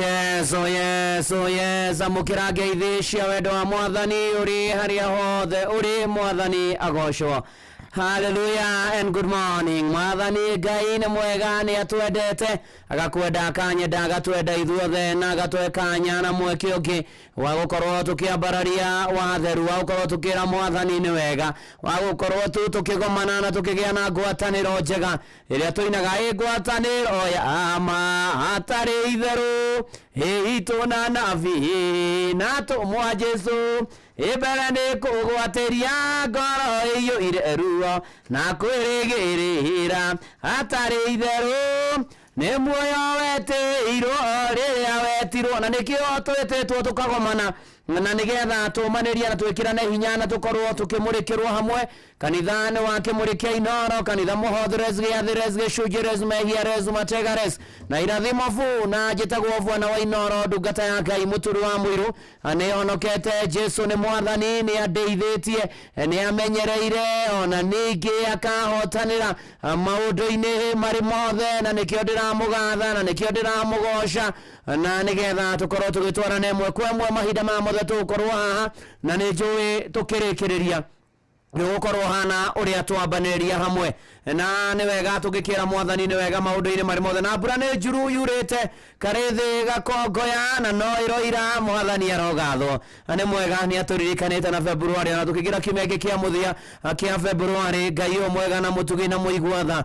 yes, oh yes, oh yes. Amukira ngeithi cia wendo wa Mwathani uri haria hothe uri Mwathani agoshwo. Hallelujah and good morning. Mwathani Ngai ni mwega, ni atwendete, agakwenda akanyenda, agatwenda ithuothe na agatwe kanya na mweke ungi wa gukorwo tukiambararia watheru, wa gukorwo tukira Mwathani ni wega, wa gukorwo tukigomana na tukigia na ngwataniro njega iria tuinaga ngwataniro ya ma atari itheru itu na nabi na tumwa Jesu ibere ni kugwatiria ngoro iyo ire ruo na kwirigirira atari itheru ni muoyo wetirwo riria wetirwo na nikio twetetwo tukagomana na nigetha tumaniria na twikirane hinya na tukorwo tukimurikirwo hamwe kanithani wake murikia inoro kanitha muhodres giathires gicunjires mehiares mategares na irathimo fu na jitagwo bwana wa inoro ndungata ya Ngai muturu wa mwiru anionokete Jesu ni Mwathani ni andeithitie ni amenyereire ona ningi akahotanira maundu-ini mari mothe na nikio ndiramugatha na nikio ndiramugosha na nigetha tukorwo tugitwarana imwe kwa imwe mahinda ma mothe tukorwo haha na ni njui tukirikiriria gukorwo hana uria twambaniria hamwe na ni wega tugikira Mwathani ni wega maundu-ini mari mothe na mbura ni njuru yurite karithi gakongoya na no iroira Mwathani arogathwo ni mwega ni aturirikanite na Februari na tukigira kimenge kia muthia kia Februari Ngai mwega na mutugi na muigwatha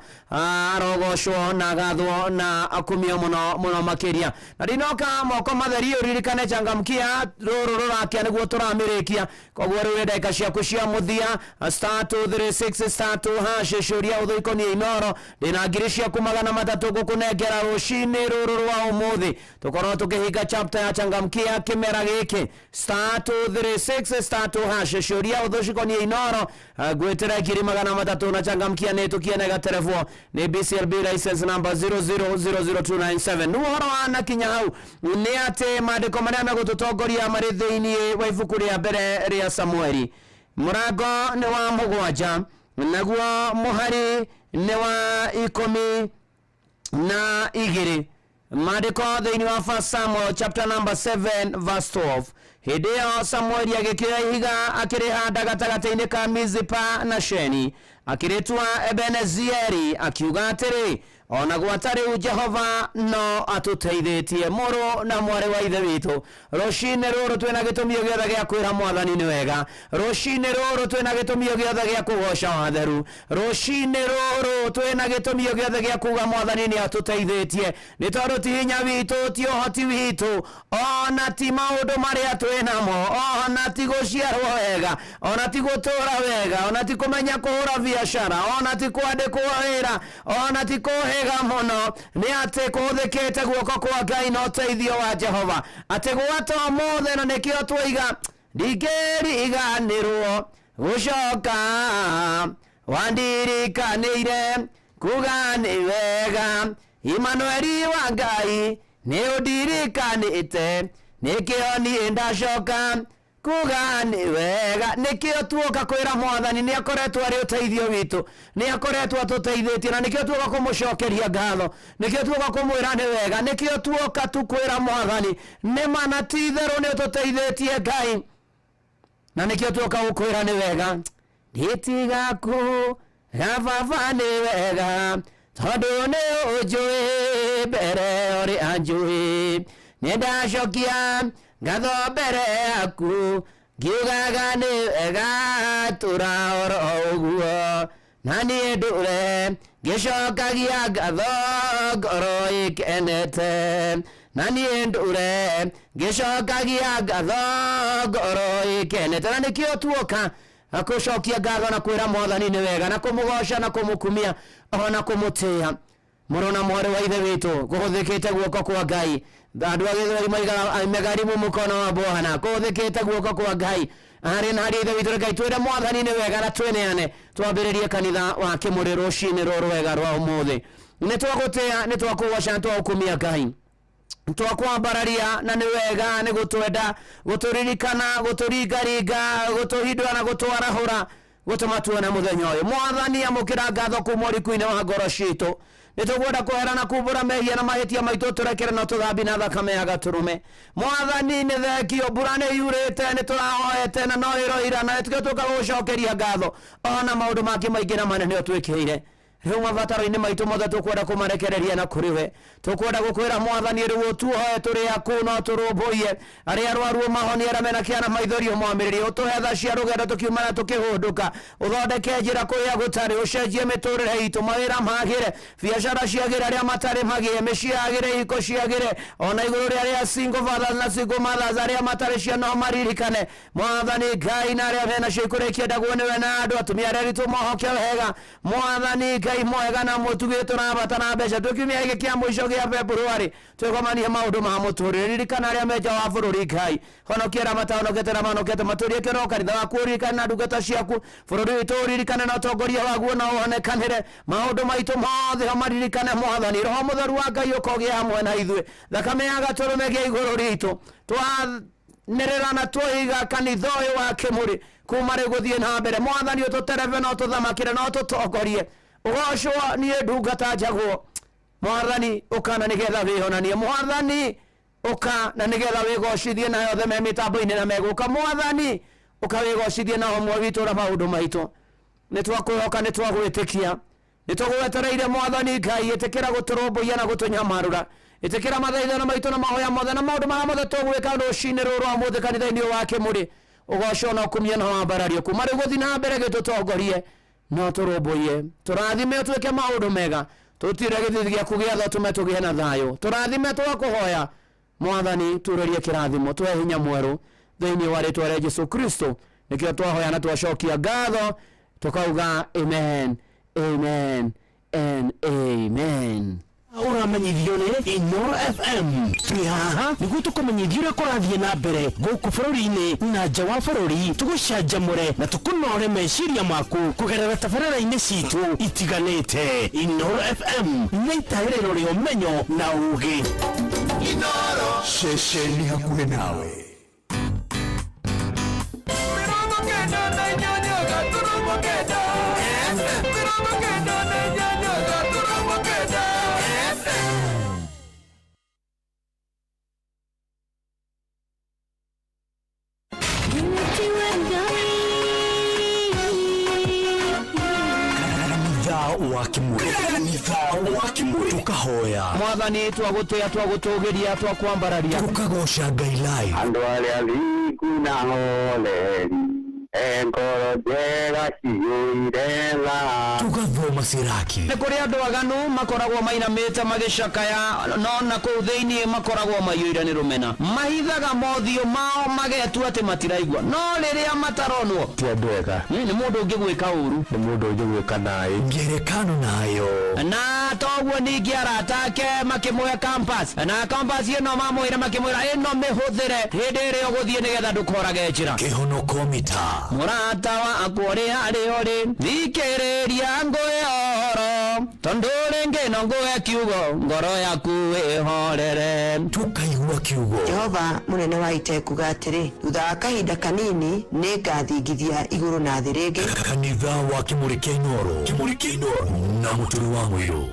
arogoshwo na gathwo na akumio muno makiria na dinoka moko matheri uririkane changamkia ruru rurakia niguo turamirikia kogwo riu ndeka ciaku cia muthia *236 *2# shuria uthoikonie inoro ndina ngiri ciaku 300 gukunengera rucini ruru rwa umuthi tukorwo tukihinga chapter ya changamkia kimera giki *236 *2# shuria uthoikonie inoro gwetera ngiri 300 na changamkia ni tukienega telefo ni BCLB license number 0000297 nuhoro ana kinya hau ni ate mandiko maria megututongoria mari thiini wa ibuku ria mbere ria Samueli murango ni wa mugwanja naguo muhari ni wa 12 mandiko thiini wa 1 Samuel chapter number 7 verse 12 hideo Samueli agikira ihiga akirihanda gatagata-ini ka Mizipa na Sheni akiritwa Ebenezieri akiuga atiri ona gwatari Jehova no atuteithitie muru na mwari wa ithe witu rucine ruru twina gitumio giothe gia kwira Mwathani ni wega rucine ruru twina gitumio giothe gia kugosha watheru rucine ruru twina gitumio giothe gia kuga Mwathani ni atuteithitie ni tondu ti hinya witu ti uhoti witu ona ti maundu maria twinamo ona ti guciarwo wega ona ti gutura wega ona ti kumenya kuhura biashara ona ti kwandikwo wira ona ti kuhiga muno ni ate kuthikite guoko kwa Ngai no teithio wa Jehova ate gwato mothe na nikio twiga ndigeriganirwo gucoka wandirikanire kuga ni wega Imanueli wa Ngai ni undirikanite nikio ni ndacoka kuga ni wega nikio tuoka kwira Mwathani ni akoretwo ari uteithio witu ni akoretwo atuteithitie na nikio tuoka kumucokeria ngatho nikio tuoka kumwira ni wega nikio tuoka tukwira Mwathani ni mana ti theru ni ututeithitie Ngai na nikio tuoka gukwira ni wega nditigaku baba ni wega tondu ni unjui mbere uri anjui ni ndacokia ngatho mbere yaku ngiugaga ni wega turaoro uguo na ni ndure ngicokagia ngatho ngoro ikenete na ni ndure ngicokagia ngatho ngoro ikenete na nikio tuoka akucokia ngatho na kwira Mwathani ni wega na kumugosha na kumukumia ona kumutia murona mwari wa ithe witu guthikite guoko kwa Ngai andu agithori maiga megarimu mukono wa Bwana kuthikite guoko kwa Ngai ari na ithe witu Ngai twire Mwathani ni wega na tweneane twambiririe kanitha wa kimuri rucini ruru wega rwa umuthi ni twagutia ni twakugosha twakumia Ngai twakwambararia na ni wega ni gutwenda guturirikana guturingaringa gutuhindura na gutwarahura gutuma tuone muthenya uyu mwathani amukira ngatho kumori kuine wa ngoro citu nitugwenda kuherana kumbura mehia na mahitia maitu turekere na tuthambi na thakame ya gaturume mwathani ni thekio mbura ni yurite ni turahoete na no iroira na tugetuka gucokeria ngatho ona maundu mangĩ maingĩ na manene utwikire riu mabataro-inĩ maitũ mothe tukwenda kumarekereria na kuri we tukwenda gukwira mwathani riu tuoe turi aku no turumbuie aria arwaru mahoni aria mena kiana maithorio mwamĩrĩrie utuhe tha cia rugendo tukiumana tukihunduka uthondeke njĩra kũrĩa gũtarĩ ucenjie mĩtũrĩre itũ mawĩra magĩre biacara ciagĩre aria matarĩ magĩe mĩciĩ yagĩre iko ciagĩre ona igũrũ rĩa aria single fathers na single mothers aria matarĩ ciana no maririkane mwathani Ngai na aria mena cio ikũrĩkia ndaguo nĩwe na andũ atumia arĩa aritũ mohoke wega mwathani Ngai mwega na mũtugĩ tũrabata na mbeca tũkiumia gĩkĩ kĩa mũico gĩa February twĩgomanie maũndũ ma mũtũrĩre ririkana arĩa menja wa bũrũri Ngai honokia arĩa matahonokete na manokete matũrie kĩro kanitha waku ũririkane na ndungata ciaku bũrũri witũ ũririkane na ũtongoria waguo na ũhonekanĩre maũndũ maitũ mothe maririkane mwathani roho mũtheru wa Ngai ũkogĩa hamwe na ithuĩ thakame ya gatũrũme gĩa igũrũ ritũ twanĩrĩra na tũiga kanitha ũyũ wa kĩmũrĩ kuma rĩu gũthiĩ na mbere mwathani ũtũterebe na ũtũthamakĩre na ũtũtongorie ũgocwo niĩ ndungata njagwo mwathani ũkana nĩgetha wĩhonanie mwathani ũka na nĩgetha wĩgocithie na yothe me mĩtambo-inĩ na megũka mwathani ũka wĩgocithie na homwe witũ na maũndũ maitũ nĩtwakwĩhoka nĩtwagwĩtĩkia nĩtũgwetereire mwathani Ngai ĩtĩkĩra gũtũrũmbũiya na gũtũnyamarũra ĩtĩkĩra mathaithano maitũ na mahoya mothe na maũndũ marĩa mothe tũgwĩka rũcinĩ rũrũ rwa mũthĩ kanitha-inĩ ũyũ wa kĩmũrĩ ũgocwo na ũkumia na wambarario kuma rĩu gũthiĩ na mbere gĩtũtongorie no tũrũmbũiye tũrathime ũtwĩke maũndũ mega tutire gĩthithi gĩaku gĩatho tũme tũgĩe na thayũ tũrathime tũgakũhoya mwathani turĩrie kĩrathimo tũhe hinya mwerũ thĩinĩ wa rĩtwa rĩa Jesũ Kristo nĩkĩo twahoya na twacokia ngatho tukauga amen amen and amen. Uramenyithio nĩ Inooro FM tũrĩ haha nĩguo tũkũmenyithia ũrĩa kũrathiĩ na mbere gũkũ bũrũri-inĩ na nja wa bũrũri tũgũcanjamũre na tũkũnore meciria maku kũgerera tabarĩra-inĩ citũ itiganĩte Inooro FM nĩ itaĩrĩro rĩa ũmenyo na ũũgĩ Inooro ceceni hakuhĩ nawe tukahoya mwathani twagũtĩa twagũtũgĩria twakwambararia tukagoca Ngai live andũ arĩa thingu na holeri ngoro njega ciyũire tha tugathoma ciraki nĩ kũrĩ andũ aganu makoragwo mainamĩte magĩcakaya no na kũu thĩinĩ makoragwo maiyũire nĩ rũmena mahithaga mothiũ mao magetua atĩ matiraigua no rĩrĩa mataronwo ti andũ ega nĩ mũndũ ũngĩgwĩka ũru nĩ mũndũ ũngĩgwĩka naĩ ngerekano nayo na toguo ningĩ arata ake makĩmũhe campus na campus ĩno mamwĩra makĩmwĩra ĩno mĩhũthĩre hĩndĩ ĩrĩa ũgũthiĩ nĩgetha ndũkorage njĩra kĩhonoko mita mũrata waku ũrĩa arĩ ũrĩ thikĩrĩria ngũĩ ũhoro tondũ rĩngĩ no ngũhe kiugo ngoro yaku ĩhorere tukaigua kiugo Jehova mũnene wa ita kuga atĩrĩ thutha wa kahinda kanini nĩ ngathingithia igũrũ na thĩ rĩngĩ kanitha wa kĩmũrĩ kĩa Inooro na mũtũrĩ wa mũirũ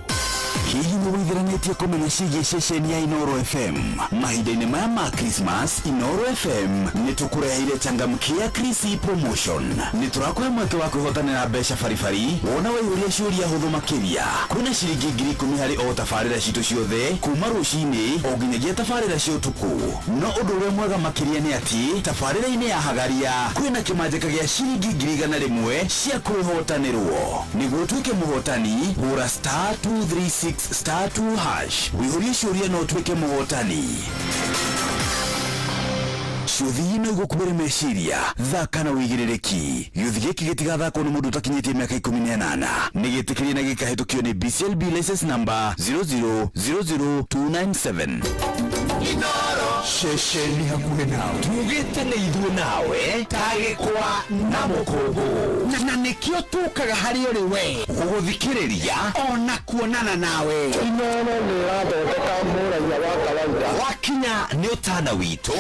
hihi nĩ wĩtheranĩtie kũmenya ciĩgiĩ ceceni ya Inooro FM mahinda-inĩ maya ma Christmas Inooro FM nĩ tũkũreheire changamkia Krisi promotion nĩ tũrakũhe mweke wa kwĩhotanĩra mbeca baribari wona waihũria ciũria hũthũ makĩria kwĩna ciringi 10,000 harĩ o tabarĩra citũ ciothe kuma rũcinĩ o nginyagia tabarĩra cia ũtukũ no ũndũ ũrĩa mwega makĩria nĩ atĩ tabarĩra-inĩ ya hagaria kwĩna kĩmanjĩka gĩa ciringi 100,000 cia kwĩhotanĩrwo nĩguo tuĩke mũhotani hũra *236 *2 hash wĩihũrie ciũria no tuĩke mũhotani ciũthi ino igũkũmĩre meciria thaka na wĩigĩrĩrĩki gĩũthi gĩkĩ gĩtigathakwo nĩ mũndũ ũtakinyĩtie mĩaka 18 nĩ gĩtĩkĩrie na gĩkahĩtũkio nĩ BCLB license number 0000297 Inooro Shesheni hakuhe nawe tugite ne idhu nawe tage kwa namukogo na nikio tukaga hari uri we guthikiriria ona kuonana nawe Inono ni rathondeka mũraia wa kawaida wakinya ni utana witu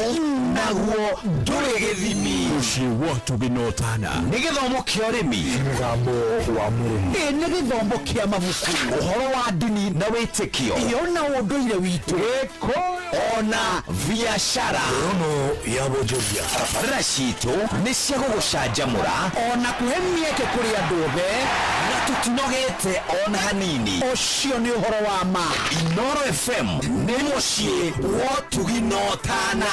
naguo nduri githimi ucio watu binotana ni githomo kia urimi mũgambo wa mũrĩmi ni githomo kia mabuku uhoro wa dini na witikio iona unduire witu ona biashara rono ya bonjoria barabara citu ni cia gugucanjamura ona kuhe mieke kuri andu othe na tutinogete ona hanini ucio ni uhoro wa ma Inoro FM ni mucii wa tuginotana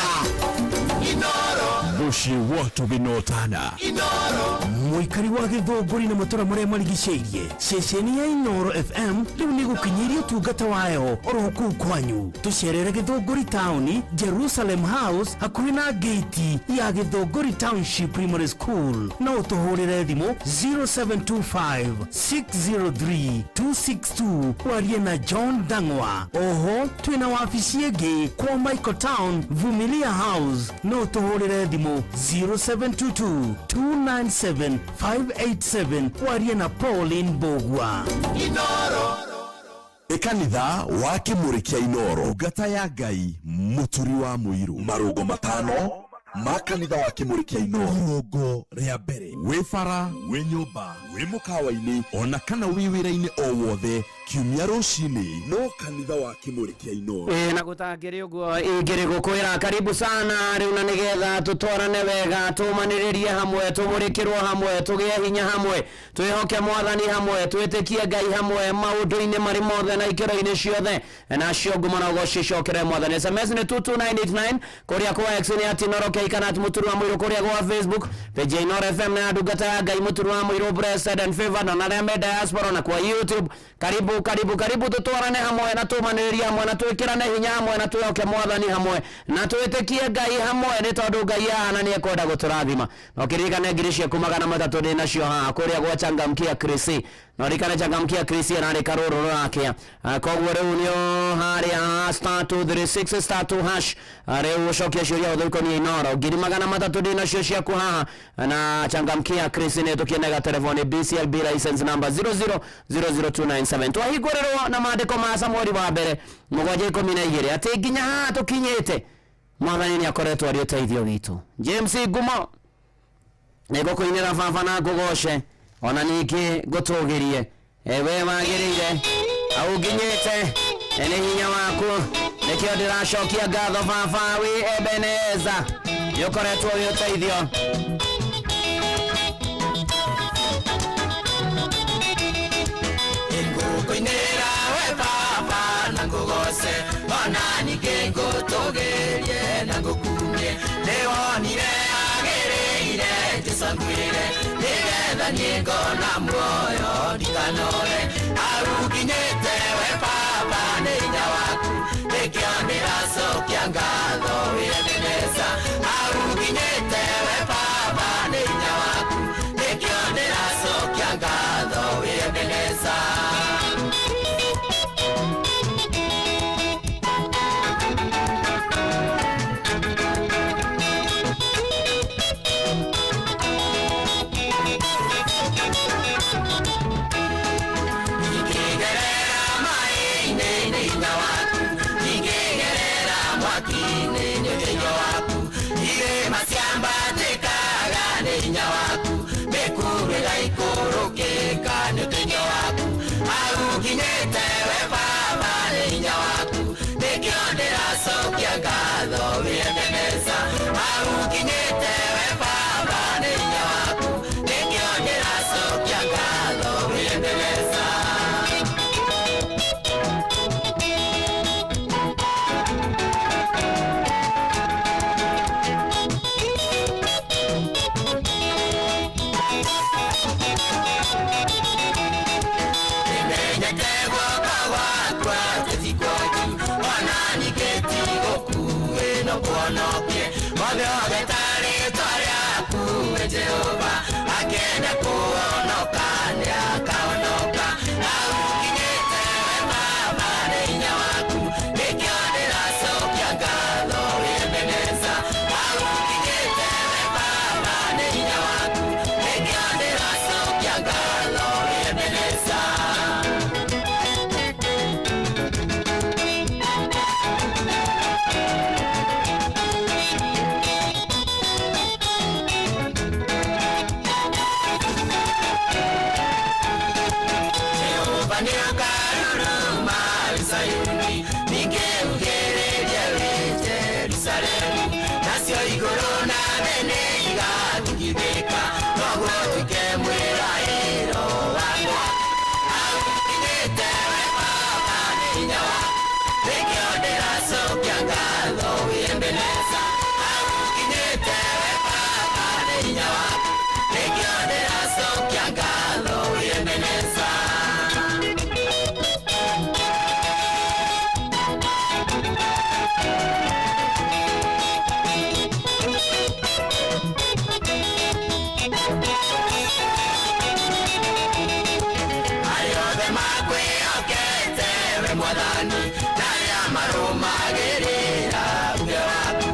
Inoro mucii wa tuginotana Inoro muikari wa githunguri na matura maria marigiceirie ceceni ya Inoro FM riu ni gukinyiria utungata wayo oroku kwanyu tucerere githunguri town Jerusalem House hakuhi na gate ya Githunguri Township Primary School na utuhurire thimu 0725 603 262 warie na John Dangwa. Oho twina wabici ingi kwa Michael Town Vumilia House na utuhurire thimu 0722 297 587 warie na Pauline Bogwa. Inoro Ekanitha wa Kimurikia Inoro gata ya Ngai muturi wa muiru marugo matano makanitha wa Kimurikia Inoro rugo ria mbere wi bara wi nyumba wi mukawa-ini ona kana wi wira-ini o wothe kiumia rucini no kanitha wa Kimurikia Inoro na gutangiri uguo ingiri gukwira karibu sana riu na nigetha tutorane wega tumaniririe hamwe tumurikirwo hamwe tugie hinya hamwe twihoke mwathani hamwe twitikie Ngai hamwe maundu-ini mari mothe na ikiro-ini ciothe na cio ngumana gocicokere mwathani SMS ni 22989 kuria kwa X ni @Inoro kana muturu wa mwiro kuria kwa Facebook page Inoro FM na ndungata ya Ngai muturu wa mwiro blessed and favor na nareme diaspora na kwa YouTube karibu tutwarane hamwe na tumaniririe hamwe na twikirane hinya hamwe na twihoke mwathani hamwe na twitikie Ngai hamwe ni tondu Ngai ana ni ekwenda guturathima no kirikane ngiricia kumagana matatu ndi nacio ha kuria gwa Changamkia Krisi no rikane Changamkia Krisi na ri karuru rake kogwo riu nio haria star 236 star 2 hash riu ucokia ciuria uthuko ni Inoro ngiri magana matatu ndi nacio ciaku haha na Changamkia Krisi ni tukienega telefoni BCLB license number 0000297 twahingũrĩrwo na maandĩko ma Samueli wa mbere 7:12 atĩ nginya haha tũkinyĩte mwathani nĩ akoretwo arĩ ũteithio witũ. James Ngumo nĩngũkũinĩra baba na ngũgoce ona ningĩ ngũtũgĩrie we wagĩrĩire au nginyĩte nĩ hinya waku nĩkĩo ndĩracokia ngatho baba wi Ebeneza nĩ ũkoretwo wĩ ũteithio. Kuinera we baba na ngugose ona ningĩ ngũtũgĩrie na ngũkumie nĩwonire agĩrĩire njĩcangwĩre nĩgetha niĩ ngona muoyo ndikanore au nginyĩte we baba nĩ hinya waku nĩkĩo ndĩracokia ngatho wĩ Ebeneza au nginyĩte we baba nĩ hinya waku nĩkĩo ndĩracokia ngatho wĩ Ebeneza. Walk Sayuni nikeugereria wi Jerusalemu nasio iguru na thene igathigithika noguo tuike mwirairo wakwa aukinyite we Baba nĩ hinya waku nĩkĩo ndĩracokia ngatho wi Ebeneza aukinyite we Baba nĩ hinya waku nĩkĩo ndĩracokia ngatho wi Ebeneza. Mwadhani naria marumagirira uge waku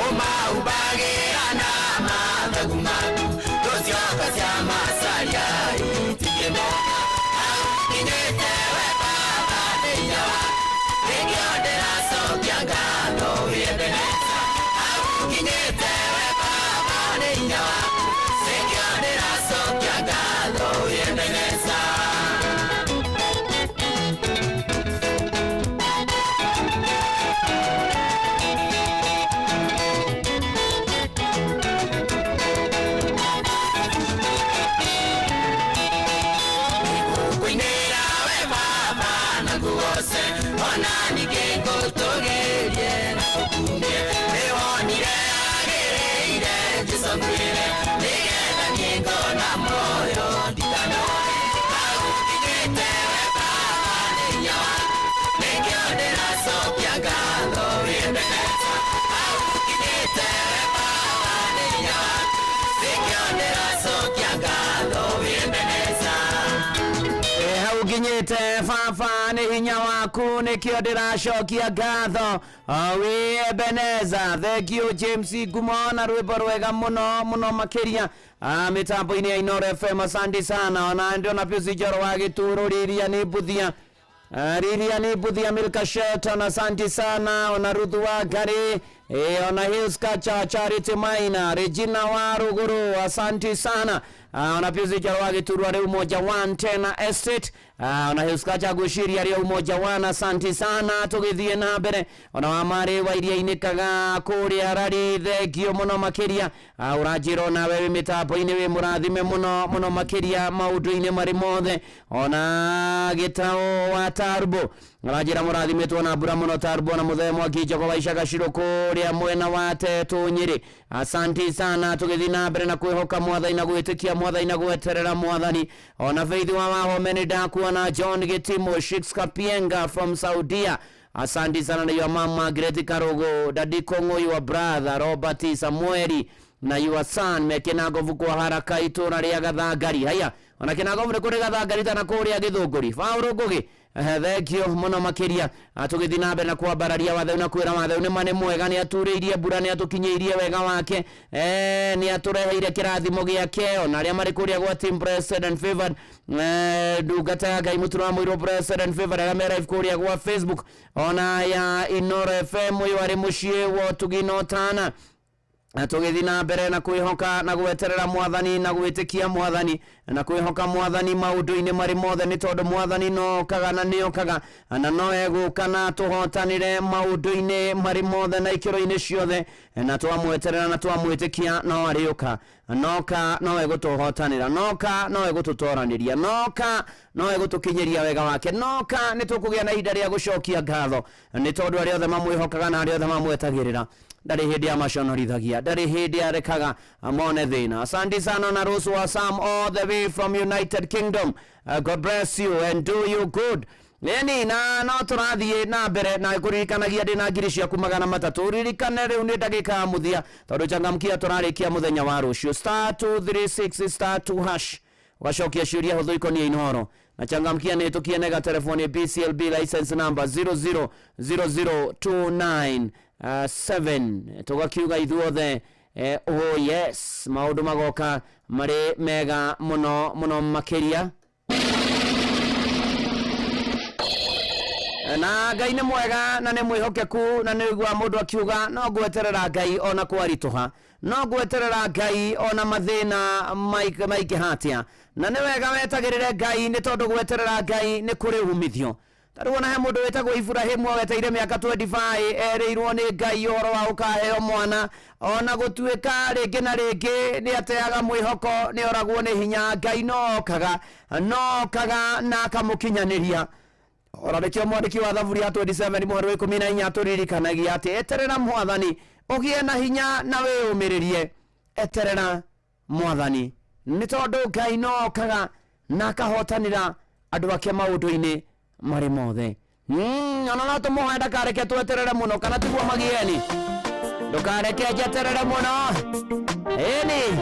umaubagira na mathagu maku tucioka cia macaria itigimoka aukinyite we Baba nĩ hinya waku nĩkĩo ndĩracokia ngatho wi Ebeneza aukinyite we Baba nĩ hinya waku nĩkĩo ndĩracokia ngatho wi Ebeneza. Ona nikengo togerie na kukunde Eonire agereire jisongwire Nigetha niengo na moyo ndikanore Aukinyite we Baba nĩ hinya waku nĩkĩo ndĩracokia ngatho wi Ebeneza aukinyite we Baba nĩ hinya waku nĩkĩo ndĩracokia ngatho wi Ebeneza. Aukinyite Baba nĩ hinya waku nĩkĩo ndĩracokia ngatho wi Ebeneza. Thank you James Ngumo na rwĩmbo rwega mũno makĩria mĩtambo-inĩ ya Inooro FM. Asante sana. Ona ndiona Pius Njoro wa Gĩtũrũ Riria nĩ Mbuthia Milka Shelton. Asante sana. Ona Ruth wa Ngari ona Hills Kacha Charity Maina Regina wa Ruguru. Asante sana. Ona Pius Njoro wa Gĩtũrũ ari Umoja 110 Estate ona Hills Kacha Gushiri ari Umoja 1. Asante sana. Tugithie na mbere ona wa mari wa iria-inĩ kaga kũrĩa rari thengio mũno makĩria ũranjĩra na wewe mĩtambo-inĩ wĩ mũrathime mũno makĩria maũndũ-inĩ marĩ mothe. Ona Gĩtaũ wa Tarbo ũranjĩra mũrathimetwo na mbura mũno Tarbo na mũthee Mwangi Njogo wa Icagacirũ kũrĩa mwena wa Tetu Nyĩrĩ. Asante sana. Tugithie na mbere na kwĩhoka Mwathani na gwĩtĩkia Mwathani na gweterera Mwathani. Ona Faith wa Wahome nĩ ndakuona John Gitimo Shix Kapienga from Saudia. Asante sana na your mama Greti Karogo Daddy Kongo your brother Robert Samueli na your son Mekenagovu kwa haraka itũra rĩa Gathangari. Haya ona Kenagovu nĩ kũrĩ Gathangari tana kũrĩa Gĩthũngũri Faũrũ Ngũgĩ. Thank you mũno makĩria. Tũgĩthiĩ na mbere na kwambararia Watheu na kwĩra Watheu nĩ mane mwega nĩ aturĩirie mbura nĩ atukinyĩirie wega wake nĩ atũreheire kĩrathimo gĩake. Ona arĩa marĩ kũrĩa gwa Team Blessed and Favored ndungata ya Ngai Mũtũro wa Mũirũ Blessed and Favored arĩa live kũrĩa gwa Facebook ona ya Inooro FM ũyũ arĩ mũciĩ wa Tuginotana. Tugithii na mbere na kwĩhoka na gweterera Mwathani na gwĩtĩkia Mwathani na kwĩhoka Mwathani maũndũ-inĩ marĩ mothe nĩ tondũ Mwathani no kaga na nĩ okaga na no egũka na tũhotanĩre maũndũ-inĩ marĩ mothe na ikĩro-inĩ ciothe na twamweterera na twamwĩtĩkia no arĩũka. Noka no egũtũhotanĩra, noka no egũtũtoranĩria, noka no egũtũkinyĩria wega wake, noka nĩ tũkũgĩa na ihinda rĩa gũcokia ngatho nĩ tondũ arĩa othe mamwĩhokaga na arĩa othe mamwetagĩrĩra ndarĩ hĩndĩ ya maconorithagia, ndarĩ hĩndĩ arekaga mone thĩna. Asante sana na Rose wa Sam all the way from United Kingdom. God bless you and do you good. Neni na no tũrathiĩ na mbere na kũririkanagia ndĩ na ngiri ciaku 300. Ririkane rĩu nĩ ndagĩka mũthia tondũ changamkia tũrarĩkia mũthenya wa rũciũ *236 *2# wacokia ciũria hũthũ ikoniĩ Inooro na changamkia nĩ tũkienega telefoni BCLB license number 00029 tugakiuga ithuothe oh yes maũndũ magoka marĩ mega mũno makĩria. Na Ngai nĩ mwega na nĩ mwĩhokeku na nĩ igua mũndũ akiuga no gweterera Ngai ona kwaritũha, no gweterera Ngai ona mathĩna maingĩ hatia, na nĩ wega wetagĩrĩre Ngai nĩ tondũ gweterera Ngai nĩ kũrĩ umithio. Taruona he mundu wetagwo Ibrahimu weteire miaka 25 ereirwo ni Ngai horo wa ukaheo mwana ona gutuika ringi na ringi ni ateaga mwihoko ni oragwo ni hinya Ngai nokaga na akamukinyaniria. Ora rekio mwandiki wa Thaburi ya 27 mweri wa 14 turirikanagia ati eterera Mwathani ugie na hinya na wiyumiririe. Eterera Mwathani ni tondu Ngai nokaga na akahotanira andu ake maundu-ini mari mothe. Ona no tumuhoe ndakareke tweterere muno kana tiguo magieni. Ndukareke njeterere muno. Eni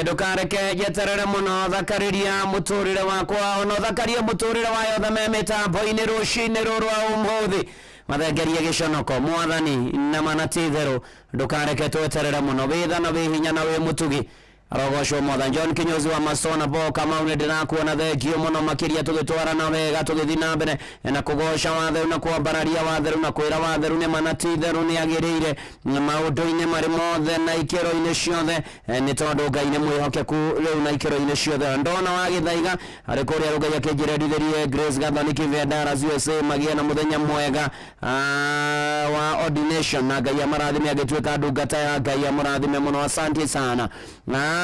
ndukareke jeterere muno thakariria muturire wakwa ono thakaria muturire wayo thame mitambo-ini rucini ruru umuthi mathegerie giconoko mwathani na manatithero ndukareke tweterere muno witha na wihinya na wi mutugi arogocwo mwathani John Kinyozi wa Masona bo kama une ndirakuona thengio muno makiria tugitwara na wega tugithina mbere na kugoca watheru na kwambararia watheru na kwira watheru ni manatitheru ni agirire maundu-ini mari mothe na ikero-ini ciothe ni tondu Ngai ni mwihokeku riu na ikero-ini ciothe ndona wa githaiga ari kuria Ngai akinjiredithirie Grace Gathoni Kivendara USA magia na muthenya mwega wa ordination na Ngai amarathime agituika ndungata ya Ngai amarathime muno asante sana na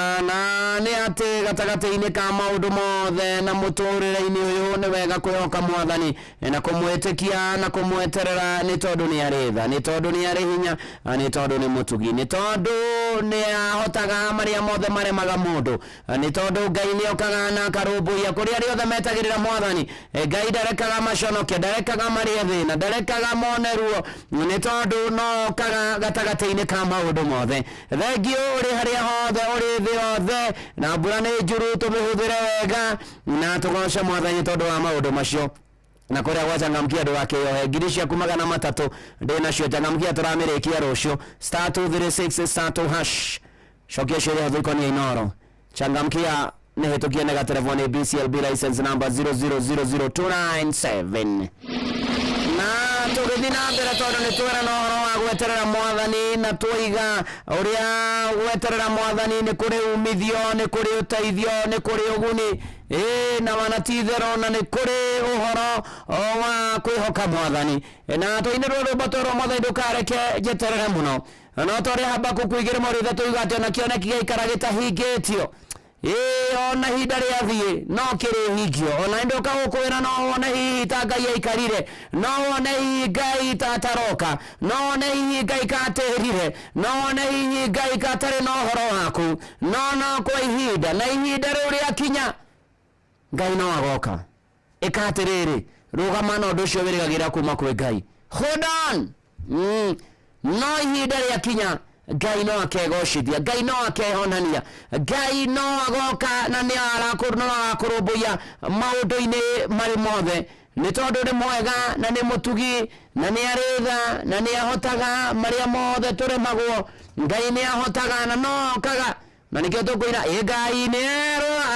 ni ati gatagati-ini ka maundu mothe na muturire-ini uyu ni wega kwihoka mwathani na kumwitikia na kumweterera ni tondu ni aritha ni tondu ni ari hinya ni tondu ni mutugi ni tondu ni ahotaga maria mothe maremaga mundu ni tondu Ngai ni okaga na karumbuia kuria riothe metagirira mwathani Ngai ndarekaga maconoke ndarekaga marie thina ndarekaga moneruo ni tondu no okaga gatagati-ini ka maundu mothe thengio uri haria hothe uri thi yothe na mbura ni njuru tumihũthĩre wega na tugoce mwathani tondu wa maundu macio na kuria gwachangamkia andu wakiyohe ngiri ciaku 300 ndinacio changamkia turamirikia rucio *236*2# cokia ciria thuikonia Inoro changamkia ni hitukie nega telefoni BCLB license number 0000297 na tugithina mbere tondu ni twera no horo wa gweterera mwathani na twiga uria gweterera mwathani ni kuri umithio ni kuri uteithio ni kuri uguni na manatithero na ni kuri uhoro wa kwihoka mwathani na twainirwo rwimbo toro mwathani ndukareke njeterere muno no tore Habakuku 2:3 tuiga ati ona kioneki gaikara gitahingitio ona hinda ria thie no kiri hingio ona ndoka gukwira no wone hihi ta Ngai aikarire no wone hihi Ngai tataroka no wone hihi Ngai katerire no wone hihi Ngai katare no horo waku no kwa ihinda na ihinda riu riakinya Ngai no agoka ikatiriri rugama na undu ucio wirigagira kuma kwi Ngai hold on no ihinda riakinya Ngai no akegocithia Ngai no akehonania Ngai no agoka na ni arakurumbuia maundu-ini mari mothe ni tondu ni mwega na ni mutugi na ni aritha na ni ahotaga maria mothe turemagwo Ngai ni ahotaga na no okaga na nikio tukwira Ngai ni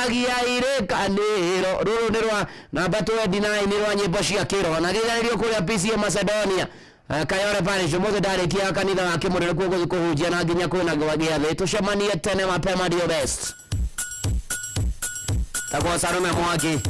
agiaire kaniro ruru ni rwa namba 29 ni rwa nyimbo cia kiroho na githanirio kuria PCA Macedonia Kayore parish mothe ndarikia kanitha wake murere kuo kuhunjia na nginya kwina gwagiathe tucemanie tene mapema ndio best takwa Sarume Mwangi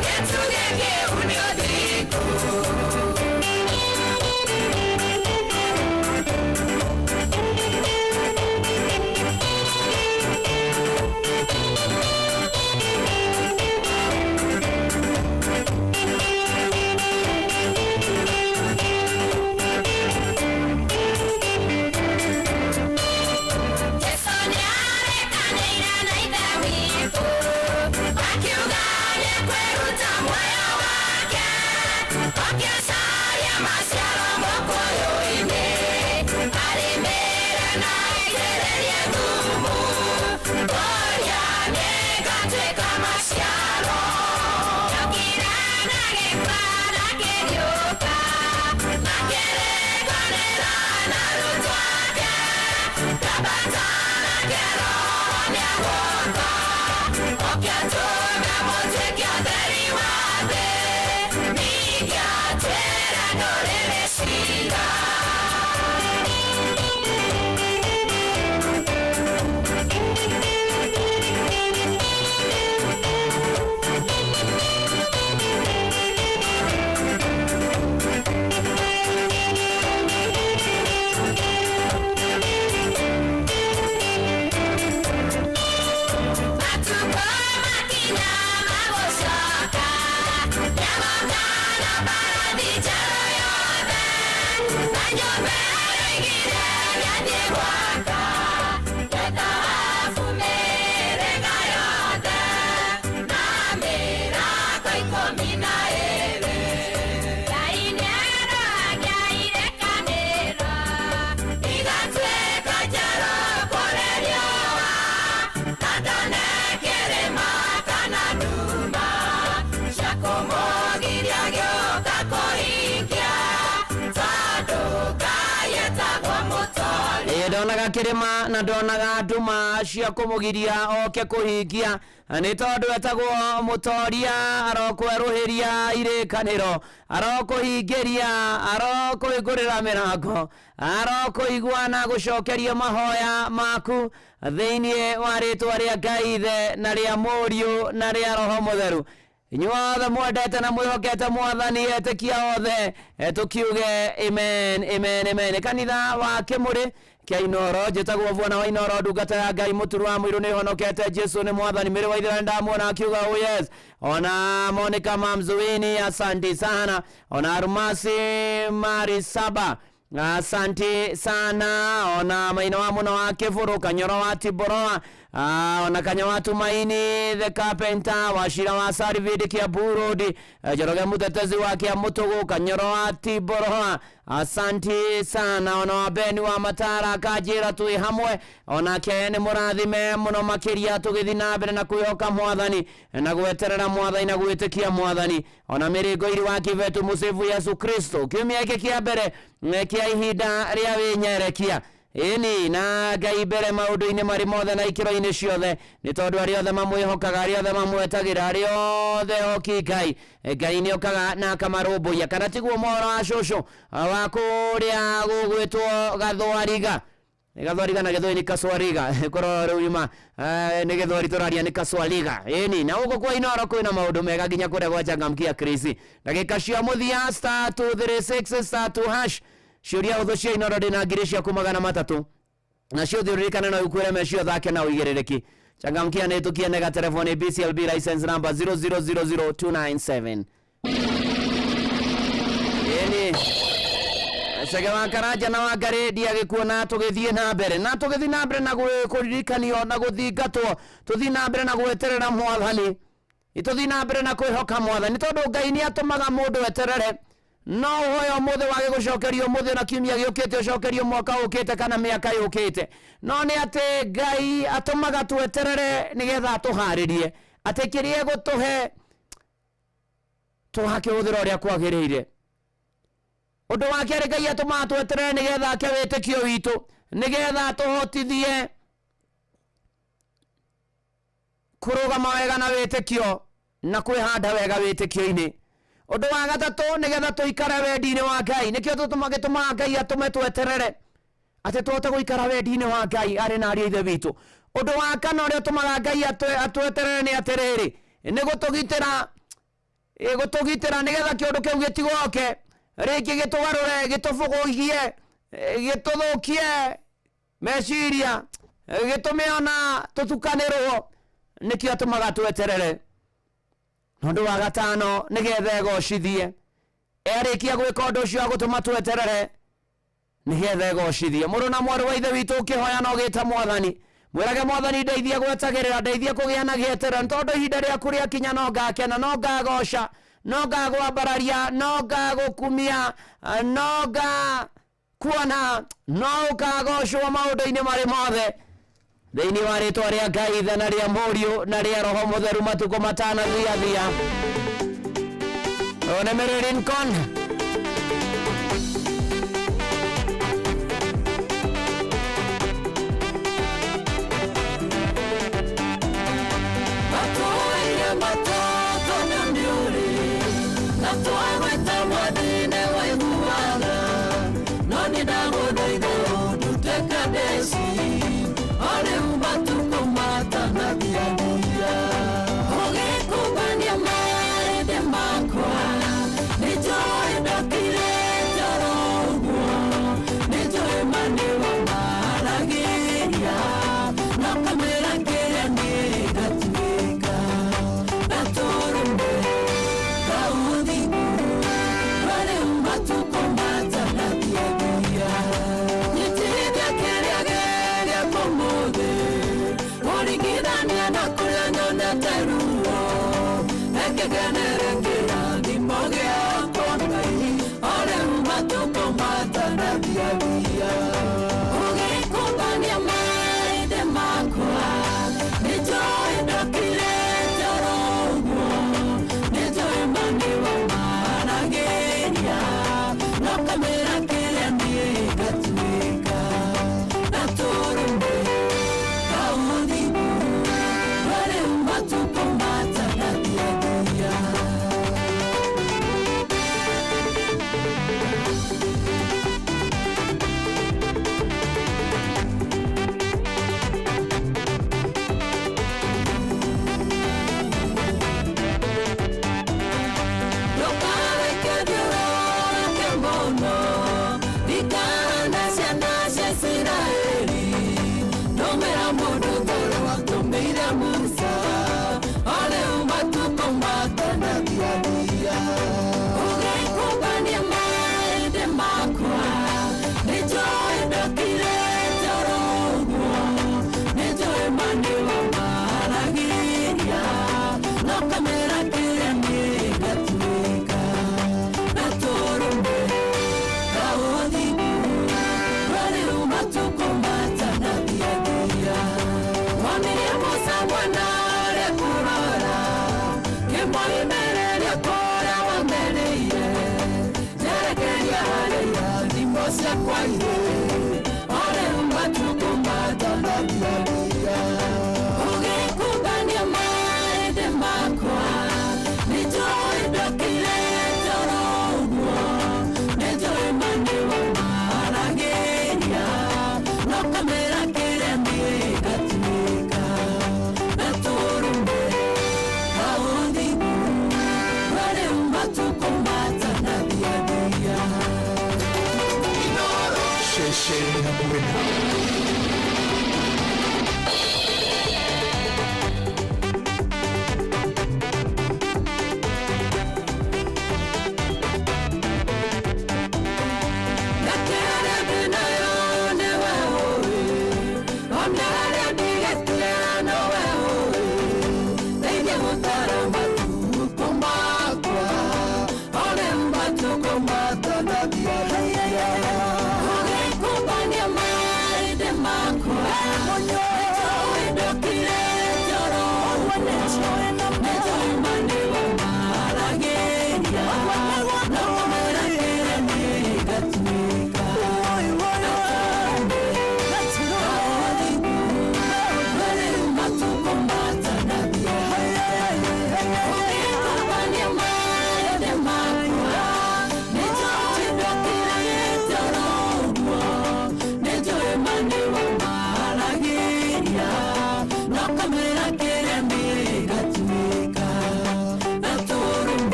Get to the ndonaga kirima na ndonaga nduma cia kumugiria oke kuhingia ni tondu etagwo mutoria arokweruhiria irikaniro arokuhingiria arokuigurira mirango arokuigua na gucokeria mahoya maku thiini wa ritwa ria Ngai Ithe na ria Mũriũ na ria Roho Mũtheru. Inyuothe mwendete na mwihokete Mwathani etikia othe tukiuge amen amen amen. Kanitha wa Kimuri kia Inoro njitagwo Bwana wa Inoro ndungata ya Ngai Mũturu wa Mũirũ nĩ honokete Jesu nĩ Mwathani mĩrĩ wa Ithera ndamwona akiuga oh yes. Ona Monica Mamzuini asante sana. Ona Arumasi Marisaba asante sana. Ona Maina wa Mũno wa Kĩbũrũ Kanyoro wa Tiboroa ona Kanya wa Tumaini the Carpenter Wachira wa Sarividi kia Burodi Njoroge Mũtetezi wa kia Mũtũgũ Kanyoro wa Tiboroa asante sana. Ona wa Beni wa Matara Kajira tui hamwe ona kene mũrathime mũno makĩria tũgĩthi na mbere na kwĩhoka Mwathani na gweterera Mwathani na gwĩtĩkia Mwathani. Ona Mĩrĩngo iri wa Kivetu Mũcifu Yesu Kristo kiumia gĩkĩ kĩa mbere kia ihinda rĩa wĩnyerekia ini na Ngai mbere maũndũ-inĩ marĩ mothe na ikĩro-inĩ ciothe nĩ tondũ arĩa othe mamwĩhokaga arĩa othe mamwetagĩra arĩa othe hoki Ngai Ngai nĩ okaga na akamarũmbũiya. Kana tiguo mohoro wa cũcũ wa kũrĩa gũgwĩtwo Gathwariga Gathwariga na Gĩthũngũ nĩ Kaswariga korwo rĩu ima nĩ Gĩthwari tũraria nĩ Kaswariga ini na ũguo kwa Inoro kwĩna maũndũ mega nginya kũrĩa gwachangamkia Crazy ndagĩka cia mũthia *236 *2# ciuria huthu cia Inoro ndina ngiri cia kumagana matatu na cio thiũrũrĩkane na ukwĩre mecio thake na ũigĩrĩrĩki changamkia nĩ tukie nega telefoni BCLB license number 0000297 ini Sege wa Karaja na wa Garedi agĩkuona tũgĩthiĩ na mbere na tũgĩthiĩ na mbere na kũririkanio na gũthingatwo tũthiĩ na mbere na gweterera Mwathani tũthiĩ na mbere na kwĩhoka Mwathani tondũ Ngai nĩ atũmaga mũndũ eterere. No hoyo mothe wage gucokerio mothe na kiumia giukite ucokerio mwaka ukite kana miaka yukite no ni ate Ngai atumaga tweterere nigetha tuharirie ate kirie gutuhe tuhake uthira uria kwagiriire undu wa kere Ngai atumaga tweterere nigetha ake witikio witu nigetha tuhotithie kurugama wega na witikio na kwihanda wega witikio-ini. Undu wa gatatu nigetha tuikare wendi-inĩ wa Ngai nikio tũtũmaga Ngai atume tweterere ati tuhote guikara wendi-inĩ wa Ngai arĩ na ariũ ithe witũ. Undu wa kana ũrĩa ũtũmaga Ngai atweterere nĩ atĩrĩrĩ nĩ gũtũgitĩra nigetha kĩũndũ kĩu gĩtigoke rĩngĩ gĩtũgarũre gĩtũbũgũgie gĩtũthũkie meciria gĩtũme ona tũtukanĩrwo nikio atũmaga tweterere. Undu wa gatano nigetha egocithie erikia gwika undu ucio agutuma tweterere nigetha egocithie. Mũrũ na mwarĩ wa ithe witũ ũkĩhoya na ũgĩta Mwathani mwĩrage Mwathani ndeithia gwetagĩrĩra ndeithia kũgĩa na gĩeterero tondũ ihinda rĩaku rĩakinya no ngakena no ngagoca no ngagwambararia no ngagũkumia no ngakuona no ngagocwo maũndũ-inĩ marĩ mothe thĩinĩ wa rĩtwa rĩa Ngai Ithe na rĩa Mũriũ na rĩa Roho Mũtheru matukũ matanathiathia. One Mary Lincoln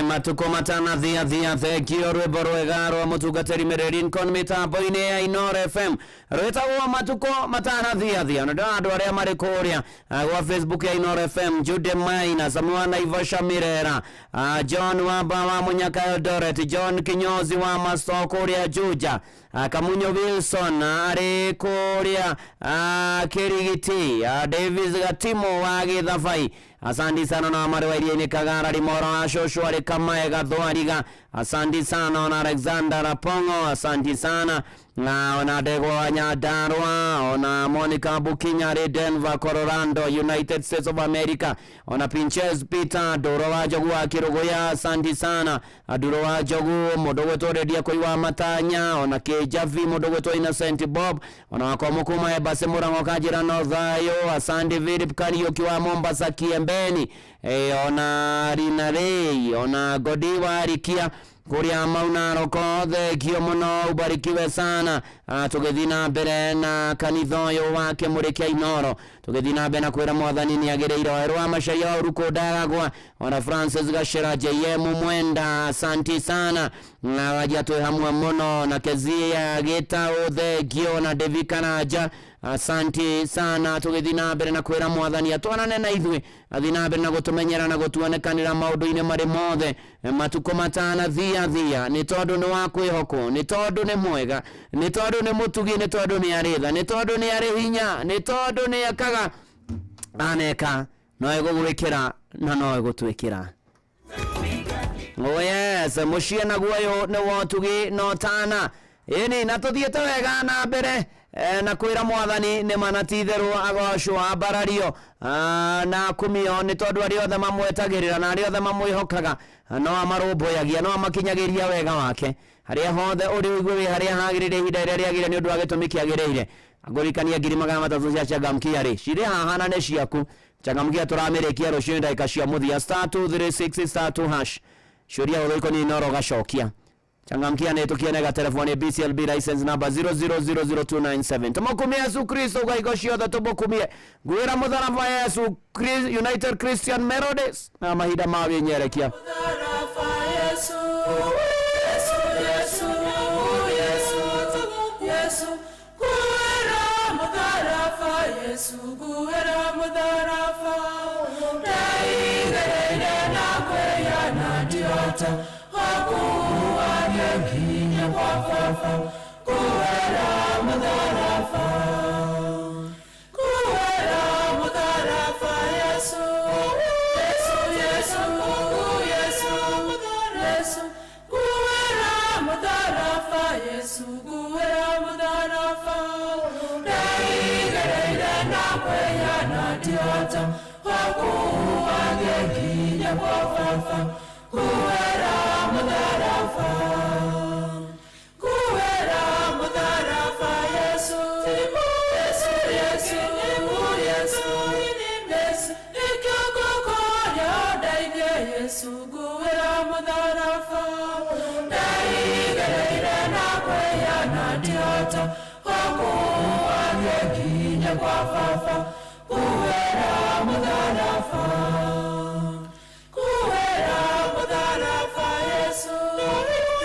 Matukomatana thia thekio rwimbo rwega rwa mutungatiri Mererin kon mitambo-ini ya Inoro FM rwetagwo matuko matana thia na andu aria mari kuria gwa Facebook ya Inoro FM Jude Maina Samuel Naivasha Mirera John Wamba wa Munyaka Eldoret John Kinyozi wa Masoko kuria Juja Kamunyo Wilson ari kuria Kirigiti Davis Gatimo wa Githafai asante sana na Marwairieni Kagara Rimoro Ashosho ari Kamaega Thwariga asante sana na Alexander Apongo asante sana na ona Dego Nyadarwa ona Monica Bukinya re Denver Colorado United States of America ona Pinches Peter Doro wa Jogu wa Kirogoya asante sana Doro wa Jogu Modogoto Redia Koiwa Matanya ona Kejavi Modogoto Innocent Bob ona wakomukuma Ebase Murango Kajira Northayo asante Philip Kariuki wa Mombasa Kiembeni ona Rinarei ona Godiwa Rikia kuria mauna rokothe kio muno ubarikiwe sana tugethina mbere na kanithoyo wake murikia Inoro tugethina mbere na kwira mwathani ni agireiro erwa mashayo uruko daragwa ona Francis Gashira JM Mwenda asante sana na wajatwe hamwe muno na Kezia Geta othe kio na Devikanaja asante sana tugethina mbere na kwira mwathani atwanane na ithwe athina mbere na gutumenyera na gutuonekanira maundu-ini mari mothe matuko matana thia ni tondu ni wa kwihoko ni tondu ni mwega ni tondu ni mutugi ni tondu ni aritha ni tondu ni ari hinya ni tondu ni akaga aneka no egugurikira na no egutwikira yes mushie na guoyo ni wotugi no tana ini natuthiete wega na mbere na kwira mwathani ni manatitherwo agocwo abarario na kumio ni tondu ari othe mamwetagirira na ari othe mamwihokaga no amarumboyagia no amakinyagiria wega wake haria hothe uri ugwe haria hagirire hinda iria riagire ni undu wa gitumi kiagiriire agurikania 3,300 cia changamkia ri ciri hahana ne ciaku changamkia turamirikia rucio ndaika cia muthia *236*2# shuria uthiko ni Inoro gacokia changamkia ne tukienega telefoni BCLB license number 000297 tumokumia Yesu Kristo kwa igoshio da tumokumia gwira mutharaba Yesu United Christian Methodist na mahida mawe nyerekia mutharaba Yesu Yesu gwira mutharaba Yesu gwira mutharaba daigere na kweya na diota Kinya wafafa kuwera mudharafa Yesu kuwera mudharafa Yesu kuwera mudharafa daigere na kwe diota wakuwangeginya kwa fafa kuwera mudarafa Yesu Yesu Yesu Yesu Yesu ikyogokorya daige Yesu kuwera mudarafa daigereire nakweya na diota wakuwangeginya kwa fafa kuwera mudarafa Yesu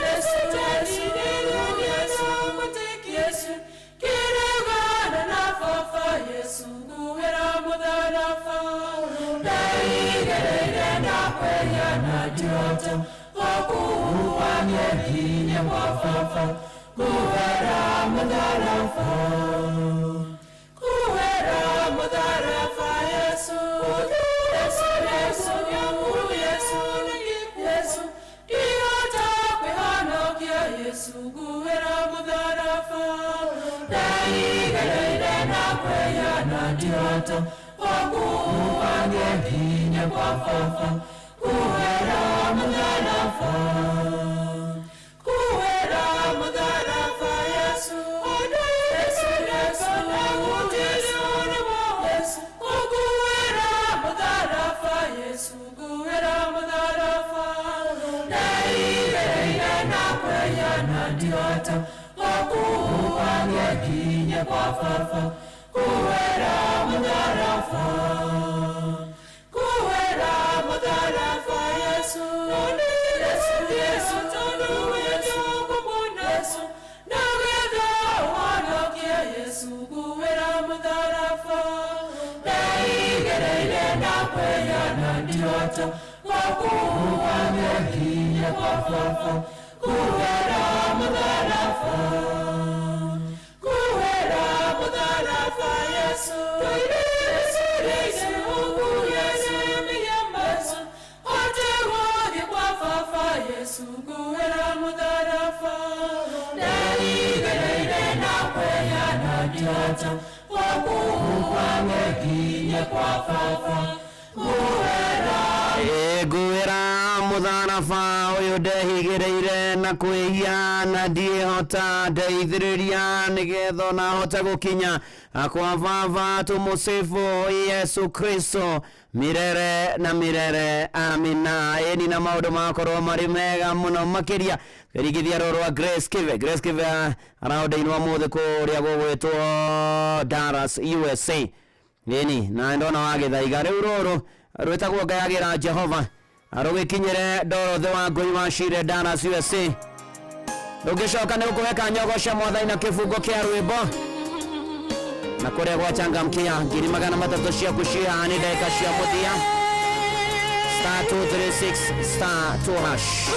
Yesu Yesu Yesu kiragana na fafa Yesu kuwera mudarafa daigereire nakweya na diota wakuwangeginya kwa fafa kuwera mudarafa Yesu Yesu Yesu Yesu Yesu diota kwehanokia Yesu kuwera mudarafa daigereire nakweya na diota wakuwangeginya kwa fafa kuwera mudarafa Yesu Yesu Yesu Yesu kuwera mudarafa Yesu kuwera mudarafa daigereire nakweya na diota wakuwangeginya kwa fafa kuwera mudarafa Yesu Yesu Yesu Yesu Yesu nageda wanokia Yesu kuwera mudarafa daigereire nakweya na diota wakuwangeginya kwa fafa kuwera mudarafa Yesu Yesu Yesu Yesu otewoge kwa fafa Yesu kuwera mudarafa daigereire nakweya na diota wakuwangeginya kwa fafa kuwera mudarafa uyu ndehigireire na kwihia na ndiehota ndeithiriria nigetho na hota gukinya kwa baba tumusifu Yesu Kristo mirere na mirere amina eni na maundu makorwo mari mega muno makiria kirigithia rorwa Grace Kive araundainwa muthe kuria gugwitwo Dallas USA eni na ndona wagithaiga riu ruru rwitagwo ngayagira Jehova arugikinyire Dorothy wa ngui wa Shire Dallas USA rugicoka ni gukuheka nyogosha mwathani na kifungo kia rwimbo na kuria gwachangamkia 300 ciaku cia ni ndagika cia muthia *236*2#.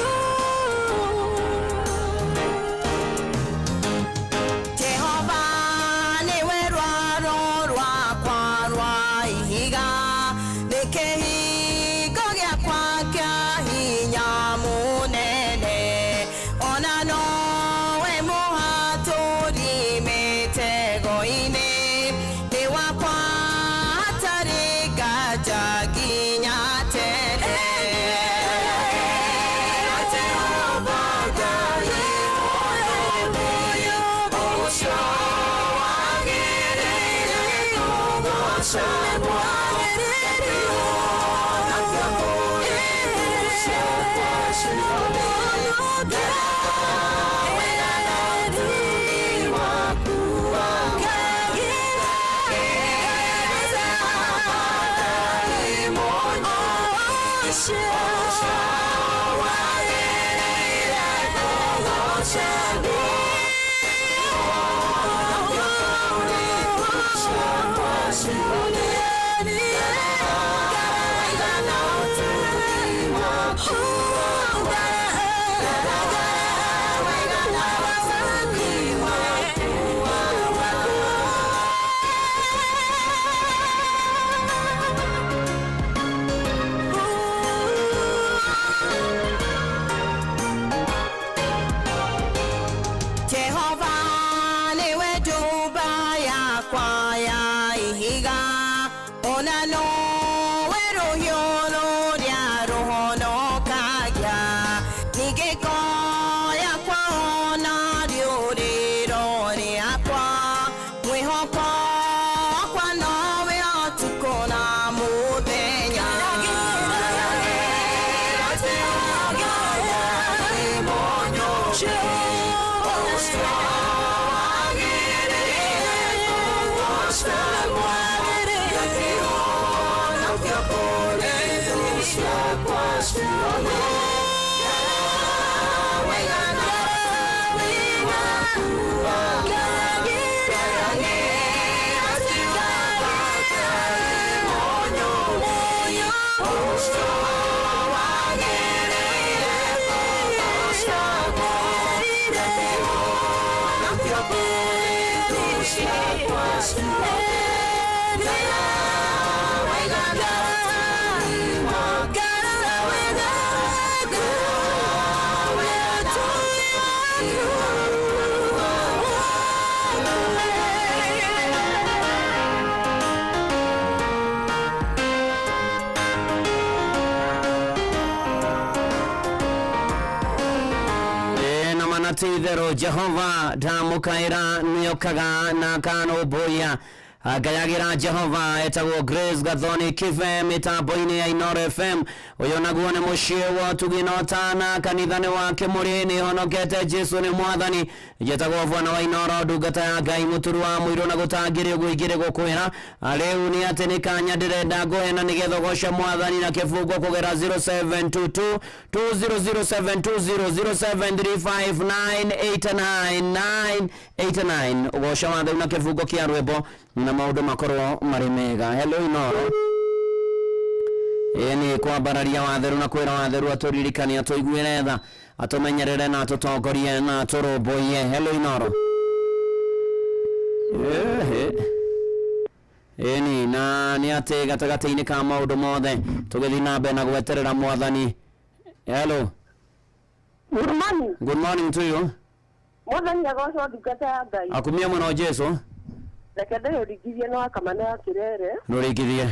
ona no wero yolo ya rohono kaya nigeko ya kwa ona diore rore akwa mwihoko kwa no we otukona mudenya Tithero Jehova damukaira nyokaga na kano boya agayagira Jehova etago Grace Gathoni kive mitambo-ini ya Inoro FM uyo naguone mushie watu ginotana kanithani wake murini honokete Jesu ni mwathani yetago vwana wa Inoro ndungata ya Ngai muturu wa mwiro na gutangire gwigire gukwira riu ni ati ni kanya ndirenda ngohena nigetha gosha mwathani na kifungo kugera 0722 20720735989989 ugosha mwathani na kifungo kia rwimbo na maundu makorwo mari mega. Hello Inoro. Ni kwa bararia watheru na kwira watheru aturirikania tuiguire tha atumenyerere na tutongorie na turoboie. Hello Inoro. Ni na ni ate gatagati-ini ka maundu mothe tugithi na mbere na gweterera mwathani. Hello. Good morning. Good morning to you. Mwathani agocwo ndungata ya Ngai. Akumia muno Jesu. Reke ndĩrĩringithie no akamane ya kĩrere. Rũringithie.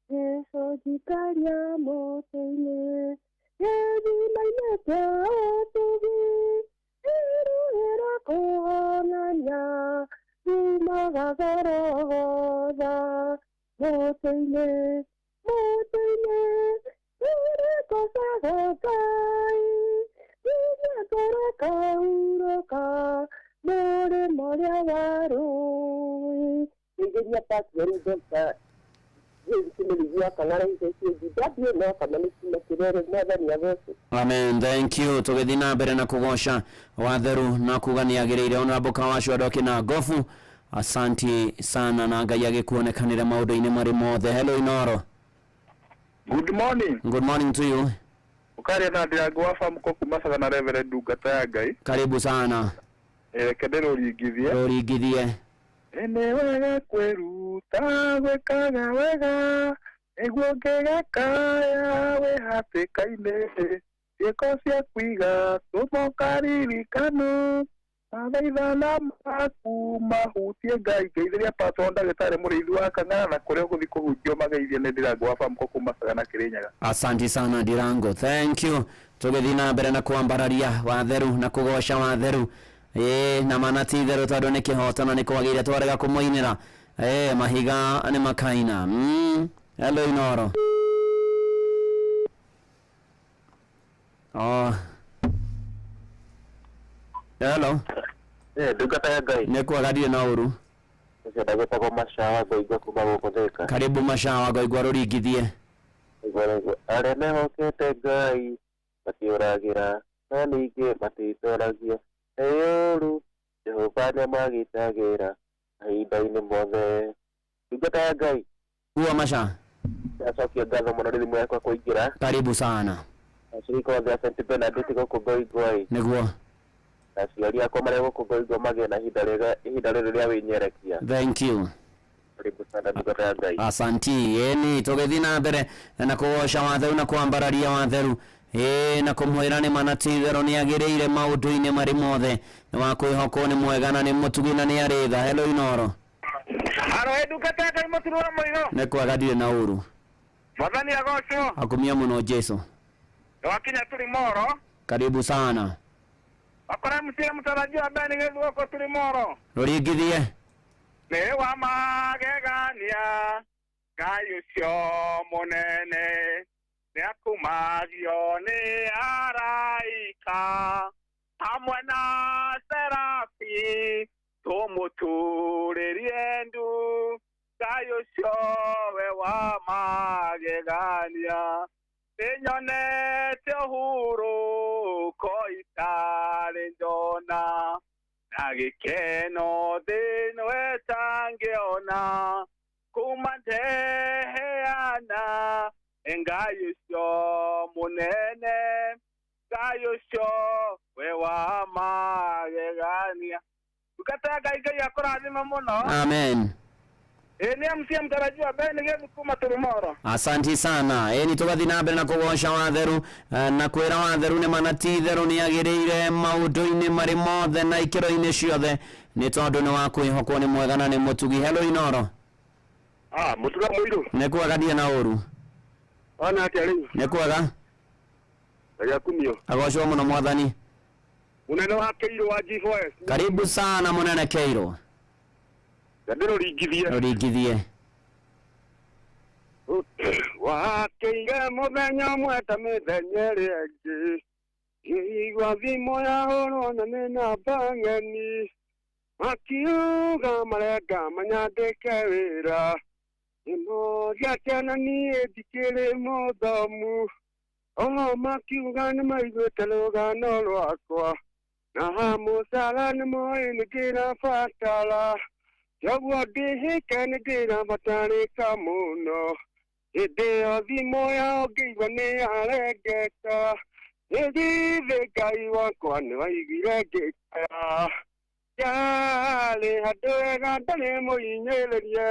Jesu jikaria moto-inĩ gĩthima-inĩ kĩa ũtugi iruĩra kũhonania umaga Golgotha moto-inĩ irĩkocaga Ngai inyatũrũka hurũka mũrĩmo ũrĩa wa rũĩ. Igeria pastori Dr. Amen. Thank you. Tugithi na mbere na kugosha watheru na kuganiagirire Honorable Kawashu adoki na gofu. Asanti sana na Ngai agikuonekanire maundu-ini mari mothe. Hello Inoro. Good morning. Good morning to you. Ukaria na ndirangu wa famu ko kumasaga na Reverend ndungata ya Ngai. Karibu sana. Kedero ringithie. Ene wega kweruta gwikaga wega niguo ngegakaya we hatĩka-inĩ ciĩko cia kwiga tũmokaririkano mathaithana maku mahutie Ngai ngeithĩria pastor ndagĩtarĩ mũrĩithi wa Kang'ana na kũrĩa ũgũthiĩ kũhunjio mageithie nĩ Ndirango wa Famko kuma Sagana Kĩrĩnyaga. Asante sana Ndirango. Thank you. Tugithi na mbere na kwambararia watheru na kugosha watheru. Na mana tithero tondu ni kihotana ni kwagire twarega kumuinira mahiga ni makaina. Hello Inoro. Hello. Ndungata ya Ngai. Ni kwagadire na uru. Ndagĩtagwo Mashawa Ngoigua kuma gũkũ. Karibu Mashawa Ngoigua rũringithie. Arĩa mehokete Ngai matiũragĩra na ningĩ matitũragia eyũru Jehova nĩmagitagĩra mahinda-inĩ mothe. Ndungata ya Ngai. Kuwa Masha. Acokia ngatho mũno nĩ thimũ yakwa kũingĩra. Karibu sana. Acirika othe a St. Bernadette gũkũ Ngoigua. Nĩguo. Aciari akwa marĩa gũkũ Ngoigua magĩe na ihinda rĩrĩ rĩa wĩnyerekia. Thank you. Karibu sana ndungata ya Ngai. Asanti. Ni tugithi na mbere na kugosha watheru na kwambararia watheru na kumwira ni mana tithero ni agiriire maundu-ini mari mothe wa kwihokwo ni mwega na ni mutugi na ni aritha. Hello Inoro. Aro edukata kai muturwa moyo. Nekwega ndirĩ na ũru. Mwathani agocwo. Akumia mũno Jesu. Wakinya tuli moro. Karibu sana. Akora msira mtarajiwa bani gezu wako tuli moro. Rũringithie. Ne wa magegania. Ngai ucio munene. Ne akumagio ni araika. Hamwe na serafi. Tumuturĩrie ndu. Ngai ucio we wa magegania. Ninyonete ũhurũko itarĩ ndona, na gĩkeno thĩinĩ wetangĩona, kuma ndeheana, Ngai ũcio mũnene, Ngai ũcio we wa magegania. Tukataya Ngai akũrathima mũno. Amen. Ni msia mtarajiwa bene gezu kuma turumoro. Asanti sana. Ni tugathi na mbere na kũgoca watheru na kwĩra watheru nĩ manati theru nĩ agĩrĩire maũndũ-inĩ marĩ mothe na ikĩro-inĩ ciothe nĩ tondũ nĩ wa kwĩhokwo nĩ mwega na nĩ mũtugi. Hello Inoro. Mũtuga mũirũ. Nĩ kwega ndirĩ na ũru. Ona atĩa rĩu? Nĩ kwega. Agakumio. Agocwo mũno mwathani. Munene wa Keiro wa G4S. Karibu sana mũnene Keiro. Ndĩro ringithie. Rũringithie. Wakĩire mũthenya ũmwe ta mĩthenya ĩrĩa ĩngĩ, ngĩigua thimũ yahũrwo na nĩ namba ng'eni, makiuga marenga manyandĩke wĩra, ĩmoria kĩana niĩ ndikĩrĩ mũthomu, oho makiuga nĩ maiguĩte rũgano rwakwa, na mũcara nĩ moĩ nĩ ngĩrabatara. Joguo ndĩhĩke nĩ ndĩrabatarĩka mũno, hĩndĩ ĩyo thimũ yao ngĩigua nĩ yarengeka, ĩgithĩ Ngai wakwa nĩ waiguire ngĩkaya, yarĩ handũ wega ndarĩ mũhinyĩrĩrie,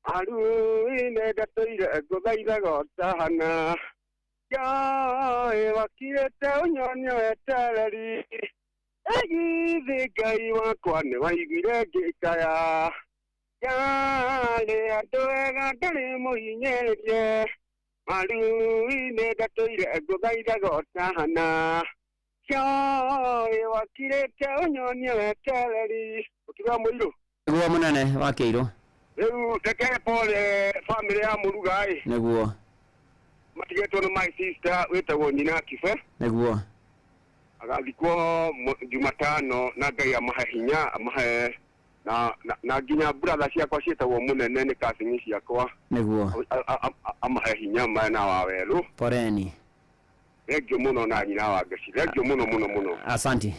aruinĩ ndatũire ngũthaitha gotahana, wakirĩte ũnyonio wetereri, ĩgithĩ Ngai wakwa nĩ waiguire ngĩkaya, yarĩ handũ wega ndarĩ mũhinyĩrĩrie, maru-inĩ ndatũire ngũthaitha gotahana, wakirĩte ũnyonio wetereri. Mũtuga mũirũ. Nĩguo mũnene wa Keiro. Rĩu reke pole family ya Mũrugai. Nĩguo. Matigĩtwo nĩ my sister wĩtagwo Nina Kibe. Nĩguo. Agathikwo Jumatano na Ngai amahe hinya, amahe na nginya brother ciakwa ciĩtagwo Mũnene nĩ cousin ciakwa. Nĩguo. Amahe hinya mena wa werũ. Poreni. Thank you mũno na nyina wa Ngai. Thank you mũno. Asanti.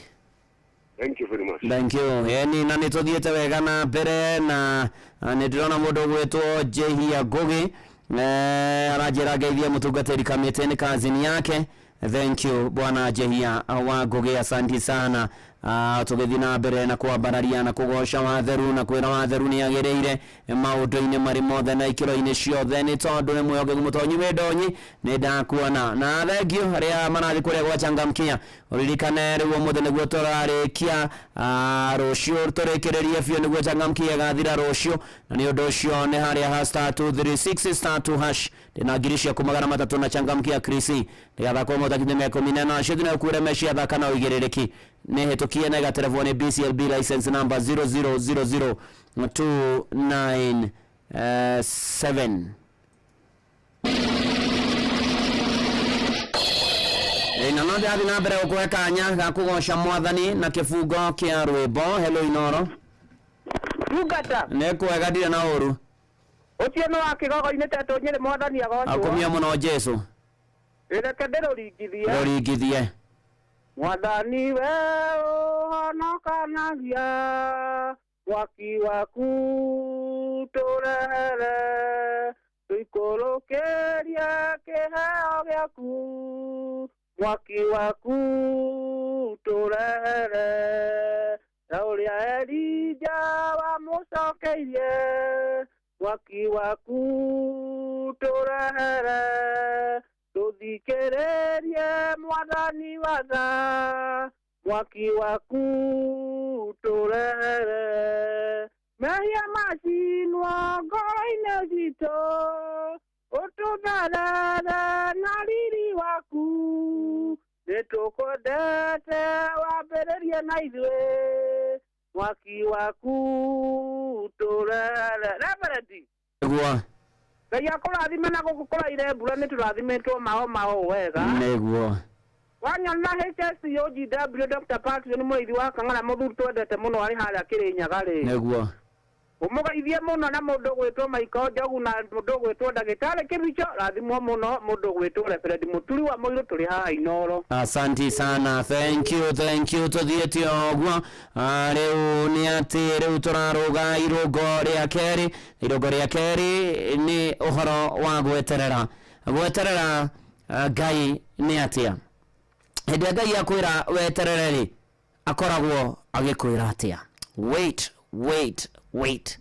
Thank you very much. Thank you. Ni na nituthiete wega na mbere na nĩndĩrona mũndũ gwĩtwo Jehia Ngugi aranjĩra ngeithie mũtungatĩri kamĩtĩ nĩ cousin yake. Thank you bwana Jehia wa Ngugi, asanti sana. Tũgĩthiĩ na mbere na kwambararia na kũgoca watheru na kwĩra watheru nĩ agĩrĩire maũndũ-inĩ marĩ mothe na ikĩro-inĩ ciothe nĩ tondũ nĩ mwĩhokeku mũtonyi wĩndonyi nĩ ndakuona na thengio arĩa marathiĩ kũrĩa gwachangamkia. Ũririkane rĩu ũmũthĩ nĩguo tũrarĩkia rũciũ tũrĩkĩrĩrie biũ nĩguo changamkia gathira rũciũ, na nĩ ũndũ ũcio nĩ harĩa *236 *2# ndĩna ngiri ciaku 300 na changamkia Krisi nĩgetha kwa mũtakinye mekomine na cio thina kuure meshia thaka na ũigĩrĩrĩki nĩ hĩtũkie na gatelefoni BCLB license number 0000297. Na no ndathi na mbere gũkũhe kanya ga kũgoca mwathani na kĩbungo kĩa rwĩmbo. Hello Inoro. Tungata. Nĩ kwega ndirĩ na ũru. Ũcio no akĩgogo-inĩ tetũ nyĩrĩ mwathani agocwo. Akumia mũno Jesu. Reke ndĩrũringithie. Rũringithie. Mwathani we ũhonokanagia, mwaki waku tũrehere, tũikũrũkĩrie kĩheo gĩaku, mwaki waku tũrehere, ta ũrĩa Elija wamũcokeirie, mwaki waku tũrehere, tũthikĩrĩrie mwathani watha, mwaki waku tũrehere, mehia macinwo ngoro-inĩ citũ ũtũtharara na riri waku nĩtũkwendete wambĩrĩrie na ithuĩ mwaki waku tũrere reverend Nĩguo. Ngai akũrathime na gũkũraire mbura nĩtũrathimetwo mao wega. Nĩguo. Wanyona HSCOGW Dr. Patrick nĩ mũrĩithi wa Kang'ara mũthuri twendete mũno arĩ harĩa Kĩrĩnyaga rĩ. Nĩguo. Ũmũgeithie mũno na mũndũ gwĩtwo Michael Njogu na mũndũ gwĩtwo Ndagĩtarĩ Kĩbicho, rathimwo mũno mũndũ gwĩtwo Reverend Mũturi wa Mũirũ tũrĩ haha Inooro. Asante sana, thank you tuthiĩte ũguo. Rĩu nĩ atĩ rĩu tũrarũga irũngo rĩa kerĩ nĩ ũhoro wa gweterera Ngai nĩ atĩa. Hĩndĩ Ngai akwĩra weterere rĩ akoragwo agĩkwĩra atĩa. Wait.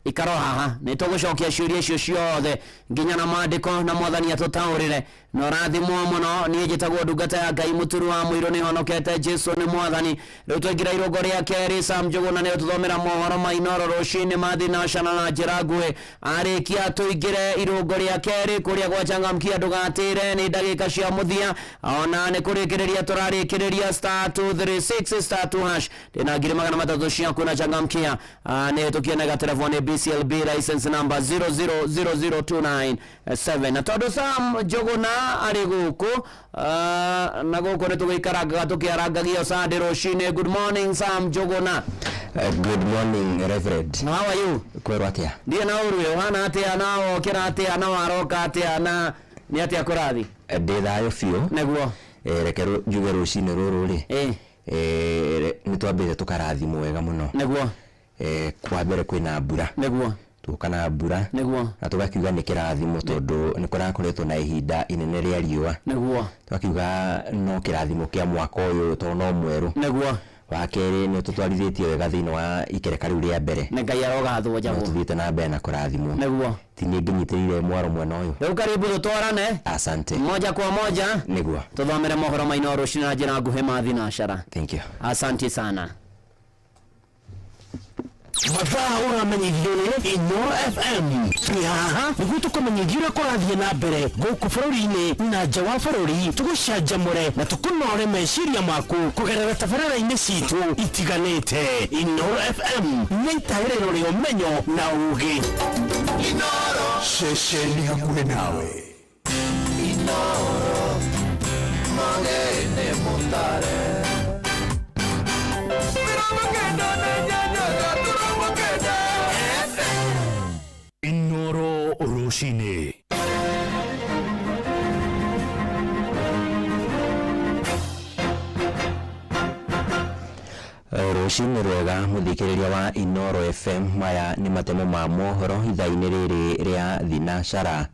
Ikaro haha nĩtũgũcokia ciũria icio ciothe nginya na maandĩko na Mwathani atũtaũrĩre. No rathimwo mũno niĩ njĩtagwo ndungata ya Ngai Mũturi wa Mũirũ nĩhonokete Jesũ nĩ Mwathani. Rĩu twaingĩra irũngo rĩa kerĩ Sam Njũgũna nĩũtũthomera mohoro ma Inooro rũcinĩ ma thinacara na njĩra nguhĩ. Arĩkia tũingĩre irũngo rĩa kerĩ kũrĩa gwachangamkia ndũgatĩre nĩ ndagĩka cia mũthia. Ona nĩ kũrĩkĩrĩria tũrarĩkĩrĩria *236*2# ndĩna ngiri 300 ciaku na changamkia. Nĩ tũkĩonaga telefoni BCLB license number 0000297 na tondũ Sam Njũgũna arĩ gũkũ na gũkũ nĩ tũgĩikaraga tũkĩarangagia Sunday rũcinĩ. Good morning Sam Njũgũna. Good morning Reverend. How are you? Kwĩrwo atĩa? Ndiĩ na ũrũe ũhana atĩa na wokĩra atĩa na waroka atĩa na nĩ atĩa kũrathi? Ndĩ thayũ biũ. Nĩguo. Reke njuge rũcinĩ rũrũ rĩ. Nĩ twambĩte tũkarathimwo wega mũno. Nĩguo. Kwa mbere kwĩna mbura. Nĩguo. Tukana mbura. Nĩguo. Na tugakiuga nĩ kĩrathimo tondũ nĩ kũrakoretwo na ihinda inene rĩa riũa. Nĩguo. Tugakiuga no kĩrathimo kĩa mwaka ũyũ tondũ no mwerũ. Nĩguo. Wa kerĩ nĩ tũtwarithĩtie wega thĩinĩ wa ikereka rĩu rĩa mbere. Nĩ Ngai arogathwo njagũ. Tũthiĩte na mbere na kũrathimwo. Nĩguo. Ti niĩ ngĩnyitĩrĩire mwaro mwena ũyũ. Rĩu karibu tũtwarane. Asante. Moja kwa moja. Nĩguo. Tũthomere mohoro ma Inooro rũcinĩ na njĩra nguhĩ ma thinacara. Thank you. Asante sana. mathaa ũramenyithio nĩ Inooro FM. Twĩ haha nĩguo tũkũmenyithia ũrĩa kũrathiĩ na mbere gũkũ bũrũri-inĩ na nja wa bũrũri. Tũgũcanjamũre na tũkũnore meciria maku kũgerera tabarĩra-inĩ citũ itiganĩte. Inooro FM nĩ itaĩrĩro rĩa ũmenyo na ũũgĩ. Inooro ceceni hakuhĩ nawe. Inooro magene mutare. Inooro rũcinĩ. Rũcinĩ rwega mũthikĩrĩria wa Inooro FM. Maya nĩ matemo ma mohoro ithaa-inĩ rĩrĩ rĩa thinacara.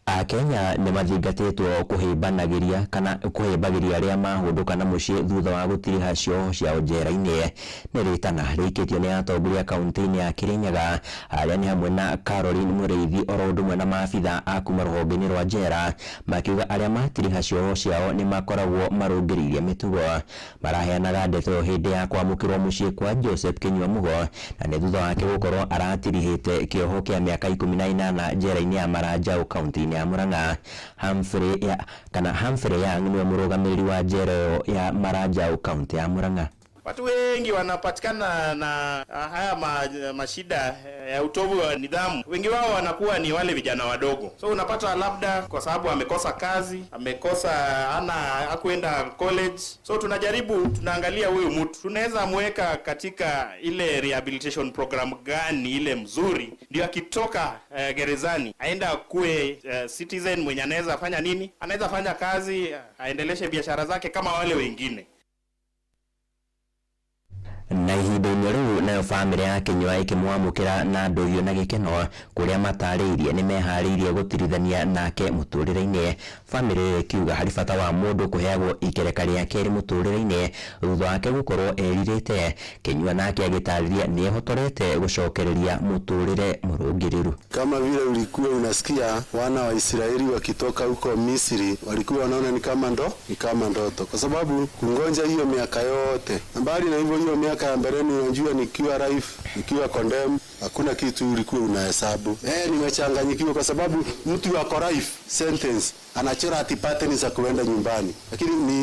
Akenya nĩ mathingatĩtwo kũhĩmbanagĩria kana kũhĩmbagĩria arĩa mahũndũka na mũciĩ thutha wa gũtiriha cioho ciao njera-inĩ. Nĩ rĩtana rĩikĩtio nĩ atongoria kaunti-inĩ ya Kĩrĩnyaga arĩa nĩ hamwe na Caroline Mũrĩithi oro ũndũ ũmwe na maabitha a kuma rũhonge-inĩ rwa njera, makiuga arĩa matiriha cioho ciao nĩ makoragwo marũngĩrĩirie mĩtugo. Maraheanaga ndeto hĩndĩ ya kwamũkĩrwo mũciĩ kwa Joseph Kĩnyua Mũgo, na nĩ thutha wake gũkorwo aratirihĩte kĩoho kĩa mĩaka 18 njera-inĩ ya Maranjaũ kaunti-inĩ ya Murang'a. Humphrey Young nĩwe mũrũgamĩrĩri wa njera ya Maranjaũ kaunti ya Murang'a. Watu wengi wanapatikana na haya mashida ya utovu wa nidhamu. Wengi wao wanakuwa ni wale vijana wadogo. So unapata labda kwa sababu amekosa kazi, amekosa hakuenda college. So tunaangalia huyu mtu. Tunaweza mweka katika ile rehabilitation program gani ile mzuri. Ndio akitoka gerezani aenda kuwe citizen mwenye anaweza fanya nini? Anaweza fanya kazi, aendeleshe biashara zake kama wale wengine. Na ihinda-inĩ rĩu nayo bamĩrĩ ya Kĩnyua ĩkĩmwamũkĩra na ndũhiũ na gĩkeno kũrĩa matarĩirie nĩ meharĩirie gũtirithania nake mũtũrĩre-inĩ. Bamĩrĩ ĩkiuga harĩ bata wa mũndũ kũheagwo ikereka rĩa kerĩ mũtũrĩre-inĩ thutha wake gũkorwo erirĩte. Kĩnyua nake agĩtarĩria nĩ ehotorete gũcokereria mũtũrĩre mũrũngĩrĩru. Kama vile ulikuwa unasikia wana wa Israeli wakitoka huko Misri walikuwa wanaona ni kama ndoto, kwa sababu kungonja hiyo miaka yote, mbali na hivyo hiyo miaka ya mbeleni, unajua nikiwa life ukiwa condemn, hakuna kitu ulikuwa unahesabu. Nimechanganyikiwa kwa sababu mtu wako life sentence anachora ati pattern za kuenda nyumbani, lakini ni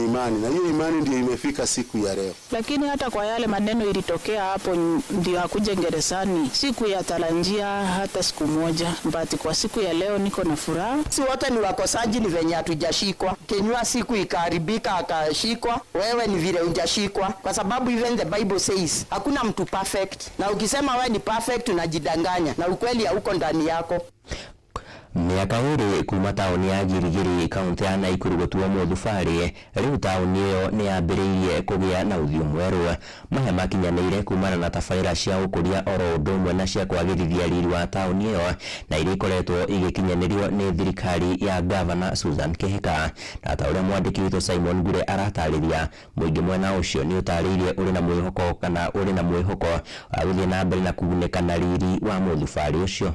imani, na hiyo imani ndio imefika siku ya leo. Lakini hata kwa yale maneno ilitokea hapo ndio akuje gerezani, siku ya talanjia hata siku moja, but kwa siku ya leo niko na furaha. Si wote ni wakosaji, ni venye hatujashikwa. Kenywa siku ikaharibika akashikwa, wewe ni vile hujashikwa, kwa sababu even the Bible says hakuna mtu perfect, na ukisema wewe ni perfect unajidanganya na ukweli hauko ndani yako. Miaka iri kuma taoni ya Girigiri kaunti ya Nakuru gutua Muthubari, riu taoni iyo ni yambiriirie kugia na uthio mweru. Maya makinyanĩire kumana na tabarĩra cia ũkũria oro ũndũ ũmwe na cia kwagĩrithia riri wa taoni iyo, na iria ikoretwo igĩkinyanĩrio nĩ thirikari ya Gavana Susan Kihika. Na ta ũrĩa mwandĩki witũ Simon Ngure aratarĩria, mũingĩ mwena ũcio nĩ ũtarĩirie ũrĩ na mwĩhoko kana ũrĩ na mwĩhoko wa gũthiĩ na mbere na kũgunĩka na riri wa Muthubari ũcio.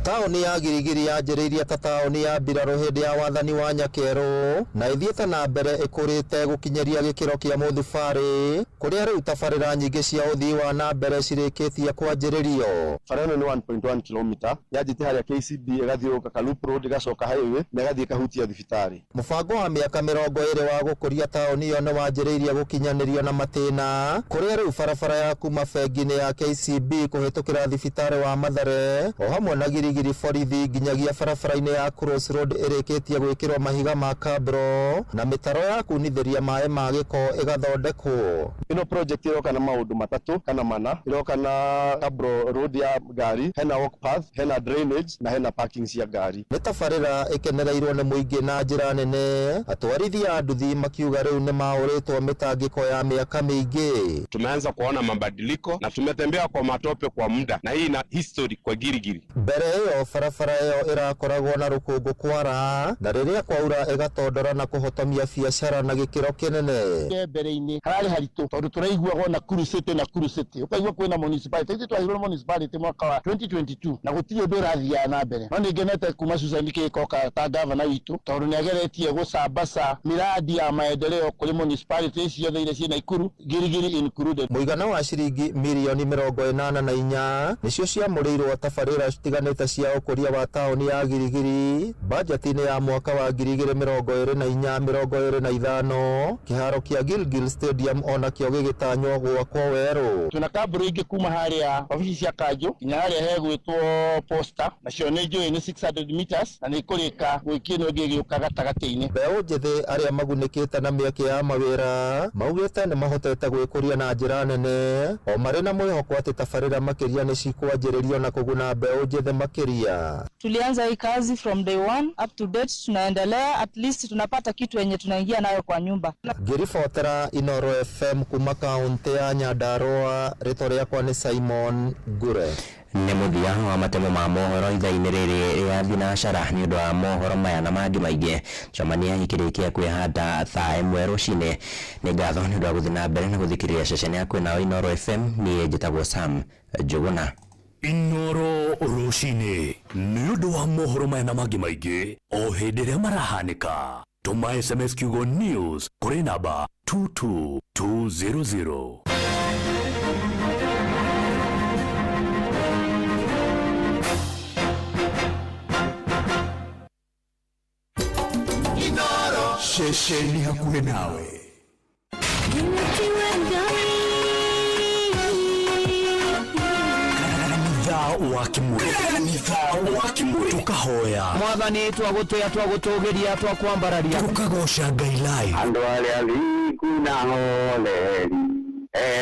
Taoni ya Girigiri yanjĩrĩirie ta taoni ya mbirarũ hĩndĩ ya wathani wa Nyakerũ, na ithiĩte na mbere ĩkũrĩte gũkinyeria gĩkĩro kĩa Muthubari, kũrĩa rĩu tabarĩra nyingĩ cia ũthii wa na mbere cirĩkĩtie kwanjĩrĩrio. Bara ĩno nĩ 1.1 km, yanjĩte harĩa KCB ĩgathiũrũrũka Kalup Road ĩgacoka highway na ĩgathiĩ ĩkahutia thibitarĩ. Mũbango wa mĩaka 20 wa gũkũria taoni ĩyo nĩ wanjĩrĩirie gũkinyanĩrio na matĩna, kũrĩa rĩu barabara ya kuma bengi-inĩ ya KCB kũhĩtũkĩra thibitarĩ wa Mathare, o hamwe na Girigiri borithi nginyagia barabara-inĩ ya Cross Road ĩrĩkĩtie gwĩkĩrwo mahiga ma kabro na mĩtaro ya kunithĩria maĩ ma gĩko ĩgathondekwo. Ĩno project ĩroka na maũndũ matatũ kana mana. Ĩroka na kabro road ya ngari, hena walk path, hena drainage na hena parking cia ngari. Nĩ tabarĩra ĩkenereirwo nĩ mũingĩ na njĩra nene, atwarithia a nduthi makiuga rĩu nĩ maũrĩtwo mĩtangĩko ya mĩaka mĩingĩ. Tumeanza kuona mabadiliko na tumetembea kwa matope kwa muda, na hii ina history kwa Girigiri. Mbere ĩyo barabara ĩyo ĩrakoragwo na rũkũngũ kwara, na rĩrĩa kwaura ĩgatondora na kũhotomia biacara na gĩkĩro kĩnene. Mbere-inĩ hararĩ haritũ tondũ tũraiguagwo na Nakuru City, ũkaigua kwĩna municipality. Ithuĩ twahirwo municipality mwaka wa 2022 na gũtirĩ ũndũ ũrathiaga na mbere. No nĩngenete kuma Susan Kihika ta gavana witũ tondũ nĩageretie gũcambaca miradi ya maendeleo kũrĩ municipality ciothe iria ciĩ Nakuru, Girigiri included. Mũigana wa ciringi mirioni 84 nĩcio ciamũrĩirwo tabarĩra citiganĩte cia ũkũria wa taoni ya Girigiri budget-inĩ ya mwaka wa 2024-2025. Kĩharo kĩa Gilgil Stadium onakĩo gĩgĩtanywo gwakwo werũ. Tuna kabro ingĩ kuma harĩa ofici cia Kanjũ nginya harĩa hegwĩtwo posta, nacio nĩ njũĩ nĩ 600 meters na nĩ kũrĩka gwĩkia ĩno ĩngĩ ĩgĩũka gatagatĩ-inĩ. Mbeũ njĩthĩ arĩa magunĩkĩte na mĩeke ya mawĩra maugĩte nĩ mahotete gwĩkũria na njĩra nene, o marĩ na mwĩhoko atĩ tabarĩra makĩria nĩ cikwanjĩrĩrio na kũguna mbeũ njĩthĩ makĩria. Tulianza hii kazi from day one up to date, tunaendelea, at least tunapata kitu yenye tunaingia nayo kwa nyumba. Ngĩribotera Inooro FM kuma kaunti ya Nyandarua, rĩtwa rĩakwa nĩ Simon Ngure. Nĩ mũthia wa matemo ma mohoro ithaa-inĩ rĩrĩ rĩa thinacara nĩ ũndũ wa mohoro maya na mangĩ maingĩ. Cemania ikĩrĩkia kwĩhanda thaa ĩmwe rũcinĩ. Nĩ ngatho nĩ ũndũ wa gũthiĩ na mbere na gũthikĩrĩria ceceni yaku nayo Inooro FM. Niĩ njĩtagwo Sam Njũgũna. Inooro rũcinĩ nĩ ũndũ wa mohoro maya na mangĩ maingĩ o hĩndĩ ĩrĩa marahanĩka. Tũma SMS kiugo news kũrĩ namba 22200. Inooro shesheni hakuhĩ nawe. wa Kimuri tukahoya mwathani twagũtũgĩria twakwambararia tukagoca Ngai live. Andũ arĩa thingu na holeri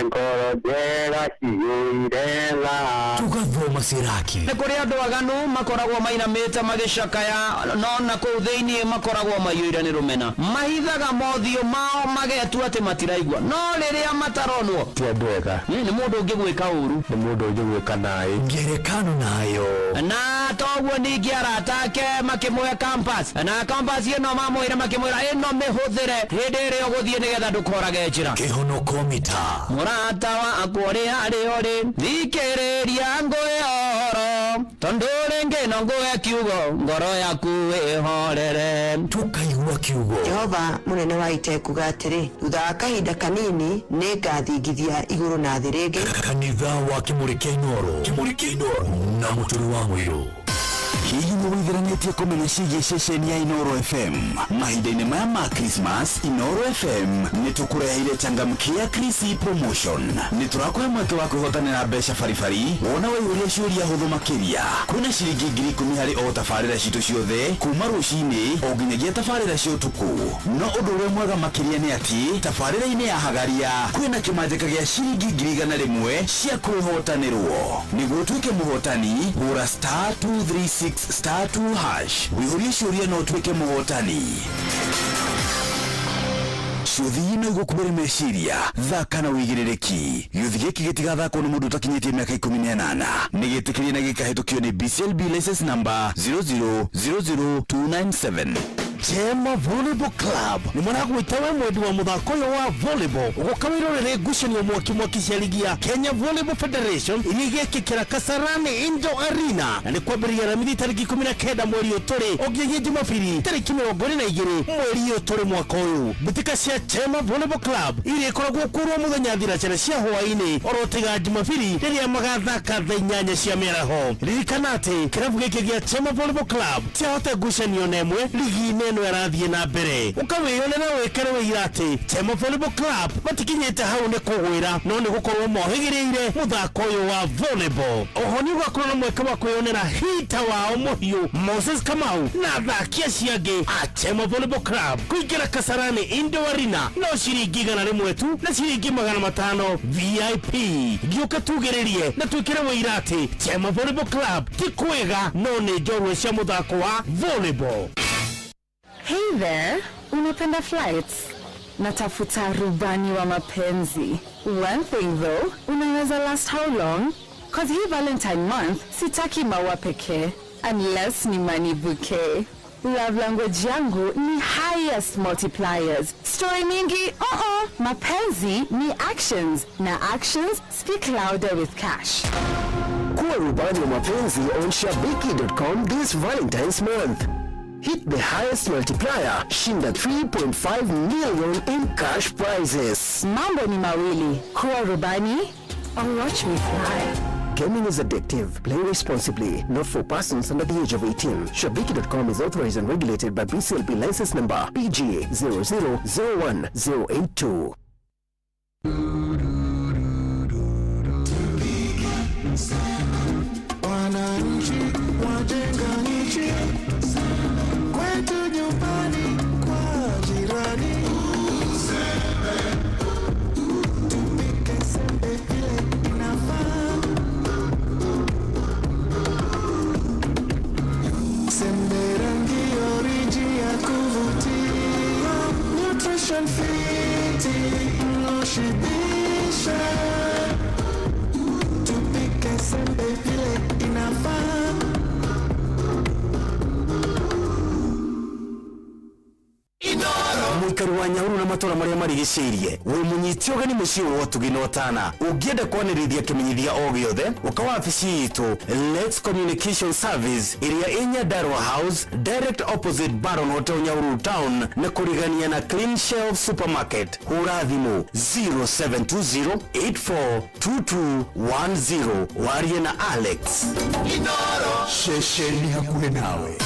ngoro njega ciyũire tha tugathoma ciraki. nĩ kũrĩ andũ aganu makoragwo mainamĩte magĩcakaya, no na kũu thĩinĩ makoragwo maiyũire nĩ rũmena, mahithaga mothiũ mao magetua atĩ matiraigua, no rĩrĩa mataronwo ti andũ ega. nĩ mũndũ ũngĩ gwĩka ũru, nĩ mũndũ ũngĩ gwĩka naĩ ngerekano nayo. na toguo ningĩ arata ake makĩmũhe campus, na campus ĩno mamwĩra makĩmwĩra ĩno mĩhũthĩre hĩndĩ ĩrĩa ũgũthiĩ nĩgetha ndũkorage njĩra. Kĩhonoko mita mũrata wakwa ũrĩa arĩ ũrĩ thikĩrĩria ngũĩoro tondũ rĩngĩ nongoe kiugo ngoro yaku ihorere tukaigua kiugo. Jehova munene wa ite kuga atiri thutha wa kahinda kanini ningathingithia iguru na thĩ rĩngĩ. Kanitha wa Kimurikia Inoro na Muturi wa Muiru. Hihi nĩwĩtheranĩtie kũmenya ciĩgiĩ ceceni ya Inoro FM? Mahinda-inĩ maya ma Christmas, Inoro FM nĩtũkũreheire changamkia Chrissy Promotion. Nĩtũrakũhe mweke wa kwĩhotanĩra mbeca baribari wona waihũria ciũria hũthũ makĩria. Kwĩna ciringi 10,000 harĩ o tabarĩra citũ ciothe kuma rũcinĩ o nginyagia tabarĩra cia ũtukũ. No ũndũ ũrĩa mwega makĩria nĩ atĩ tabarĩra-inĩ ya Hagaria kwĩna kĩmanjĩka gĩa ciringi 100,000 cia kwĩhotanĩrwo. Nĩguo ũtuĩke mũhotani, hũra *236 *2 hash. Wĩihũrie ciũria no ũtuĩke mũhotani. Ciũthi ino igũkũbĩre meciria, thaka na wĩigĩrĩrĩki. Gĩũthi gĩkĩ gĩtigathakwo nĩ mũndũ ũtakinyĩtie mĩaka 18. Nĩgĩtĩkĩrie na gĩkahĩtũkio nĩ BCLB license number 0000297. Chema Volleyball Club ni mwanagwitawe mwendi wa muthako yo wa volleyball ugukawirorere ngucanio mwaki cia ligi ya Kenya Volleyball Federation iria igekĩkĩra Kasarani Indoor Arena na nĩ kwambĩrĩria Aramithi tarĩki 19 mweri ũyũ ogiye Jumapili tarĩki 22 mweri ũyũ mwaka ũyũ. Mbĩtĩka cia Chema Volleyball Club iria ikoragwo kurwo mũthenya thinacara cia hwaĩ-inĩ orotiga Jumapili rĩrĩa magathaka thaa 8 cia mĩaraho. Ririkana atĩ kĩrabu gĩkĩ gĩa Chema Volleyball Club kĩahota ngucanio na ĩmwe ligi-inĩ no yarathie na mbere. Ukawiyonera wekere wĩira atĩ Chema Volleyball Club matikinyĩte hau nĩ kũgwĩra no nĩ gũkorwo mohĩgĩrĩire mũthako ũyũ wa volleyball. Oho nĩ ũgakorwo na mweke wa kwĩyonera hita wao mũhiũ Moses Kamau na thakia ciangĩ a Chema Volleyball Club. Kũingĩra Kasarani Indoor Arena no ciringi 100 tu na ciringi 500 VIP. Gĩũka tugĩrĩrie na twĩkĩre wĩira atĩ Chema Volleyball Club ti kwega no nĩ njorua cia mũthako wa volleyball. Hey there, unapenda flights? Natafuta rubani wa mapenzi. One thing though, unaweza last how long? Cause hii Valentine month, sitaki maua pekee, unless ni money bouquet. Love language yangu ni highest multipliers. Story mingi, mapenzi ni actions. Na actions speak louder with cash. Kuwa rubani wa mapenzi on Shabiki.com this Valentine's month. Hit the highest multiplier, shinda 3.5 million in cash prizes. Mambo ni mawili, kuwa rubani or watch me fly. Gaming is addictive. Play responsibly. Not for persons under the age of 18. Shabiki.com is authorized and regulated by BCLB license number PGA 0001082. Mwikari wa Nyahururu na matora maria marigicĩirie we munyiti ogani muciĩ wa tuginotana ungienda kwanĩrĩria kĩmenyithia o gĩothe uka wabici itu Let's Communication Service iria inya Darwa House direct opposite Baron Hotel Nyahururu Town na kurigania na Clean Shelf Supermarket. Hura thimu 0720842210 warie na Alex Inoro shesheni hakuhe nawe.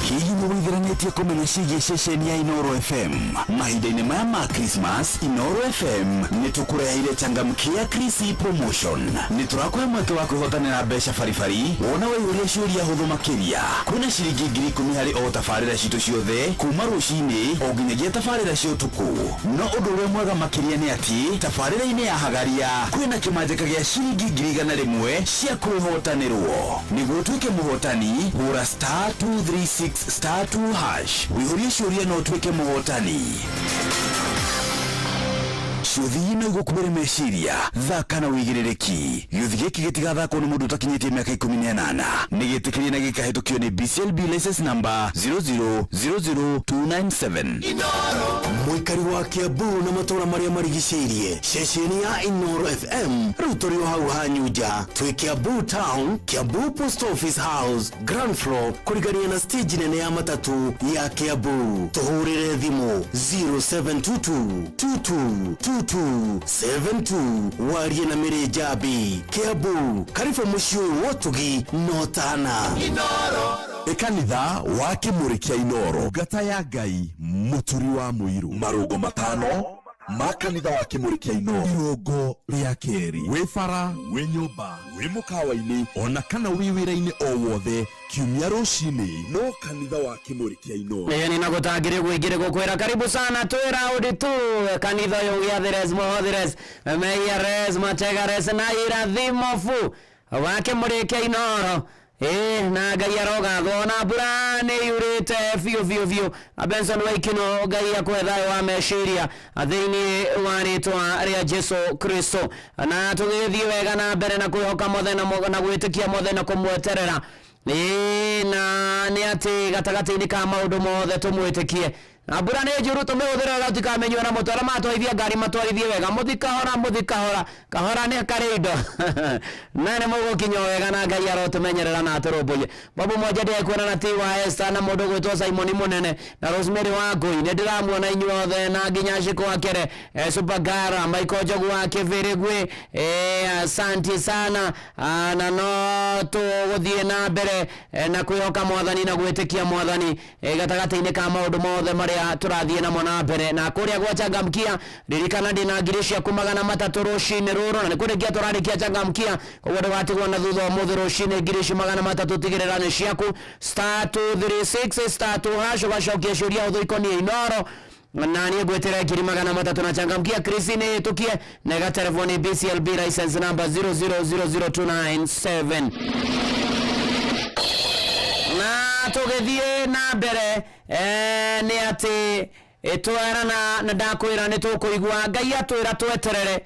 Hihi nĩwĩtheranĩtie kũmenya ciĩgiĩ ceceni ya Inoro FM? Mahinda-inĩ maya ma Christmas, Inoro FM nĩtũkũreheire changamkia Chrissy Promotion. Nĩtũrakũhe mweke wa kwĩhotanĩra mbeca baribari wona waihũria ciũria hũthũ makĩria. Kwĩna ciringi 10,000 harĩ o tabarĩra citũ ciothe kuma rũcinĩ o nginyagia tabarĩra cia ũtukũ. No ũndũ ũrĩa mwega makĩria nĩ atĩ tabarĩra-inĩ ya Hagaria kwĩna kĩmanjĩka gĩa ciringi 100,000 cia kwĩhotanĩrwo. Nĩguo ũtuĩke mũhotani, hũra *236 *2 hash. Wĩihũrie ciũria no ũtuĩke mũhotani. Ciũthi ino igũkũbĩre meciria, thaka na wĩigĩrĩrĩki. Gĩũthi gĩkĩ gĩtigathakwo nĩ mũndũ ũtakinyĩtie mĩaka 18. Nĩgĩtĩkĩrie na gĩkahĩtũkio nĩ BCLB license number 0000297. muikari wa Kiambu na matora maria marigiceirie ceceni ya Inoro FM rutorio hau hanyuja twi Kiambu Town, Kiambu Post Office House, ground floor kurigania na stage nene ya matatu ya Kiambu. Tuhurire thimu 0722222272 warie na mere jabi Kiambu karibu mucio wotugi notana Inoro ekanitha wa kimurikia Inoro gata ya Ngai muturi wa muiru marugo matano makanitha wa kimurikia Inoro irogo ria keri wefara we nyumba we mukawa-ini ona kana wiwira-ini o wothe kiumia rucini no kanitha wa kimurikia Inoro ni nagutangire gwingire gukwira karibu sana twira auditu kanitha yo giatheres motheres meyares mategares na irathimofu wa kimurikia Inoro na Ngai aroga thona mbura nĩ yurĩte biũ na Benson Waikino Ngai akwe thayo wa meciria thĩinĩ wa rĩtwa rĩa Jesu Kristo na tũgĩthiĩ wega na mbere na kwĩhoka mothe na gwĩtĩkia mothe na kũmweterera na nĩ atĩ gatagatĩ-inĩ ka maũndũ mothe tũmwĩtĩkie na mbura nĩ njũru tũmĩhũthĩre tũtikamenywo na mũtwara matwarithia ngari matwarithie wega mũthikahora kahora nĩ karĩ indo na nĩ mũgũkinya wega na Ngai arotũmenyerera na atũrũmbũiye babu moja ndiye kuona na Tiwa Esther na mũndũ gwĩtwo Simon Mũnene na Rosemary Wangui nĩ ndĩramuona inyuothe na nginya Shiko Wakere Supagara Michael Njogu wa Kĩbĩrĩgwi asante sana na no tũgũthiĩ na mbere na kwĩhoka Mwathani na gwĩtĩkia Mwathani gatagatĩ-inĩ ka maũndũ mothe marĩa tũrathiĩ namo na mbere na kũrĩa gwa Changamkia ririkana ndĩna ngiri ciaku 300 rũcinĩ rũrũ na nĩ kũrĩkia tũrarĩkia Changamkia koguo ndũgatigwo na thutha ũmũthĩ rũcinĩ ngiri 300 tigĩrĩra nĩ ciaku *236*2# ũgacokia ciũria hũthũ ikoniĩ Inoro na niĩ ngwĩtĩra ngiri 300 na Changamkia Chris nĩ hĩtũkie na gatelefoni BCLB license number 0000297 na tũgĩthiĩ na mbere nĩ atĩ twerana na ndakwĩra nĩ tũkũigua Ngai atwĩra tweterere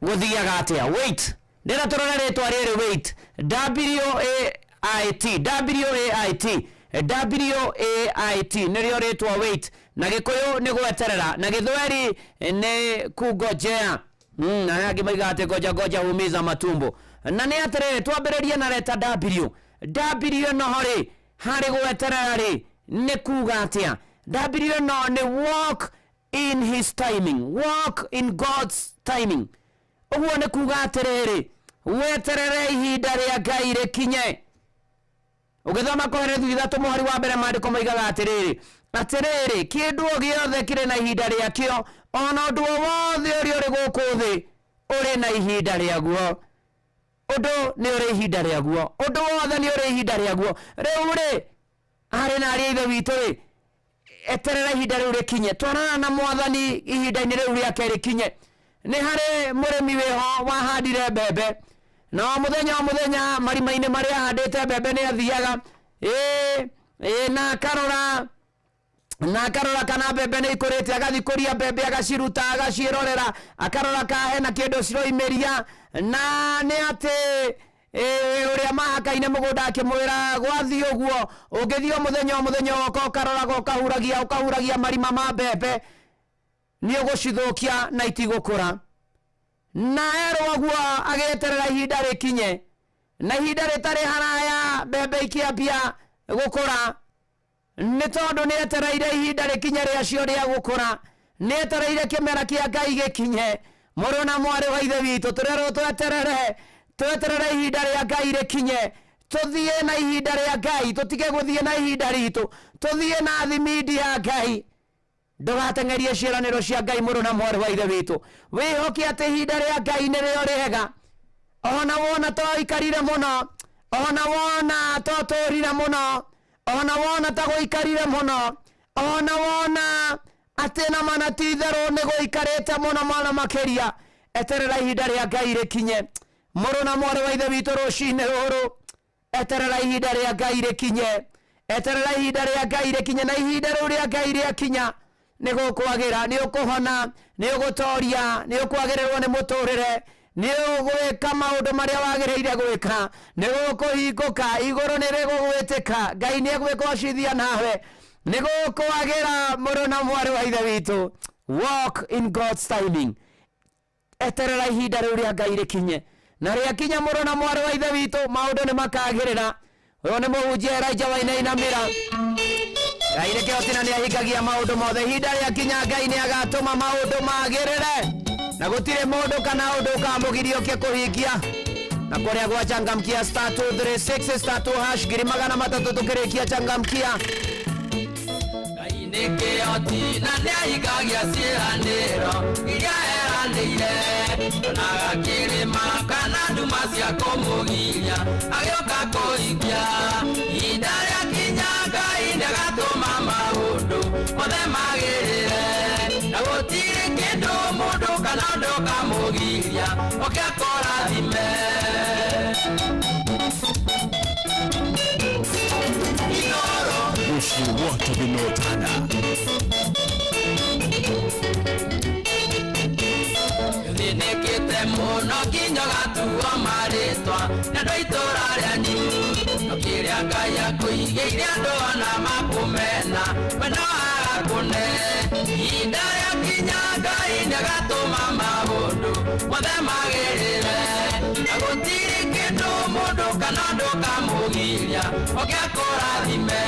gũthiaga atĩa wait ndĩra tũrore rĩtwa rĩrĩ wait WAIT nĩrĩo rĩtwa wait na Gĩkũyũ nĩ gweterera na Gĩthweri nĩ kungojea na angĩ maiga atĩ ngoja humiza matumbo na nĩ atĩrĩrĩ twambĩrĩrie na leta W no hori harĩ gweterera rĩ nĩ kuga atĩa W no nĩ walk in his timing, walk in God's timing. Ũguo nĩ kuga atĩrĩrĩ weterere ihinda rĩa Ngai rĩkinye. Ũgĩthoma Koherethi 3 mũhari wa mbere maandĩko maigaga atĩrĩrĩ kĩndũ gĩothe kĩrĩ na ihinda rĩakĩo ona ũndũ wothe ũrĩa ũrĩ gũkũ thĩ ũrĩ na ihinda rĩaguo. Ũndũ nĩ ũrĩ ihinda rĩaguo, ũndũ wothe nĩ ũrĩ ihinda rĩaguo. Rĩu rĩ harĩ na ariĩ ithe witũ rĩ eterera ihinda rĩu rĩkinye twarana na Mwathani ihinda-inĩ rĩu rĩake rĩkinye. Nĩ harĩ mũrĩmi wĩho wahandire mbembe na mũthenya marima-inĩ marĩa ahandĩte mbembe nĩ athiaga na akarora kana mbembe nĩ ikũrĩte agathiĩ kũria mbembe agaciruta agaciĩrorera akarora kana hena kĩndũ ciroimĩria na nĩ atĩ ũrĩa mahakaine mũgũnda akĩmwĩra gwathiĩ ũguo ũngĩthiĩ mũthenya ũkaroraga ũkahuragia marima ma mbembe nĩ ũgũcithũkia na itigũkũra. Na erwo guo agĩeterera ihinda rĩkinye na ihinda rĩtarĩ haraya mbembe ikĩambia gũkũra nĩ tondũ nĩ etereire ihinda rĩkinye rĩacio rĩa gũkũra, nĩ etereire kĩmera kĩa Ngai gĩkinye. Mũrũ na mwarĩ wa ithe witũ tũrerwo tweterere ihinda rĩa Ngai rĩkinye, tũthiĩ na ihinda rĩa Ngai, tũtige gũthiĩ na ihinda ritũ, tũthiĩ na thimindi ya Ngai. Ndũgateng'erie ciĩranĩro cia Ngai mũrũ na mwarĩ wa ithe witũ, wĩhoke atĩ ihinda rĩa Ngai nĩrĩo rĩega. Ona wona tũikarire mũno, ona wona tũtũrire mũno, ona wona tagũikarire mũno, ona wona atĩ na mana ti itherũ nĩ gũikarĩte mũno makĩria, eterera ihinda rĩa Ngai rĩkinye. Mũrũ na mwarĩ wa ithe witũ rũcinĩ rũrũ, eterera ihinda rĩa Ngai rĩkinye, eterera ihinda rĩa Ngai rĩkinye, na ihinda rĩu rĩa Ngai rĩakinya nĩ gũkwagĩra, nĩ ũkũhona, nĩ ũgũtoria, nĩ ũkwagĩrĩrwo nĩ mũtũrĩre, nĩ ũgwĩka maũndũ marĩa wagĩrĩire gwĩka, nĩ gũkũhingũka, igũrũ nĩ rĩgũgwĩtĩka, Ngai nĩ egwĩkocithia nawe, Nego kwagera moro na mwari wa ithe witu. Walk in God's timing. Eterera ihinda riu ria Ngai rikinye. Na ria kinya moro na mwari wa ithe witu maundu ni makagirira. Uyo ni muhunjia Elijah Wainainamira. Ngai ni kiotina ni ahingagia maundu mothe. Ihinda ria kinya Ngai ni agatuma maundu magirire. Na gutire mundu kana undu ukamugiria uke kuhingia. Na kuria gwachangamkia *236 *2# ngiri magana matatu tukirikia changamkia. Neke oti na neigagia ciraniro iria eranire na akirima kana nduma cia kumugiria agioka kuhingia ihinda ria kinya Ngai ndagatuma maundu mothe magirire na gutire kindu mundu kana undu kamugiria ukiakorathime Ushi wote vinotana Ninekete muno kinyo gatuo maritwa na ndo itura rianyu no kiria Ngai akuigiire andu ona makumena wena agakune ihinda ria kinya Ngai ndagatuma maundu mothe magirire na gutire kindu mundu kana undu kamugiria ugiakorathime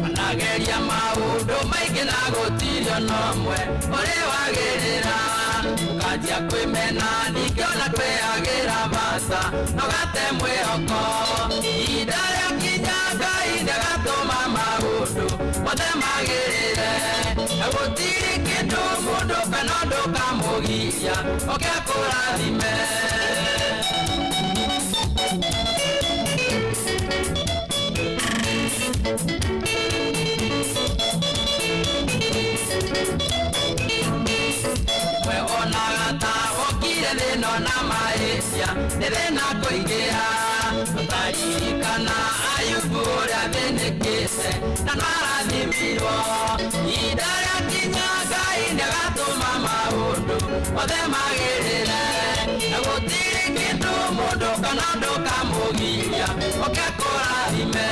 Anageria maundu maingi na gutirio nomwe uri wagirira ukajia kwimena nikiona kwiagira basa nogate mwihoko ihinda ria kinya Ngai ndagatuma maundu mothe magirire na gutiri kindu mundu kana undu kamugiria ugiakurathime thino na maisha thina kuingia tukaririkana Ayubu uria thinĩkĩte na narathimirwo ihinda ria kinya Ngai ndagatuma maundu mothe magirire na gutiri kindu mundu kana undu kamugiria ugiakurathime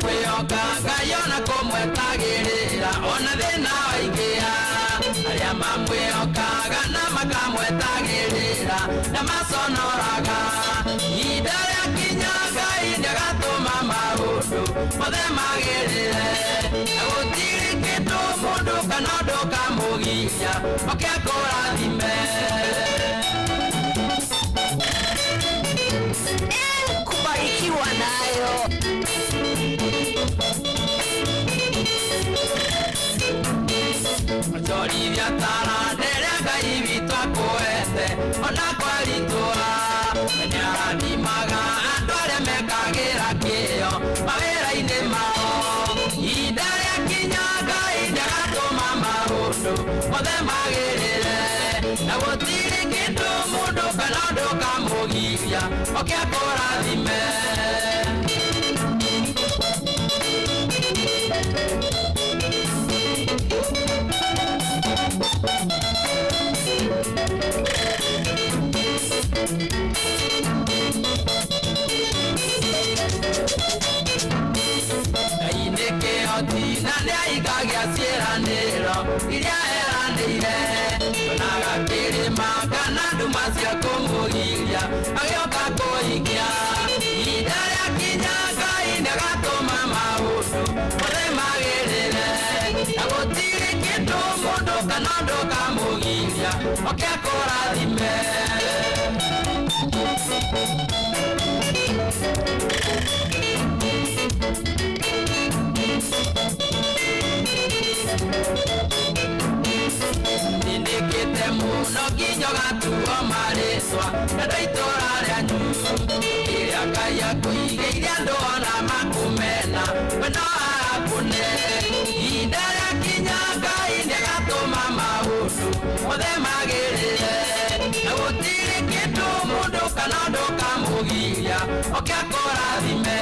kwioka Ngai ona kumwetagirira ona thina waingia aria mamwiokaga na makamwetagirira na maconoraga ihinda ria kinya Ngai ndagatuma maundu mothe magirire na gutiri kindu mundu kana undu kamugiria ugiakurathime kubarikiwa nayo Jorithia tarande ria Ngai witu akuhete ona kwaritua nĩarathimaga andũ arĩa mekagira kĩyo mawĩra-inĩ mao ihinda ria kinya Ngai ndagatũma maũndũ mothe magĩrĩre na gũtirĩ kĩndũ mũndũ kana ũndũ kamũgiria ũkĩakũrathime na nĩahingagia ciĩranĩro iria eranĩire onaga kĩrĩma kana nduma cia kũmũgiria agĩoka kũhingia ihinda rĩakinya Ngai ndagatũma maũndũ mothe magĩrĩre na gũtirĩ kĩndũ mũndũ kana ũndũ kamũgiria oke akũrathime Nindikite muno kinyo gatuo marĩtwa na itũra rĩanyu no ndukamugiria okakurathime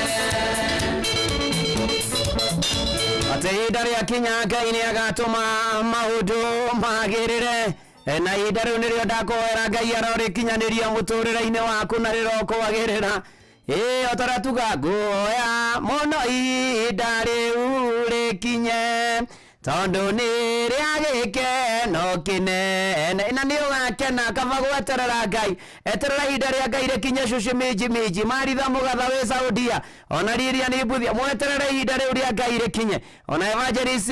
Ihinda rĩa kinya Ngai nĩ agatũma maũndũ magĩrĩre na ihinda rĩu nĩrĩo ndakwĩra Ngai arorĩkinyanĩria mũtũrĩre-inĩ waku na rĩrokwagĩrĩra otara tuga nguoya mũno ihinda rĩu rĩkinye tondũ nĩ rĩa gĩkeno kĩnene na nĩ ũgakena kaba gweterera Ngai eterera ihinda rĩa Ngai rĩkinye cucu minji Maritha Mũgatha wĩ Saudia ona Lilia nĩ Mbuthia mweterere ihinda rĩu rĩa Ngai rĩkinye ona Evangelist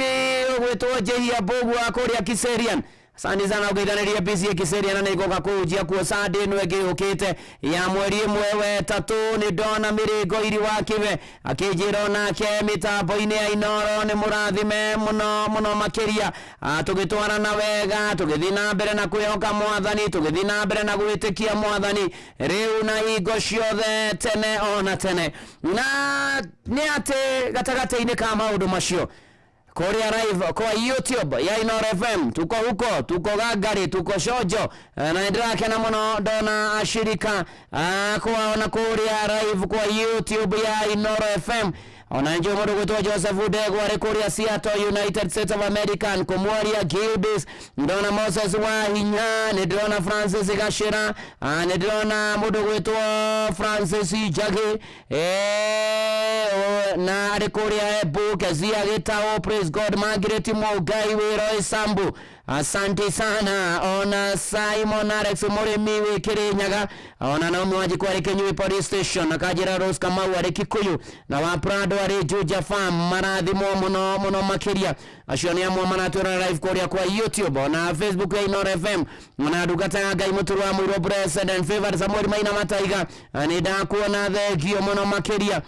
ũgwĩtwo Jehia Mbogu wa kũrĩa Kiserian Asante sana ukiithanĩria BC Kiserian na nĩgoka kũnjia kuo Sunday ĩno ĩgĩũkĩte ya mweri ĩmwe wetatũ nĩ ndona mĩrĩngo iri wa kĩbe akĩnjĩra nake mĩtambo-inĩ ya Inoro nĩ mũrathime mũno makĩria tũgĩtwarana wega tũgĩthiĩ na mbere na kwĩhoka Mwathani tũgĩthiĩ na mbere na gwĩtĩkia Mwathani rĩu na hingo ciothe tene ona tene na nĩ atĩ gatagatĩ-inĩ ka maũndũ macio Korea live kwa YouTube ya Inoro FM tuko huko tuko Gagari tuko Shojo na ndrakena muno ndona ashirika kwa ona Korea live kwa YouTube ya Inoro FM ona njo mundu gwitwo Joseph Udegwa ari Korea Seattle United States of America kumwaria Gilbis ndona Moses wa hinya ndona Francis Gashira ndona mundu gwitwo Francis Jage na ari Korea book azia gitao praise God Margaret Mogai wero Sambu asante sana ona Simon Alex Moremi Kirinyaga ona na mwaji kwa Kenyui Police Station akajira Rose Kamau ari Kikuyu na wa Prado ari Juja Farm marathi muno makiria acio ni amwe manatura live Korea kwa YouTube na Facebook ya Inoro FM na dugata Ngai muturu wa mwiro blessed and favored Samuel Maina Mataiga ni ndakuona thegio muno makiria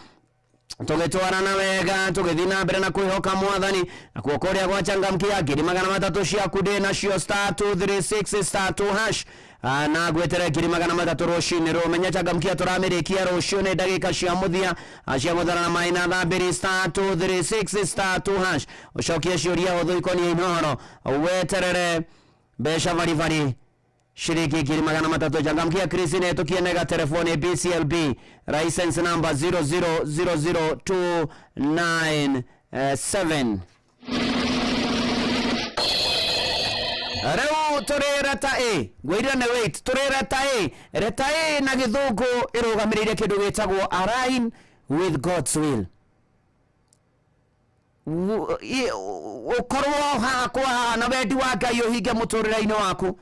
tugitwarana wega tugithii na mbere na kwihoka Mwathani na kuokoria gwachangamkia ngiri 300 ciaku ndi nacio *236*2# na gwetere ngiri 300 rucinĩ rumenya changamkia turamirikia rucio ni ndagika cia muthia cia gũthara mai na thambiri *236*2# ucokie ciuria huthu ikonie Inoro weterere mbeca vari Shiriki ngiri 300 changamkia Christine tukienega telefoni BCLB license number 0000297 Reu turereta gwirane wait turereta na githungu irugamirire kindu gitagwo align with God's will ukorwo hakwa na wendi wa Ngai uhinge muturire-ini waku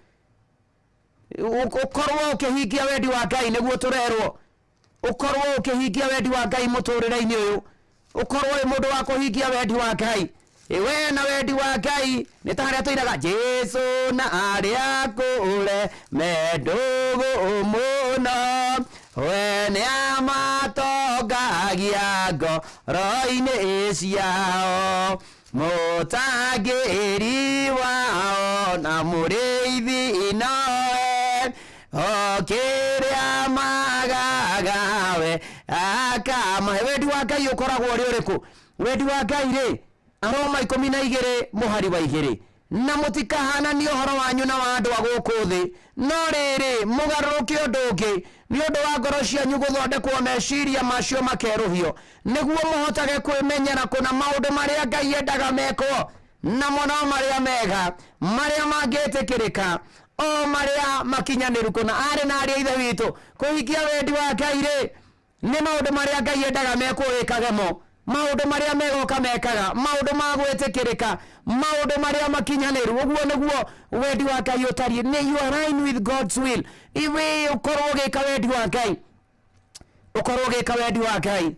ukorwo ukihingia wendi wa Ngai niguo turerwo ukorwo ukihingia wendi wa Ngai muturire-ini uyu ukorwo ri mundu wa kuhingia wendi wa Ngai we na wendi wa Ngai ni ta haria tuiraga Jesu na aria kure mendugu muno we ni amatongagia ngoro-ini ciao mutangiri wao na muriithi noe okiria magagawe akama wendi wa Ngai ukoragwo uri uriku wendi wa Ngai ri Aroma 12 muhari wa 2 na mutikahanani uhoro wanyu na wa andu a guku thi no riri mugaruruke undu ungi ni undu wa ngoro cianyu guthondekwo meciria macio makeruhio niguo muhotage kwimenyera kuna maundu maria Ngai endaga mekwo na muno maria mega maria mangitikirika o maria makinyaniru kuna ari na ari ithe witu kuhingia wendi wa Ngai ri ni maundu maria Ngai endaga mekwo wikagemo maundu maria megoka mekaga maundu ma gwetikirika maundu maria makinyaniru uguo niguo wendi wa Ngai utari ni you align with God's will iwe ukorwo gika wendi wa Ngai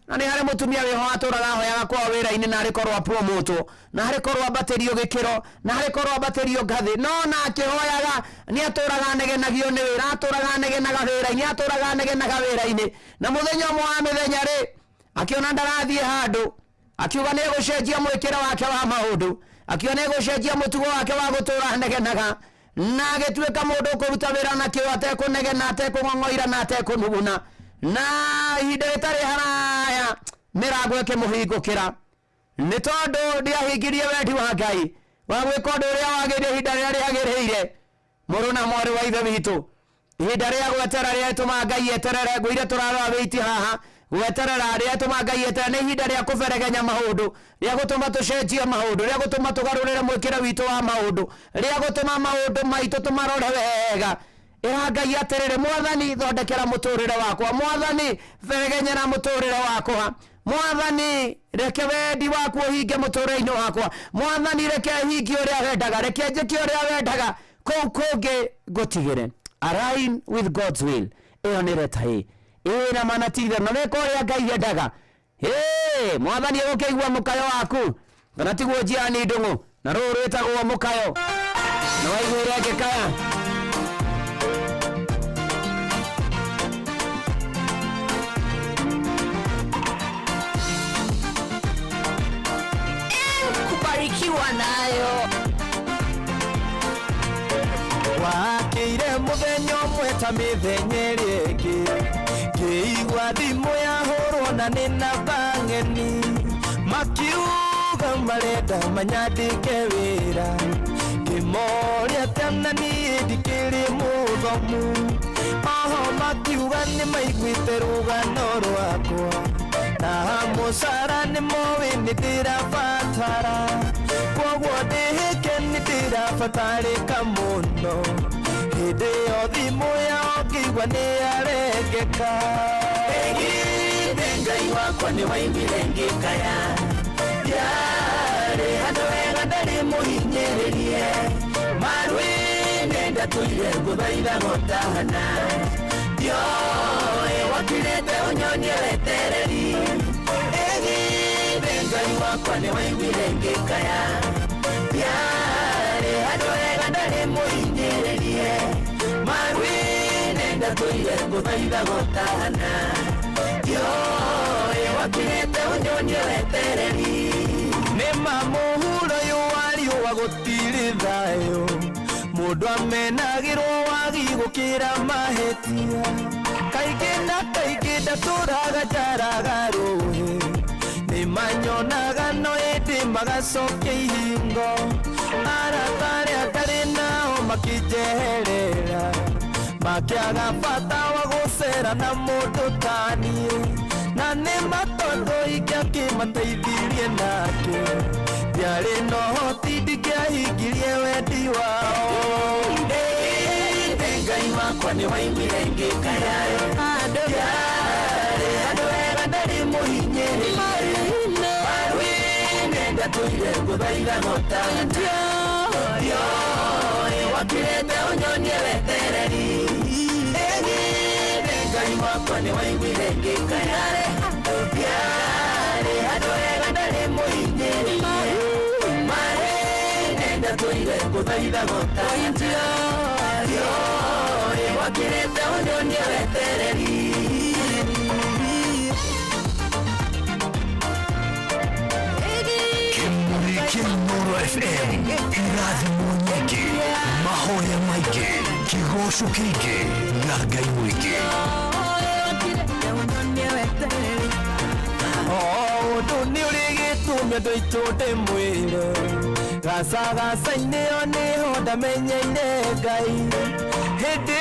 na ni hari mutumia wiho aturaga hoyaga kwa wira-ini na arikorwo promoto na arikorwo baterio gikiro na arikorwo baterio ngathi no na akihoyaga ni aturaga negenagio ni wira aturaga negenaga wira-ini aturaga negenaga wira-ini na muthenya mwa mithenya ri akiona ndarathie handu akiuga ni gucenjia mwikira wake wa maundu akiona ni gucenjia mutugo wake wa gutura negenaga na agituika mundu kuruta wira na kio atekunegena atekung'ong'oira na atekunuguna na ihinda ritari haraya mirango ikimuhingukira ni tondu ndiahingirie wendi wa Ngai wa gwika undu uria wagirire ihinda riria riagiriire muru na mwari wa ithe witu ihinda rĩa gweterera rĩatũma Ngai eterere ngũire tũrarora wĩiti haha gweterera rĩatũma Ngai eterere nĩ ihinda rĩa kũberegenya maũndũ rĩa gũtũma tũcenjie maũndũ rĩa gũtũma tũgarũrĩre mwĩkĩre witũ wa maũndũ rĩa gũtũma maũndũ maitũ tũmarore wega ĩra Ngai atĩrĩrĩ Mwathani thondekera mũtũrĩre wakwa Mwathani beregenyera mũtũrĩre wakwa Mwathani reke wendi waku ũhinge mũtũrĩre-inĩ wakwa Mwathani reke hingie ũrĩa wendaga reke njĩke ũrĩa wendaga kũu kũngĩ ngũtigĩre align with God's will ĩyo nĩ retaĩ na manatitha na weka ũrĩa Ngai endaga Mwathani egũkĩigua mũkayo waku kana tiguo njiani ndũng'ũ na rũrũ rwĩtagwo mũkayo na waiguire ngĩkaya kubarikiwa nayo wakĩire mũthenya ũmwe ta mĩthenya ĩrĩa ĩngĩ ngĩigua thimũ yahũrwo na nĩ namba ng'eni makiuga marenda manyandĩke wĩra ngĩmoria atĩ niĩ ndikĩrĩ mũthomu oho makiuga nĩ maiguĩte rũgano rwakwa na mũcara nĩ moĩ nĩ ndĩrabatara kwoguo ndĩhĩke nĩ ndĩrabatarĩka mũno hĩndĩ ĩyo thimũ yao ngĩigua nĩ yarengeka ĩgithĩ Ngai wakwa nĩ waimire ngĩkaya yarĩ handũ wega ndarĩ mũhinyĩrĩrie marũĩ-inĩ ndatũire ngũthaitha gũtahana ndioĩ wakirĩte ũnyonie wetereri ĩgithĩ Ngai wakwa nĩ waimire ngĩkaya yarĩ handũ wega ndarĩ mũhinyĩrĩrie marũĩ-inĩ ndatũire ngũthaitha gũtahana ndioĩ wakirĩte ũnyonie wetereri nĩ mamũhuro ũyũ wa riũa gũtirĩ thayũ mũndũ amenagĩrwo wagi gũkĩra mahĩtia kaingĩ na kaingĩ ndatũraga njaraga rũĩ nĩ manyonaga no ĩndĩ magacokia ihingo arata arĩa ndarĩ nao makĩnjeherera makĩaga bata wa gũcera na mũndũ ta niĩ na nĩ matondũ ingĩakĩmateithirie nake ndiarĩ na ũhoti ndingĩahingirie wendi wao Ngai wakwa nĩ waimire ngĩkaya yarĩ handũ wega ndarĩ mũhinyĩrĩrie marũĩ-inĩ ndatũire ngũthaitha gũtahana ndioĩ wakirĩte ũnyonie wetereri ĩgithĩ Ngai wakwa nĩ waimire ngĩkaya yarĩ handũ wega ndarĩ mũhinyĩrĩrie marũĩ-inĩ ndatũire ngũthaitha gũtahana ndioĩ wakirĩte ũnyonie wetereri Kĩmũri kĩa Inooro FM irathimo nyingĩ mahoya maingĩ kĩgoco kĩingĩ na Ngai mũingĩ ũndũ nĩ ũrĩ gĩtũmi andũ aitũ ndĩmwĩre gacagaca-inĩ ĩyo nĩho ndamenyeire Ngai hĩndĩ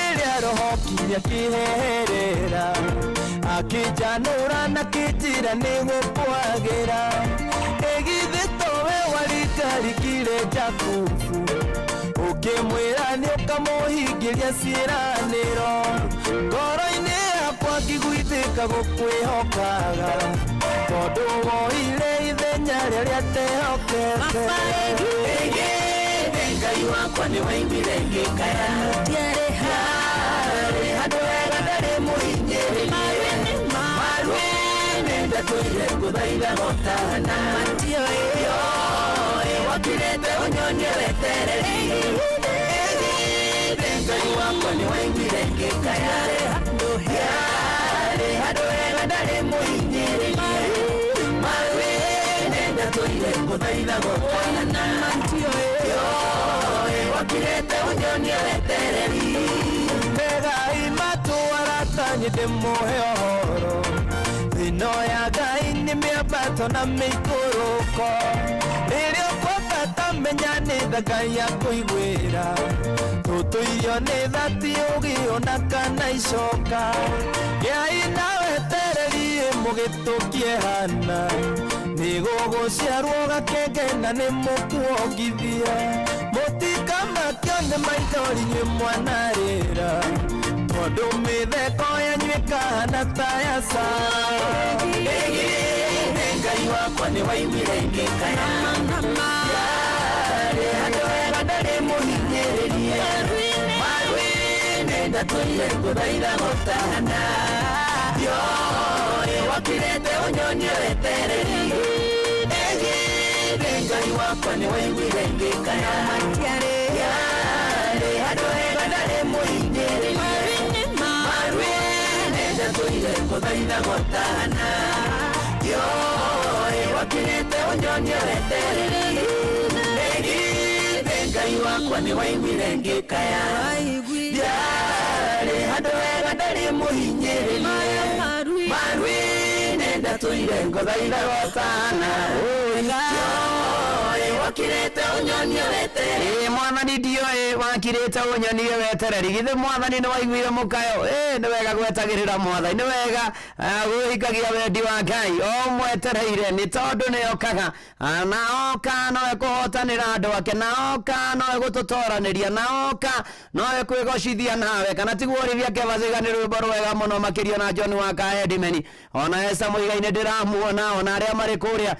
ĩrĩa roho kinya kĩheherera akĩnjanũra na kĩnjĩra nĩ gũkwagĩra ĩgithĩ towe warikarikire Jakubu ũkĩmwĩra nĩ ũkamũhingĩria ciĩranĩro ngoro-inĩ yakwa ngĩguithĩka gũkwĩhokaga tondũ woire ithenya rĩrĩa ndehokete ĩgithĩ Ngai wakwa nĩ waimire ngĩkaya yarĩ handũ wega ndarĩ mũhinyĩrĩrie marũĩ-inĩ ndatũire ngũthaitha gũtahana ndioĩ wakirĩte ũnyonie wetereri ĩgithĩ Ngai wakwa nĩ waimire ngĩkaya yarĩ handũ wega ndarĩ mũhinyĩrĩrie marũĩ-inĩ ndatũire ngũthaitha gũtahana ndioĩ wakirĩte ũnyonie wetereri Ngai matũaratanye ndĩmũhe ũhoro thĩno ya Ngai nĩ mĩambato na mĩikũrũko rĩrĩa ũkwambata menya nĩ thaka ya kũigwĩra tũtũirio nĩ thati ũgĩona kana icoka gĩai nawe tererie mũgĩtũkie hana nĩ gũgũciarwo gakenge na nĩ mũkuongithia mũtikamakĩone maithori nyuĩ mwanarĩra tondũ mĩtheko yanyuĩka hana ta ya saa Ngai wakwa nĩ waimire ngĩkaya yarĩ handũ hega ndarĩ mũhinyĩrĩrie marwĩne ndatũire ngũthaitha gũtahana yoĩ wakirĩte ũnyonie wetereri Ngai wakwa nĩ waimire ngĩkaya yarĩ handũ hega ndarĩ mũhinyĩrĩrie marwĩne ndatũire ngũthaitha gũtahana yoe wakirete onyonie wetereri Ngai wakwa nĩ waimire ngĩkaya yarĩ handũ hega ndarĩ mũhinyĩrĩrie marwĩne ndatũire ngũthaitha gũtahana yoe wakirete onyonie wetereri mwathani ndioĩ wakirĩte ũnyonie wetereri githĩ mwathani nĩ waiguire mũkayo nĩ wega gwetagĩrĩra mwathani nĩ wega gwĩhingagia wendi wa Ngai o mwetereire nĩ tondũ nĩ okaga na oka nowe kũhotanĩra andũ ake na oka nowe gũtũtoranĩria na oka nowe kwĩgocithia nawe kana tiguo Olivia Kevaziga nĩ rwĩmbo rwega mũno makĩrio na John Waka Edimeni ona Esa Mũigai ndĩramuona ona arĩa marĩ kũrĩa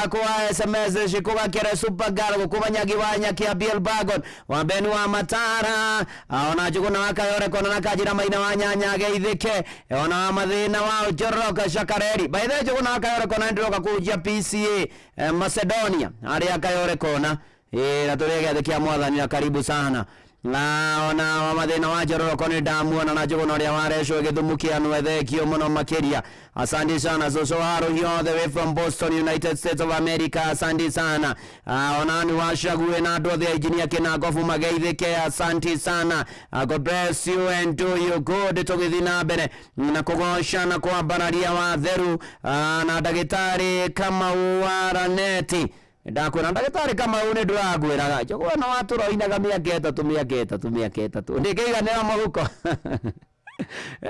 kwa SMS shikũgakĩra Supergirl gũkũmanyagi wa nyakia Biel Bagon wa Beni wa Matara ona Njuguna wa Kayore kona na Kanjĩra Maina wa Nyanya Geithĩke ona Mathĩna wa Njoroka Shakareri by the way Njuguna wa Kayore kona ndiroka kujia PCA Macedonia arĩa Kayore kona na tũrĩge thĩkia mwathani na karibu sana na ona Mathĩna wa Njoroka nĩ ndamuona na Njuguna ũrĩa warecwo gĩthumukia nwethekio mũno makĩria asante sana Zoso Haro here the way from Boston United States of America asante sana ona ni washague na andũ othe engineer Kĩnangobu Mageithĩke asante sana God bless you and do you good tũgĩthiĩ na mbere na kũgoca na kwambararia wa theru na ndagĩtarĩ Kamau wa Raneti ndakwĩra ndagĩtarĩ Kamau nĩ ndũragwĩraga njũgũa no watũroinaga mĩaka ĩtatũ ndĩkĩiganĩra mũhuko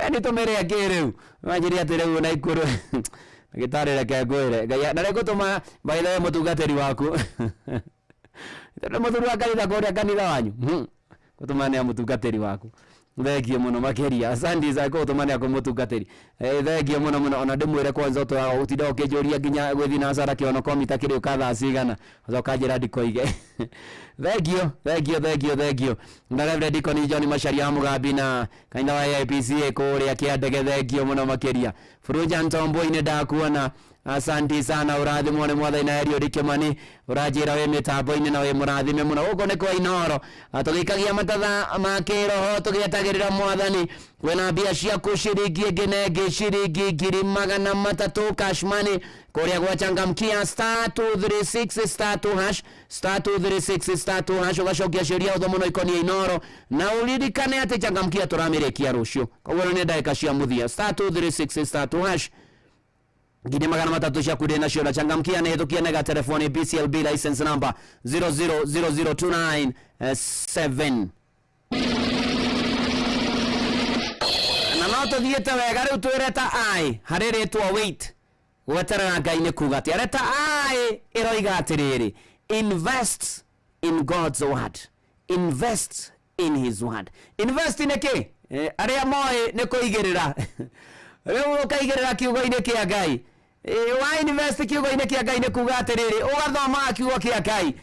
ni tũmĩrĩa kĩrĩu wanjĩria atĩ rĩu na ikũrũ ndagĩtarĩ reke ngwĩre Ngai na rĩgũtũma baithawe mũtungatĩri waku mũthuri wa kanitha kũrĩa kanitha wanyu gũtũmania mũtungatĩri waku thengio mũno makĩria asante za gũtũmania kwa mũtungatĩri thengio mũno ona ndĩmwĩre kwanza ũtũraga gũtinda ũkĩnjũria nginya gwĩthi na Zara kĩono komita kĩrĩ ũkathaa cigana ũcoka njĩra ndikoige thengio na Reverend Deacon John Macharia Mugambi na kanitha wa AIPCA kũrĩa kĩandege thengio mũno makĩria Furuja Ntombo-inĩ ndakuona asante sana ũrathimwo nĩ mwathani na Eliud Kimani ũranjĩra wĩ mĩtambo-inĩ na wĩ mũrathime mũno gũkũ nĩ kwa Inoro tũgĩikagia matatha ma kĩroho tũgĩetagĩrĩra mwathani wĩna mbia ciaku ciringi ĩngĩ ciringi 300 cash money kũrĩa gwachangamkia *236 *236 ũgacokia ciũria hũthũ mũno ikoniĩ Inoro na ũririkane atĩ changamkia tũramĩrĩkia rũciũ koguo nĩ ndagĩka cia mũthia *236 Gine magana matatu cia kude na shiola changamkia na hetukia nega telefoni BCLB license number 000297 na noto thiete wega rĩu twĩreta ai harĩ rĩtwa wait gweterera Ngai nĩ kuga atĩ areta ai ĩroiga atĩrĩrĩ invest in God's word invest in his word invest in kĩ arĩa moĩ nĩ kũigĩrĩra rĩu ũkaigĩrĩra kiugo-inĩ kĩa Ngai wa invest kiugo-inĩ kĩa Ngai nĩ kuga atĩrĩrĩ ũgathoma kiugo kĩa Ngai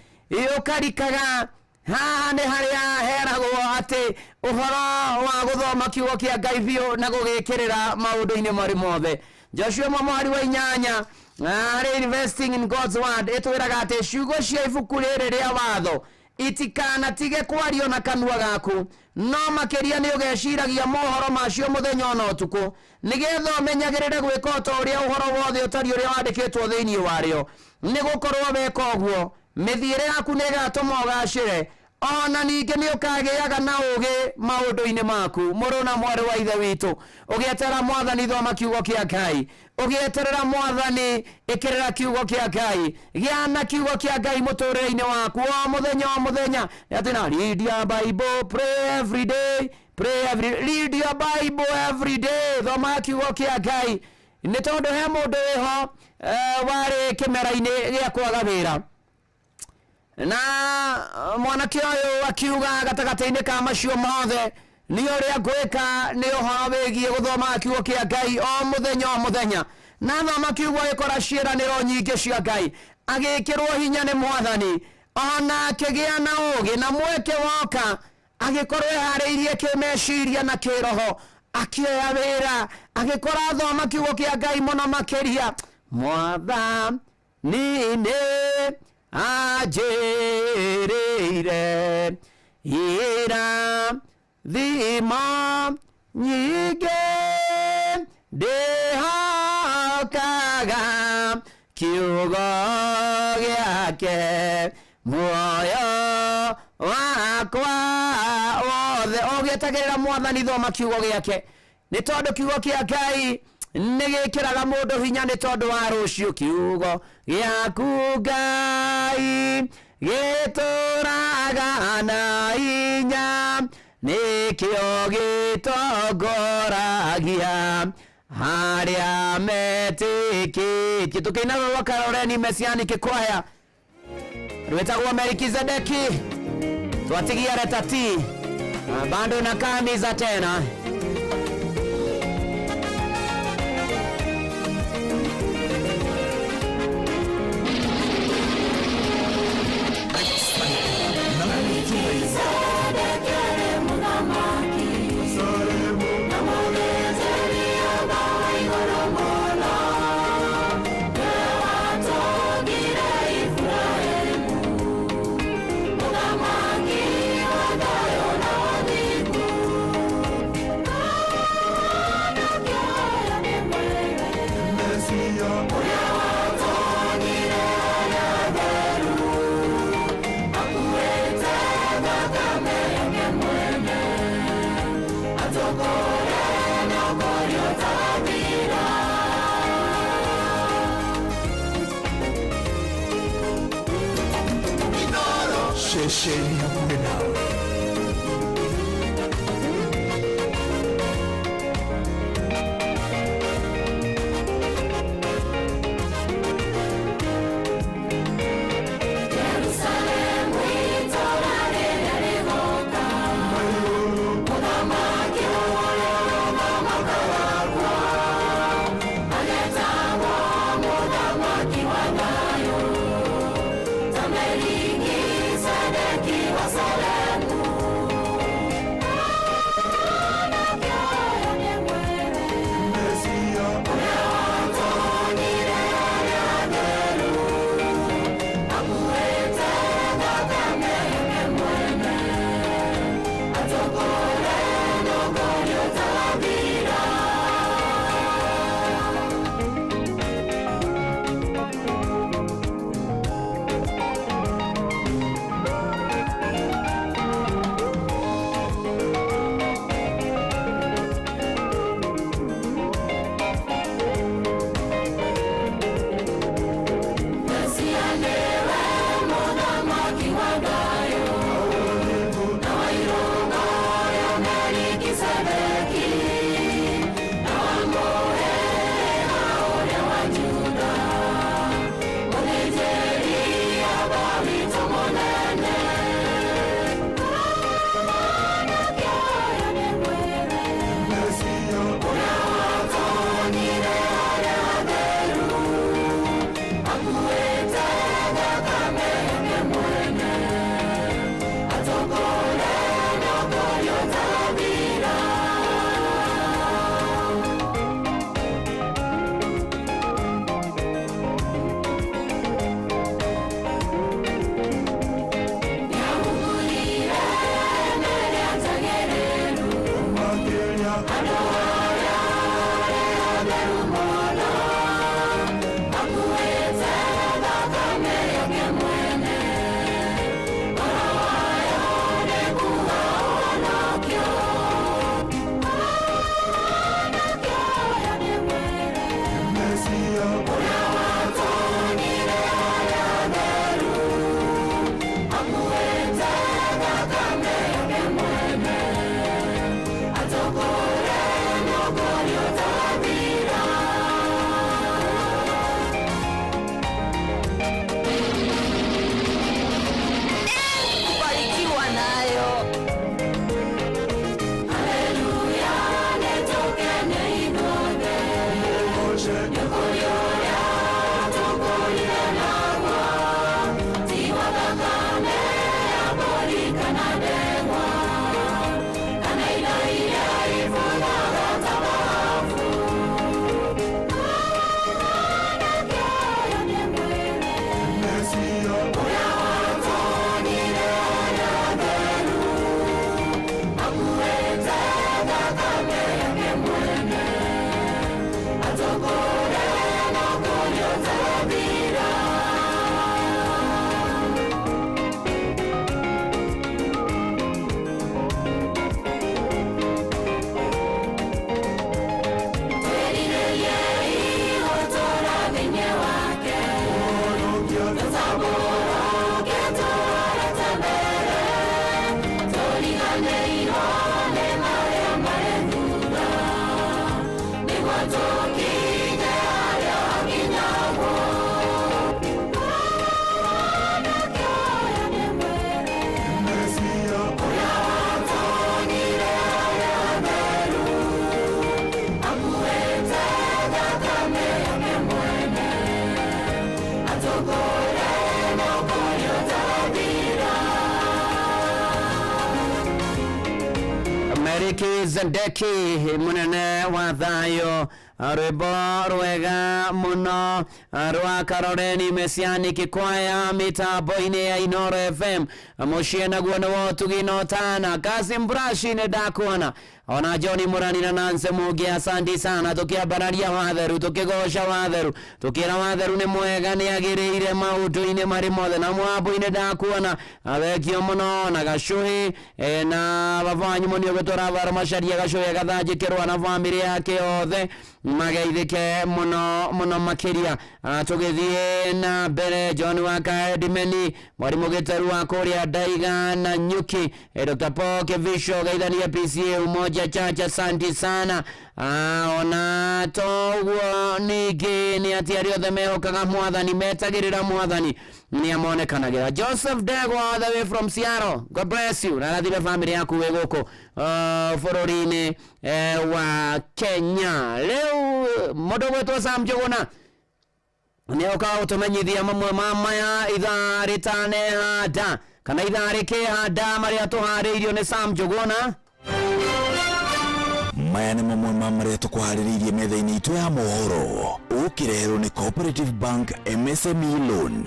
ũkarikaga haha nĩ harĩa heragwo atĩ ũhoro wa gũthoma kiugo kĩa Ngai biũ na gũgĩkĩrĩra maũndũ-inĩ marĩ mothe Joshua mwari wa 8 investing in God's word ĩtwĩraga atĩ ciugo cia ibuku rĩrĩ rĩa watho itikanatige kwario na kanua gaku no makĩria nĩ ũgeciragia mohoro macio mũthenya ona ũtukũ nĩgetha ũmenyagĩrĩre gwĩka ta ũrĩa ũhoro wothe ũtari ũrĩa wandĩkĩtwo thĩinĩ warĩo nĩ gũkorwo weka ũguo mĩthiĩre yaku nĩ ĩgatũma ũgacĩre ona ninge ni ukagiaga na ugi maundu-ini maku muruna mwari wa ithe witu ugieterera mwathani thoma kiugo kia Ngai ugieterera mwathani ikirira kiugo kia Ngai giana kiugo kia Ngai muturire-ini waku o muthenya atina read your Bible, pray every day, read your Bible every day, thoma kiugo kia Ngai ni tondu he mundu wiho wari kimera-ini gia kwaga wira na mwanake uyu akiuga gatagati-ini ka macio mothe ni uria gwika ni uhoro wigie guthoma kiugo kia Ngai o muthenya na thoma kiugo ikora ciiraniro nyingi cia Ngai agikirwo hinya ni mwathani ona kigia na ugi na mweke woka agikorwo ehariirie kimeciria na kiroho akioya wira agikora thoma kiugo kia Ngai muno makiria mwathani ni ajirire ira thima nyingi ndihakaga kiugo giake muoyo wakwa wothe ugietagirira mwathani thoma kiugo giake ni tondu kiugo kia Ngai nigikiraga mundu hinya ni tondu wa rucio kiugo giaku Ngai gituraga na hinya nikio gitongoragia haria metikitie tukinaga wakaroreni mesianic kwaya rwetagwo Melkizedeki twatigia retati bando na kamiza tena Shesheni ya Kuenawe. Melkizedeki munene wa thayo rwimbo rwega muno rwa Karoreni Mesianic Choir mitambo-inĩ ya Inoro FM muciĩ naguo nĩwo tuginotana Kasim Brashi nĩ ndakuona ona Johnny Murani na Nancy Mugi asante sana tukiambararia watheru tukigoca watheru tukira watheru ni mwega ni agirire maundu-inĩ mari mothe na mwambo-inĩ ndakuona athekio muno na Gacuhi na babanyu munio gutora bara macaria Gacuhi gathanjikirwa na family yake yothe mageithike muno makiria tugithie na mbere John Waka Dimeni mwarimu gitaru wa kuria Daiga na Nyuki Dr. Paul Kevisho gaithania PCA umoja chacha asante sana ona toguo ningĩ nĩ ati arĩa othe mehokaga mwathani metagĩrĩra mwathani nĩ amonekanagira Joseph Dego all the way from Seattle God bless you na rathime family yaku wĩ gũkũ bũrũri-inĩ wa Kenya rĩu mũndũ gwĩtwo Sam Njuguna nĩ oka gũtũmenyithia mamwe ma maya ithaa rĩtanehanda kana ithaa rĩkĩhanda marĩa tũharĩirio nĩ Sam Njuguna. Maya nĩ mamwe ma marĩa tũkũharĩrĩirie metha-inĩ itũ ya mohoro ũkĩreherwo nĩ Cooperative Bank MSME Loan.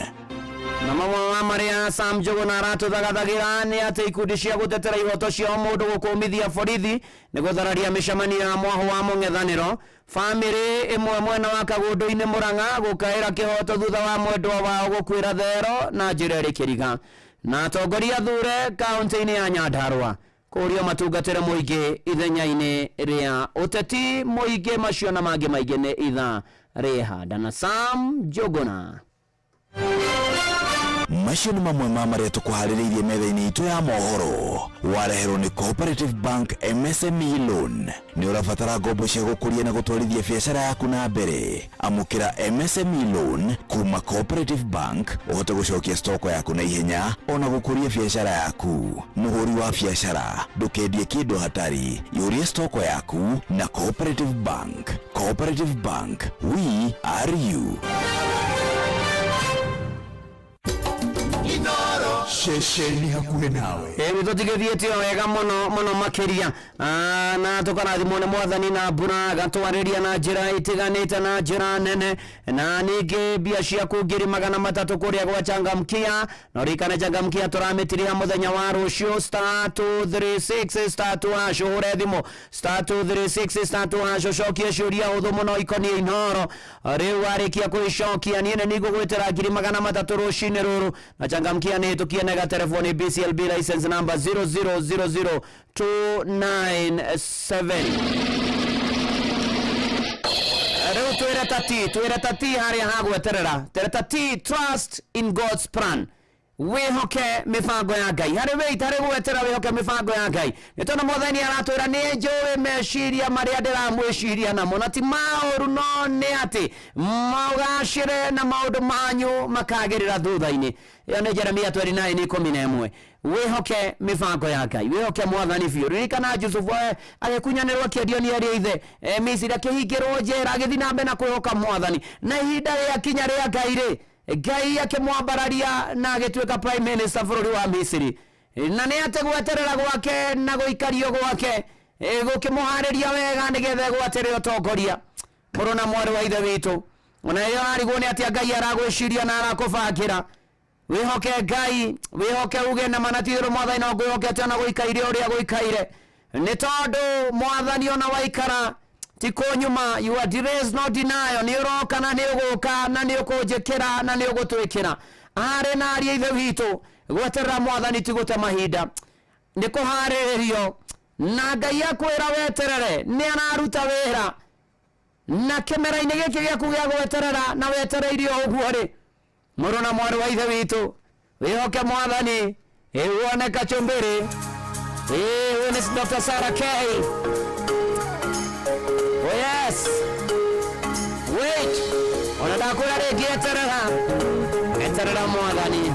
Na mamwe ma marĩa Sam Njuguna aratũthagathagira nĩ atĩ ikundi cia gũtetera ihoto cia mũndũ gũkũmithia borithi nĩ gũthararia mĩcemanio ya mwaho wa mũng'ethanĩro family ĩmwe mwena wa Kagũndũ-inĩ Mũrang'a gũkaĩra kĩhoto thutha wa mwendwa wao gũkuĩra thero na njĩra ĩrĩ kĩriga na atongoria thure kaunti-inĩ ya Nyandarua kũria matungatĩre mũingĩ ithenya-inĩ rĩa ũteti mũingĩ macio na mangĩ maingĩ nĩ ithaa rĩhanda na Sam Njuguna. Macio nĩ mamwe ma marĩa tũkũharĩrĩirie metha-inĩ itũ ya mohoro wareherwo nĩ Cooperative Bank MSME Loan. Nĩ ũrabatara ngombo cia gũkũria na gũtwarithia biacara yaku na mbere amũkĩra MSME Loan kuma Cooperative Bank ũhote gũcokia stoko yaku na ihenya ona gũkũria biacara yaku. Mũhũri wa biacara ndũkendie kĩndũ hatari yũria stoko yaku na Cooperative Bank. Cooperative Bank, we are you. Shesheni hakuhe nawe tutigithiĩte wega muno makiria na tukarathimwo nĩ mwathani na mbura gatwarĩria na njĩra itiganĩte na njĩra nene na ningĩ mbia ciaku ngiri 300 kũrĩa gwa Changamkia na ũrikane Changamkia tũramĩtiria mũthenya wa rũciũ *236 *2 hũre thimũ *236 cokia ciũria hũthũ mũno ikoniĩ Inoro rĩu warĩkia kwĩcokia niĩ nĩ nĩngũgwĩtĩra ngiri 300 rũcinĩ rũrũ na Changamkia nĩ tukienega telefoni BCLB license number 0000297 rĩu twĩre tati harĩa hagweterera tati trust in God's plan wihoke mibango ya Ngai harĩ wait harĩ gwetera wihoke mibango ya Ngai nĩ tondũ mwathani aratwĩra nĩ njũĩ meciria marĩa ndĩramwĩciria namo na ti maũru no nĩ atĩ mũgacĩre na maũndũ manyu makagĩrĩra thutha-inĩ ĩyo nĩ Jeremia 29:11 wihoke mibango ya Ngai wihoke mwathani biũ ririkana Jusufu agĩkunyanĩrwo akĩendio nĩ ariũ ithe Misiri akĩhingĩrwo njera agĩthiĩ na mbere na kwĩhoka mwathani na ihinda rĩakinya rĩa Ngai Ngai akĩmwambararia na agĩtuĩka prime minister bũrũri wa Misiri na nĩ atĩ gweterera gwake na gũikario gwake gũkĩmũharĩria wega nĩgetha gwaterera ũtongoria mũrũ na mwarĩ wa ithe witũ ona ĩyo arigwo nĩ atĩ Ngai aragwĩciria na arakũbangĩra wihoke Ngai wihoke uge na manatithĩrwo mwathani no ngwĩhokete ona gũikaire ũrĩa gũikaire nĩ tondũ mwathani ona waikara tiko nyuma you are delays no denial ni uroka na ni uguka na ni ukujikira na ni ugutwikira are na ari ithe witu gweterera mwathani tigute mahinda ni kuhariririo na Ngai akwira weterere ni anaruta wira na kemera-inĩ gĩkĩ gĩaku gĩa gweterera na wetereirio ũguo rĩ mũrũ na mwarĩ wa ithe witũ wihoke mwathani wone kachumbĩrĩ huyu ni Dr. Sarah K. Oh yes. Wait. Unataka kula regi eterera mwathani.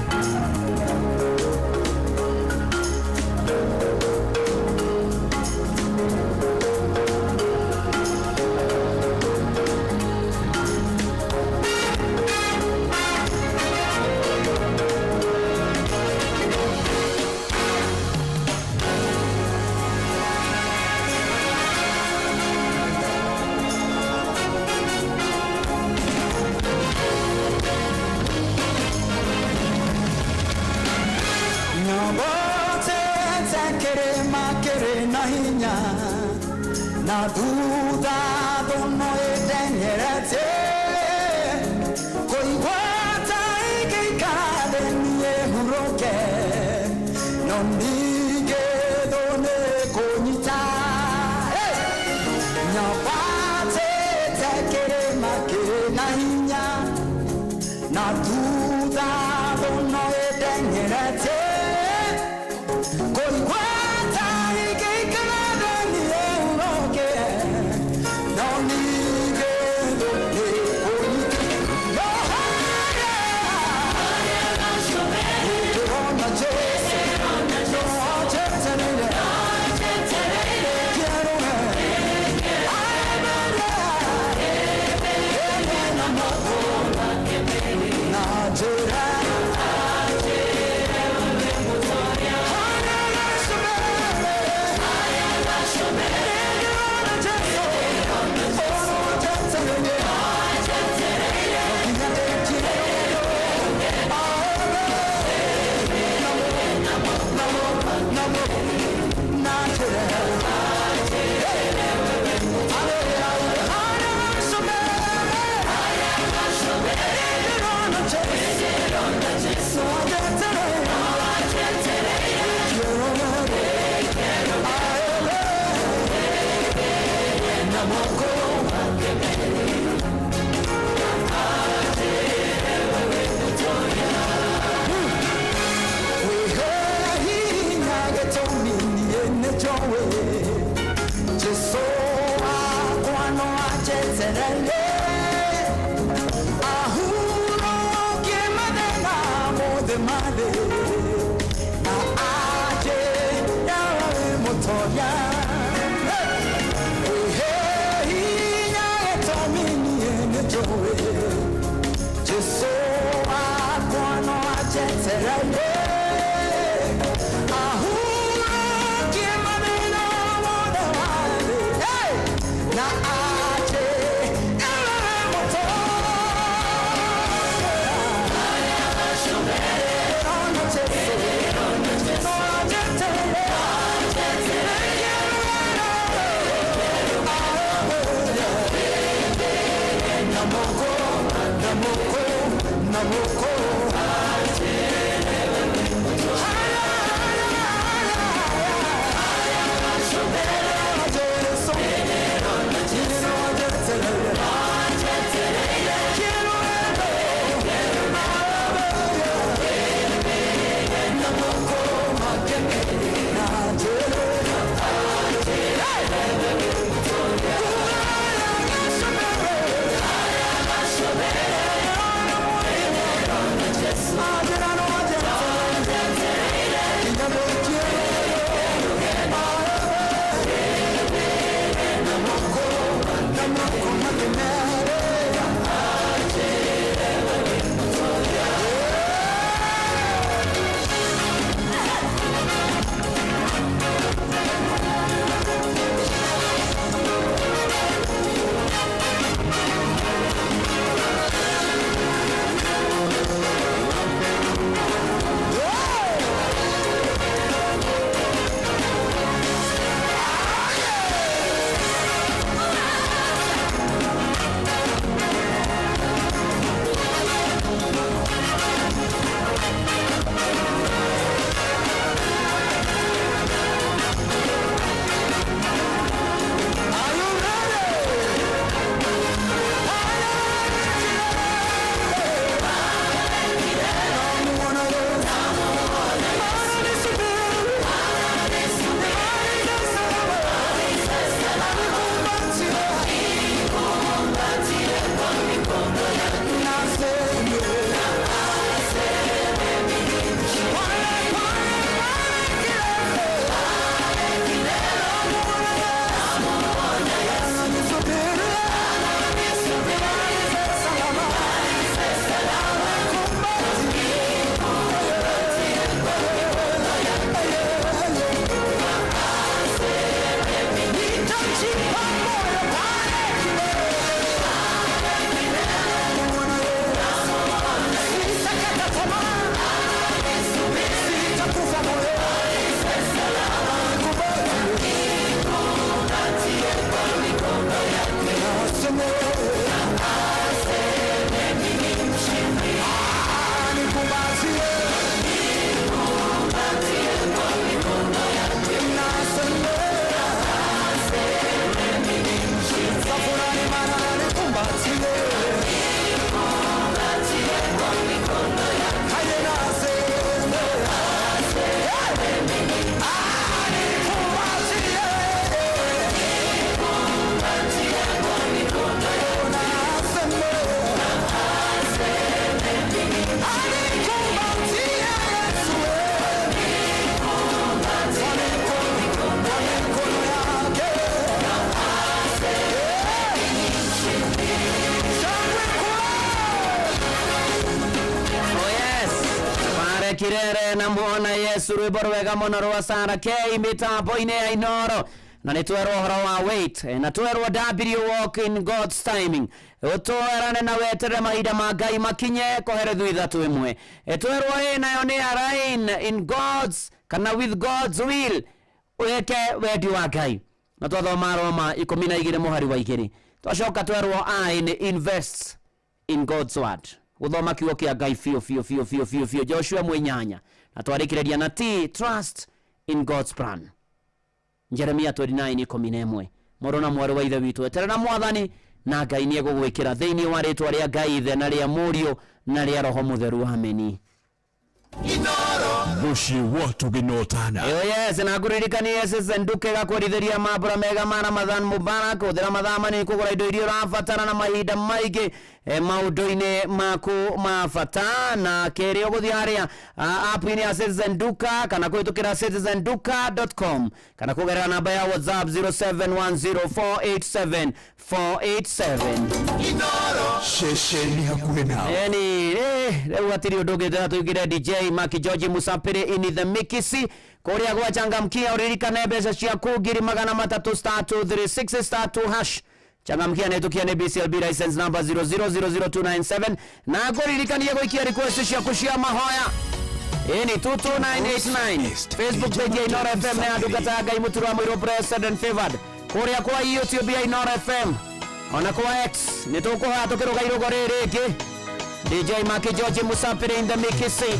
kere na hinya na duda dono etenyerete koiwata ikikade niye huroke no nige done konyita nyapate tekere makere na hinya na duda dono etenyerete kirere na muona Yesu rwimbo rwega muno rwa Sara K mitambo-ini ya Inoro na nitwerwo horo wa wait na twerwo W walk in God's timing utwerane na wetere mahinda ma Ngai makinye koherethu ithatu imwe twerwo nayo ni align in God's kana with God's will weke wendi wa Ngai na twathoma Roma 12 muhari wa 2 twacoka twerwo invest in God's word uthoma kiugo kia Ngai fio Joshua mwenyanya na twarikireria na T trust in God's plan Jeremia 29:11 morona mwari wa ithe witu eterera mwathani na Ngai ni egugwikira thiini wa ritwa ria Ngai ithe na ria Murio na ria Roho Mutheru ameni Inoro Bushi watu ginotana yes na guririkania senduke gakwarithiria mambura mega mana Mathan Mubarak uthira mathama ni kugura indo irio rafatana na mahinda maige maundo-ini maku mafata na keri oguthia haria app-ini ya Senduka kana kuhitukira citizenduka.com kana kugerera namba ya WhatsApp 0710487487 Inoro shesheni hakuhe nao yani leo atiri udogete tuigire DJ Maki George Musapire in the Mikisi kuria gwachangamkia uririkane mbeca ciaku 300*236*2# changamkia netukia ne BCLB license number 0000297 na kuririkania gwikia request ciaku cia mahoya ni 22989 Facebook page ya Inoro FM na andugata Ngai muturu wa mwiro blessed and favored kuria kwa YouTube ya Inoro FM ona kwa X nitukuhoya tukiruga irugo ririki DJ Maki George Musapire in the Mikisi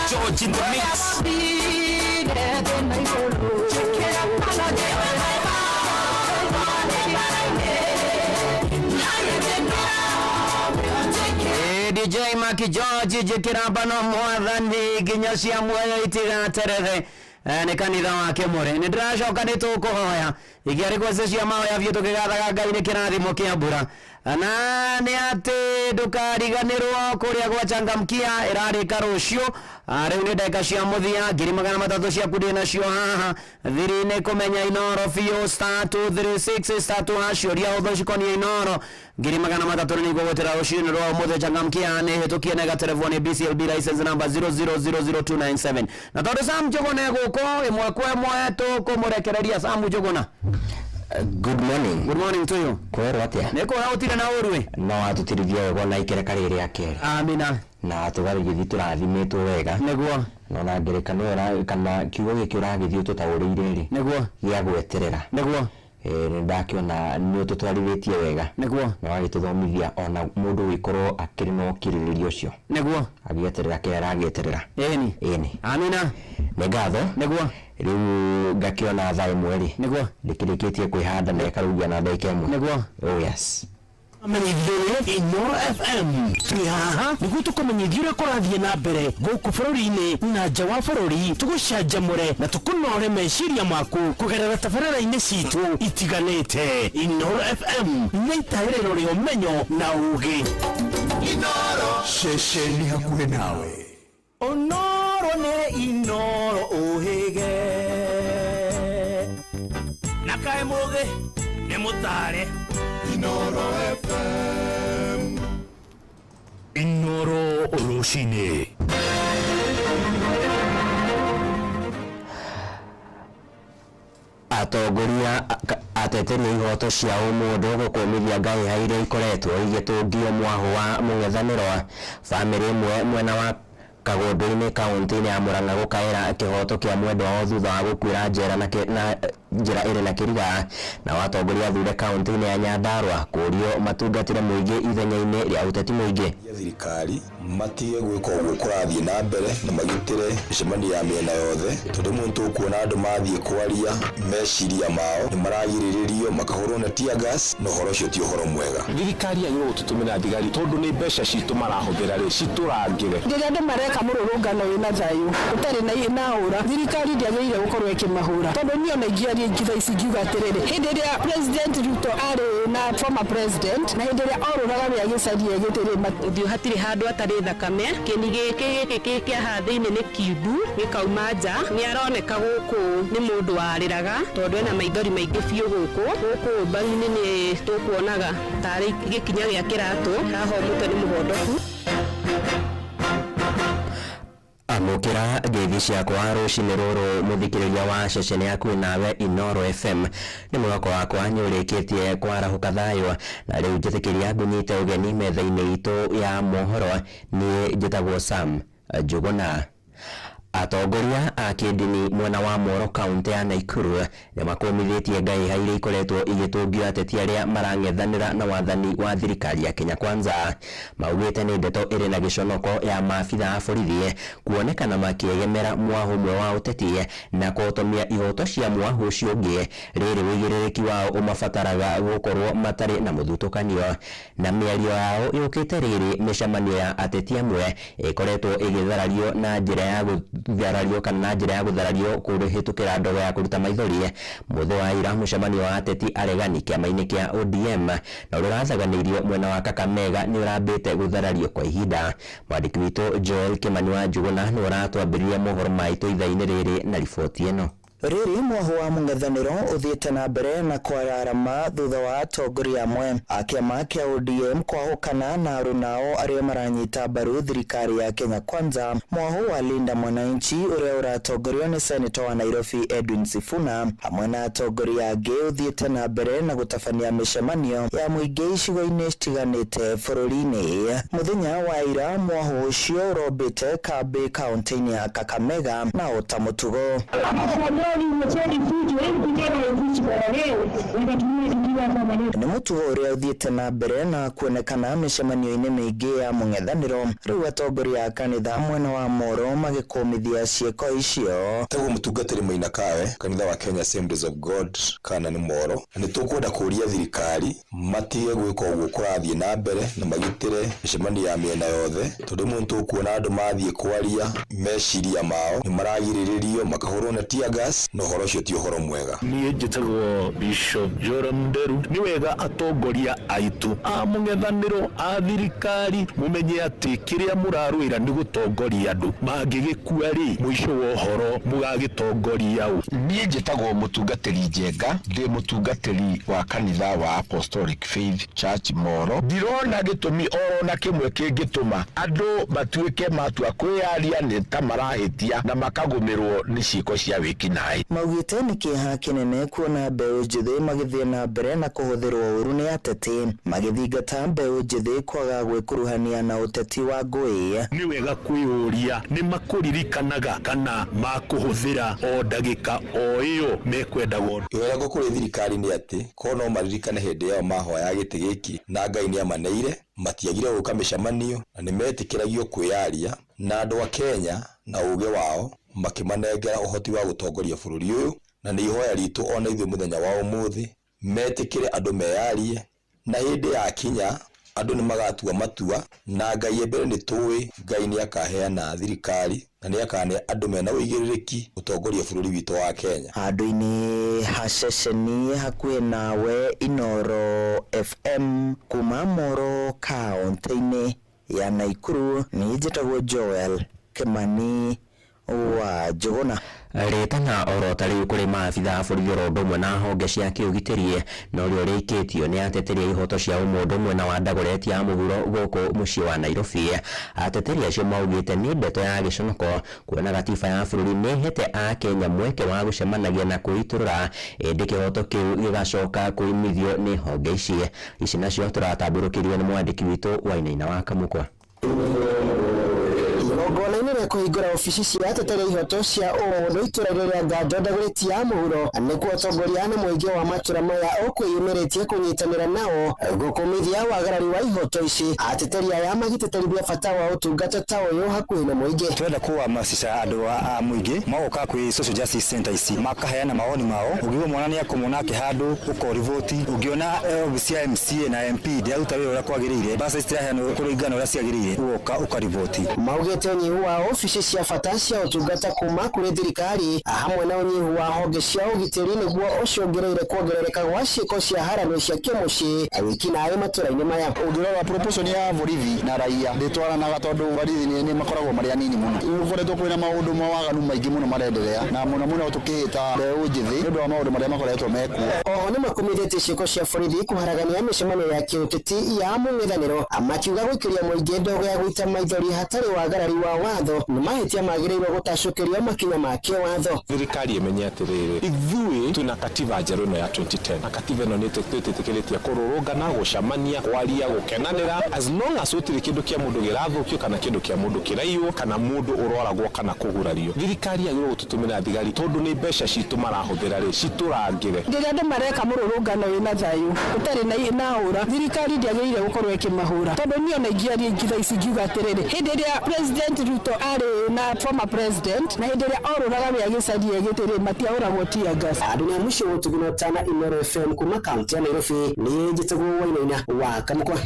George in the mix. DJ Maki George jikirabano mwathani ginya cia muoyo itigaterere ni kanitha wake muri ni ndiracoka nitukuhoya igiari gwece cia mahoya biu tukigathaga Ngai ni kirathimo kia mbura na ni ati ndukariganirwo kuria gwachangamkia irarika rucio riu ni ndeka cia muthia 300 cia kudi nacio haha thiri-ini kumenya Inoro biu *236*2# ria utho cikonie Inoro 300 ni gugutira rucio rwa muthe changamkia ni hitukie na telefoni BCLB license number 0000297 na tondu Sam Njuguna guko imwe kwa imwe tukumurekereria Sam Njuguna. Good morning. Good morning to you. Kwero atia? Neko hautire na urwe. No atutirithia wego na ikereka riri akere. Amina. na tugarigithii turathimitwo wega niguo na ngerekano ira kana kiugo giki uragithii tutauriire ri niguo gia gweterera niguo ndakiona ni tutwarithĩtie wega niguo na wagituthomithia ona mundu wikorwo akiri no kiriririo ucio niguo agieterera kera agieterera eni amina negatho niguo riu ngakiona thaa imwe ri niguo ndikirikitie kwihanda na ikarugia na ndeka imwe niguo oh yes amenyithio Inoro FM twihaha niguo tukumenyithia uria kurathie na mbere guku bururi-ini na nja wa bururi tugucanjamure na tukunore meciria maku kugerera tabarĩra-inĩ citu itiganĩte. Inoro FM nĩ itaĩrĩro rĩa ũmenyo na ũũgĩ. Inoro ceceni hakuhĩ nawe. Onoro nĩ Inoro ũhĩge na kaĩ mũũgĩ nĩ mũtare. Inoro FM. Inoro Rushine. Atongoria ateteri ihoto cia ũmũndũ gũkũmithia ngai haire ikoretwo igĩtũngio mwaho wa mũng'ethanĩro bamĩrĩ ĩmwe mwena wa Kagondu-inĩ kaunti-inĩ ya Murang'a gũkaĩra kĩhoto kĩa mwendwa wao thutha wa gũkuĩra njera na njĩra ĩrĩ na kĩriga na watongoria thure kaunti-inĩ ya Nyandarua kũrio matungatĩre mũingĩ ithenya-inĩ rĩa ũteti mũingĩ. Thirikari matige gwĩka ũguo kũrathiĩ na mbere na magitĩre mĩcemanio ya mĩena yothe tondũ muntu kuona andũ mathiĩ kwaria meciria mao nĩ maragirĩrĩrio makahũrwo na tear gas na ũhoro ũcio ti ũhoro mwega. Thirikari yagĩrĩirwo gũtũtũmĩra thigari tondũ nĩ mbeca citũ marahũthĩra rĩ citũrangĩre. Rĩrĩa andũ mareka mũrũrũngano wĩna thayũ ũtarĩ na ũra thirikari ndĩagĩrĩire gũkorwo ĩkĩmahũra tondũ niĩ ona ingĩaria ngitha ici ngiuga atĩrĩrĩ hĩndĩ ĩrĩa President Ruto arĩ na former president na hĩndĩ ĩrĩa orũraga wĩa gĩcaria gĩtĩrĩ ũthiũ hatirĩ handũ atarĩ thakame kĩni gĩkĩ kĩa hathĩ-inĩ nĩ kiumbu gĩkauma nja nĩ aroneka gũkũ nĩ mũndũ warĩraga tondũ ena maithori maingĩ biũ gũkũ mbaru-inĩ nĩ tũkuonaga tarĩ gĩkinya gĩa kĩratũ haha mũtwe nĩ mũgondoku. Amukira ngeithi ciakwa rũcinĩ rũrũ mũthikĩrĩria wa ceceni yaku nawe Inoro FM nĩ mwako wakwa nĩũrĩkĩtie kwarahũka thayũ na rĩu njĩtĩkĩria ngũnyite ũgeni metha-inĩ itũ ya mohoro niĩ njĩtagwo Sam Njuguna. Atongoria a kĩndini mwena wa Moro kaunti ya Nakuru nĩ makũmithĩtie ngai haire ikoretwo igĩtũngio ateti arĩa marang'ethanĩra na wathani wa thirikari ya Kenya Kwanza. Maugĩte nĩ ndeto ĩrĩ na gĩconoko ya maabitha a borithi kuonekana makĩegemera mwaho ũmwe wa ũteti na kũhotomia ihoto cia mwaho ũcio ũngĩ rĩrĩ wĩigĩrĩrĩki wao ũmabataraga gũkorwo matarĩ na mũthutũkanio. Na mĩario yao yũkĩte rĩrĩ mĩcemanio ya ateti amwe ĩkoretwo ĩgĩtharario na njĩra ya gũtharario kana njĩra ya gũtharario kũhĩtũkĩra ndogo ya kũruta maithori. Mũthĩ wa ira mũcemanio wa ateti aregani kĩama-inĩ kĩa ODM na ũrathaganĩirio mwena wa Kakamega nĩ ũrambĩte gũtharario kwa ihinda. Mwandĩki witũ Joel Kimani wa Njuguna nĩ ũratwambĩrĩria mohoro maitũ ithaa-inĩ rĩrĩ na riboti ĩno. Rĩrĩ mwaho wa mũng'ethanĩro ũthiĩte na mbere na kwararama thutha wa atongoria amwe a kĩama kĩa ODM kwahũkana na arũnao arĩa maranyita mbaru thirikari ya Kenya Kwanza. Mwaho wa Linda Mwananchi ũrĩa ũratongorio nĩ Senator wa Nairobi Edwin Sifuna hamwe na atongoria angĩ ũthiĩte na mbere na gũtabania mĩcemanio ya mũingĩ icigo-inĩ citiganĩte bũrũri-inĩ. Mũthenya wa ira mwaho ũcio ũrombĩte kambĩ kaunti-inĩ ya Kakamega na ota mũtugo. Nĩ mũtugo ũrĩa ũthiĩte na mbere na kuonekana mĩcemanio-inĩ mĩingĩ ya mũng'ethanĩro. Rĩu atongoria a kanitha mwena wa Moro magĩkũmithia ciĩko icio. Taguo mũtungatĩri Maina Kawe kanitha wa Kenya Assemblies of God kana nĩ Moro nĩ tũkwenda kũria thirikari matige gwĩka ũguo kũrathiĩ na mbere na magitĩre mĩcemanio ya mĩena yothe tondũ muntu kuona andũ mathiĩ kwaria meciria mao nĩ maragirĩrĩrio makahũrwo na tear gas na ũhoro ũcio ti ũhoro mwega. Niĩ njĩtagwo Bishop Joram Nderu. Nĩ wega atongoria aitũ a mũng'ethanĩro a thirikari mũmenye atĩ kĩrĩa mũrarũĩra nĩ gũtongoria andũ mangĩgĩkua rĩ mũico wa ũhoro mũgagĩtongoria ũ. Niĩ njĩtagwo mũtungatĩri Njenga ndĩ mũtungatĩri wa kanitha wa Apostolic Faith Church Moro. Ndirona gĩtũmi oro na kĩmwe kĩngĩtũma andũ matuĩke matua kwĩyaria nĩ ta marahĩtia na makagũmĩrwo nĩ ciĩko cia wĩkinaĩ. DCI. Maugite nĩ kĩeha kĩnene kuona mbeũ njĩthĩ magĩthiĩ na mbere na kũhũthĩrwo ũru nĩ ateti magĩthingata mbeũ njĩthĩ kwaga gwĩkuruhania na ũteti wa ngũĩ. Nĩ wega kwĩyũria nĩ makũririkanaga kana makũhũthĩra o ndagĩka o ĩyo mekwendagwo. Wega kũrĩ thirikari nĩ atĩ ko no maririkane hĩndĩ yao mahoya gĩtĩ gĩkĩ na Ngai nĩ amaneire, matiagire gũka mĩcemanio na nĩ metĩkĩragio kwĩyaria na andũ a Kenya na ũũgĩ wao makimanengera ũhoti wa gũtongoria bũrũri ũyũ, na nĩ ihoya ritũ ona ithuĩ mũthenya wa ũmũthĩ metĩkĩre andũ meyarie, na hĩndĩ ya kinya andũ nĩ magatua matua, na Ngai mbere nĩ tũĩ Ngai nĩ akaheana thirikari na nĩ akane andũ mena ũigĩrĩrĩki gũtongoria bũrũri witũ wa Kenya. Handũ-inĩ ha ceceni hakuhĩ nawe Inoro FM kuma Moro kaunti-inĩ ya Naikuru, nĩ njĩtagwo Joel Kimani wa Jogona. Rĩtana orota rĩu kũrĩ maabitha bũrũri oro ũndũ ũmwe na honge cia kĩũgitĩri na ũrĩa ũrĩkĩtio nĩ ateteri a ihoto cia ũmũndũ ũmwe na wa Dagoretti ya mũhuro gũkũ mũciĩ wa Nairobi. Ateteri acio maugĩte nĩ ndeto ya gĩconoko kuona gatiba ya bũrũri nĩ hete a Kenya mweke wa gũcemanagia na kwĩitũrũra, ĩndĩ kĩhoto kĩu gĩgacoka kũimithio nĩ honge ici nacio tũratambũrũkĩrio nĩ mwandĩki witũ Wainaina wa Kamũkwa. Igongona-inĩ rĩa kũhingũra ofici cia ateteri a ihoto cia ũmũndũ itũra rĩa Ngando Dagoretti ya mũhuro nĩkuo atongoria na mũingĩ wa matũra maya ũkwĩyumĩrĩtie kũnyitanĩra nao gũkũmithia wagarari wa ihoto ici. Ateteri aya magĩtĩtĩrithia bata wa ũtungata ta ũyũ hakuhĩ na mũingĩ. Twenda kũhamasisha andũ a mũingĩ magoka kwĩ social justice center ici makaheana maoni mao, ũngĩona mwana nĩ akũmona kĩhandũ ũkorivoti, ũngĩona cia MCA na MP ndiaruta wĩra ũrĩa kwagĩrĩire, basa citiraheanwo kũringana ũrĩa ciagĩrĩire ũgoka ũkarivoti. Maugĩte ũnyihu wa ofici cia bata cia ũtungata kuma kũrĩ thirikari hamwe na ũnyihu wa honge cia ũgitĩri nĩguo ũcũngĩrĩire kuongerereka gwa ciĩko cia haranio cia kĩmũciĩ wĩkinaĩ matũra-inĩ maya. Ũngĩrora proportion ya borithi na raia ndĩtwaranaga tondũ borithi nĩ makoragwo marĩ anini mũno. Gũkoretwo kwĩna maũndũ mawaganu maingĩ mũno marenderea na mũno tũkĩhĩta mbeũ njĩthĩ nĩ ũndũ wa maũndũ marĩa makoretwo mekuo. Oho nĩ makumithĩtie ciĩko cia borithi kũharagania mĩcemanio ya kĩũteti ya mũng'ethanĩro, makiuga gũikĩria mũingĩ ndogo ya gũita maithori hatarĩ wagarari wa watho nĩ mahĩtia magĩrĩirwo gũtacũkĩrio makinya ma kĩwatho. Thirikari ĩmenye atĩrĩrĩ, ithuĩ twĩna katiba njerũ ĩno ya 2010 na katiba ĩno nĩ twĩtĩkĩrĩtie kũrũrũngana, gũcemania, kwaria, gũkenanĩra as long as gũtirĩ kĩndũ kĩa mũndũ gĩrathũkio kana kĩndũ kĩa mũndũ kĩraiywo kana mũndũ ũroragwo kana kũgurario. Thirikari yagĩrĩirwo gũtũtũmĩra thigari tondũ nĩ mbeca citũ marahũthĩra citũrangĩre. Rĩrĩa andũ mareka mũrũrũngano wĩna thayũ ũtarĩ na ũra, thirikari ndĩagĩrĩire gũkorwo ĩkĩmahũra, tondũ niĩ ona ingĩaria ingitha ici ngiuga atĩrĩrĩ, hĩndĩ ĩrĩa President Ruto arĩ na former president na hĩndĩ ĩrĩa orũraga wĩa gĩcaria gĩtĩrĩ matiahũragwo tear gas. Andũ nĩ mũciĩ gũtuguna tana Inoro FM kuma kaunti ya Nairobi, nĩ njĩtagwo Wainaina wa Kamũkwa.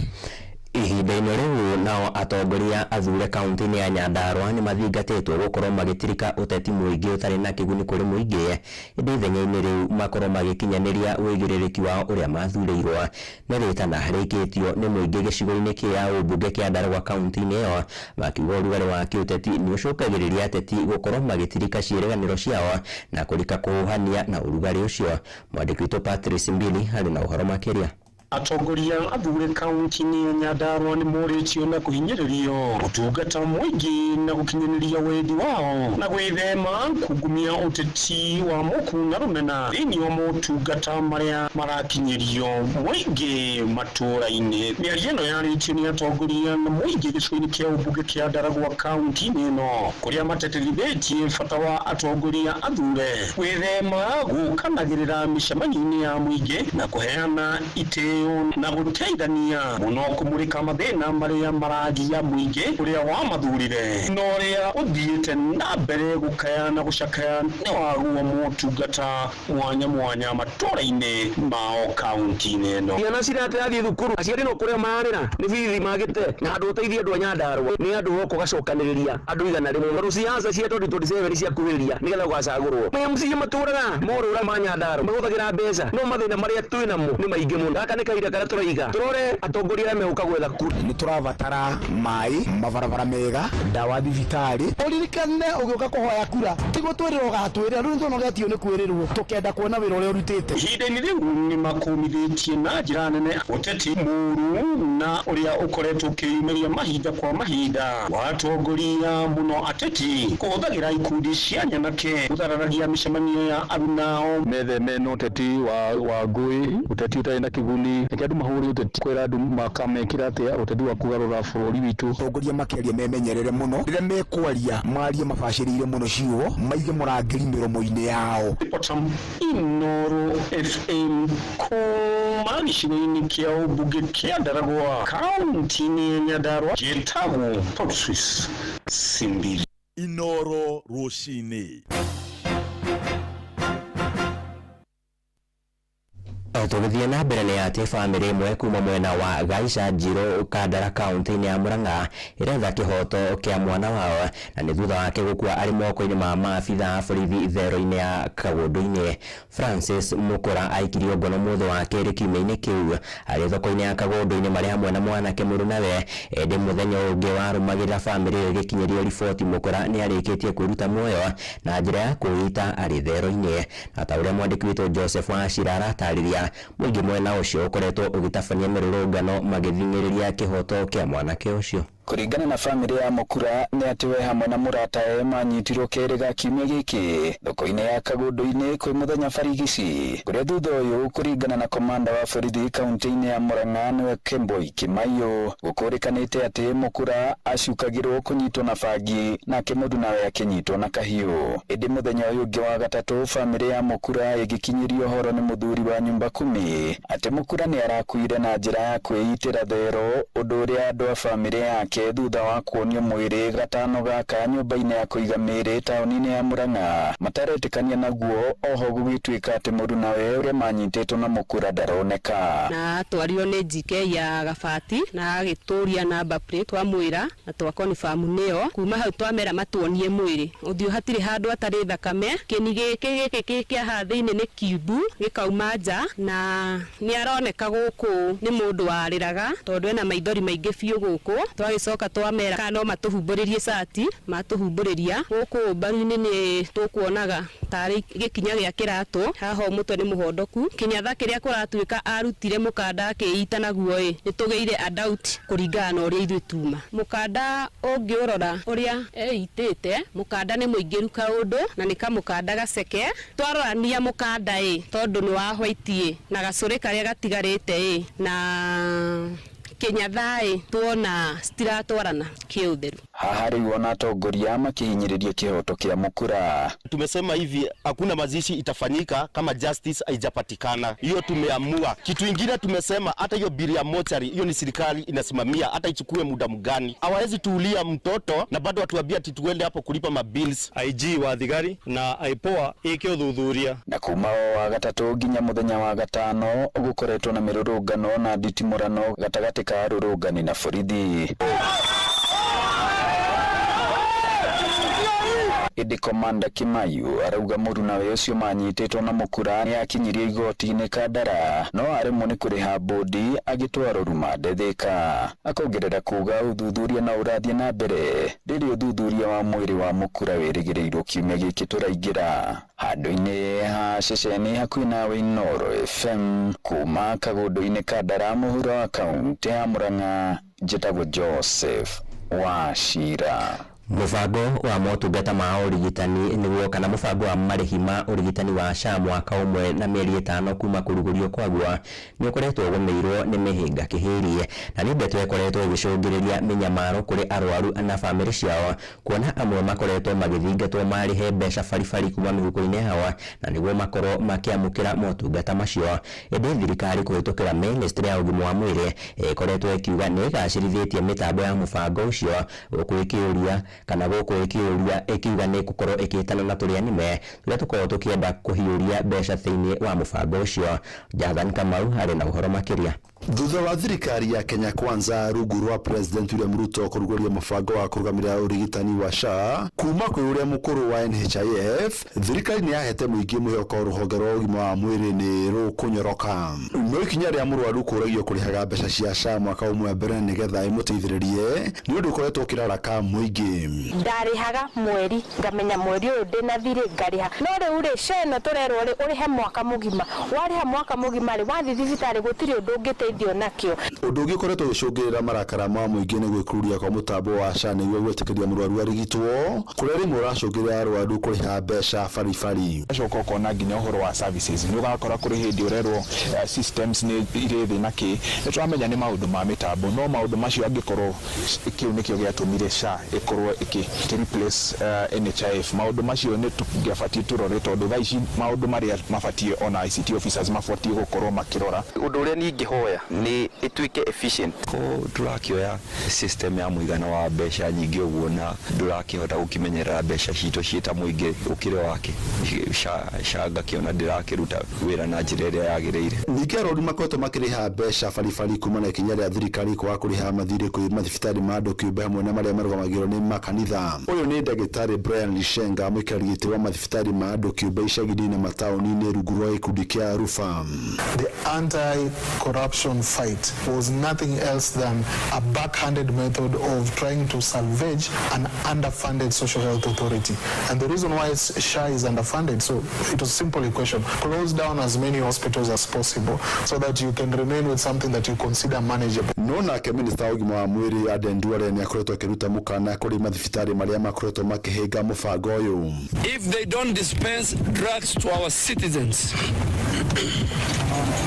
Ihinda-inĩ rĩu nao atongoria athure kaunti-inĩ ya Nyandarua nĩ mathingatĩtwo gũkorwo magĩtirika ũteti mũingĩ ũtarĩ na kĩguni kũrĩ mũingĩ, ĩndĩ ithenya-inĩ rĩu makorwo magĩkinyanĩria wĩigĩrĩrĩki wao ũrĩa mathurĩirwo. Nĩ rĩtana rĩkĩtio nĩ mũingĩ gĩcigo-inĩ kĩa ũmbunge kĩa Ndaragwa kaunti-inĩ ĩyo, makiuga ũrugarĩ wa kĩũteti nĩ ũcũngagĩrĩria ateti gũkorwo magĩtirika ciĩrĩganĩro ciao na kũrika kũhania na ũrugarĩ ũcio. Mwandĩki witũ Patrice Mbili arĩ na ũhoro makĩria. Atongoria athure kaunti-inĩ ya Nyandarua nĩ morĩtio na kũhinyĩrĩrio ũtungata mũingĩ na gũkinyanĩria wendi wao na gwĩthema kungumia ũteti wa mũku na rũmena thĩinĩ wa motungata marĩa marakinyĩrio mũingĩ matũra-inĩ. Mĩario ĩno yarĩtio nĩ atongoria na mũingĩ gĩcigo-inĩ kĩa ũmbunge kĩa Ndaragwa kaunti-inĩ ĩno, kũrĩa mateterithĩtie bata wa atongoria athure gwĩthema gũkanagĩrĩra mĩcemanio-inĩ ya mũingĩ na kũheana itĩo na gũteithania mũno kũmũrĩka mathĩna marĩa maragia mũingĩ ũrĩa wamathurire na ũrĩa ũthiĩte na mbere gũkaya na gũcakaya nĩ waguo motungata mwanya mwanya matũra-inĩ mao kaunti-inĩ ĩno. Ciana cirathiĩ thukuru, aciari no kũrĩa marĩra nĩ bithi magĩte na andũ ũteithia andũ a Nyandarua nĩ andũ gũkũ gacokanĩrĩria andũ igana rĩmwe rũ cianza cia 2027 cia kuhĩrĩria nĩgetha gũgacagũrwo. MC matũraga morũra ma Nyandarua mahũthagĩra mbeca no mathĩna marĩa twĩnamo nĩ maingĩ mũno. Gaka nĩ kaira kana turaiga turore atongoria me ukagwetha kura ni turabatara mai mabarabara mega ndawa thibitari uririkane ugioka kuhoya kura tigo twiriro gatwirira riu ntonogetio ni kwirirwo tukenda kuona wira uria urutite ihinda-inĩ rĩu nĩ makũmithĩtie na njĩra nene ũteti mũũru na ũrĩa ũkoretwo ũkĩyumĩria mahinda kwa mahinda watongoria mũno ateti kũhũthagĩra ikundi cia nyanake gũthararagia mĩcemanio ya arunao metheme na ũteti wa ngũĩ ũteti ũtarĩ na kĩguni reke andũ mahũre ũteti kwĩra andũ makamekĩra atĩa ũteti wa kũgarũra bũrũri witũ atongoria makĩaria memenyerere mũno rĩrĩa mekwaria marie mabacĩrĩire mũno ciugo maige mũrangĩri mĩromo-inĩ yao Inooro FM kuma gĩcigo-inĩ kĩa ũmbunge kĩa Ndaragwa kaunti-inĩ ya Nyandarua gĩtagwo Port Swiss Simbiri Inooro rũcinĩ. Tũgĩthiĩ na mbere nĩ atĩ bamĩrĩ ĩmwe kuma mwena wa Gaica Njirũ Kandara kaunti-inĩ ya Murang'a ĩretha kĩhoto kĩa mwana wao na nĩ thutha wake gũkua arĩ moko-inĩ ma maabitha a borithi itherũ-inĩ ya Kagũndũ-inĩ. Francis Mukura aikirio ngono mũthĩ wa kerĩ kiumia-inĩ kĩu arĩ thoko-inĩ ya Kagũndũ-inĩ marĩ hamwe na mwanake mũrũ nawe. Ĩndĩ mũthenya ũngĩ warũmagĩrĩra bamĩrĩ ĩyo ĩgĩkinyĩrio riboti, Mukura nĩ arĩkĩtie kwĩruta muoyo na njĩra ya kwĩita arĩ therũ-inĩ. Na ta ũrĩa mwandĩki witũ Joseph Wachira aratarĩria, mũingĩ mwena ũcio ũkoretwo ũgĩtabania mĩrũrũngano magĩthing'ĩrĩria kĩhoto kĩa mwanake ũcio. Kuringana na family ya Mukura ni ati we hamwe na muratae manyitirwo kerega kiumia giki thoko-inĩ ya Kagũndũ-inĩ kwĩ mũthenya barigici kuria thutha ũyũ kuringana na komanda wa borithi kaunti-inĩ ya Murang'a niwe Kemboi Kimayo gũkũrĩkanĩte atĩ Mukura acukagĩrwo kũnyitwo na bangi nake mũndũ nawe akĩnyitwo na kahiũ. Ĩndĩ mũthenya ũyũ ũngĩ wa gatatũ family ya Mukura ĩgĩkinyĩrio horo nĩ mũthuri wa nyumba 10 atĩ Mukura nĩ arakuire na njĩra ya kwĩitĩra thero, ũndũ ũrĩa andũ a family yake thutha wa kuonio mwĩrĩ gatano gaka nyũmba-inĩ ya kũiga mĩĩrĩ taũni-inĩ ya Murang'a mataretĩkania naguo. Oho gũgĩtuĩka atĩ mũndũ nawe ũrĩa manyitĩtwo na Mukura ndaroneka na twario nĩ JK ya Gabati na agĩtũria namba plate wamwĩra na twakonifirm nĩyo. Kuma hau twamera matuonie mwĩrĩ ũthiũ hatirĩ handũ atarĩ thakame. Kĩni gĩkĩ kĩa haha thĩinĩ nĩ kiubu gĩkauma nja na nĩ aroneka gũkũ nĩ mũndũ warĩraga tondũ ena maithori maingĩ biũ gũkũ. Twagĩcoka twamera kana no matũhumbũrĩrie cati, matũhumbũrĩria gũkũ mbaru-inĩ nĩ tũkuonaga tarĩ gĩkinya gĩa kĩratũ. Haha mũtwe nĩ mũhondoku. Kĩnyatha kĩrĩa kũratuĩka arutire mũkanda akĩita naguo nĩ tũgĩire a doubt kũringana na ũrĩa ithuĩ tuma. Mũkanda ũngĩũrora ũrĩa eitĩte, mũkanda nĩ mũingĩru kaũndũ na nĩ kamũkanda gaceke. Twarorania mũkanda tondũ nĩ wa white na gacũrĩ karĩa gatigarĩte na Kenya tuona stiratwarana kiutheru. Haha rĩu ona atongoria makihinyĩrĩria kĩhoto kĩa Mukura. Tumesema hivi hakuna mazishi itafanyika kama justice haijapatikana. Hiyo tumeamua. Kitu kingine tumesema hata hiyo bili ya mochari hiyo ni serikali inasimamia, hata ichukue muda mgani. Hawezi tuulia mtoto na bado watuambia ati tuende hapo kulipa mabills. IG wa thigari na aipoa ikĩũthuthuria. Na kuma wa gatatũ nginya mũthenya wa gatano gũkoretwo na mĩrũrũngano na nditimũrano gatagatĩ ka arũrũngani na borithi. Ĩndĩ komanda Kimayu arauga mũndũ nawe ũcio manyitĩtwo na Mukura nĩ akinyirio igoti-inĩ Kandara no aremwo nĩ kũrĩha bondi agĩtwarwo rumande Thika. Akongerera kuga ũthuthuria na ũrathiĩ na mbere rĩrĩa ũthuthuria wa mwĩrĩ wa Mukura wĩrĩgĩrĩirwo kiumia gĩkĩ tũraingĩra. Handũ-inĩ ha ceceni hakuhĩ nawe Inooro FM kuma Kagũndũ-inĩ Kandara mũhuro wa kaunti ya Murang'a, njĩtagwo Joseph Wachira. Mũbango wa motungata ma ũrigitani nĩguo kana mũbango wa marĩhi ma ũrigitani wa SHA mwaka ũmwe na mĩeri 5 kuma kũrugũrio kwaguo nĩ ũkoretwo ũgũmĩirwo nĩ mĩhĩnga kĩhĩrie, na nĩ ndeto ĩkoretwo ĩgĩcũngĩrĩria mĩnyamaro kũrĩ arwaru na bamĩrĩ ciao, kuona amwe makoretwo magĩthingatwo marĩhe mbeca baribari kuma mĩhuko-inĩ yao na nĩguo makorwo makĩamũkĩra motungata macio. Ĩndĩ thirikari kũhĩtũkĩra ministry ya ũgima wa mwĩrĩ ĩkoretwo ĩkiuga nĩ ĩgacĩrithĩtie mĩtambo ya mũbango ũcio gũkũĩkĩũria kana gũkũ ikiuga nĩ gũkorwo ĩkĩtana na tũrĩa nĩme tũrĩa tũkorwo tũkĩenda kũhiũria mbeca thĩinĩ wa mũbango ũcio. Jathan Kamau arĩ na ũhoro makĩria. Thutha wa thirikari ya Kenya Kwanza rungu rwa President William Ruto kuruguria mubango wa kurugamira urigitani wa SHA kuma kwi uria mukuru wa NHIF, thirikari ni yahete muingi muhoko ruhonge rwa ugima wa mwiri ni rukunyoroka. No ikinya ria murwaru kuragio kurihaga mbeca cia SHA mwaka umwe mbere nigetha imuteithiririe ni undu ukoretwo kiraraka muingi. Ndarihaga mweri ngamenya mweri uyu ndina thiri ngariha no riu ri SHA no turerwo ri urihe mwaka mugima wariha mwaka mugima ri wathi thibitari gutiri undu ungiteithio nakio. Undu ungi ukoretwo gicungirira marakara ma muingi ni gwikururia kwa mutambo wa SHA niguo gwetikiria murwaru arigitwo kuria rimwe uracungirira arwaru kuriha mbeca baribari. Acoka ukona nginya uhoro wa services ni ugakora kuri hindi urerwo systems ni iri thina ki nitwamenya ni maundu ma mitambo no maundu macio angikorwo kiu nikio giatumire SHA ikorwo iki replace NHIF maundu macio ni tungefati turore tondu thaici maundu maria mafatie ona ICT officers mafatie gukorwo makirora. Undu uria ni ngihoya ni ituike efficient ko turakioya system ya muigana wa mbeca nyingi uguo na turakihota gukimenyerera mbeca cito ciita muingi ukire wake SHA ngakiona ndirakiruta wira na njira iria yagiriire. Ningĩ arori makoretwo makiriha mbeca baribari kuma na ikinya ria thirikari kwa kuriha mathirĩ kwĩ mathibitari ma andũ kĩũmbe hamwe na marĩa marũgamagĩrĩrwo nĩ makanitha. Ũyũ nĩ ndagĩtarĩ Brian Lishenga mũikarĩri gĩtĩ wa mathibitari ma andũ kĩũmbe icagi-inĩ na mataũni-inĩ rungu rwa gĩkundi kĩa Rufa. The anti-corruption fight was nothing else than a backhanded method of trying to salvage an underfunded social health authority. And the reason why SHA is underfunded, so it was a simple equation: close down as many hospitals as possible so that you can remain with something that you consider manageable. No nake minista wa ũgima wa mwĩrĩ Aden Duale nĩ akoretwo akĩruta mũkana kũrĩ mathibitari marĩa makoretwo makĩhĩnga mũbango ũyũ. If they don't dispense drugs to our citizens,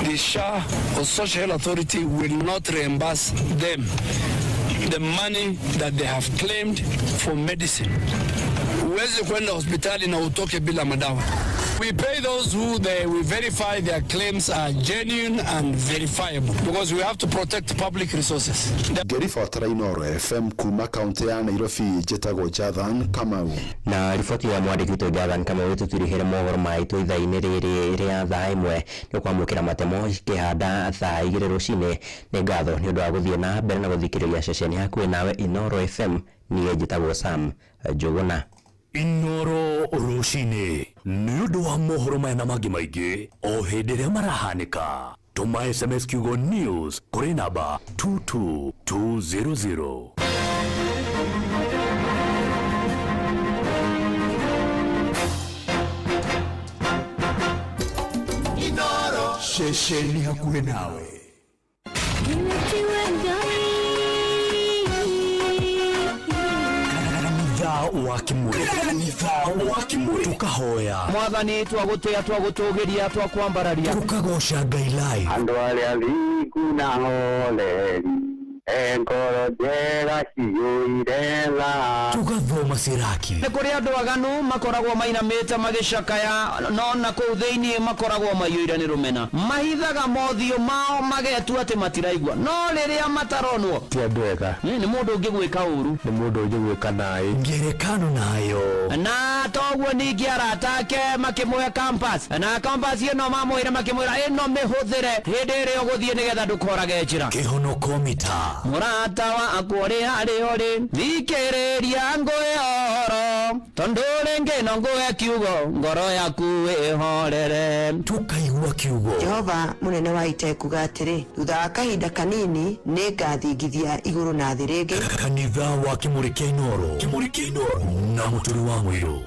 the SHA or Social Health Authority will not reimburse them the money that they have claimed for medicine. Huwezi kwenda hospitali na utoke bila madawa. We pay those who we verify their claims are genuine and verifiable because we have to protect public resources. Gerifatara Inoro FM kuma kaunti ya Nairobi jetagwo Jathan Kamau. Na riboti ya mwandiki witũ Jathan Kamau tuturihere mohoro maitu ithaa-inĩ rĩrĩ rĩa thaa ĩmwe nĩ kwamũkĩra matemo kĩhanda thaa 2 rũcinĩ. Nĩ ngatho nĩ ũndũ wa gũthiĩ na mbere na gũthikĩrĩria ceceni hakuhĩ nawe Inoro FM niĩ njĩtagwo Sam Njũgũna. Inoro rucini nĩ ũndũ wa mohoro maya na mangĩ maingĩ o hĩndĩ ĩrĩa marahanĩka. Tũma SMS kiugo news kũrĩ namba 22200. Inoro ceceni hakuhĩ nawe. Wakimuri tukahoya mwathani twagũtũgĩria twakwambararia tukagoca Ngai live andũ arĩa thingu na holeri ngoro njega ciyũire tha tugathoma ciraki. Nĩ kũrĩ andũ aganu makoragwo mainamĩte magĩcakaya no na kũu thĩinĩ makoragwo maiyũire nĩ rũmena, mahithaga mothiũ mao magetua atĩ matiraigua, no rĩrĩa mataronwo ti andũ ega. Nĩ mũndũ ũngĩgwĩka ũru, nĩ mũndũ ũngĩgwĩka naĩ. Ngerekano nayo na toguo ningĩ arata ake makĩmũhe campus na campus ĩno mamũire makĩmwĩra ĩno mĩhũthĩre hĩndĩ ĩrĩa ũgũthiĩ nĩgetha ndũkorage njĩra. Kĩhonoko mita mũrata wakwa ũrĩ harĩa ũrĩ thikĩrĩria ngũĩ ũhoro tondũ rĩngĩ no ngũhe kiugo ngoro yaku ĩhorere. Tukaigua kiugo. Jehova mũnene wa ita ekuga atĩrĩ, thutha wa kahinda kanini nĩ ngathingithia igũrũ na thĩ rĩngĩ. Kanitha wa Kĩmũrĩ kĩa Inoro na mũtũrĩ wa mũirũ.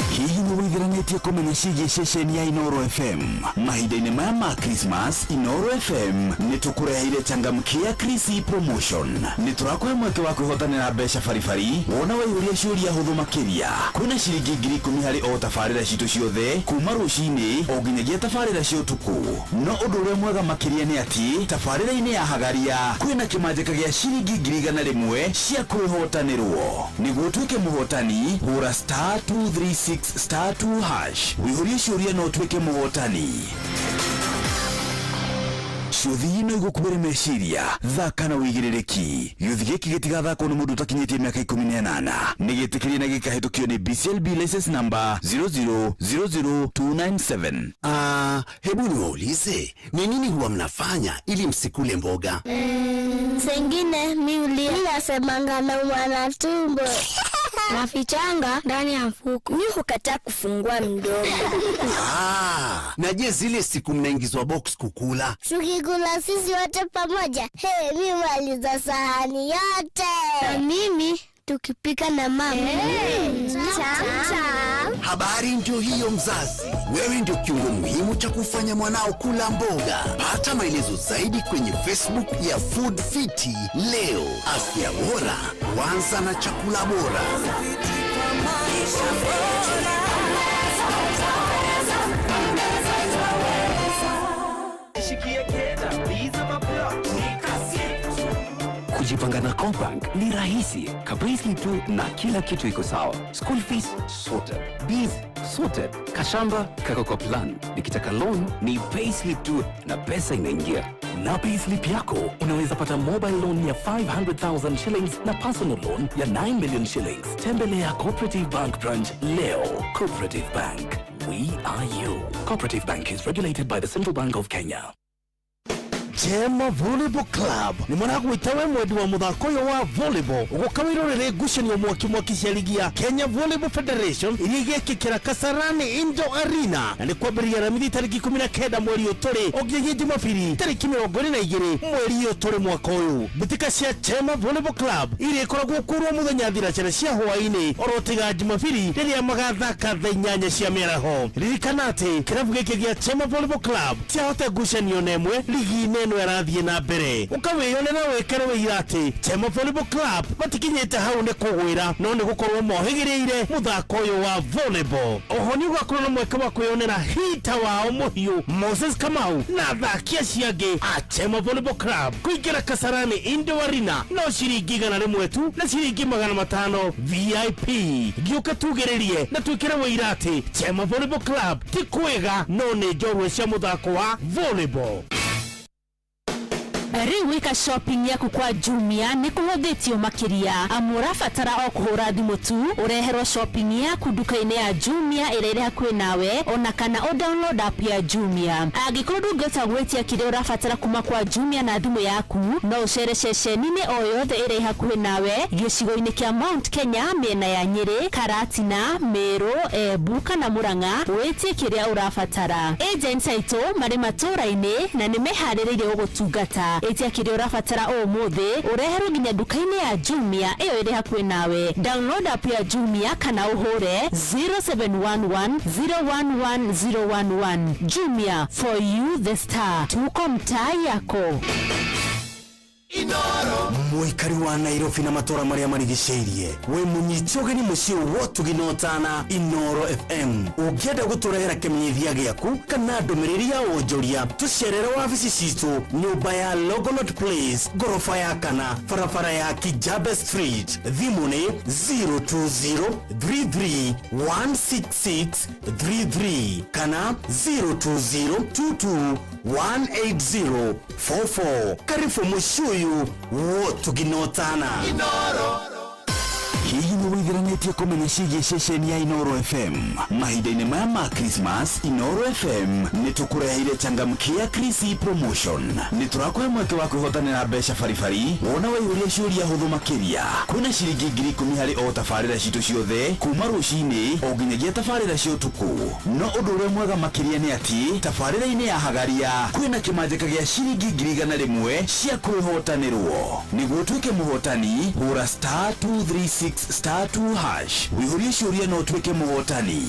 Hihi nĩ wĩtheranĩtie kũmenya ciĩgiĩ ceceni ya Inoro FM? Mahinda-inĩ maya ma Christmas, Inoro FM nĩ tũkũreheire changamkia Chrissy promotion. Nĩ tũrakũhe mweke wa kwĩhotanĩra mbeca baribari wona waihũria ciũria hũthũ makĩria. Kwĩna ciringi 10,000 harĩ o tabarĩra citũ ciothe kuma rũcinĩ o nginyagia tabarĩra cia ũtukũ. No ũndũ ũrĩa mwega makĩria nĩ atĩ tabarĩra-inĩ ya Hagaria kwĩna kĩmanjĩka gĩa ciringi 100,000 cia kwĩhotanĩrwo. Nĩguo ũtuĩke mũhotani hũra *236*2# wĩihũrie ciũria no ũtuĩke mũhotani. Ciuthi ino igukubere meciria thaka na wigirereki gĩuthi gĩkĩ gĩtigathakwo nĩ mũndũ ũtakinyĩtie mĩaka 18 nĩgĩtĩkĩrie na gĩkahĩtũkio nĩ BCLB license number 00297. Hebu niwaulize, ni nini huwa mnafanya ili msikule mboga? Sengine miuli nasemanga na mwana tumbo nafichanga ndani ya mfuko. Mimi hukataa kufungua mdomo. Na je, zile siku mnaingizwa box kukula? Tukikula sisi wote pamoja. Mimi maliza sahani yote. Na mimi tukipika na mama. Habari ndio hiyo mzazi. Wewe ndio kiungo muhimu cha kufanya mwanao kula mboga. Pata maelezo zaidi kwenye Facebook ya Food Fiti leo. Afya bora huanza na chakula bora. Kujipanga na Cobank ni rahisi. Kabisa tu na kila kitu iko sawa. School fees sorted, bills sorted, kashamba kako kwa plan. Nikitaka loan ni payslip tu na pesa inaingia. Na payslip yako unaweza pata mobile loan ya 500,000 shillings na personal loan ya 9 million shillings. Tembelea Cooperative Bank branch leo. Cooperative Bank, we are you. Cooperative Bank is regulated by the Central Bank of Kenya. Chema Volleyball Club ni mwana gwitawe mwedi wa muthako wa volleyball gukawirorere ngucanio mwaki cia ligi ya Kenya Volleyball Federation iria igekikira Kasarani Indo Arena na ni kwambĩrĩria ramithi tariki 19 mweri ũtũrĩ oginya Jumapili tariki 22 mweri ũtũrĩ mwaka ũyũ. Mbĩtĩka cia Chema Volleyball Club iria ikoragwo kurwo muthenya thinacara cia hwaĩ-inĩ orotiga Jumapili rĩrĩa magathaka thaa 8 cia mĩaraho. Ririkana atĩ kĩrabu gĩkĩ gĩa Chema Volleyball Club ciahota ngucanio na ĩmwe ligi-inĩ ĩno yarathie na mbere. Ukawĩyonera wekere wĩirate Chema Volleyball Club batikinyĩte hau nĩ kũgwĩra no nĩ gũkorwo mohĩgĩrĩire mũthako ũyũ wa volleyball. Oho nĩ ũgakorwo na mweke wa kwĩyonera hita wao mũhiũ Moses Kamau na thakia ciangĩ a Chema Volleyball Club. Kũingĩra Kasarani Indo Arena no ciringi 100 tu na ciringi 500 VIP. Gĩũka tugĩrĩrie na twĩkĩre wĩirate Chema Volleyball Club ti kwega no nĩ njorua cia mũthako wa volleyball. Wika shopping yaku kwa Jumia ni kuhũthĩtio makiria. Amurabatara o kuhũra thimũ tu ureherwo shopping yaku duka-inĩ ya Jumia ĩrĩa ĩrĩ hakuhĩ nawe ona kana o download app ya Jumia. Angĩkorwo ndũngĩhota gwĩtia kĩrĩa ũrabatara kuma kwa Jumia na thimũ yaku no ũcere ceceni-inĩ o yothe ĩrĩ hakuhĩ nawe gĩcigo-inĩ kĩa Mount Kenya mĩena ya Nyĩrĩ, Karatina, Meru, Embu kana Murang'a wĩtie kĩrĩa ũrabatara. Agents aitũ marĩ matũra-inĩ na nĩ meharĩrĩirie gũgũtungata. Etia kĩrĩa ũrabatara o mũthĩ ũreherwo nginya duka-inĩ ya Jumia ĩyo ĩrĩ hakuhĩ nawe. Download app ya Jumia kana ũhũre 0711011011. Jumia, for you the star. Tuko mtaa yako. Inoro muikari wa Nairobi na matora maria marigicĩirie we munyiti ũgeni mũciĩ wotu ginotana Inoro FM ũngĩenda gũtũrehera kĩmenyithia gĩaku kana ndũmĩrĩri ya wonjoria tucerere wabici citũ nyũmba ya Logonot Place gorofa ya kana barabara ya Kijabe Street. Thimũ nĩ 02033166333 kana 02022180444. Karibu mũciĩ wotu ginotana Inoro. Hihi nĩ wĩtheranĩtie kũmenya ciĩgiĩ ceceni ya Inoro FM? Mahinda-inĩ maya ma Christmas, Inoro FM nĩ tũkũreheire changamkia Chrissy promotion. Nĩ tũrakũhe mweke wa kwĩhotanĩra mbeca baribari wona waihũria ciũria hũthũ makĩria. Kwĩna ciringi 10,000 harĩ o tabarĩra citũ ciothe kuma rũcinĩ o nginyagia tabarĩra cia ũtukũ. No ũndũ ũrĩa mwega makĩria nĩ atĩ tabarĩra-inĩ ya Hagaria kwĩna kĩmanjĩka gĩa ciringi 100,000 cia kwĩhotanĩrwo. Nĩguo tuĩke mũhotani hũra *236 *2 hash wĩihũrie ciũria no tuĩke mũhotani.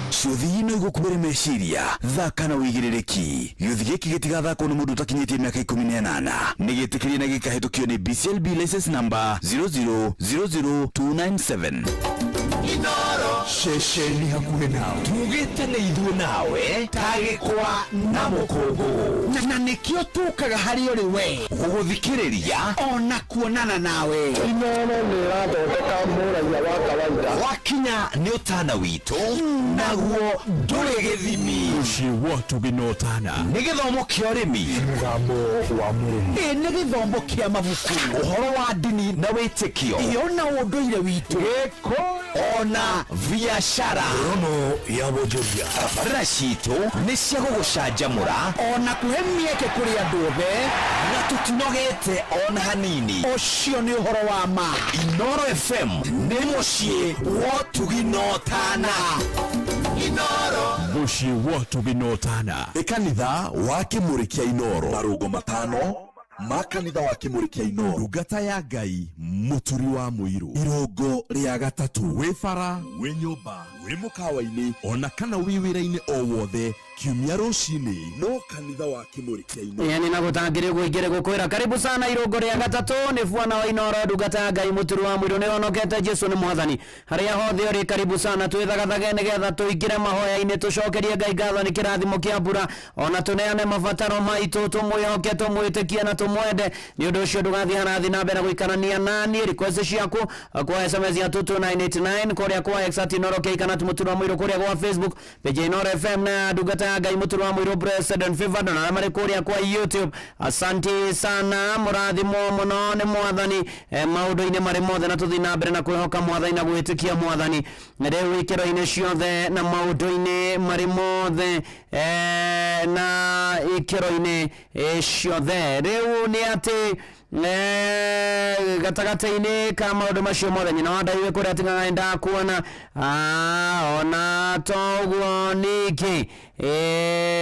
Ciuthi ino igũkubĩre meciria thaka na wĩigĩrĩrĩki. Gĩuthi gĩkĩ gĩtigathakwo nĩ mũndũ ũtakinyĩtie mĩaka 18 nĩgĩtĩkĩrie na gĩkahĩtũkio nĩ BCLB license number 00297. Inoro shesheni hakuhe nawe tugite ni ithuĩ nawe tagĩkwa na mũkũngũ na nĩkĩo tũkaga harĩ ũrĩ we gũgũthikĩrĩria ona kuonana nawe. Inoro nĩrathondeka mũraia wa kawaida wakinya nĩ ũtana witũ naguo ndũrĩ gĩthimi. Mũciĩ wotũ gĩnotana nĩ gĩthomo kĩa ũrĩmi, mũgambo wa mũrĩmi, nĩ gĩthomo kĩa mabuku, ũhoro wa ndini na wĩtĩkio, iyo na ũndũire witũ, ona biashara rono ya wonjoria. Tabarĩra citũ nĩ cia gũgũcanjamũra ona kũhe mĩeke kũrĩ andũ othe na tũtinogete ona hanini. Ũcio nĩ ũhoro wa ma. Inoro FM nĩ mũciĩ wotũ gĩnotana. Inoro mũciĩ wotũ gĩnotana. Kanitha wa kĩmũrĩ kĩa Inoro, marũngo matano ma kanitha wa kĩmũrĩ kĩa Inoro, ndungata ya Ngai mũturi wa mũirũ, irũngo rĩa gatatũ, wĩ bara, wĩ nyũmba, wĩ mũkawa-inĩ ona kana wĩ wĩra-inĩ o wothe, kiumia rũcinĩ no kanitha wa kĩmũrĩ kĩa Inoro. Yani nagũtangĩre gwĩngĩre gũkwĩra karibu sana irũngo rĩa gatatũ nĩ bwana wa Inoro, ndungata ya Ngai mũturi wa mũirũ, nĩ onokete Jesu nĩ mwathani harĩa hothe ũrĩ. Karibu sana twĩthagathage nĩgetha tũingĩre mahoya-inĩ, tũcokerie Ngai ngatho nĩ kĩrathimo kĩa mbura, ona tũneane mabataro maitũ, tũmwĩhoke, tũmwĩtĩkie na tũmwende. Nĩ ũndũ ũcio ndũgathiĩ harathi na mbere gũikarania naniĩ. Request ciaku kwa SMS ya 22989 kũrĩa kwa X @Inoro K kana mũturi wa mũirũ kũrĩa kwa Facebook page Inoro FM na ndungata ya Ngai mũturi wa mũirũ Blessed and Favored na marĩ kũrĩa kwa YouTube. Asante sana, mũrathimo mũno nĩ mwathani maũndũ-inĩ marĩ mothe, na tũthiĩ na mbere na kwĩhoka mwathani na gwĩtĩkia mwathani rĩu ikĩro-inĩ ciothe na maũndũ-inĩ marĩ mothe na ikĩro-inĩ ciothe. Rĩu nĩ atĩ gatagata-inĩ ka maũndũ macio mothe nyina wa Ndaiwe kũrĩa atingaga kuona ona toguo ningĩ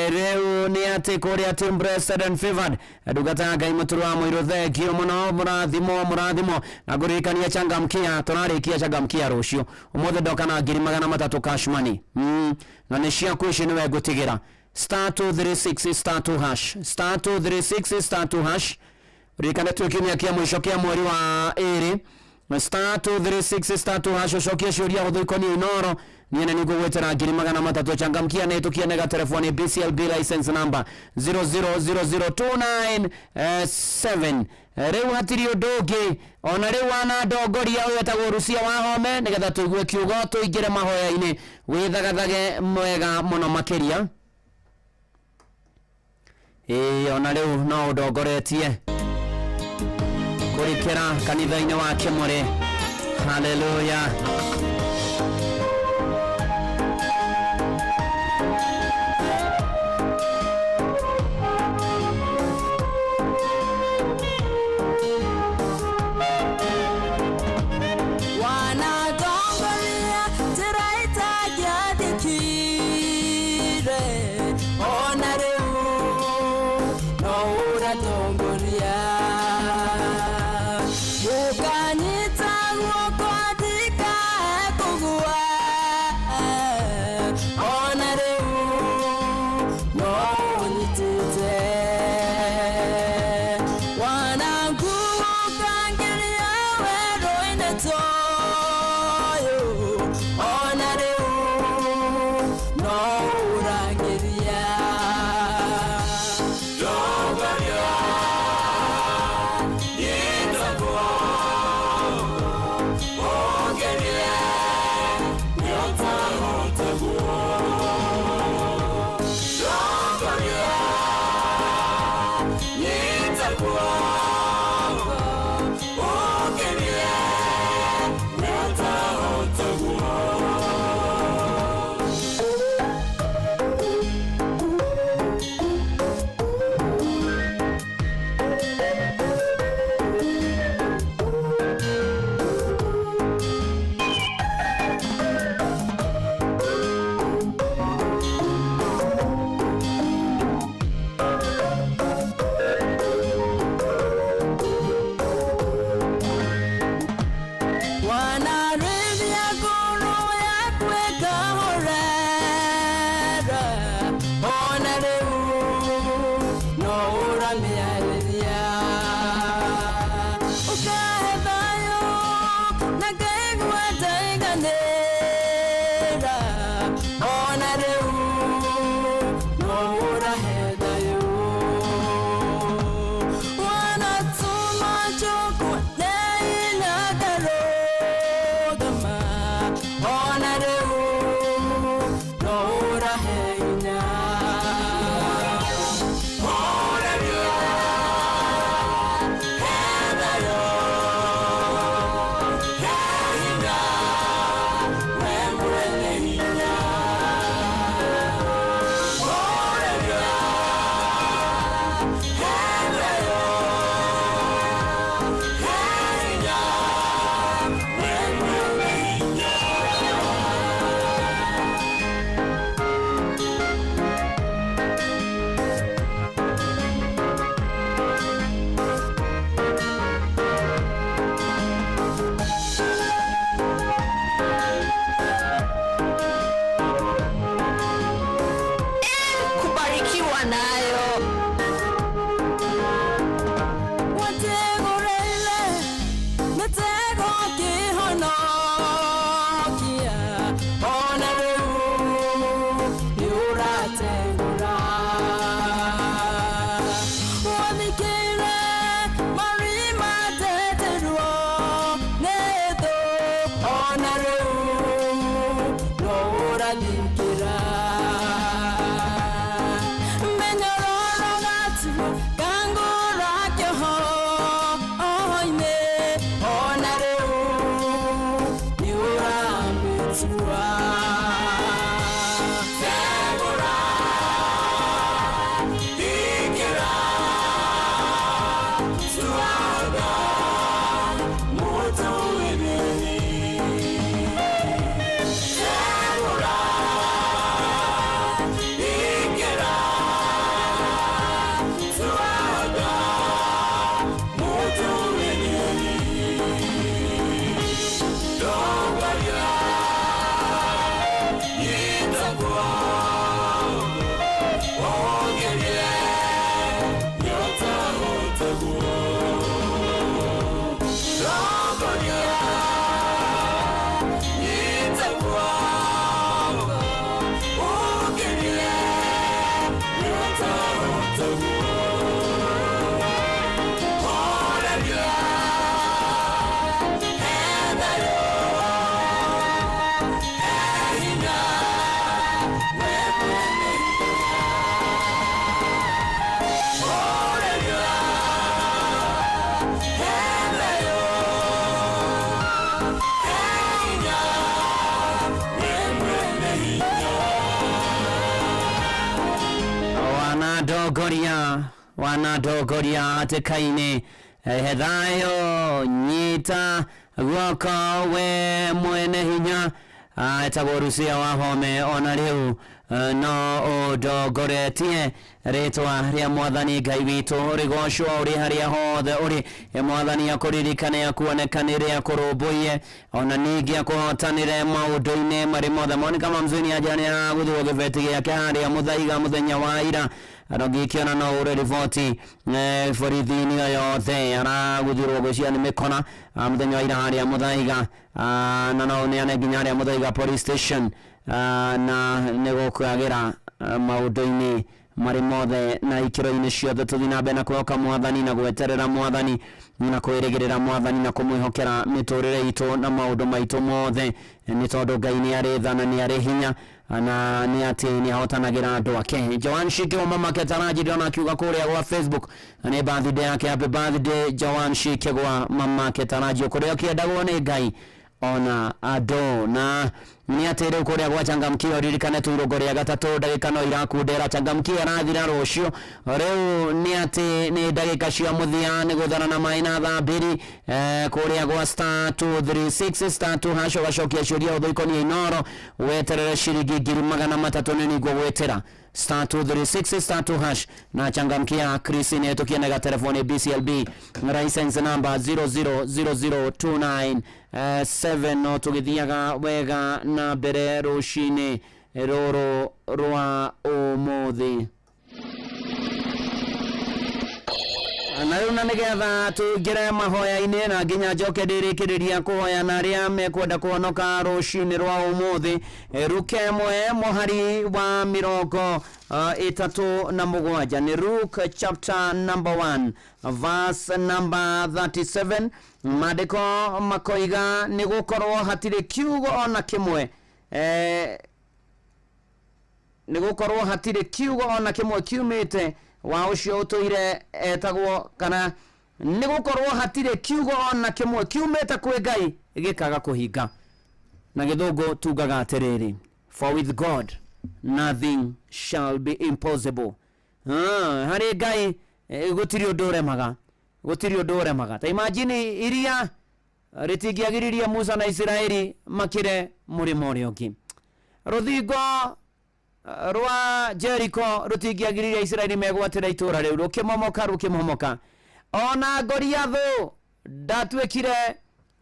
rĩu nĩ atĩ kũrĩa Team Blessed and Favored ndungata ya Ngai mũturi wa mũirũ, thengio mũno, mũrathimo na ngũririkania changamkia, tũrarĩkia changamkia rũciũ. Ũmũthĩ ndoka na 300 cash money na nĩ ciaku ici nĩwe ngũtigĩra *236 *2 hash *236 *2 hash. Rikane tukiumia kia mwisho kia mweri wa eri *236 *2 hash. Ucokie ciũria gũthũikonia Inoro niene nĩngũgwĩtĩra 300 changamkia na ĩtũkie nega telefoni BCLB license number 0002997. Rĩu hatirĩ ũndũ ũngĩ, ona rĩu wana ndongoria ũyũ etagwo Rucia Wahome, nĩgetha tũigue kiugo tũingĩre mahoya-inĩ. Wĩthagathage mwega mũno makĩria. Ona rĩu no ũndongoretie kũrikĩra kanitha-inĩ wa Kĩmũrĩ. Hallelujah. wanadogoria hatikaine hedhayo nyita guoko we mwene hinya etagorusia wahome ona riu no odogoretie ritwa ria mwathani Ngai witu rigoshwo uri haria hothe uri mwathani akuririkane akuonekanire akurumbuye ona ningi akuhotanire maundu-ini mari mothe moni kama mzuni ajani aguthiwo giveti giake haria muthaiga muthenya wa ira arogikiona no ure riboti forithini yothe araguthirwo gucia ni mikona muthenya wa ira haria muthaiga na no ni ane nginya haria muthaiga police station na nigukagira maundu-ini mari mothe na ikiro-ini ciothe tuthi na mbere na kuoka mwathani na gweterera mwathani na kwirigirira mwathani na kumwihokera miturire itu na maundu maitu mothe ni tondu Ngai ni ari tha na ni ari hinya na ni ati ni ahotanagira andu ake. Joan Shike wa mama Ketaraji ndiona akiuga kuria kwa Facebook ni birthday yake. Happy birthday Joan Shike wa mama Ketaraji kuria kiendagwo ni Ngai ona ado na ni atere kuria gwa changamkio ririkane tuirogoria gatatu ndagika no irakundera changamkio arathira rucio riu ni ati ni ndagika cia muthia ni guthana na maina thambiri kuria gwa *236 *2 hasho gashokia ciuria uthoikonia inoro weterere ciringi 300 ni niguo gwetera *236 *2 hash na changamkia Chrisine tukienega telefoni BCLB license number 000029 no tugithiaga wega na mbere rucini roro rwa umuthi na riu na nigetha tugire mahoya-ini na nginya njoke ndirikiriria kuhoya na aria mekwenda kuhonoka rucini rwa umuthi Rukemwe muhari wa mirongo 37 ni Luke chapter number 1 verse number 37 madiko makoiga ni gukorwo hatire kiugo ona kimwe ni gukorwo hatire kiugo ona kimwe kiumite wa ucio utuire etagwo kana ni gukorwo hatire kiugo ona kimwe kiumite kwi Ngai gikaga kuhinga na githungu tugaga atiriri for with God nothing shall be impossible. Hari Ngai gutiri undu uremaga ta imagine iria ritingiagiriria Musa na Israeli makire murimo uria ungi ruthingo rwa Jericho rutingiagiriria Israeli megwatira itura riu rukimomoka ona Goliathu ndatwekire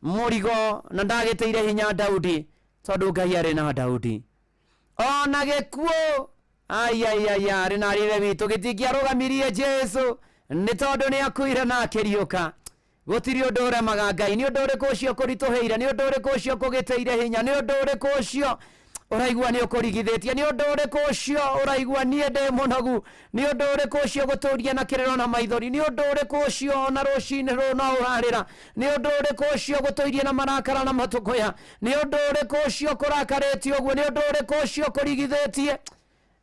murigo na ndagiteire hinya Daudi tondu Ngai ari na Daudi ona gikuo ayayaya rina rire witu gitingiarugamirie Jesu ni tondu ni akuire na akiriuka gutiri undu uremaga Ngai ni undu uriku ucio kurituheire ni undu uriku ucio kugiteire hinya ni undu uriku ucio uraigua ni ukurigithitie ni undu uriku ucio uraigua nie ndi munogu ni undu uriku ucio guturia na kirero na maithori ni undu uriku ucio na rucini ru no urarira ni undu uriku ucio gutuirie na marakara na matukoya ni undu uriku ucio kurakaretie uguo ni undu uriku ucio kurigithitie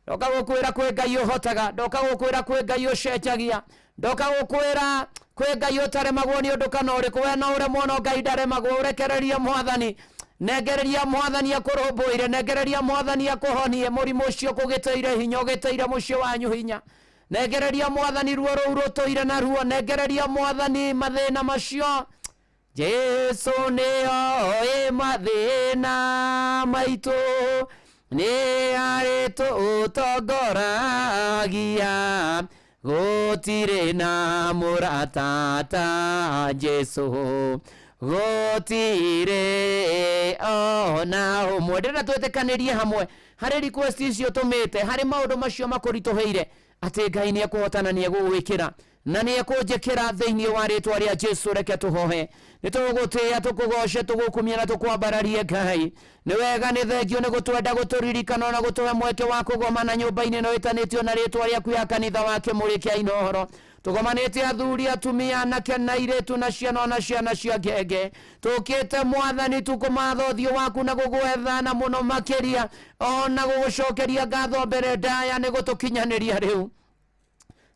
ndoka gukwira kwe Ngai uhotaga, ndoka gukwira kwe Ngai ucenjagia, ndoka gukwira kwe Ngai utaremagwo ni undu kana uriku, we no uremwo no Ngai ndaremagwo. Urekereria Mwathani, negereria Mwathani akurumbuire, negereria Mwathani akuhonie murimu ucio kugiteire hinya, ugiteire mucio wanyu hinya. Negereria Mwathani ruo ruu rutoire naruo, negereria Mwathani mathina macio. Jesu ni oe mathina maitu, ni aritu utongoragia, gutire na muratata Jesu, gutire ona umwe. Ndĩrenda twĩtĩkanĩrie hamwe harĩ request icio tumĩte, harĩ maũndũ macio makurituhĩire, atĩ Ngai nĩ ekũhotana, nĩ egũgwĩkĩra na nĩ ekũnjĩkĩra thĩinĩ wa rĩtwa rĩa Jesu. Reke tũhohe. Nĩ tũgũgũtĩĩa, tũkũgoce, tũgũkumia na tũkwambararie Ngai. Nĩ wega, nĩ thengio, nĩ gũtwenda gũtũririkana na gũtũhe mweke wa kũgomana nyũmba-inĩ ĩno ĩtanĩtio na rĩtwa rĩaku ya kanitha wa Kĩmũrĩ kĩa Inooro. Tugomanĩte athuri, atumia, anake na airĩtu na ciana na ciana cia ngenge. Tũkĩte Mwathani tũkũmatha ũthiũ waku na gũgwetha na mũno makĩria, ona gũgũcokeria ngatho mbere ndaya nĩ gũtũkinyanĩria rĩu.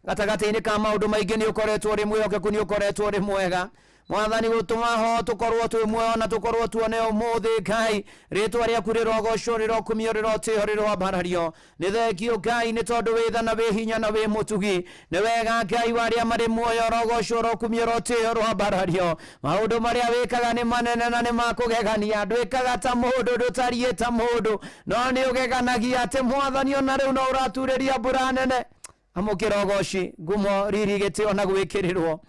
Gatagati-inĩ ka maũndũ maingĩ nĩ ũkoretwo ũrĩ mwĩhokeku, nĩ ũkoretwo ũrĩ mwega. Mwathani gũtũma ho tũkorwo twĩ muoyo na tũkorwo tuone ũmũthĩ Ngai, rĩtwa rĩaku rĩrogocwo, rĩrokumio, rĩrotĩo, rĩroambarario. Nĩ thengio Ngai nĩ tondũ wĩ tha na wĩ hinya na wĩ mũtugi. Nĩ wega Ngai wa arĩa marĩ muoyo, rogocwo, rokumio, rotĩo, rwambarario. Maũndũ marĩa wĩkaga nĩ manene na nĩ makũgegania, ndwĩkaga ta mũndũ, ndũtariĩ ta mũndũ, no nĩ ũgeganagia atĩ Mwathani ona rĩu no ũraturĩria mbura nene. Amũkĩra ũgoci, ngumo, riri, gĩtĩo na gwĩkĩrĩrwo.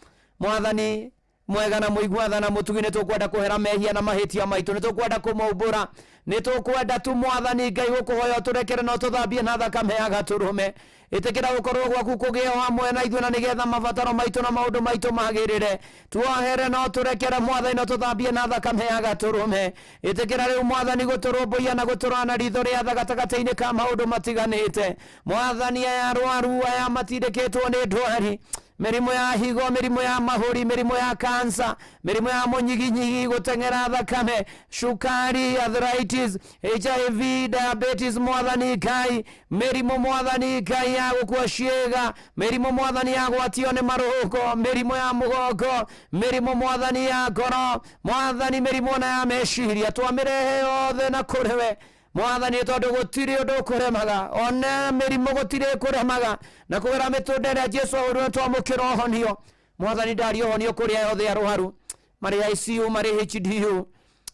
Mwathani mwega na mũigua na mũtugi, nĩ tũkwenda kũhera mehia na mahĩtia maitũ, nĩ tũkwenda kũmaumbũra, nĩ tũkwenda tu Mwathani Ngai gũkũhoya ũtũrekere na ũtũthambie na thakame ya Gatũrũme. Ĩtĩkĩra gũkorwo gwaku kũgĩe hamwe na ithuĩ na nĩgetha mabataro maitũ na maũndũ maitũ magĩrĩre. Tuohere na ũtũrekere Mwathani na ũtũthambie na thakame ya Gatũrũme. Ĩtĩkĩra rĩu Mwathani gũtũrũmbũiya na gũtũrana ritho rĩa tha gatagatĩ-inĩ ka maũndũ matiganĩte. Mwathani aya arwaru aya matindĩkĩtwo nĩ ndwari, mĩrimũ ya higo, mĩrimũ ya mahũri, mĩrimũ ya kansa, mĩrimũ ya mũnyiginyigi, gũteng'era thakame, cukari, arthritis, HIV, diabetes, Mwathani Ngai, mĩrimũ Mwathani Ngai ya gũkua ciĩga, mĩrimũ Mwathani ya gwatio nĩ marũngo, mĩrimũ ya mũgongo, mĩrimũ Mwathani ya ngoro, Mwathani mĩrimũ na ya meciria, twamĩrehe yothe na kũrĩ we Mwathani, tondũ gũtirĩ ũndũ ũkũremaga, ona mĩrimũ gũtirĩ ĩkũremaga, na kũgera mĩtũnda ĩrĩa Jesu ahũrirwo twamũkĩra ũhonio. Mwathani ndarĩ ũhonio kũrĩ yothe arwaru, marĩ ICU, marĩ HDU,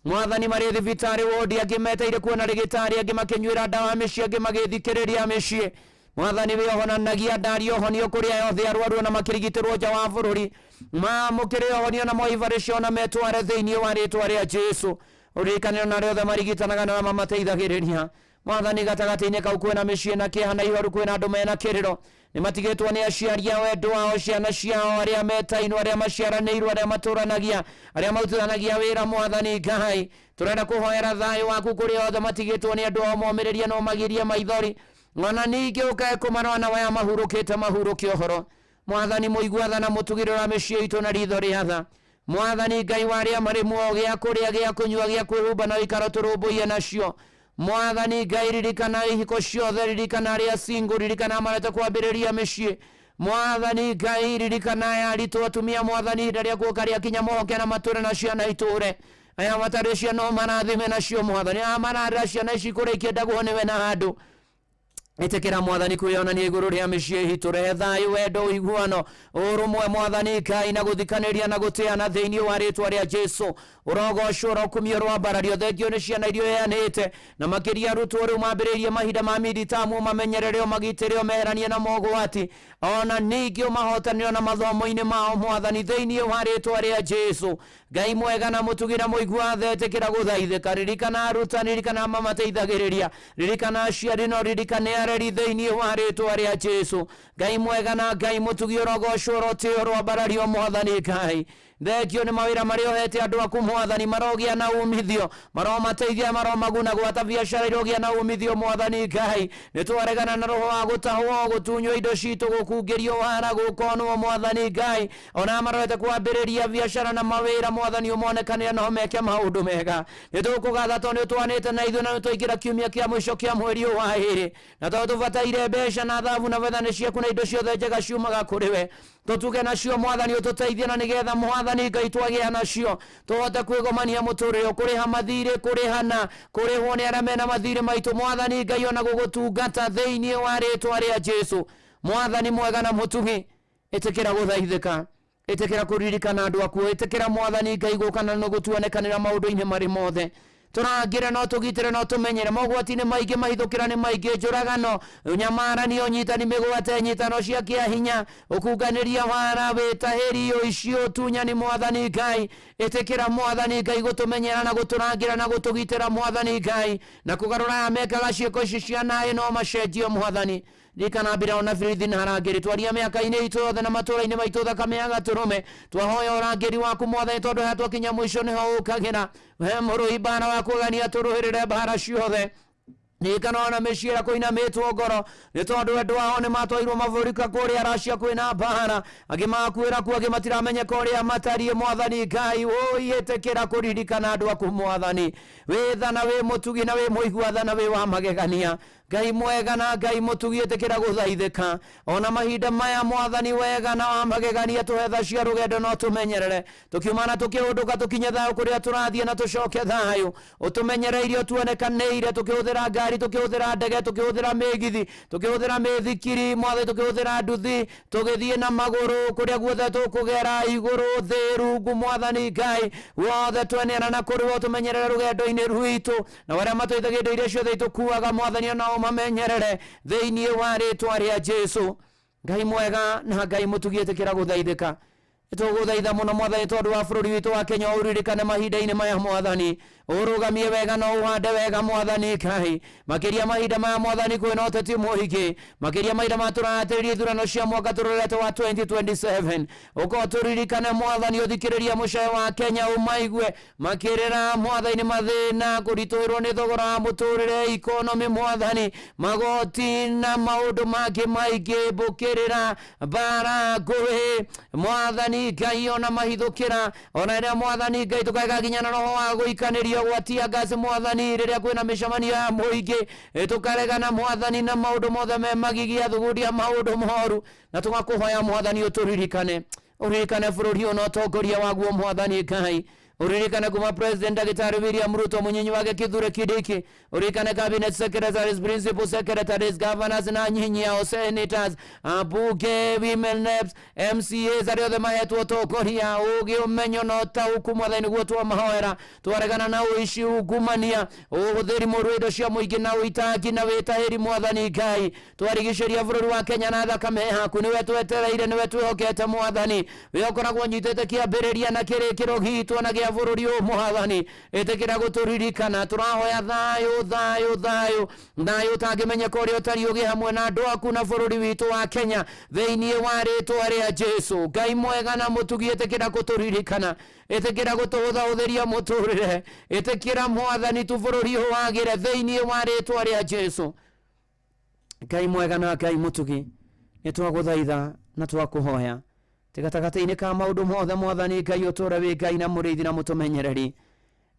Mwathani marĩ thibitarĩ wodi, angĩ meteire kuona rĩgĩtarĩ, angĩ makĩnyuĩra ndawa mĩciĩ, angĩ magĩthikĩrĩria mĩciĩ. Mwathani we ohonanagia, ndarĩ ũhonio kũrĩ yothe arwaru na makĩrigitĩrwo nja wa bũrũri, mamũkĩre ũhonio na moibarĩ cio na metware thĩinĩ wa rĩtwa rĩa Jesu. Ũririkanĩro na rĩothe marigitanaga na mamateithagĩrĩria. Mwathani gatagati-inĩ kau kwĩna mĩciĩ na kĩeha na ihoru, kwĩna andũ mena kĩrĩro, nĩ matigĩtwo nĩ aciari ao, endwa ao, ciana ciao, arĩa metainwo, arĩa maciaranĩirwo, arĩa matũranagia, arĩa marutithanagia wĩra. Mwathani Ngai, tũrenda kũhoera thayũ waku kũrĩ othe matigĩtwo nĩ andũ ao, momĩrĩria na ũmagĩrie maithori, ona ningĩ ũkae kũmarora na waya mahurũkĩte mahurũkie ũhoro. Mwathani mũigua tha na mũtugĩrĩra mĩciĩ itũ na ritho rĩa tha. Mwathani Ngai wa arĩa marĩ muoyo, gĩa kũrĩa, gĩa kũnyua, gĩa kwĩhumba na ikaro tũrũmbũiye nacio. Mwathani Ngai, ririkana ihiko ciothe, ririkana arĩa single, ririkana marete kwambĩrĩria mĩciĩ. Mwathani Ngai, ririkana aya aritũ atumia, Mwathani ihinda rĩa guoka rĩakinya, mohoke na matũre na ciana itũre. Aya matarĩ ciana marathime nacio Mwathani, aya mararera ciana ici kũrĩa ikĩendagwo nĩwe na handũ. Ĩtĩkĩra Mwathani kwĩonania igũrũ rĩa mĩciĩ itũ, rehe thayũ, wendo, ũiguano, ũrũmwe Mwathani Ngai, na gũthikanĩria na gũtĩana thĩinĩ wa rĩtwa rĩa Jesu. Ũrogocwo, ũrokumio, rwambarario, thengio nĩ ciana iria ũheanĩte, na makĩria arutwo rĩu mambĩrĩrie mahinda ma miditamu, mamenyerere, magitĩre, meheranie na mogwati, ona ningĩ ũmahotanĩre na mathomo-inĩ mao Mwathani, thĩinĩ wa rĩtwa rĩa Jesu. Ngai mwega na mũtugi na mũigua tha, ĩtĩkĩra gũthaithĩka, ririkana arutani, ririkana mamateithagĩrĩria, ririkana aciari, no ririkane areri thĩinĩ wa rĩtwa rĩa Jesu. Ngai mwega na Ngai mũtugi, ũrogocwo, ũrotĩo, rwambarario Mwathani Ngai. Thengio nĩ mawĩra marĩa ũhete andũ aku Mwathani, marogĩa na umithio, maromateithia, maromaguna, gwata biacara irogĩa na umithio Mwathani Ngai. Nĩ twaregana na roho wa gũtahwo, gũtunywo indo citũ, gũkungĩrio wara, gũkonwo Mwathani Ngai, ona marorete kwambĩrĩria biacara na mawĩra Mwathani, ũmonekanĩre na ũmeke maũndũ mega. Nĩ tũkũgatha tondũ nĩ ũtwanĩte na ithuĩ, na nĩ twaingĩra kiumia kĩa mũico kĩa mweri wa ĩrĩ, na na tũbataire mbeca na thabu na betha nĩ ciaku na indo ciothe njega ciumaga kũrĩ we tũtuge nacio Mwathani ũtũteithie na nĩgetha Mwathani Ngai twagĩa nacio tũhote kwĩgomania mũtũrĩre kũrĩha mathirĩ kũrĩhana kũrĩhwo nĩ arĩa mena mathirĩ maitũ Mwathani Ngai ona gũgũtungata thĩinĩ wa rĩĩtwa rĩa Jesũ Mwathani mwega na mũtugi ĩtĩkĩra gũthaithĩka ĩtĩkĩra kũririkana andũ aku ĩtĩkĩra Mwathani Ngai gũkana no gũtuonekanĩra maũndũ-inĩ marĩ mothe tũrangĩre no tũgitĩre no tũmenyere mogwati-inĩ maingĩ mahithũkĩra nĩ maingĩ njũragano nyamarani ũnyitani mĩgwate nyitano cia kĩahinya ũkunganĩria wara wĩtahĩri ũicio tunyani Mwathani Ngai ĩtĩkĩra Mwathani Ngai gũtũmenyera na gũtũrangĩra na gũtũgitĩra Mwathani Ngai na kũgarũra mekaga ciĩko ici cia naĩ no macenjio Mwathani Dikana bira ona firithi na harangeri twaria mĩaka-inĩ itũ yothe na matũra-inĩ maitũ thakame ya gatũrũme twahoya ũrangĩri waku Mwathani tondũ he twakinya mũico nĩho ũkagĩra we mũrũi bana wa kũgania tũrũhĩrĩre mbara ciothe Nikana ona meciera kũinamĩtwo ngoro nĩ tondũ andũ ao nĩ matwairwo mabũrika kũrĩa Russia kwĩna mbara agĩmakuĩra kuo agĩmatiramenyeka ũrĩa matariĩ Mwathani Ngai ĩtĩkĩra kũririkana andũ aku Mwathani wĩtha na wĩ mũtugi na wĩ mũiguatha na wĩ wa magegania Ngai mwega na Ngai mũtugi ĩtĩkĩra gũthaithĩka ona mahinda maya Mwathani wega na wa magegania tũhetha cia rũgendo no tũmenyerere tũkiumana tũkĩhũndũka tũkinye thayũ kũrĩa tũrathiĩ na tũcoke thayũ ũtũmenyereire ũtuonekanĩire tũkĩhũthĩra ngari tũkĩhũthĩra ndege tũkĩhũthĩra mĩgithi tũkĩhũthĩra mĩthikiri Mwathani tũkĩhũthĩra nduthi tũgĩthiĩ na magũrũ kũrĩa guothe tũkũgera igũrũ thĩ rungu Mwathani Ngai wothe tweneana na kũrĩ tũmenyerere rũgendo-inĩ rwitũ na arĩa matũithagia indo iria ciothe itũkuaga Mwathani onao mamenyerere thĩinĩ wa rĩĩtwa rĩa Jesũ Ngai mwega na Ngai mũtugi ĩtĩkĩra gũthaithĩka tũgũthaitha mũno Mwathani tondũ wa bũrũri witũ wa Kenya ũririkane mahinda-inĩ maya Mwathani ũrũgamie wega na ũhande wega Mwathani Ngai makĩria mahinda maya Mwathani kwĩna ũteti mũingĩ makĩria mahinda ma tũrahatĩrĩria ithurano cia mwaka tũrorete wa 2027 ũkorwo tũririkane Mwathani ũthikĩrĩria mũcaye wa Kenya ũmaigue makĩrĩra Mwathani mathĩna kũritũhĩrwo nĩ thogora wa mũtũrĩre economy Mwathani magoti na maũndũ mangĩ maingĩ mbũkĩrĩra mbara ngũĩ Mwathani Ngai ona mahithũkĩra ona rĩrĩa Mwathani Ngai tũkaga nginya na roho wa gũikanĩrio gwatia ngaci Mwathani rĩrĩa kwĩna mĩcemanio ya mũingĩ tũkaregana Mwathani na maũndũ mothe me magigia thuguria maũndũ moru na tũgakũhoya Mwathani ũtũririkane bũrũri ona ũtongoria waguo Mwathani Ngai uririkane kuma President Daktari William Ruto Munyinyi wake Kithure Kindiki uririkane cabinet secretaries principal secretaries governors na nyinyi ao senators ambunge women reps MCAs arĩa othe mahetwo ũtongoria ũgĩ ũmenyo na ũtaũku Mwathani nĩguo twamahoera twaregana na ũici ungumania ũhũthĩri mũru indo cia mũingĩ na ũitangi na wĩtahĩri Mwathani Ngai twarigicĩria bũrũri wa Kenya na thakame yaku nĩwe twetereire nĩwe twĩhokete Mwathani we ũkoragwo nyitĩte kĩambĩrĩria na kĩrĩkĩro gitũ na gĩa bũrũri ũyũ Mwathani ĩtĩkĩra gũtũririkana tũrahoya thayũ ũtangĩmenyeka ũrĩa ũtari ũgĩ hamwe na andũ aku na bũrũri witũ wa Kenya thĩinĩ wa rĩĩtwa rĩa Jesũ Ngai mwega na mũtugi ĩtĩkĩra gũtũririkana ĩtĩkĩra gũtũhũthahũthĩria mũtũrĩre ĩtĩkĩra Mwathani tu bũrũri ũyũ wagĩre thĩinĩ wa rĩĩtwa rĩa Jesũ Ngai mwega na Ngai mũtugi nĩtwagũthaitha na twakũhoya tigatagatĩ-inĩ ka maũndũ mothe Mwathani Ngai ũtũũre wĩ Ngai na mũrĩithi na mũtũmenyereri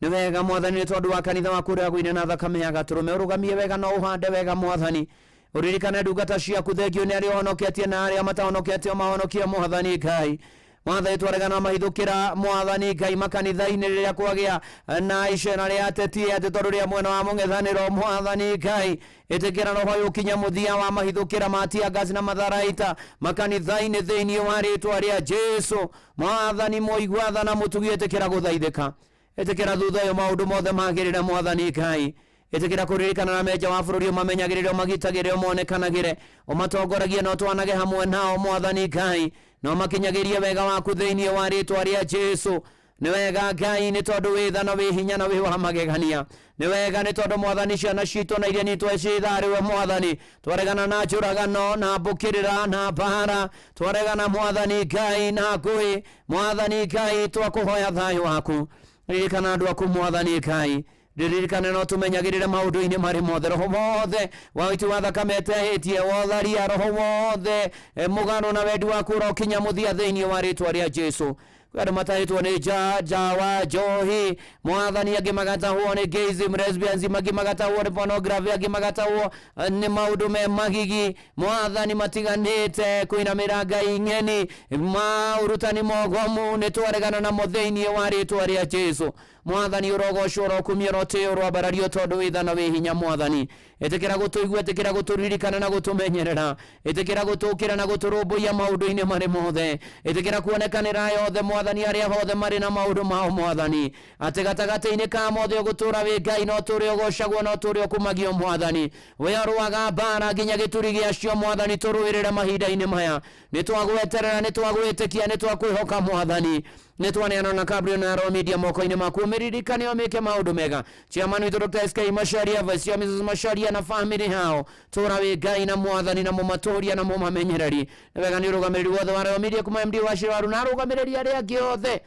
nĩ wega Mwathani nĩ tondũ wa kanitha waku ũrĩa gwĩne na thakame ya gatũrũme ũrũgamie wega na ũhande wega Mwathani ũririkane ndungata ciaku thengio nĩ arĩa ũhonoketie na arĩa matahonoketie mahonokie Mwathani Ngai Mwathani twaregana mahithũkĩra Mwathani Ngai makanitha-inĩ rĩrĩa kwagĩa na icera rĩa ateti atĩ tondũ rĩa mwena wa mũng'ethanĩro Mwathani Ngai ĩtĩkĩra roho ũkinya mũthia wa mahithũkĩra matia ngaci na matharaita makanitha-inĩ thĩinĩ wa rĩĩtwa rĩa Jesũ Mwathani mũiguatha na mũtugi ĩtĩkĩra gũthaithĩka ĩtĩkĩra thutha ũyũ maũndũ mothe magĩrĩre Mwathani Ngai ĩtĩkĩra kũririkana na menja wa bũrũri ũmamenyagĩrĩre ũmagitagĩre ũmonekanagĩre ũmatongoragie na ũtwanage hamwe nao Mwathani Ngai na ũmakinyagĩrie wega waku thĩinĩ wa rĩĩtwa rĩa Jesũ nĩ wega Ngai nĩ tondũ wĩ tha na wĩ hinya na wĩ wa magegania nĩ wega nĩ tondũ Mwathani ciana citũ na iria nitwe citharĩwe Mwathani twaregana na njũragano na mbũkĩrĩra na mbara twaregana Mwathani Ngai na ngũĩ Mwathani Ngai twakũhoya thayũ waku ririkana andũ aku Mwathani Ngai ririkane no tũmenyagĩrĩre maũndũ-inĩ marĩ mothe roho wothe wa ũiti wa thakame etehĩtie wotharia roho wothe mũgano na wendi waku ũrokinya mũthia thĩinĩ wa rĩĩtwa rĩa Jesũ kwa mataitwo ni jawa johi mwathani agimagata huo ni gayism lesbianism magimagata huo ni pornography agimagata huo ni maundu me magigi mwathani matiganite kuinamira Ngai ng'eni maurutani mogomu ni twaregana na mutheinie wa ritwa ria Jesu mwathani urogocwo rokumia roteo rwabarario tondu withana wi hinya mwathani etekera gutuigua etekera guturirikana na gutumenyerera etekera gutukira na guturumbuia maundu-ini mari mothe etekera kuonekanira yothe mwathani aria hothe mari na maundu mao mwathani ati gatagati-ini ka mothe ugutura wi Ngai no turi ugocagwo no turi ukumagio mwathani we arwaga bara nginya gituri giacio mwathani turuirire mahinda-ini maya ni twagweterera ni twagwitikia ni twakwihoka mwathani ni twaneana na Gabriel na Royal Media moko-ini maku meririkane omeke maundu mega chairman witu Dr. SK Macharia Vice Mrs. Macharia na family hao tura wi Ngai na mwathani na mumatoria na mumamenyereri wega ni rugamiriri wothe wa Royal Media kuma MD wa Shiraru na rugamiriri aria angi othe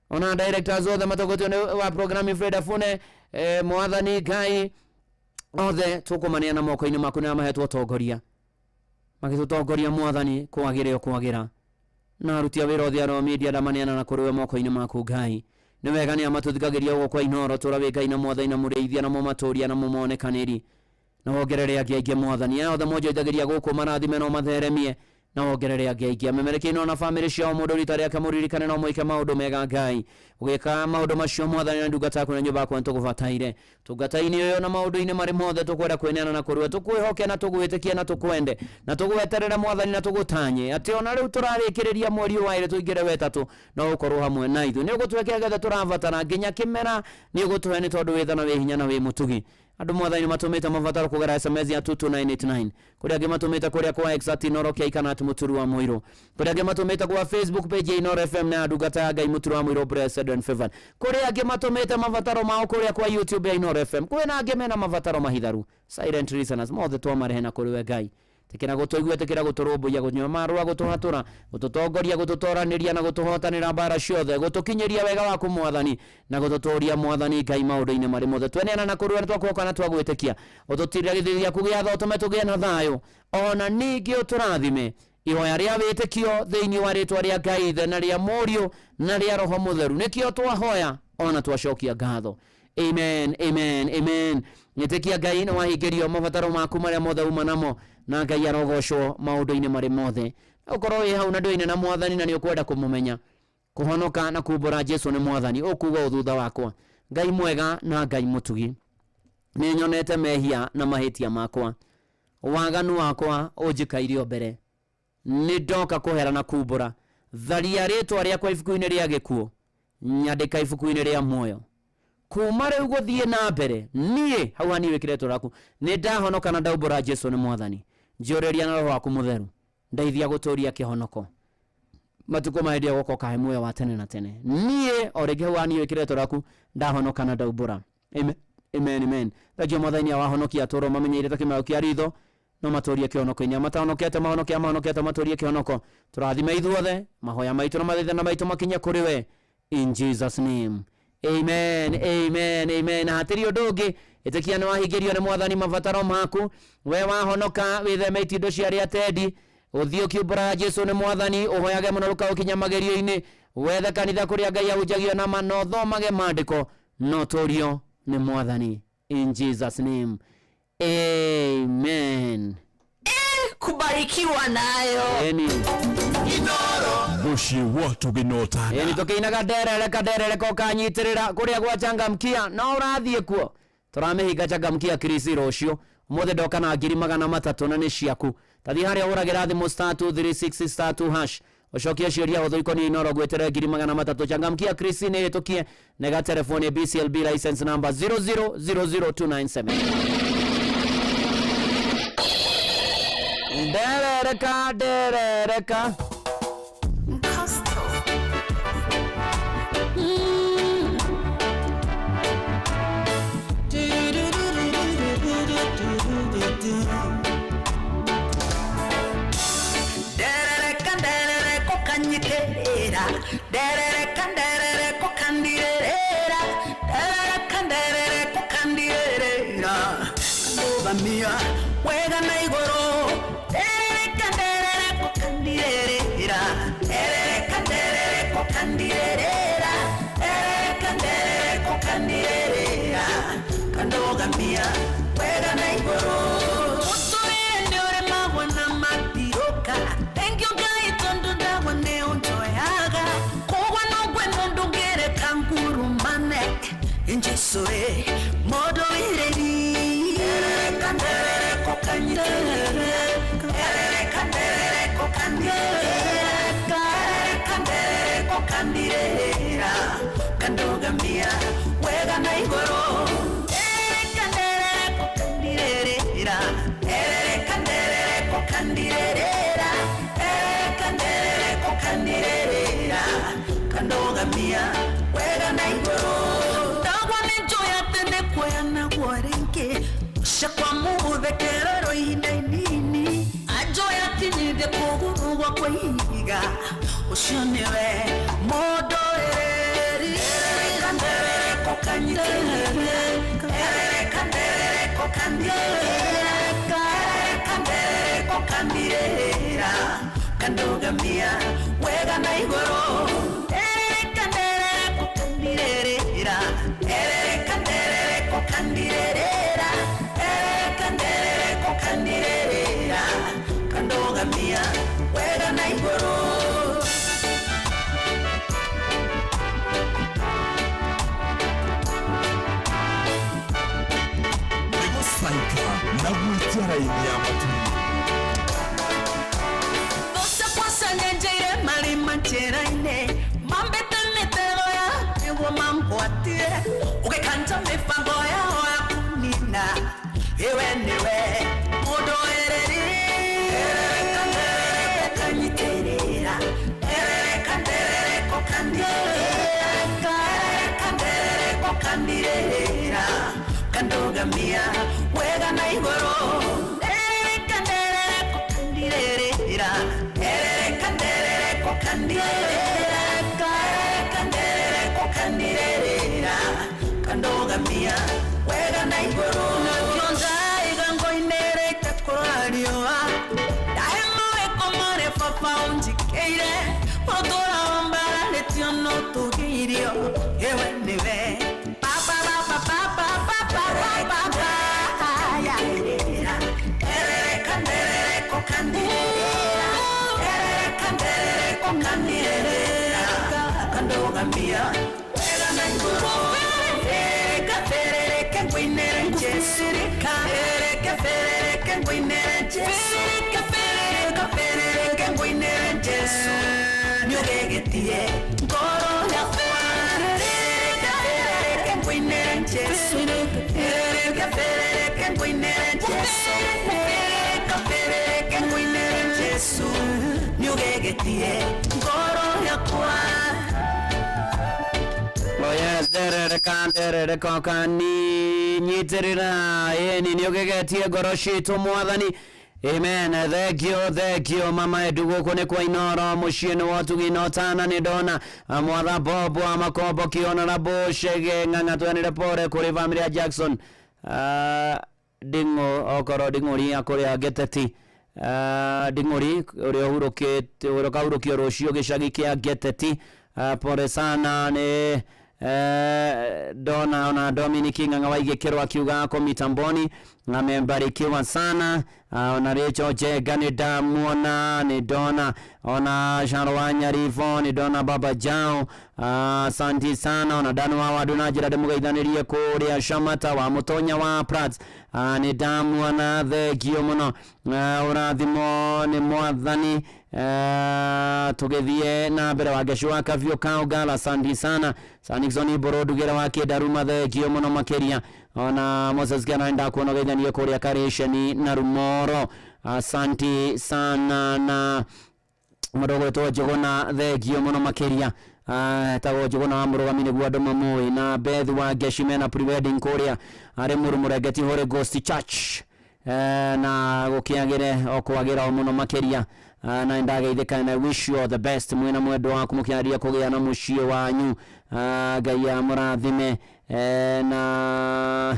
ona directors othe matogotio wa program Fred Afune mwathani Ngai othe tukumania na moko-ini maku na mahetwo tongoria magitutongoria mwathani kwagira na aruti a wira othe a Royal Media ndamaniana na kuriwe moko-ini maku Ngai ni wega ni amatuthigagiria ugo kwa inoro tura wi Ngai na mwathani na mureithia na mumatoria na mumonekaniri na wongerere angi mwathani othe monjoithagiria guku marathime no matheremie na wongerere angi amemereke ino na family cio mundu rita riake muririkane no moike maundu mega Ngai ugika maundu macio mwathani na ndungata yaku na nyumba yaku ntugubataire tungata-ini uyo na maundu-ini mari mothe tukwenda kweneana na kuriwe tukwihoke na tugwitikie na tukwende na tugweterere mwathani na tugutanye ati ona riu turarikiriria mweri wa ire tuingire wetatu no ukorwo hamwe na ithu ni ugutwekera gethe turavatana nginya kimera ni ugutuhe ni tondu withana wi hinya na wi mutugi andu mwathani matumite mavataro kugera SMS ya 22989 kuria angi matumite kuria kwa X ati Inoro kia ikana ati muturu wa Muiru kuria angi matumite kwa Facebook page ya Inoro FM na ndungata ya Ngai muturu wa Muiru Blessed and Favored kuria angi matumite mavataro mao kuria kwa YouTube ya Inoro FM kwina angi mena mavataro mahitharu silent listeners mothe twamarehe na kuriwe Ngai tekera gutuigua tekera guturumbuia gunywa marua gutuhatura gututongoria gututoraniria na gutuhotanira bara ciothe gutukinyiria wega waku mwathani na gututoria mwathani Ngai maundu-ini mari mothe tweneana na kuriwe twakoka na twagwitikia ututira githiria kugia thotome tugie na thayo ona ningi uturathime ihoya ria witikio thiini wa ritwa ria Ngai ithe na ria Murio na ria Roho Mutheru nikio twahoya ona twacokia ngatho amen amen amen nitikia Ngai na wahingirio mabataro maku maria mothe uma namo na Ngai arogocwo maundu-ini mari mothe ukorwo wi hau na ndwine na mwathani na ni ukwenda kumumenya kuhonoka na kumbura Jesu ni mwathani ukuga uthutha wakwa Ngai mwega na Ngai mutugi ni nyonete mehia na mahitia makwa waganu wakwa unjikairio mbere ni ndoka kuhera na kumbura tharia ritwa riakwa ibuku-ini ria gikuo nyandika ibuku-ini ria muoyo kuma riu guthie na mbere nie hau hani wikiretwo raku ni ndahonoka na ndaumbura Jesu ni mwathani njioreria na Roho waku Mutheru ndaithia guturia kihonoko matuko maendia goko kae muoyo wa tene na tene nie orege hau hani wikiretwo raku ndahonoka na ndaumbura amen amen amen thajio mwathani awahonokia toro mamenyeire takimao kia ritho no matorie kihonoko-ini amatahonokete mahonokete matorie kihonoko turathime ithuothe mahoya maitu na mathaithana maitu makinye kuri we in Jesus name amen amen amen hatiri ndungi itikia ni wahingirio ni mwathani mavataro maku we wahonoka witheme itindo ciaria atendi uthio kiumbura Jesu ni mwathani uhoyage muno ruka ukinya magerio-ini wethe kanitha kuria Ngai ahunjagio na mano thomage mandiko no turio ni mwathani in Jesus name amen kubarikiwa nayo Inoro bushi watu ginotana ni tukiinaga nderere ko kanyitirira kuria gwa changamkia no urathie kuo turamehinga changamkia Krisi rocio mothe ndoka na 300 na ni ciaku tathi haria uragira thimu *360*2# ucokia ciuria huthu ikoni Inoro gwetere 300 changamkia Krisi ni tukie nega telefoni BCLB license number 0000297 Derereka wega na igoro derere ko kandirera kandogamia wega na iguru uturinde uri mabona matiroka engyo gai tondu ndawa ne onjoyaga kogwa no gweno ndungere kanguru manek injesore modo ireri kandere kokanyite kandere kokandira kandogamia wega na igoro kandere kokandirera kandere kokandirera kandere kokandirera kandogamia wega na igoro tagwa menjoya tende kwena kwarenke shakwa muve kerero inenini ajoya tinide kugurugwa kwiga ushonewe modo eri kandere kokanyite kandere kokandirera kandogamia wega na igoro kandere kokandirera kandere kokandirera kandere kokandirera kandogamia wega na igoro na gwitiara ya matuni Nosa kwasa nyenjere mali manchera ine mambete metero ya ewo mamboatie ukekanta mifango ya wa kunina ewe niwe modo ereri kandere kokanyiterera kandere kokandirera kandogamia wega na igoro kandere kokandirera kandere kokandirera kandere kokandirera kandogamia wega na igoro najonza igango inere takorario daimo ekomore papa unjikeire odora ombara letiono tugirio ewe niwe kandogamia wega na igoro kafere kengwinere Jesu kafere kengwinere Jesu kafere kengwinere Jesu nyogegetie ngoro ya kafere kengwinere Jesu kafere kengwinere Jesu kafere kengwinere Jesu nyogegetie ngoro ya Yes, dere kokani nyitirira eni nyogegetie goroshi tumwathani. Amen. Thank you mama edugo kone kwa inoro mushine watu ginotana ni dona mwatha bobo amakombo kiona na boshege nganga twanire pore kuri family ya Jackson dingo okoro dingori akore geteti dingori uri hurukete urokauruki roshio gishagi kia geteti pore sana ne dona ona Dominic nganga waigekero akiuga ako mitamboni amebarikiwa sana ona Recho Jegani Damuona ni dona ona Sharwanya Rifo ni dona Baba Jao asante sana ona dano wa waduna jira demuga idhanirie kuria Shamata wa Mutonya wa Prats ni Damuona the Giyomuno urathimo ni mwathani tugethie na mbere wa geshwa kavyo kaugala asante sana Sanixoni Borodugera wake Daruma the Giyomuno makeria ona Moses Ganaenda kuona gaidhanirie kuria Karesheni na Rumoro asante sana na madogo to jogona the Giyomuno makeria tawo jogona amurugamine guado mamoi na Beth wa Geshimena Prewedding Korea are murumurageti hore Ghost Church na gukiagire okwagira muno makeria na ndagaithika na wish you all the best mwena mwedo wa kumukiaria kugia na mushio wanyu gaya murathime na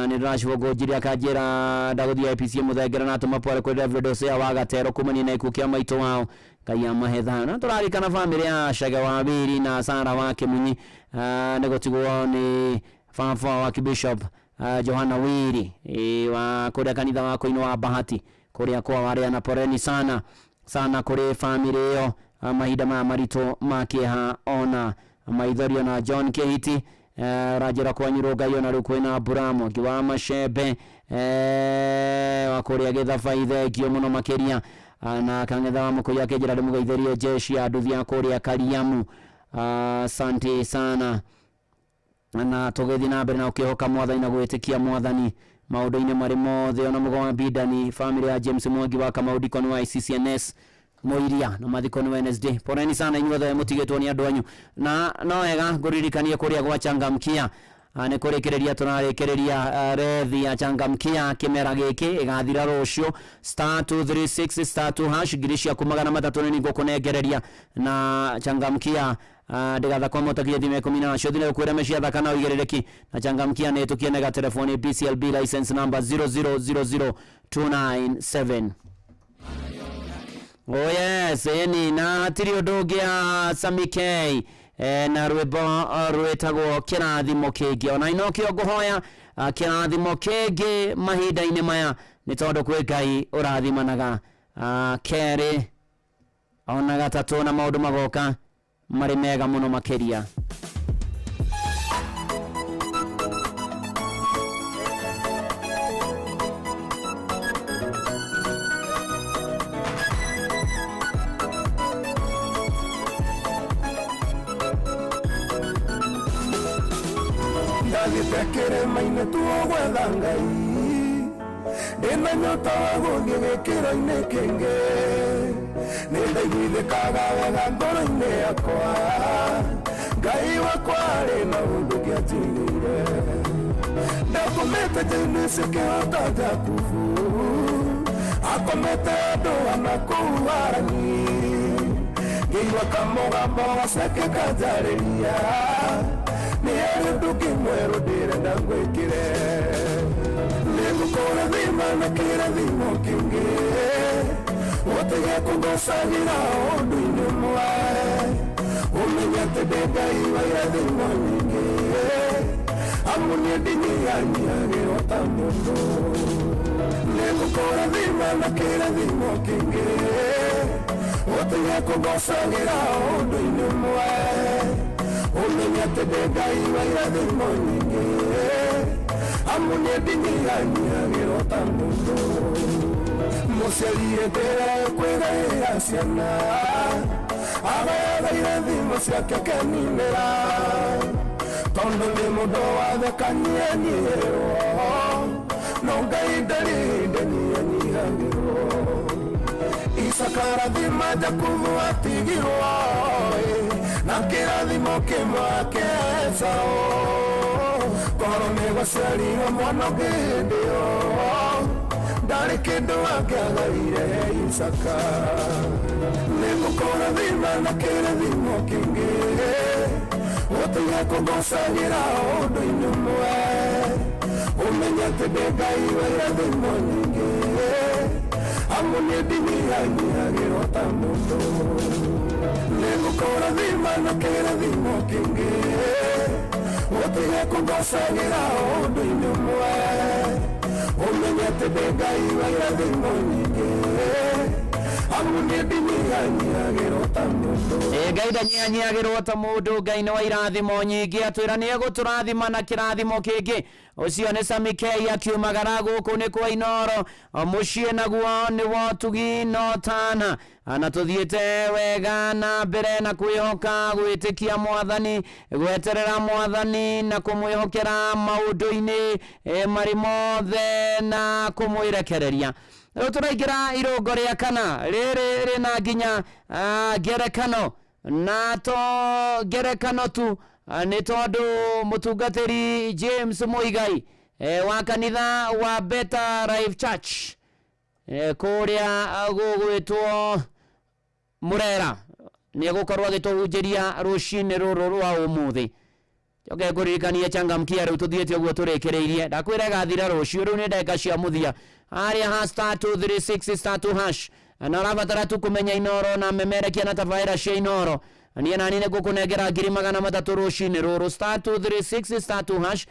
ni rashwo gojiria kajira dagodia IPC muthengera na tumapore kwa David Sea wa Gatero kumani na ikukia maito wao gaya mahetha na turarika na family ya Shaga wa Biri na Sara wake munyi negotigwo ni fanfa wa Bishop Johana Wiri wa kuria kanitha wako ino wa Bahati kuria kwa wale na poreni sana kuri family yo mahinda ma marito makiha ona maithorio na John Kehiti rajira kwa nyiroga yo na rukwena Buramo kiwa Mashebe wa kuria getha faithe kio muno makeria na kangetha wa muko yake jira mugaithirie jeshi ya nduthia kuria Kariamu. Asante sana na togethi na mbere na ukihoka mwathani na gwitikia mwathani maundu-ini mari mothe ona mugoma bidani family ya James Mwangi wa Kamaudiko ni wa ICCNS Moiria na mathiko ni Wednesday. Poreni sana inyuothe mutigetwo ni andu anyu na no wega nguririkanie kuria gwa Changamkia ne kurekereria tunarekereria rethi ya Changamkia kimera giki igathira rucio *236 *2# girisha kumagana matatu ni ngukunegereria na Changamkia ndigatha kwa motakia thime 10 thine kwira meshia thakana uigerereki na Changamkia ne tukienega telefoni BCLB license number 0000297. Oh yes, eni na tirio dogia Samikei na rwebo rwetagwo kirathimo kingi ona inokio nguhoya kirathimo kingi mahinda-ini maya ni tondu kwi Ngai urathimanaga keri ona gatatu na maundu magoka mari mega muno makeria. Tekere maine tuo gwetha Ngai ena nyota wa guthie gikiro-ini kingi ni ndaiguithikaga wega ngoro-ini yakwa Ngai wakwa ari na undu ngiatigire ndakomete James kihota Jakubu akomete andu anakou Harani ngiigua kamugambo gaceke kanjariria ni nduki mweru ndirenda ngwikire nigukura thima na kirathimo kingi utige kugocagira undu-ini umwe umenye ati ndi Ngai wa irathimo nyingi amu nie ndinyihanyiagirwo ta mundu nigukura thima na kirathimo kingi utige kugocagira undu-ini umwe umenye ati ndi Ngai wa irathimo nyingi amu nie ndinyihanyiagirwo ta mundu muciari ndira kwigayira ciana agayaga irathimo ciake keninira tondu ni mundu wathekanie nyiirwo no Ngai ndari ndanyihanyiagirwo Isaka rathima Jakubu atigirwo na kirathimo kimwe Esau koro nigaciarirwo mwana ngindio ndari kindu angiagaire Isaka nigukura thima na kirathimo kingi utige kugocagira undu-ini umwe umenye ati ndi Ngai wa irathimo nyingi amu nie ndinyihanyiagirwo ta mundu nigukura thima na kirathimo kingi utige kugocagira undu-ini umwe umenye ati ndi Ngai wa irathimo nyingi amu nie ndinyihanyiagirwo ta mundu Ngai ndanyihanyiagirwo ta mundu Ngai ni wa irathimo nyingi atwira ni eguturathima na kirathimo kingi ucio ni Samikei akiumagara guku ni kwa Inoro mucie naguo ni wotugi no tana ana tuthiete wega na mbere na kwihoka gwitikia mwathani gweterera mwathani na kumwihokera maundu-ini mari mothe na kumwirekereria. Turaingira irungo ria kana riri rina nginya ngerekano na to ngerekano tu ni tondu mutungatiri James Muigai wa kanitha wa Better Life Church kuria gugwitwo Murera ni gukorwo agituhunjiria rucini ruru rwa umuthi joke kuririkania Changamkia riu tuthiete uguo turekereirie ndakwira gathira rucio riu ni ndeka cia muthia aria *236 *2# na rabatara tu kumenya Inoro na memerekia na tafaira cia Inoro ni nani ne gukunegera 300 rucini ruru *236 *2#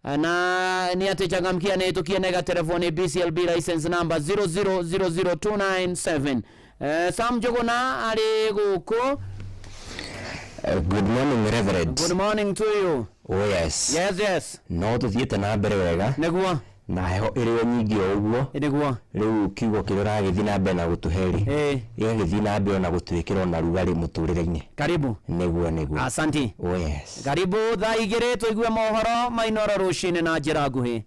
na ni atechangamkia ne tukienega telefoni BCLB license number 0000297. Sam Jogona ali guko. Good morning, Reverend. Good morning to you. Oh yes. Yes. No tuthiete na mbere wega. Neguo. Na heho iri nyingi oguo. Neguo. Riu kiugo kirora githi na mbere na gutuheri. Githi na mbere na gutwikira na rugari muturire-ini. Karibu. Neguo. Asante. Oh yes. Karibu thaa igire tuigue mohoro mainoro rucini na njira nguhi.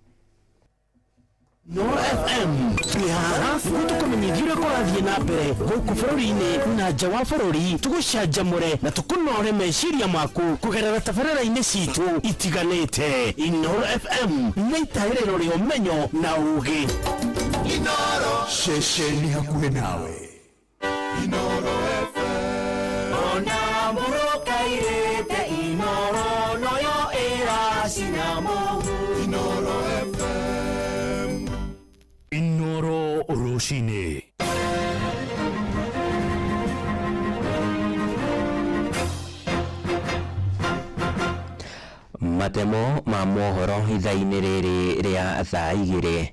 Noro FM twihara tukumenyithira kurathie na mbere guku bururi-ini na nja wa bururi tugucanjamure na tukunore meciria maku kugerera tabarĩra-inĩ citu itiganĩte. Noro FM nĩ itaĩrĩro rĩa ũmenyo na ũũgĩ. Inoro ceceni hakuhĩ nawe. Inoro FM ona mburuka irĩte Inoro noyo ĩracinamu. Inoro FM Inoro rucini. Matemo ma mohoro ithaa-inĩ rĩrĩ rĩa thaa igĩrĩ.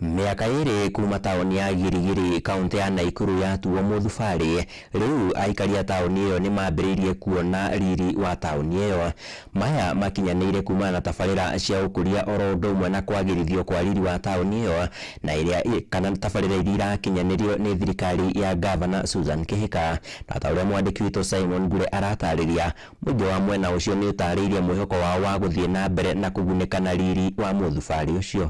Miaka iri kuma taoni ya Girigiri kaunti ya Naikuru yatuo muthubarĩ. Riu aikari a taoni iyo ni mambĩrĩirie kuona riri wa taoni iyo. Maya makinyanĩire kuma na tabarĩra cia ũkũria oro ũndũ ũmwe na kwagĩrithio kwa riri wa taoni iyo, na iria kana tabarĩra iria irakinyanĩrio nĩ thirikari ya Governor Susan Kihika. Na ta ũrĩa mwandĩki witũ Simon Ngure aratarĩria, mũingĩ wa mwena ũcio nĩ ũtarĩirie mwĩhoko wao wa gũthiĩ na mbere na kũgunĩka na riri wa muthubarĩ ũcio.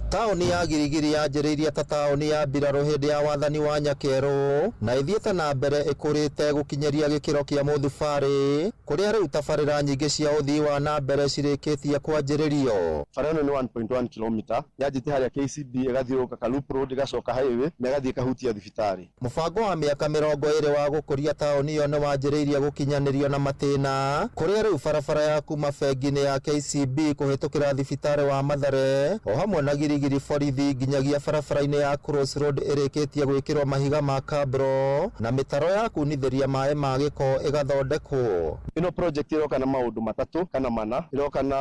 Taoni ya Girigiri yanjĩrĩirie ta taoni ya mbirarũ hĩndĩ ya wathani wa Nyakerũ na ithiĩte na mbere ĩkũrĩte gũkinyeria gĩkĩro kĩa mũthubarĩ, kũrĩa rĩu tabarĩra nyingĩ cia ũthii wa na mbere cirĩkĩtie kwanjĩrĩrio. Bara ĩno nĩ 1.1 km yanjĩte harĩa KCB ĩgathiũrũrũka Kalup Road ĩgacoka highway na ĩgathiĩ ĩkahutia thibitarĩ. Mũbango wa mĩaka 20 wa gũkũria taoni ĩyo nĩ wanjĩrĩirie gũkinyanĩrio na matĩna, kũrĩa rĩu barabara ya kuma bengi-inĩ ya KCB kũhĩtũkĩra thibitarĩ wa Mathare o hamwe na Girigiri borithi nginyagia barabara-inĩ ya Cross Road ĩrĩkĩtie gwĩkĩrwo mahiga ma kabro na mĩtaro ya kunithĩria maĩ ma gĩko ĩgathondekwo. Ĩno project ĩroka na maũndũ matatũ kana mana. Ĩroka na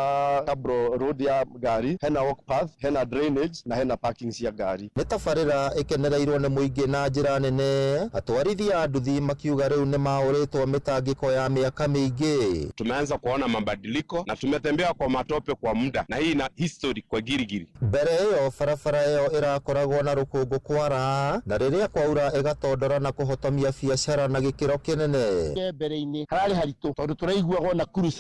kabro road ya ngari, hena walk path, hena drainage na hena parking cia ngari. Nĩ tabarĩra ĩkenereirwo nĩ mũingĩ na njĩra nene. Atwarithia a nduthi makiuga rĩu nĩ maũrĩtwo mĩtangĩko ya mĩaka mĩingĩ. Tumeanza kuona mabadiliko na tumetembea kwa matope kwa muda na hii na history kwa Girigiri. Mbere ĩyo barabara ĩyo ĩrakoragwo na rũkũngũ kwara na rĩrĩa kwaura ĩgatondora na kũhotomia biacara na gĩkĩro kĩnene. Mbere-inĩ hararĩ haritũ tondũ tũraiguaga na Kuru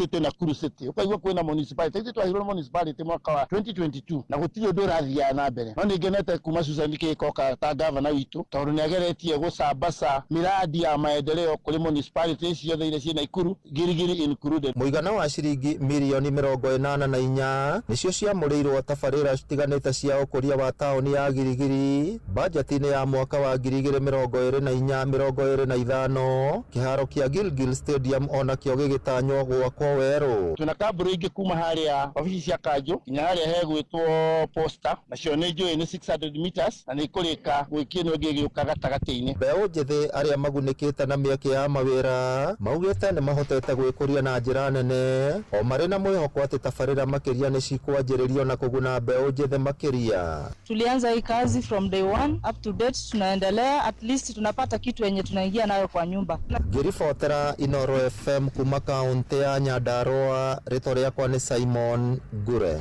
City ũkaigua kwĩna municipality ĩtĩ twahirwo municipality mwaka wa 2022 na gũtirĩ ũndũ ũrathiaga na mbere. No nĩngenete kuma Susan Kihika ta governor witũ tondũ nĩageretie gũcambaca miradi ya maendeleo kũrĩ municipality ciothe iria ciĩ Naikuru, Girigiri included. Mũigana wa ciringi mirioni 84 nĩcio ciamũrĩirwo tabarĩra citiganĩte cia ũkũria wa taoni ya Girigiri budget-inĩ ya mwaka wa 2024-2025. Kĩharo kĩa Gilgil Stadium onakĩo gĩgĩtanywo gwakwo werũ. Tuna kaburo ingĩ kuma harĩa ofici cia Kanjũ nginya harĩa hegwĩtwo posta nacio nĩ njũĩ nĩ 600 meters na nĩ ikũrĩka gwĩkio nĩ ũngĩ gĩũka gatagatĩ-inĩ. Mbeũ njĩthĩ arĩa magunĩkĩte na mĩeke ya mawĩra maugĩte nĩ mahotete gwĩkũria na njĩra nene o marĩ na mwĩhoko atĩ tabarĩra makĩria nĩ cikwanjĩrĩrio na kũguna mbeũ njĩthĩ makĩria. Tulianza hii kazi from day one up to date, tunaendelea, at least tunapata kitu yenye tunaingia nayo kwa nyumba. Ngĩribotera Inoro FM kuma kaunti ya Nyandarua, rĩtwa rĩakwa nĩ Simon Ngure.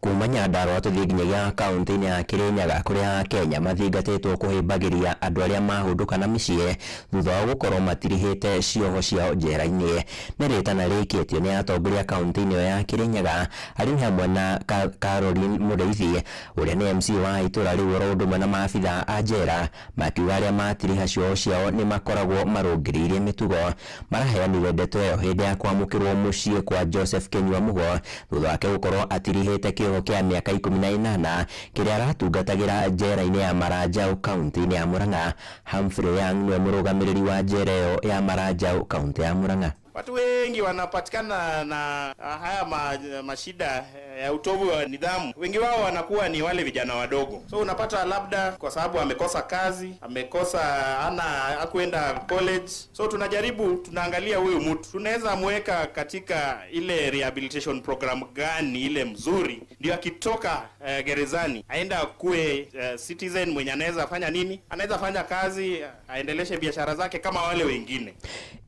Kuma Nyandarua tũthiĩ nginyagia kaunti-inĩ ya Kirinyaga kũrĩa Kenya mathingatĩtwo kũhĩmbagĩria andũ arĩa mahũndũka na mĩciĩ thutha wa gũkorwo matirihĩte cioho ciao njera-inĩ. Nĩ rĩtana rĩkĩtio nĩ atongoria kaunti-inĩ ĩyo ya Kirinyaga arĩ hamwe na Caroline Mũrĩithi ũrĩa nĩ MC wa itũra rĩu oro ũndũ ũmwe na maabitha a njera, makiuga arĩa matiriha cioho ciao nĩ makoragwo marũngĩrĩirie mĩtugo. Maraheanire ndeto ĩyo hĩndĩ ya kwamũkĩrwo mũciĩ kwa Joseph Kenyua Mũgo thutha wake gũkorwo atirihĩte kĩoho kĩa mĩaka 18 kĩrĩa aratungatagĩra njera-inĩ ya Maranjaũ kaunti-inĩ ya Murang'a. Humphrey Young nĩwe mũrũgamĩrĩri wa njera ĩyo ya Maranjaũ kaunti ya Murang'a. Watu wengi wanapatikana na haya mashida ya utovu wa nidhamu. Wengi wao wanakuwa ni wale vijana wadogo. So unapata labda kwa sababu amekosa kazi, amekosa hakuenda college. So tunaangalia huyu mtu. Tunaweza mweka katika ile rehabilitation program gani ile mzuri, ndio akitoka gerezani aenda kuwe citizen mwenye anaweza fanya nini? Anaweza fanya kazi, aendeleshe biashara zake kama wale wengine.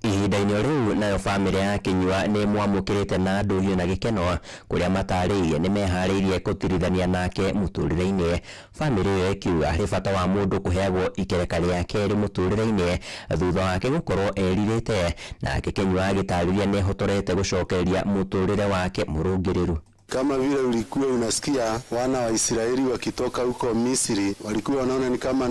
Ihinda-inĩ rĩu nayo bamĩrĩ ya Kinyua nĩ mwamũkĩrĩte na ndũhiũ na gĩkeno kũrĩa matarĩirie nĩ meharĩirie gũtirithania nake mũtũrĩre-inĩ. Bamĩrĩ ĩyo ĩkiuga harĩ bata wa mũndũ kũheagwo ikereka rĩa kerĩ mũtũrĩre-inĩ thutha wake gũkorwo erirĩte, nake Kinyua agĩtarĩria nĩ ehotorete gũcokereria mũtũrĩre wake mũrũngĩrĩru. Kama vile ulikuwa unasikia wana wa Israeli wakitoka huko Misri walikuwa wanaona ni kama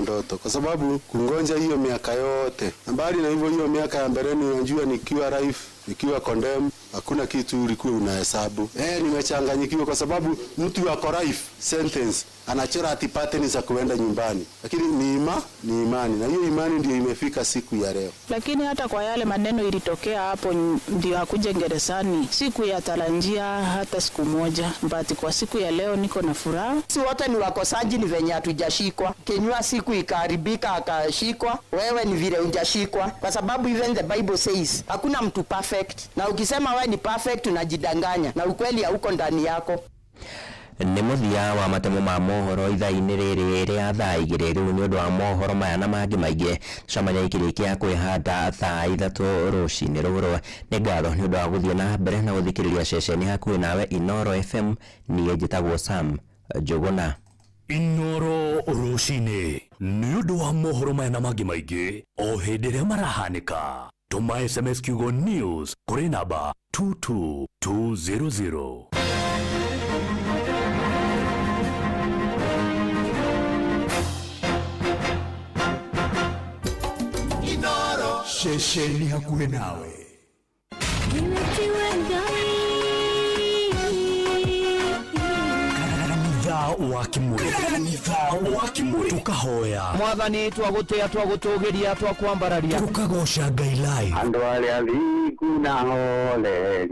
ndoto, kwa sababu kungonja hiyo miaka yote, mbali na hivyo hiyo miaka ya mbeleni, unajua nikiwa life nikiwa condemn, hakuna kitu ulikuwa unahesabu. Nimechanganyikiwa kwa sababu mtu wako life sentence anachora ati pattern za kuenda nyumbani, lakini ni imani, na hiyo imani ndio imefika siku ya leo. Lakini hata kwa yale maneno ilitokea hapo ndio hakuje gerezani, siku ya tarajia hata siku moja, but kwa siku ya leo niko na furaha. Si wote ni wakosaji, ni venye hatujashikwa. Kinyua siku ikaribika akashikwa, wewe ni vile hujashikwa, kwa sababu even the Bible says hakuna mtu perfect, na ukisema wewe ni perfect unajidanganya na ukweli hauko ndani yako. Nĩ mũthia wa matemo ma mohoro ithaa-inĩ rĩrĩ rĩa thaa igĩrĩ rĩu nĩ ũndũ wa mohoro maya na mangĩ maingĩ tũcamanya ikĩrĩkia kwĩhanda thaa 3 rũcinĩ rũrũ. Nĩ ngatho nĩ ũndũ wa gũthiĩ na mbere na gũthikĩrĩria ceceni hakuhĩ nawe Inoro FM. Niĩ njĩtagwo Sam Njũgũna. Inoro rũcinĩ nĩ ũndũ wa mohoro maya na mangĩ maingĩ o hĩndĩ ĩrĩa marahanĩka. Tũma SMS kiugo news kũrĩ namba 22200. Shesheni hakuwe nawe. Kanitha wa Kimuri tukahoya Mwathani twagũtũũgĩria twakwambararia tukagooca Ngai live. Andũ arĩa athingu na holeri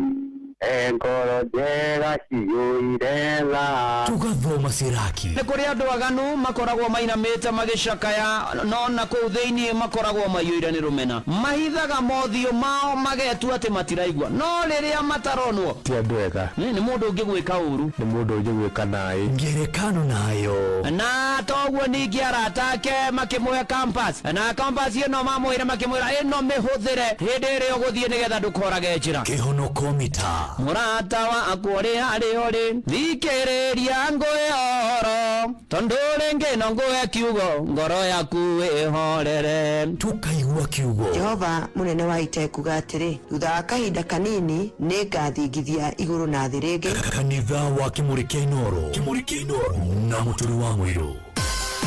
ngoro njega ciyũire tha tugathoma ciraki. Nĩ kũrĩ andũ aganu makoragwo mainamĩte magĩcakaya, no na kũu thĩinĩ makoragwo maiyũire nĩ rũmena. Mahithaga mothiũ mao magetua atĩ matiraigua, no rĩrĩa mataronwo ti andũ ega. Nĩ mũndũ ũngĩgwĩka ũru, nĩ mũndũ ũngĩgwĩka naĩ. Ngerekano nayo na toguo ningĩ arata ake makĩmũhe campus, na campus ĩno mamũire makĩmwĩra ĩno mĩhũthĩre hĩndĩ ĩrĩa ũgũthiĩ nĩgetha ndũkorage njĩra. Kĩhonoko mita mũrata wakwa ũrĩ harĩa ũrĩ, thikĩrĩria ngũhe ũhoro, tondũ rĩngĩ no ngũhe kiugo ngoro yaku ĩhorere. Tukaigua kiugo. Jehova mũnene wa ita ekuga atĩrĩ, thutha wa kahinda kanini nĩ ngathingithia igũrũ na thĩ rĩngĩ. Kanitha wa Kimuri kĩa Inoro na mũtũri wa mũirũ.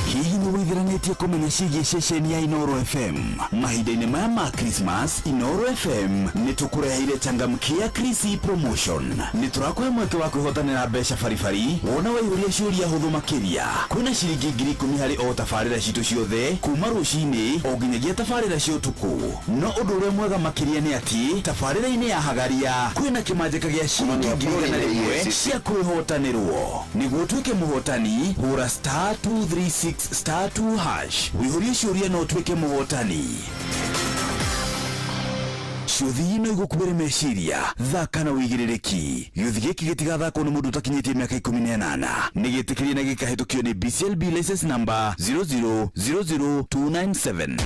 Hihi nĩ wĩtheranĩtie kũmenya ciĩgiĩ ceceni ya Inoro FM? Mahinda-inĩ maya ma Christmas, Inoro FM nĩ tũkũreheire changamkia Krisi promotion. Nĩ tũrakũhe mweke wa kwĩhotanĩra mbeca baribari wona waihũria ciũria hũthũ makĩria. Kwĩna ciringi 10,000 harĩ o tabarĩra citũ ciothe kuma rũcinĩ o nginyagia tabarĩra cia ũtukũ. No ũndũ ũrĩa mwega makĩria nĩ atĩ tabarĩra-inĩ ya Hagaria kwĩna kĩmanjĩka gĩa ciringi 100,000 cia kwĩhotanĩrwo. Nĩguo ũtuĩke mũhotani, hũra *236 *2# wĩihũrie ciũria no ũtuĩke mũhotani. Ciũthi ino igũkubĩre meciria, thaka na wĩigĩrĩrĩki. Gĩũthi gĩkĩ gĩtigathakwo nĩ mũndũ ũtakinyĩtie mĩaka 18. Nĩ gĩtĩkĩrie na gĩkahĩtũkio nĩ BCLB license number 0000297.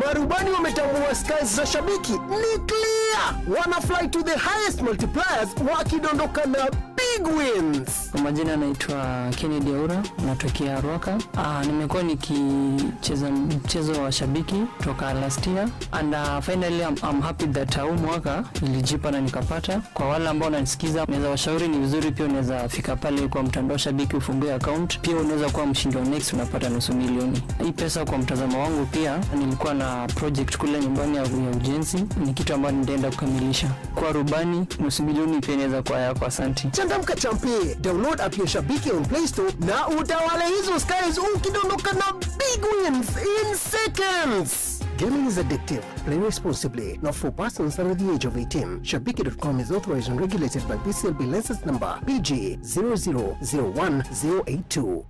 Marubani wametambua skies za shabiki ni clear. Wana fly to the highest multipliers wakidondoka na big wins. Kwa majina naitwa Kennedy Aura, natokea Ruaka. Nimekuwa nikicheza mchezo wa shabiki toka last year and finally I'm happy that huu mwaka nilijipa na nikapata. Kwa wale ambao wananisikiza, naweza washauri ni vizuri pia unaweza fika pale kwa mtandao shabiki ufungue account. Pia unaweza kuwa mshindi wa next unapata $500,000. Hii pesa kwa mtazamo wangu pia nilikuwa na project kule nyumbani ya ujenzi, ni kitu ambacho nitaenda kukamilisha. Kwa rubani $500,000 pia inaweza kuwa yako. Asante. Changamka champe, download app ya Shabiki on Play Store na utawale hizo skies ukidondoka na big wins in seconds. Gaming is addictive. Play responsibly. Not for persons under the age of 18. Shabiki.com is authorized and regulated by BCLB license number PG 0001082.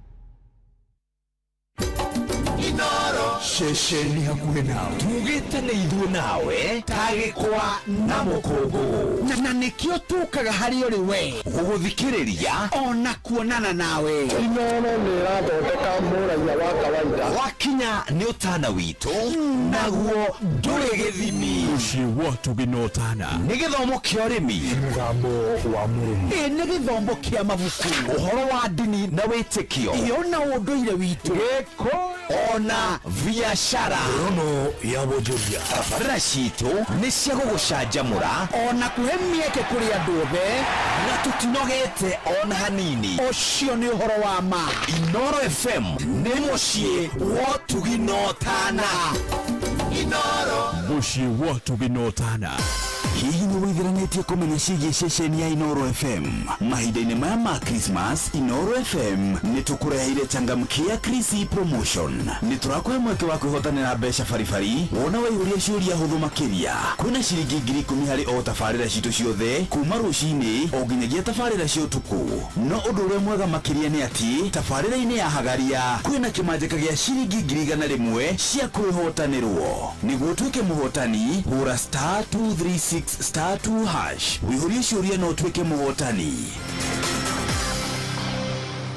Inoro shesheni hakuhe nawe tugite ne ithuĩ nawe tagĩkwa na mũkũngũ na nĩkĩo tũkaga harĩ ũrĩ we gũgũthikĩrĩria ona kuonana nawe. Inoro nĩĩrathondeka mũraia wa kawaida wakinya nĩ ũtana witũ naguo ndũrĩ gĩthimi. Mũciĩ wotũ gĩnotana nĩ gĩthomo kĩa ũrĩmi, mũgambo wa mũrĩmi, nĩ gĩthomo kĩa mabuku, ũhoro wa ndini na wĩtĩkio, ona ũndũire witũ, gĩkũ ona biashara rono ya wonjoria. Tabarĩra citũ nĩ cia gũgũcanjamũra ona kũhe mĩeke kũrĩ andũ othe na tũtinogete ona hanini. Ũcio nĩ ũhoro wa ma. Inoro FM nĩ mũciĩ wa ũtugi na ũtana. Inoro mũciĩ wa ũtugi na ũtana. Hihi nĩ wĩtheranĩtie kũmenya ciĩgiĩ ceceni ya Inoro FM? Mahinda-inĩ maya ma Christmas, Inoro FM nĩ tũkũreheire changamkia Chrissy promotion. Nĩ tũrakũhe mweke wa kwĩhotanĩra mbeca baribari wona waihũria ciũria hũthũ makĩria. Kwĩna ciringi 10,000 harĩ o tabarĩra citũ ciothe kuma rũcinĩ o nginyagia tabarĩra cia ũtukũ. No ũndũ ũrĩa mwega makĩria nĩ atĩ tabarĩra-inĩ ya hagaria kwĩna kĩmanjĩka gĩa ciringi 100,000 cia kwĩhotanĩrwo. Nĩguo ũtuĩke mũhotani hũra *236*2# wĩihũrie ciũria no ũtuĩke mũhotani.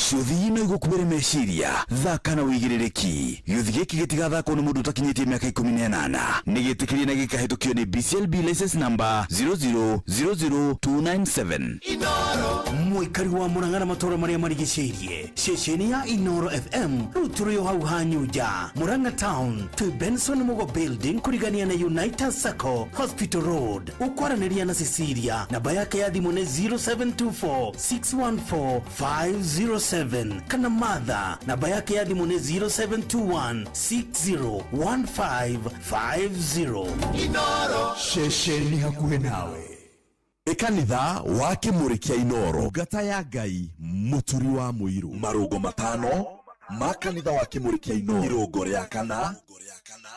Ciũthi ino igũkuĩre meciria thaka na wĩigĩrĩrĩki. Gĩũthi gĩkĩ gĩtigathakwo nĩ mũndũ ũtakinyĩtie mĩaka 18. Nĩ gĩtĩkĩrie na gĩkahĩtũkio nĩ BCLB license number 0000297. Inoro mũikari wa Murang'a na matũũra marĩa marigicĩirie. Ceceni ya Inoro FM rĩu tũrĩ o hau ha Nyũnja, Murang'a Town, twĩ Benson Mugo Building kũrigania na United Sacco Hospital Road. Ũkwaranĩria na Cecilia, namba yake ya thimũ nĩ 0724614507 kana Martha, namba yake ya thimũ nĩ 0721601550. Inoro ceceni hakuhĩ nawe. Kanitha wa Kĩmũrĩ kĩa Inoro, ngata ya Ngai mũturi wa mũirũ. Marũngo 5 ma kanitha wa Kĩmũrĩ kĩa Inoro. Irũngo rĩa kana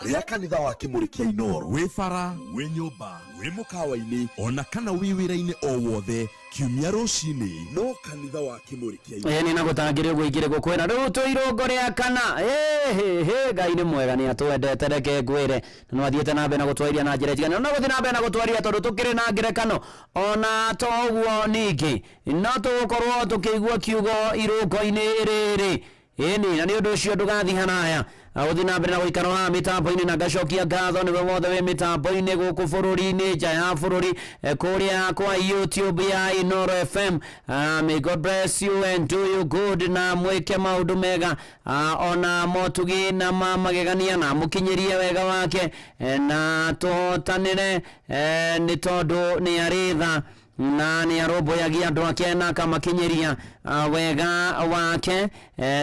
rĩa kanitha wa Kĩmũrĩ kĩa Inoro. Wĩ bara, wĩ nyũmba, wĩ mũkawa-inĩ ona kana wĩ wĩra-inĩ o wothe, kiumia rũcinĩ no kanitha wa Kĩmũrĩ kĩa Inoro. Nĩ nagũtangĩrio gwĩkire gũkwĩra rĩu twĩ irũngo rĩa kana. Ngai nĩ mwega, nĩ atwendete, reke ngwĩre na wathiĩte na mbere na gũtwarĩria na njĩra itiganĩte, na gũthiĩ na mbere na gũtwarĩria tondũ tũkĩrĩ na ngerekano ona to ũguo ningĩ no tũgũkorwo tũkĩigua kiugo irũngo-inĩ rĩrĩ. Ĩni na nĩ ũndũ ũcio ndũgathiĩ hanaya gũthiĩ na mbere na gũikara haha mĩtambo-inĩ na ngacokia ngatho nĩwe wothe wĩ mĩtambo-inĩ gũkũ bũrũri-inĩ, nja ya bũrũri, kũrĩa kwa YouTube ya Inoro FM. May God bless you and do you good, na mwĩke maũndũ mega ona motugi na magegania na mũkinyĩrie wega wake na tũhotanĩre nĩ tondũ nĩ arĩ tha na nĩ arũmbũyagia andũ ake na akamakinyĩria wega wake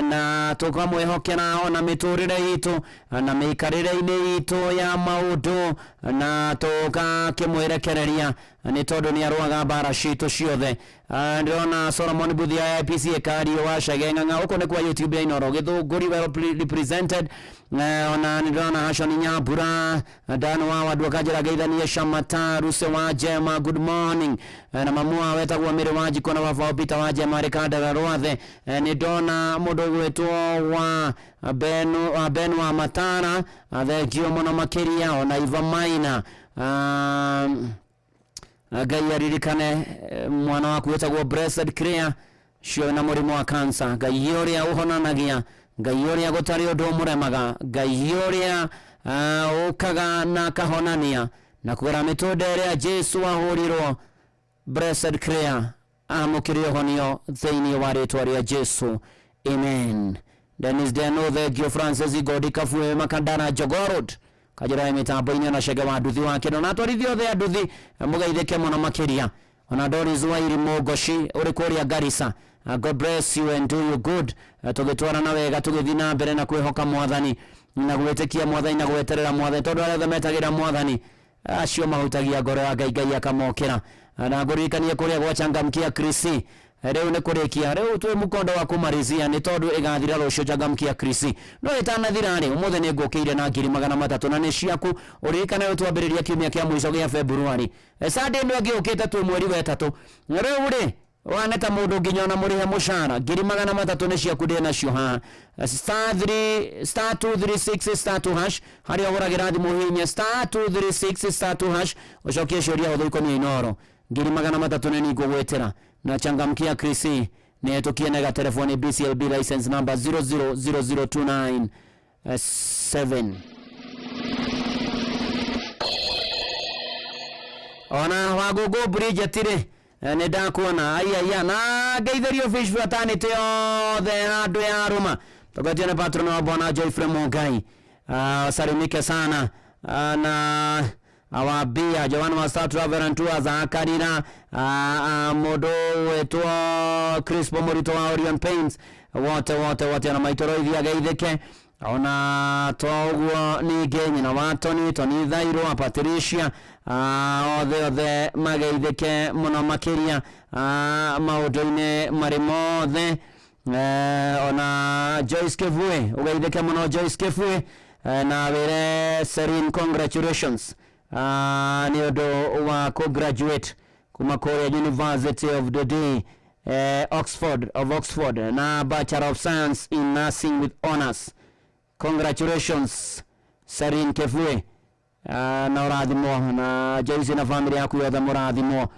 na tũkamwĩhokera ona mĩtũrĩre itũ na mĩikarĩre-inĩ itũ ya maũndũ na tũgakĩmwerekereria nĩ tondũ nĩ arũaga mbara citũ ciothe. Ndĩrona Solomon Buthia ya IPC Kario wa Cageng'ang'a, ũkũ nĩ kwa YouTube ya Inoro, Gĩthũngũri well represented. Ona ndĩrona Hashoni Nyambura, Dan wa Wadua Kajira Geithania Shamata, Ruse wa Jema, good morning. Na mamua wetagwo Mĩrĩ wa Njiko na baba Peter wa Jema Rĩkandara Rwathe. Nĩ ndona mũndũ gwĩtwo wa Ben wa Matara, thengio mũno makĩria, ona Iva Maina. Ngai aririkane mwana waku wetagwo Blessed Clear cio na mũrimũ wa cancer. Ngai ũrĩa ũhonanagia, Ngai ũrĩa gũtarĩ ũndũ ũmũremaga, Ngai ũrĩa ũkaga na kahonania na kũgera mĩtũnda ĩrĩa Jesu ahũrirwo. Blessed Clear amũkĩre ũhonio thĩinĩ wa rĩtwa rĩa Jesu, amen. Dennis Deno, thengio Francis Igodi Kabue Makandara Jogoo Road kajira mitambo-inĩ na Chege wa nduthi wake na atwarithia othe a nduthi mũgeithĩke mũno makĩria. Ona Doris Wairi Mogoshi ũrĩ kũrĩa Garissa, God bless you and do you good. Tũgĩtwarana wega tũgĩthiĩ na mbere na kwĩhoka Mwathani na gwĩtĩkia Mwathani na gweterera Mwathani, tondũ arĩa othe metagĩra Mwathani acio mahutagia ngoro ya Ngai, Ngai akamokĩra. Na ngũririkanie kũrĩa gwa Changamkia Chrissy rĩu nĩ kũrĩkia rĩu twĩ mũkondo wa kũmarizia nĩ tondũ ĩgathira rũciũ Changamkia Krisi no ĩtanathira rĩ ũmũthĩ nĩ ngũkĩire na 300 na nĩ ciaku ũririkane twambĩrĩria kiumia kĩa mũico gĩa February Sunday nĩ ngĩũkĩte twĩ mweri wa 3 rĩu rĩ waneta mũndũ nginya ona mũrĩhe mũcara 300 nĩ ciaku ndĩ nacio haha *236*2# harĩa ũgũragĩra thimũ hihinya *236*2# ũcokie ciũria hũthũ ikonia Inoro 300 nĩ ngũgwĩtĩra na Changamkia Krisi nĩ tukienega telefoni BCLB license number 0000297 ona wagogo bridge tire nĩ ndakuona aya na ngeithĩrio fish fraternity othe andũ ya Roma tũgathiĩ na patron wa bwana Joyfrey Mongai salimike sana na awabia Joan wa Star Travel and Tours akarira modo wetu Crispo Morito wa Orion Paints wote na maitoro ithia geitheke ona toguo ninge nyina wa Tony Thairo Patricia othe mageitheke muno makiria maundu-ini mari mothe ona Joyce Kevue ugeitheke muno Joyce Kevue na wire Serene congratulations ni undu wa graduate kuma Korea University of the Day Oxford na Bachelor of Science in Nursing with Honors. Congratulations Serene Kevue na urathimo na Joyce na family yaku yothe murathimo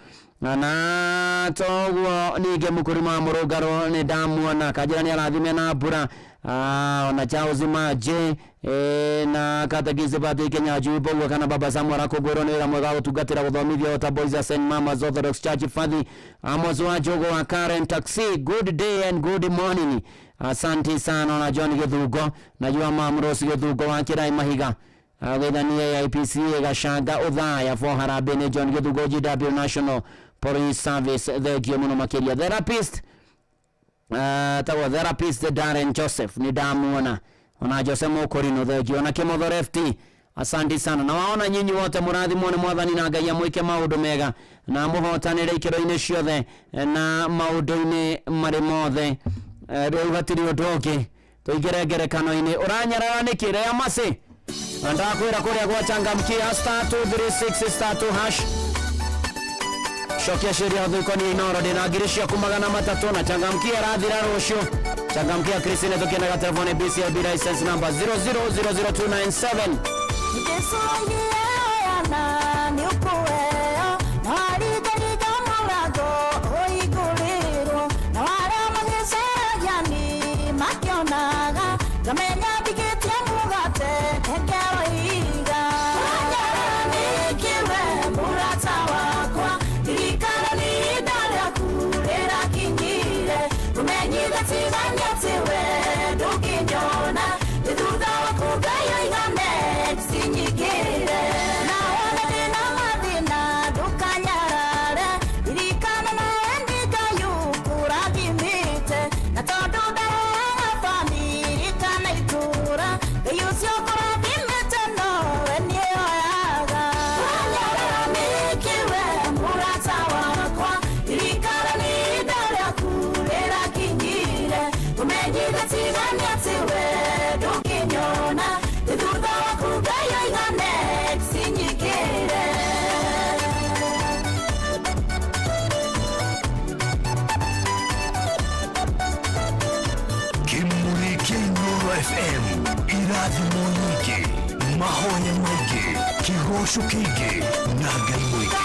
na toguo ninge mukurima murugaro ni ndamuona kajira ni arathime na mbura ona Charles Maje na katagize bati Kenya jubo kana baba Samuel Kogoro ni ramwe utugatira guthomithia ota Boys and Mamas Orthodox Church Fadhi Amos wa Jogo wa Karen Taxi. Good day and good morning. Asante sana na John Githugo na jua Mamrosi Githugo wa Kirai Mahiga wethania IPC gashanga uthaya for harabene John Githugo GW National Police Service the Giomuno Makeria therapist tawa therapist Darren Joseph ni damuona ona Joseph Mokorino the Giona Kemotho FT. Asante sana na waona nyinyi wote murathimwo ni mwathani na Ngai amwike maundu mega na muhotanire ikiro-ini ciothe na maundu-ini mari mothe rĩu hatiri ũndũ ũngĩ tũingĩre ngerekano-inĩ ũranyarara nĩkĩ ya masi ndakwĩra kũrĩa gwa Changamkia *236*2# cokia ciũria hũthũ ikonia Inoro ndĩna ngiri ciaku 300 na Changamkia rathira rũciũ Changamkia Krisi nĩ tũkĩendaga telefoni BCLB license number 0000297 mahoya maingĩ kĩgoco kĩingĩ na Ngai mũingĩ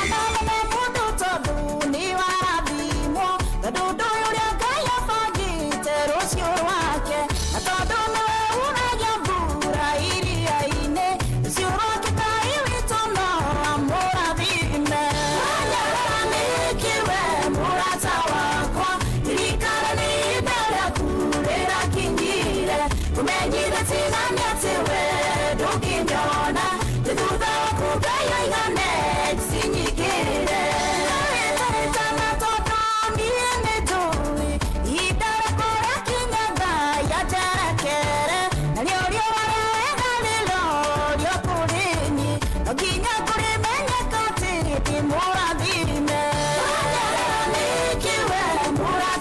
Mura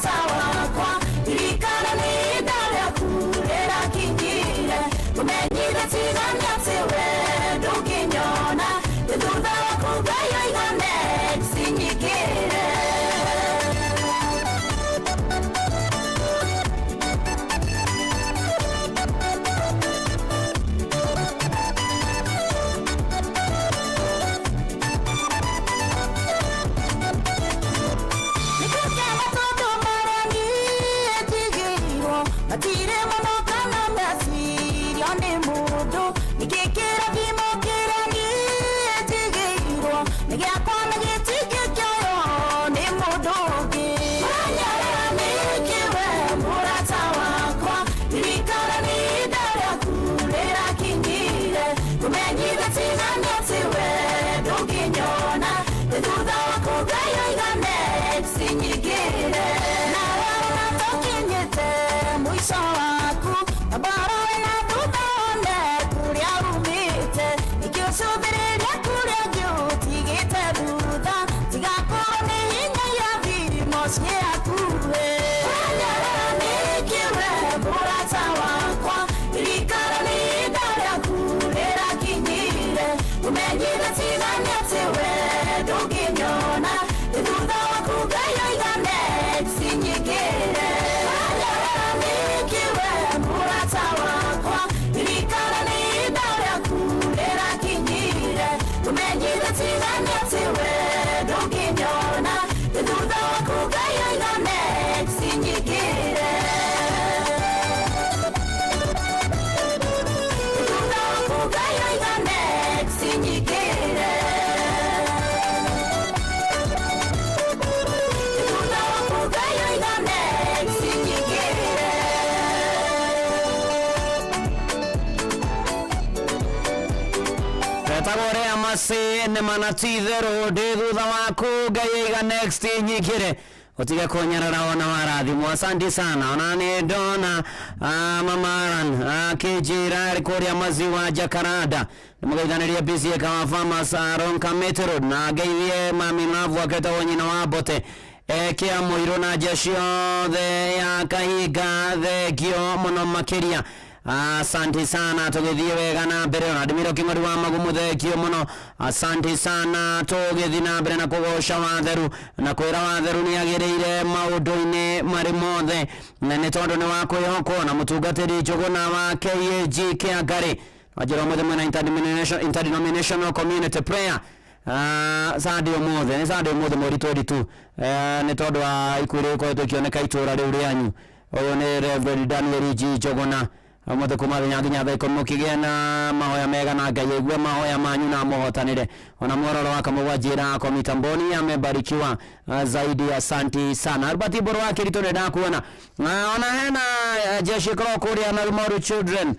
ne manatithero de thutha waku ngaiga next nyikire utige kunyarara ona warathimwo. Asante sana. Ona ni ndona mamaran kijira rikoria maziwa Jakaranda mugaithaniria busy kama farmers Ronka Metro na geithie mami navu aketa wonyina wa bote kia muiro na jesho the ya kahiga the kio muno makiria. Asante sana tugithie wega na mbere na Ndimiro King'ori wa Magumu thekio muno. Asante sana tugithie na mbere na kugosha watheru na kwira watheru ni agireire maundu-ini mari mothe na ni tondu ni wa kwihokwo na mutungatiri Njuguna wa KAG Kiangari wajira mothe mwena interdenominational community prayer. Sadio mothe moritori tu ni tondu wa ikuire ko tukioneka itura riu rianyu. Oyo ni Reverend Daniel G Njuguna amothe kumari nyaginya ikono kigena mahoya mega na Ngai egwe mahoya manyu na muhotanire. Ona mwororo wa kamwajira kwa mitamboni amebarikiwa zaidi. Asante sana. Albert Iboro wa Kirito nenda kuona ona hena jeshi krokuria na Rumoru Children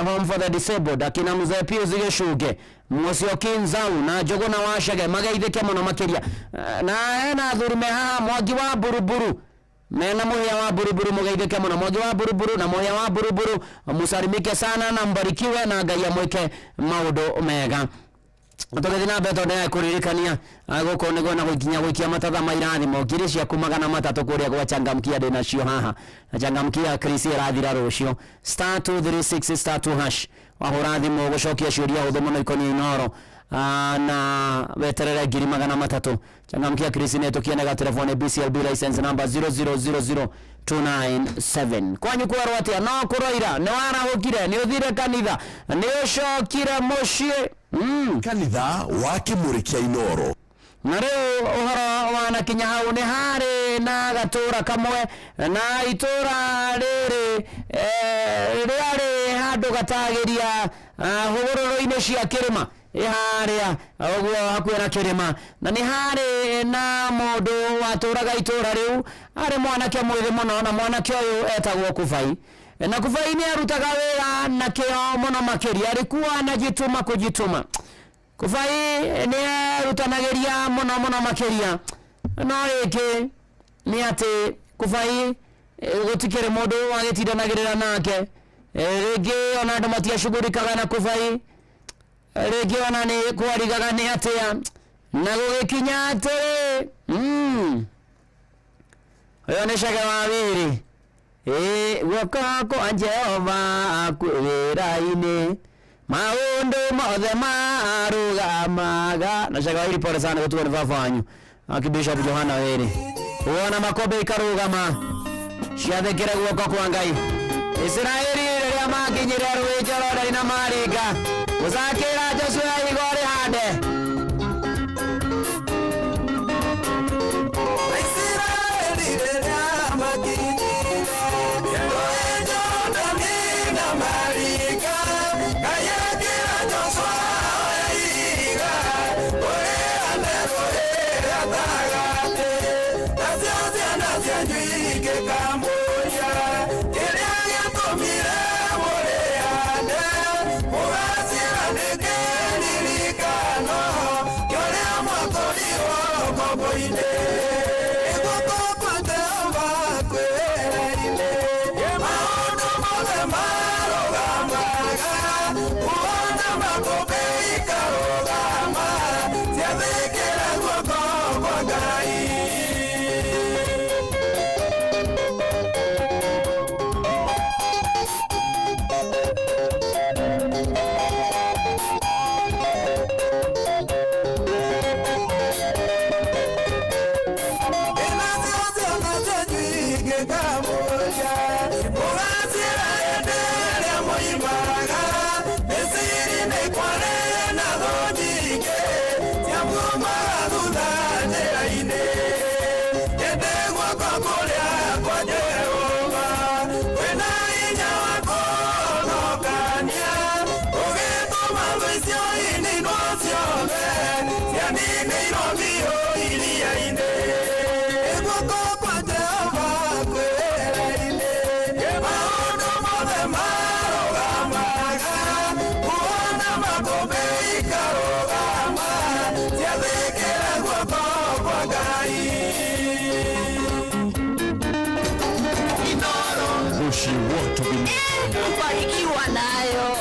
home for the disabled akina mzee Pius Geshuge Mosio Kinzau na Njuguna wa Shage magaithike muno makiria na hena thurume ha Mwangi wa Buruburu mena moya wa Buruburu mugaithike muno Mwangi wa Buruburu na moya wa Buruburu musarimike sana na mbarikiwe na Ngai amwike maundu mega. Tugithina beto ndia kuririkania guko nego na gukinya guikia matatha mairathi mogire cia kumagana matatu kuria gwa changamkia de na cio haha na changamkia Chris irathira rucio *236 *2# wahurathi mo gucokia ciuria huthu muno ikoni inoro na weterere ngiri magana matatu. Changamkia Chris ne tukienega telefone BCLB license number 0000297 kwanyu kwaro atia no kuroira ne warahukire ni uthire kanitha ni ucokire mucii kanitha wa Kimurikia Inoro na riu uhoro wa nakinya hau ni hari na gatura kamwe na itura riri riari handu gatagiria hugururu-ini cia kirima iharia ogwo hakuhe na kirima na ni hari na mundu waturaga itura riu ari mwanake mwithi muno na mwanake uyu etagwo Kufai na Kufai ni arutaga wira na kio muno makiria alikuwa anajituma kujituma. Kufai ni rutanageria muno makiria no iki ni ati Kufai gutikire mundu wagitindanagirira nake ringi ona andu matiashugurikaga na Kufai ringi ona ni kwarigaga ni atia na gugikinya atiri uyu ni Shage wa Wiri guoko kwa Jehova kwira-ini maundu mothe marugamaga na Shage wa Wiri. Pole sana gutuwa ni baba wanyu Bishop Johana Wiri uona makombe ikarugama ciathikire guoko kwa Ngai. Israeli riria makinyire rũĩ Jorodani na maringa gũcakĩra Joshua igori hande Israeli riria makinyire rũĩ Jorodani na maringa gayakĩra Joshua iga ũrĩ hande rũĩ gatagatĩ nacio ciana cianyu igĩkamũria kĩrĩa gĩtũmire mũrĩane mũgaciranĩke ririkano kĩrĩa mwakũrirwo ngombo-inĩ guoko kwa Jehova kwĩra-inĩ maũndũ mothe marũgamaga kuona makũmbĩ ikarũgama ciathĩkĩre guoko kwa Ngai. mshii wote Ubarikiwa nayo.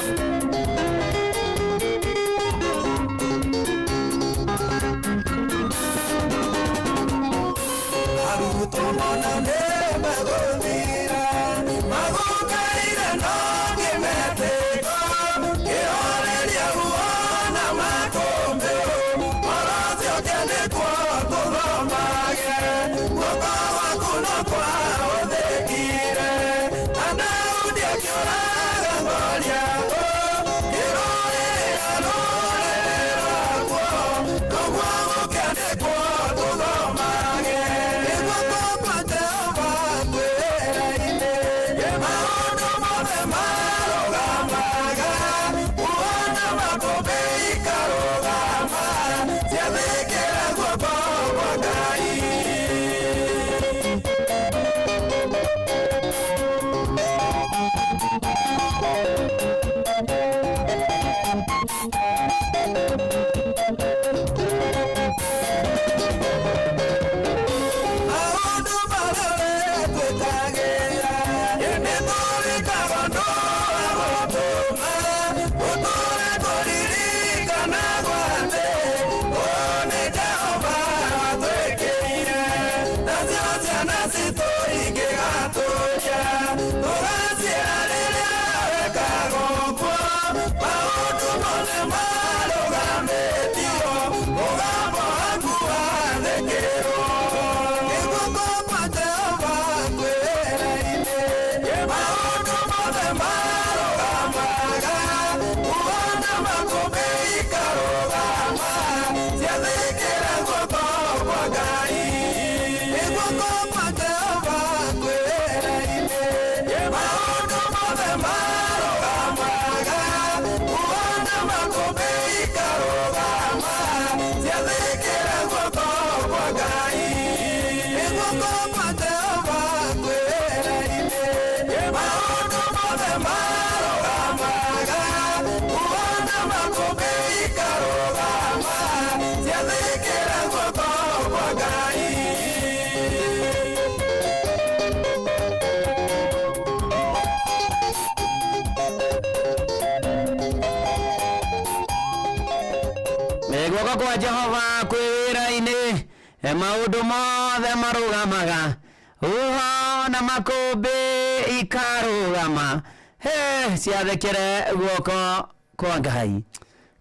Kwa Jehova kwĩra-inĩ maũndũ mothe marũgamaga uho na makũmbĩ ikarũgama ciathekere guoko kwa Ngai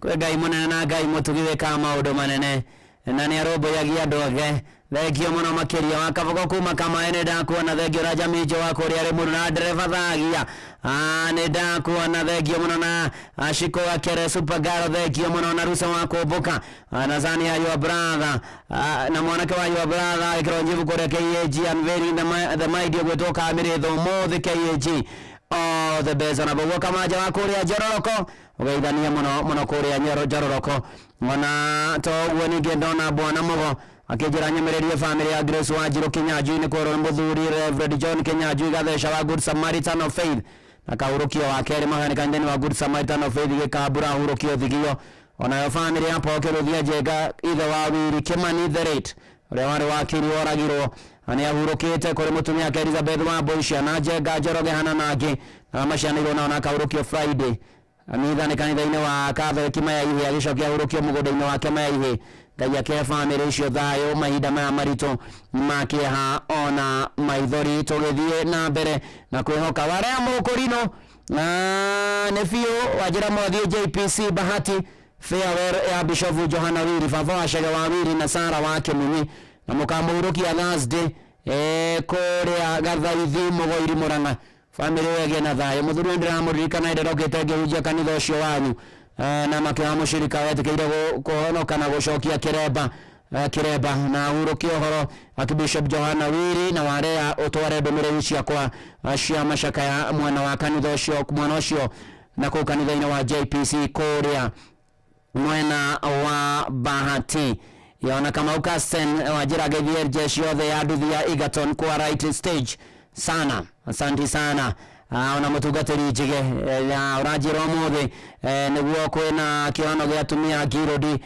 kwĩ Ngai mũnene na Ngai mũtugithĩka maũndũ manene na nĩ arũmbũyagia andũ othe. Thengio mũno makĩria wa Kabogo kuma Kamae ndakuona thengio Raja Minjo wako ũrĩa arĩ mũndũ na ndereba thagia nĩ ndakuona thengio mũno na Ashiko Akere Supergaro thengio mũno na Rusa wa Kumbuka na Zania your brother na mwanake wa your brother ikironjivu kũrĩa KAG unveiling the mighty gwĩtwoka Mĩrĩtho Mũthĩ KAG all the best na Bogo Kamaja wa kũrĩa Njororoko ũgeithania mũno kũrĩa Njororoko ona toguo ningĩ ndona Bwana Mũgo akijira nyemererie family ya Grace Wanjiru Kinyanjui ni kworo muthuri Reverend John Kinyanjui gathesha wa Good Samaritan of Faith na kaurukio wa kere mahani kanjeni wa Good Samaritan of Faith gikabura hurukio thigio ona yo family ya pokeruthia jega ithe wa Wiri Kimani the rate ule wale wakiri oragirwo ani ahurukite kuri mutumia yake Elizabeth wa Boisha na jega Njoroge hana nake na mashaniro na kaurukio Friday amitha ni kanitha-inĩ wa Catholic Maya Ihe agicokia hurukio mũgũnda-inĩ wake Maya Ihe Ngai ake family icio thayo mahinda maya maritũ makĩeha ona maithori tũgĩthiĩ na mbere na kwĩhoka warĩa mũkũrino nĩ biũ wajĩra mothiĩ JPC Bahati farewell ya Bishop Johana Wiri baba wa Chege wa Wiri na Sara wa Kĩmunyi na mũkamũhurũkia Thursday kũrĩa Gathaithi Mũgoiri Mũrang'a family wege na thayo mũthuri ndĩramũririkana nderokĩte ngĩhunjia kanitha ũcio wanyu na makiwa mushirika wetu kĩire kuhonoka na gũcokia kireba na hurũkia ũhoro Bishop Johana Wiri na warea ũtware ndũmĩrĩri ciakwa cia macaka ya mwana wa kanitha ũcio na kũu kanitha-inĩ wa JPC kũrĩa mwena wa Bahati yona kama ukasen wajira gethie jeshi yothe ya nduthi ya Egerton kwa right stage sana asante sana ona mutungatiri njige ya urajiro mothe niguo kwina kiano gya tumia Girodi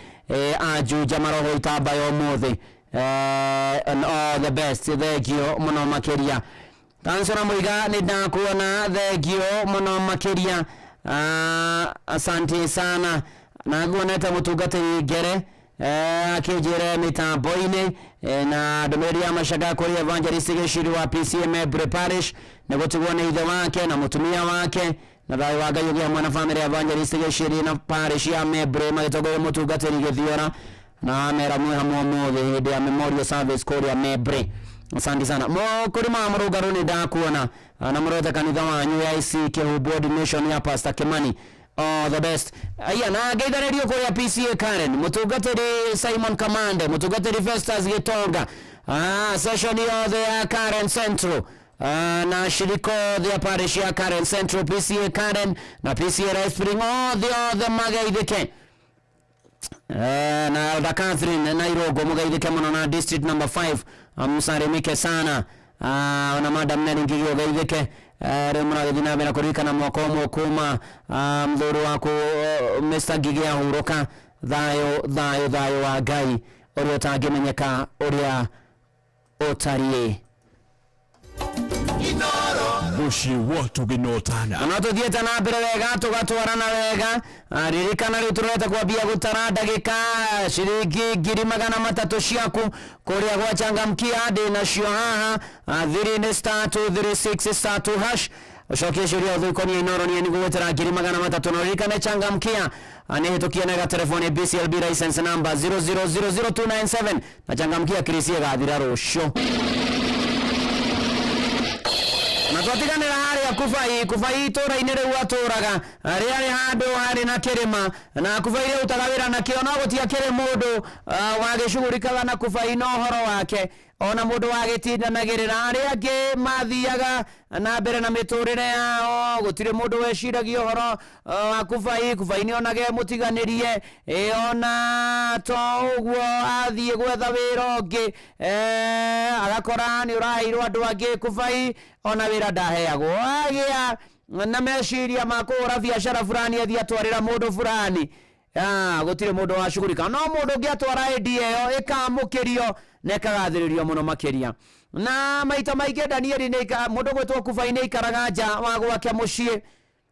aju jamaroho itambayo mothe and all the best thegio muno makiria Tansona Muiga ni ndakuona thegio muno makiria. Asante sana. Naguoneta mutungatiri ngere akijire mitambo-ini na ndomeri ya mashaga kuri Evangelist Gishiri wa PCM Parish na gutuona ithe wake na mutumia wake na thayo wa Ngai ugia mwana family ya Evangelist Gishiri na parish ya Mebre magitogoye mutungatiri githiora na mera mwe hamwe mothe hindi ya memorial service kuri ya Mebre. Asante sana. Kuri mamurugaru ni ndakuona na murote kanitha wanyu ya IC Kihubu Ordination ya Pastor Kimani. Oh, the best. Aya na geitha radio kuri ya PCA Karen mutungatiri Simon Kamande mutungatiri Festus Gitonga session yo the Karen Central na shiriko the parish ya Karen Central PCA Karen na PCA Rice Spring the magaidike na Elder Catherine na Irogo mugaidike muno na district number 5 msarimike sana na madam Nengigio gaidike remuna githina bena kurika na mwakomo kuma mthuru wako Mr. Gigia huroka thayo wa Ngai uria utangimenyeka uria utarie Bushi watu ginotana na tuthiete na mbere wega tugatwarana wega ririkana riu tureta kwambia gutara ndagika ciringi 300 ciaku kuria gwachangamkia ndi nacio haha 3*236 hash ucokie ciuria thuikonia Inoro ni nigwetera 300 no ririkane changamkia anehitukia na telefoni BCLB license number 0000297 na changamkia Krisia gathira rucio na twatigane na haria kufai tora inere waturaga riari handu hari na kirima na kufai ri utagawira na kio no gutia kire mundu wagicugurikaga na kufai no horo wake ona mundu wagitindanagirira aria angi mathiaga na mbere na miturire yao gutire mundu weciragia horo wa kufai ni onage mutiganirie ona to uguo athie gwetha wira ungi agakora ni uraheirwo andu angi kufai ona wira ndaheagwo agia na meciria makura biashara fulani athia twarira mundu fulani gutire mundu wacugurika no mundu ngiatwara idea yo ikamukirio nekagathiririo muno makiria na maita maige Danieli nika mundu gwetwo Kufai ni ikaraga nja wa gwake mucii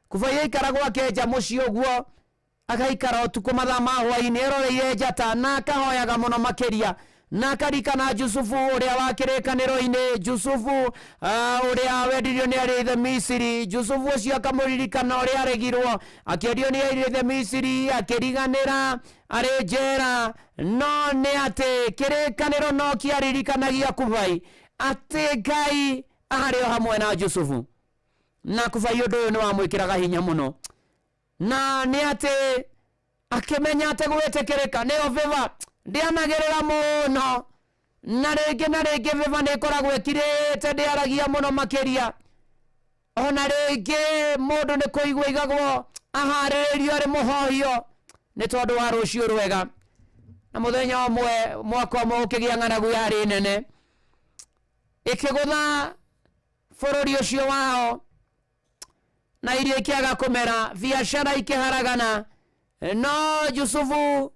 Kufai ikaraga gwake nja mucii uguo agaikara utuku mathaa ma hwaini eroreire njata na akahoyaga muno makiria na karikana Jusufu uria wakirikaniro-ini Jusufu uria wendirio ni arithe Misiri Jusufu ucio akamuririkana uria aregirwo akiendio ni arithe Misiri akiriganira ari njera no ni ati kirikaniro no kiaririkanagia Kufai ati Ngai ario hamwe na Jusufu na Kufai undu uyu ni wamwikiraga hinya muno na ni ati akimenya ati gwetikirika ni oveva ndianagirira muno na ringi viva ni koragwo ekirite ndiaragia muno makiria ona ringi mundu ni kuigwa igagwo ahariririo ari muhohio ni tondu wa rucio rwega na muthenya omwe mwaka omwe ukigia ng'anagu yari nene ikigutha bururi ucio wao na irio ikiaga kumera biashara ikiharagana no Jusufu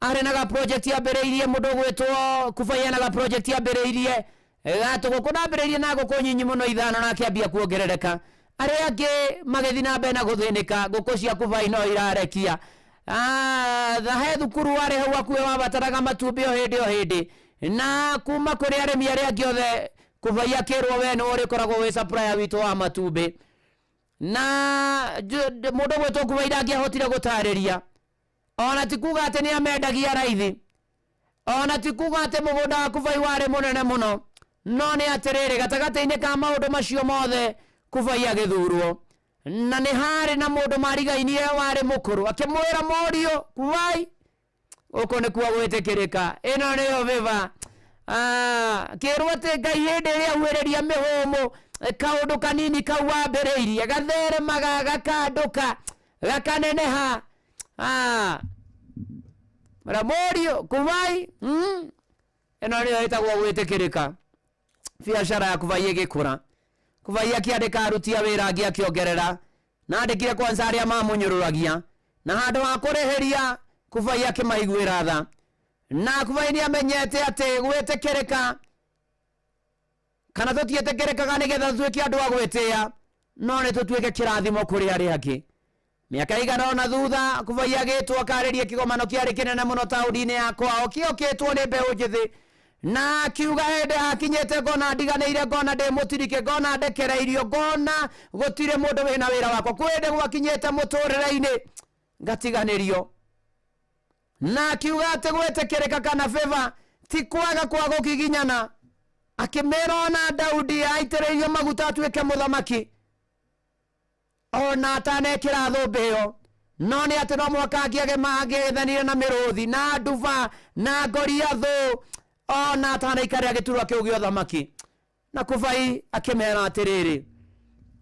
ari naga project ya bereirie mundu gwetwo Kufai naga project ya bereirie gatugo kuna bereirie nago kunyinyi muno ithano na kiambia kuongerereka ari angi magethi na mbere na guthinika nguku cia Kufai no irarekia he thukuru wari hau akuwe wabataraga matumbi o hindi na kuma kuri arimi ari angi othe Kufai akirwo we no uri koragwo we supplier witu wa matumbi na mundu gwetwo Kufai ndangiahotire gutariria ona tikuga ati ni amendagia raithi ona tikuga ati mugunda wa Kufai wari munene muno no ni atiriri gatagati-ini ka maundu macio mothe Kufai agithurwo na ni hari na mundu marigainie wari mukuru akimwira morio Kufai uko ni kuwa gwitikirika ino niyo viva kirwo ati Ngai hindi ria wereria mihumu kaundu kanini kau wambireirie gatheremaga gakanduka gakaneneha Morio Kufai eno niyo itagwo gwitikirika biashara ya Kufai igikura Kufai akiandika arutia wira angi akiongerera na andikire kwanza aria mamunyururagia na handu wa kurihiria Kufai akimaiguira tha na Kufai ni amenyete ati gwitikirika kana tutietekerekaga nigetha tuike andu agwetia no ni tutuike kirathimo kuri ari angi miaka igana na thutha kuvaia gitwo akaririe kigomano kiari kinene muno tauni-ini yakwa okiokitwo ni mbeu njithi na kiuga hende hakinyete ngona ndiganeire ngona ndi mutirike ngona ndekereirio ngona gutire mundu wina wira wakwa kwende gwakinyete muturire-ini ngatiganirio na kiuga ati gwetekereka kana favor ti kwaga kwa gukiginyana akimera ona Daudi aitĩrĩirio maguta atuĩke mũthamaki ona atanekĩra thũmbĩ ĩyo no nĩ atĩ no mũhaka angĩethanire na mĩrũthi na nduba na Goliathũ ona atanaikarĩra gĩturwa kĩu gĩa ũthamaki na Kufai akĩmera atĩrĩrĩ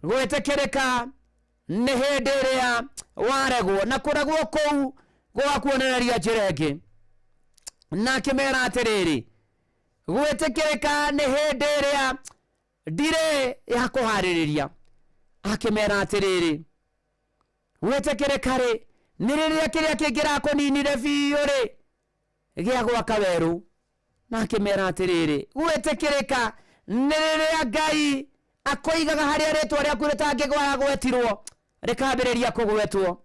gwĩtĩkĩrĩka nĩ hĩndĩ ĩrĩa waregwo na kũregwo kũu gwakuonereria njĩra ĩngĩ na akĩmera atĩrĩrĩ gwĩtĩkĩrĩka nĩ hĩndĩ ĩrĩa ndirĩ ya kũharĩrĩria akĩmera atĩrĩrĩ gwĩtĩkĩrĩka rĩ nĩ rĩrĩa kĩrĩa kĩngĩrakũninire biũ rĩ gĩa gwaka werũ na akĩmera atĩrĩrĩ gwĩtĩkĩrĩka nĩ rĩrĩa Ngai akoigaga harĩa rĩtwa rĩaku rĩtangĩgwaya gwetirwo rĩkambĩrĩria kũgwetwo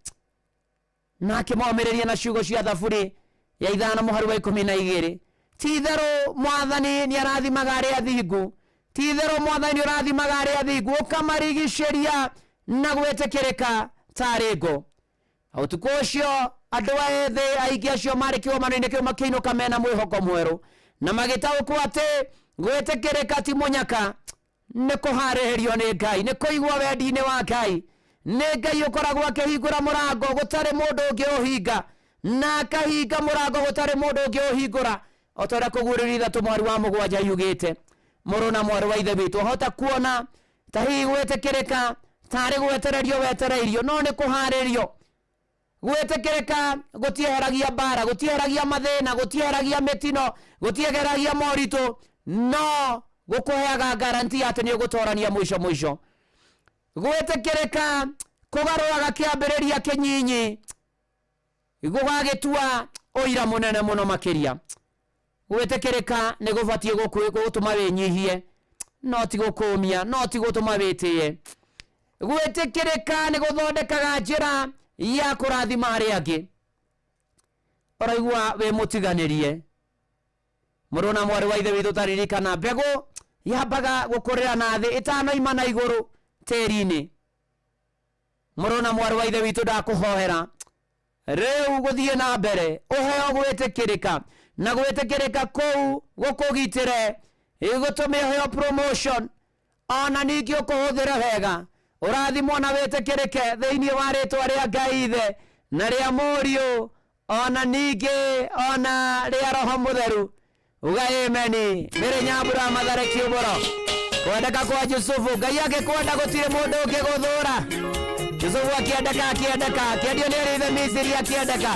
na akĩmomĩrĩria na ciugo cia Thaburi ya 5:12 ti-itherũ Mwathani nĩ arathimaga arĩa athingu ti-itherũ Mwathani nĩ ũrathimaga arĩa athingu ũkamarigicĩria na gwĩtĩkĩrĩka tarĩ ngo ũtukũ ũcio andũ ethĩ aingĩ acio marĩ kĩgomano-inĩ kĩu makĩinũka mena mwĩhoko mwerũ na magĩtaũkwo atĩ gwĩtĩkĩrĩka ti mũnyaka nĩ kũharĩrĩrio nĩ Ngai nĩ kũigwo wendi-inĩ wa Ngai nĩ Ngai ũkoragwo akĩhingũra mũrango gũtarĩ mũndũ ũngĩ ũhinga na akahinga mũrango gũtarĩ mũndũ ũngĩ ũhingũra o ta ũrĩa Kũguũrĩrio 3 mweri wa 7 yugĩte mũrũ na mwarĩ wa ithe witũ hota kuona ta hihi gwĩtĩkĩrĩka tarĩ gwetererio wetereirio no nĩ kũharĩrio gwĩtĩkĩrĩka gũtieheragia mbara gũtieheragia mathĩna gũtieheragia mĩtino gũtieheragia moritũ no gũkũheaga guarantee atĩ nĩ ũgũtorania mũico gwĩtĩkĩrĩka kũgarũraga kĩambĩrĩria kĩnyinyi gũgagĩtua ũira mũnene mũno makĩria gwĩtĩkĩrĩka nĩ gũbatiĩ gũtũma wĩnyihie no ti gũkũmia no ti gũtũma wĩtĩye gwĩtĩkĩrĩka nĩ gũthondekaga njĩra ya kũrathima arĩa angĩ ũraigua wĩ mũtiganĩrie mũrũ na mwarĩ wa ithe witũ taririkana mbegũ yambaga gũkũrĩra na thĩ ĩtanoima na igũrũ tĩri-inĩ mũrũ na mwarĩ wa ithe witũ ndakũhoera rĩu gũthiĩ na mbere ũheo gwĩtĩkĩrĩka na gwĩtĩkĩrĩka kũu gũkũgitĩre gũtũme ũheo promotion ona ningĩ ũkũhũthĩre wega ũrathimwo na wĩtĩkĩrĩke thĩinĩ wa rĩtwa rĩa Ngai ithe na rĩa Mũriũ ona ningĩ ona rĩa Roho Mũtheru uga ameni mbere Nyambura Mathare Kiũmbũro kwendeka kwa Yusufu Ngai agĩkwenda gũtirĩ mũndũ ũngĩgũthũra Yusufu akĩendeka kĩendio nĩ rĩthe Misiri akĩendeka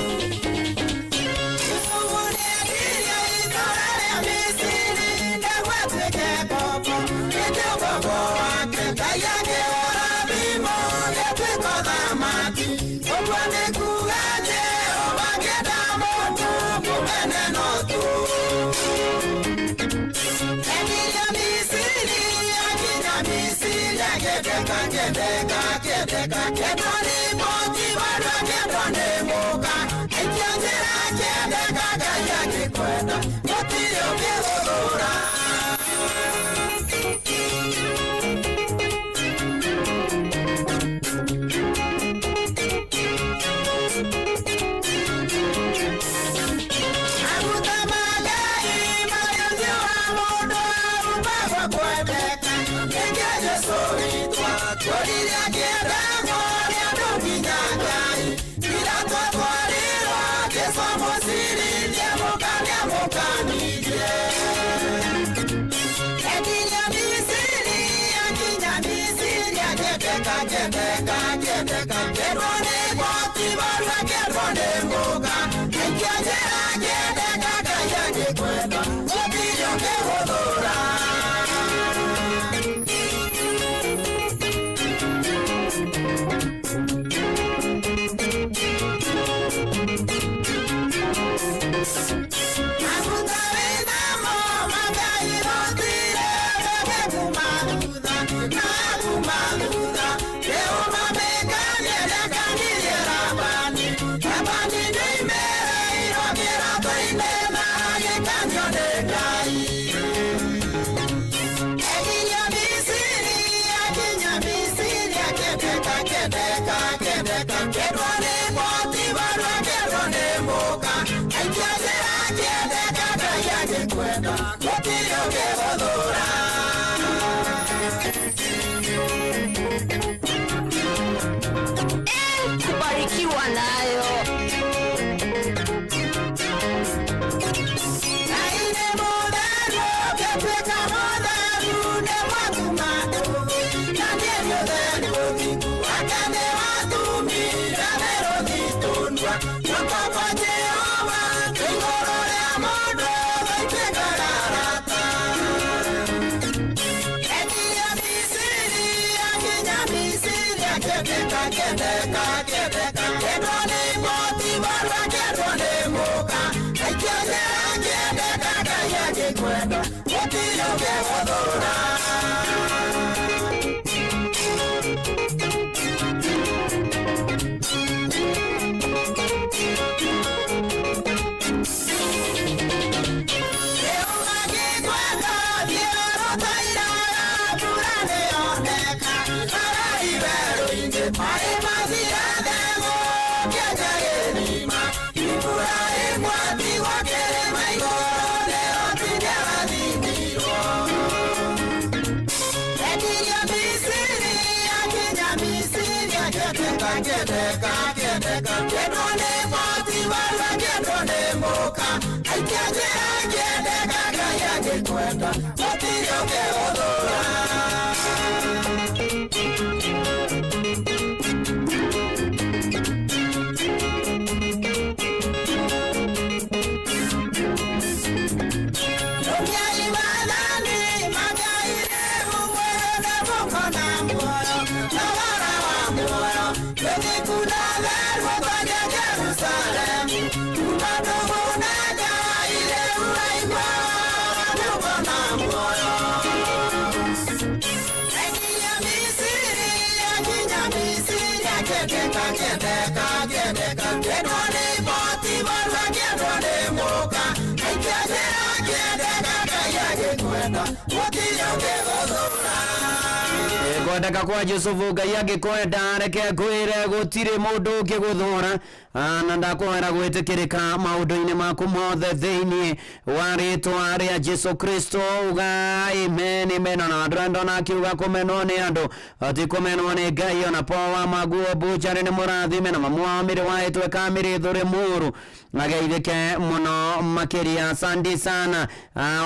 kwenda gutire ungigothura kubarikiwa nayo Kwendeka kwa Yusufu Ngai agikwenda reke ngwire gutire mundu ngiguthura na ndakwenda gwitikirika maundu-ini maku mothe thiini wa ritwa ria Jesu Kristo uga amen amen. Na ndrendo na kiuga kumenwo ni andu ati kumenwo ni Ngai ona powa maguo buchari ni murathime na mamwamire waitwe kamiri thuri muru ageithike muno makiria. Asante sana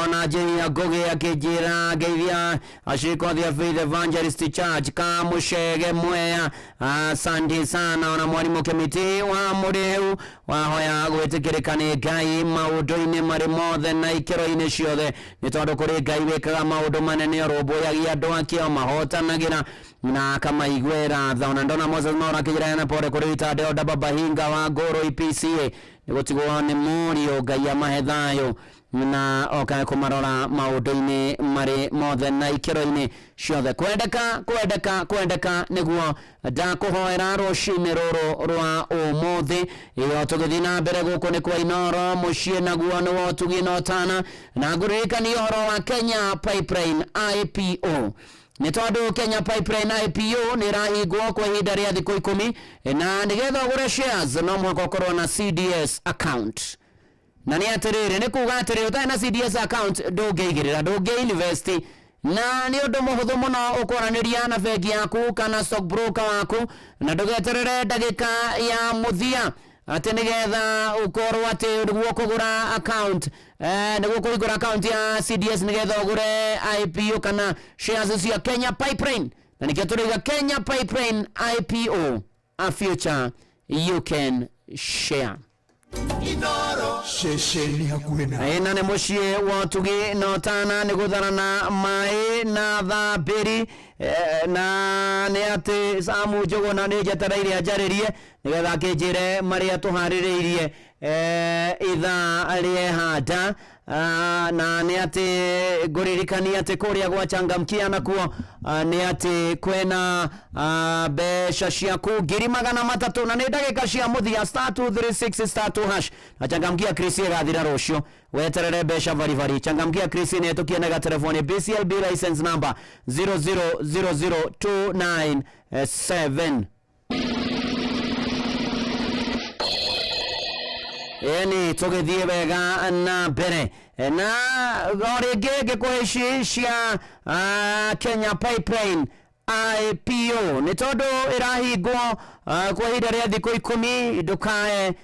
ona jeni Ngugi akijira geithia ashikothia Faith Evangelist Church Kamushege Mwea. Asante sana ona mwalimu Kimiti wa Muriu wahoya gwitikirika ni Ngai maundu-ini mari mothe na ikiro-ini ciothe ni tondu kuri Ngai wikaga maundu manene oromboyagia andu akio mahotanagira na kama igwera thaona ndona Moses Maura kijira na pore kuri Tadeo Dabahinga wa Goro IPCA ni gutigwo ni Murio Ngai amahethayo na oka kumarora maundu-ini mari mothe na ikiro-ini ciothe. Kwendeka niguo ndakuhoera rucini ruru rwa umuthi iyo tugithi na mbere guku ni kwa Inoro mucii naguo ni wo tuginotana na nguririkania uhoro wa Kenya Pipeline IPO ni tondu Kenya Pipeline IPO ni rahingwo kwa ihinda ria thiku 10 na nigetha ugure shares no mwaka ukorwo na CDS account. Na ni atiriri ni kuga atiriri utai na CDS account ndungiigirira ndungi-invest na ni undu muhuthu muno ukoraniria na bengi yaku kana stock broker waku na ndugeterere ndagika ya muthia ati nigetha ukorwo ati niguo kugura account niguo kugura account ya CDS nigetha ugure IPO kana shares cia Kenya Pipeline. Na nikio turiga Kenya Pipeline IPO, a future you can share. Inoro shesheni hakuhe nawe ina ni mucii wa tugi notana ni gutharana mai na thambiri na ni ati Samu Njuguna ni njetereire anjaririe nigetha kinjire maria tuhaririirie itha riehanda na ni ati nguririkania ati kuria gwachangamkia nakuo ni ati kwena besha ciaku 300,000 na ni ndagika cia muthia *236*2# na changamkia Chris gathira rucio weterere besha vari changamkia Chris ni tukienega telefoni BCLB license number 0000297. Eni tugithie wega na mbere na gorege kuheshisha Kenya Pipeline IPO ni tondu irahingwo kwa ihinda rĩa thikũ 10 ndukae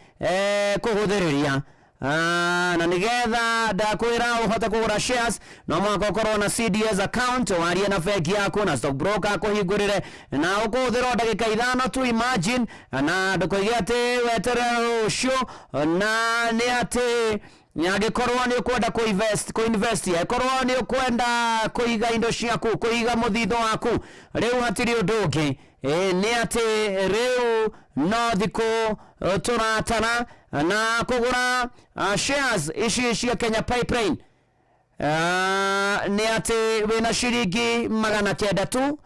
kuhuthiriria na nigetha ndakwira uhota kugura shares no mwaka ukorwo na CDS account warie na bengi yako na stock broker akuhingurire na ukuthira ndagika 5 tu imagine na ndukoigia ati weterera ucio na ni ati nyagikorwo ni ukwenda kuinvest yakorwo ni ukwenda kuiga indo ciaku kuiga muthitho waku riu hatiri undu ungi ni ati riu no thiko turatana na kugura shares ici cia Kenya Pipeline ni ati wina ciringi 900 tu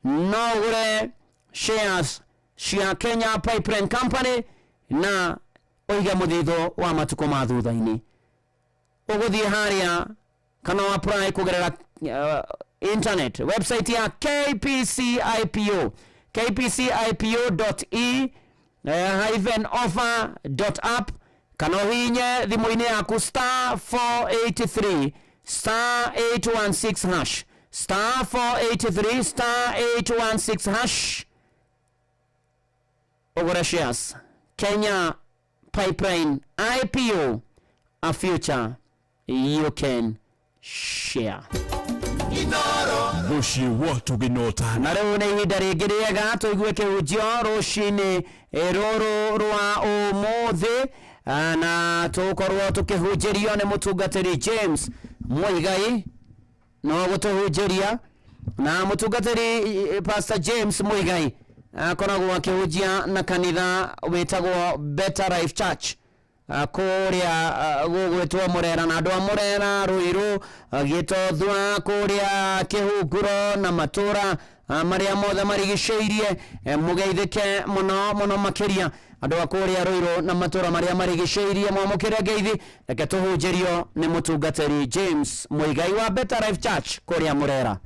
no ugure shares cia Kenya Pipeline Company na oiga muthitho wa matuko ma thutha-ini uguthie haria kana apply kugerera internet website ya KPCIPO kpcipo.e-offer.app kana uhinye thimu-ini yaku *483 *816 hash *483 *816 hash ugure shares Kenya Pipeline IPO, a future you can share. Bushi watu ginota na rĩu nĩ ihinda rĩngĩ rĩega tũigue kĩhunjio rũcinĩ rũrũ rwa ũmũthĩ na tũkorwo tũkĩhunjĩrio nĩ mũtungatĩri James Muigai no gũtũhunjĩria na mũtungatĩri Pastor James Muigai akoragwo akĩhunjia na kanitha wĩtagwo Better Life Church kuria gugwitwo Murera na andu a Murera Ruiru Gitothua kuria Kihunguro na matura maria mothe marigiceirie mugeithike muno makiria andu a kuria Ruiru na matura maria marigiceirie mwamukire ngeithi reke tuhunjirio ni mutungatiri James Muigai wa Better Life Church kuria Murera.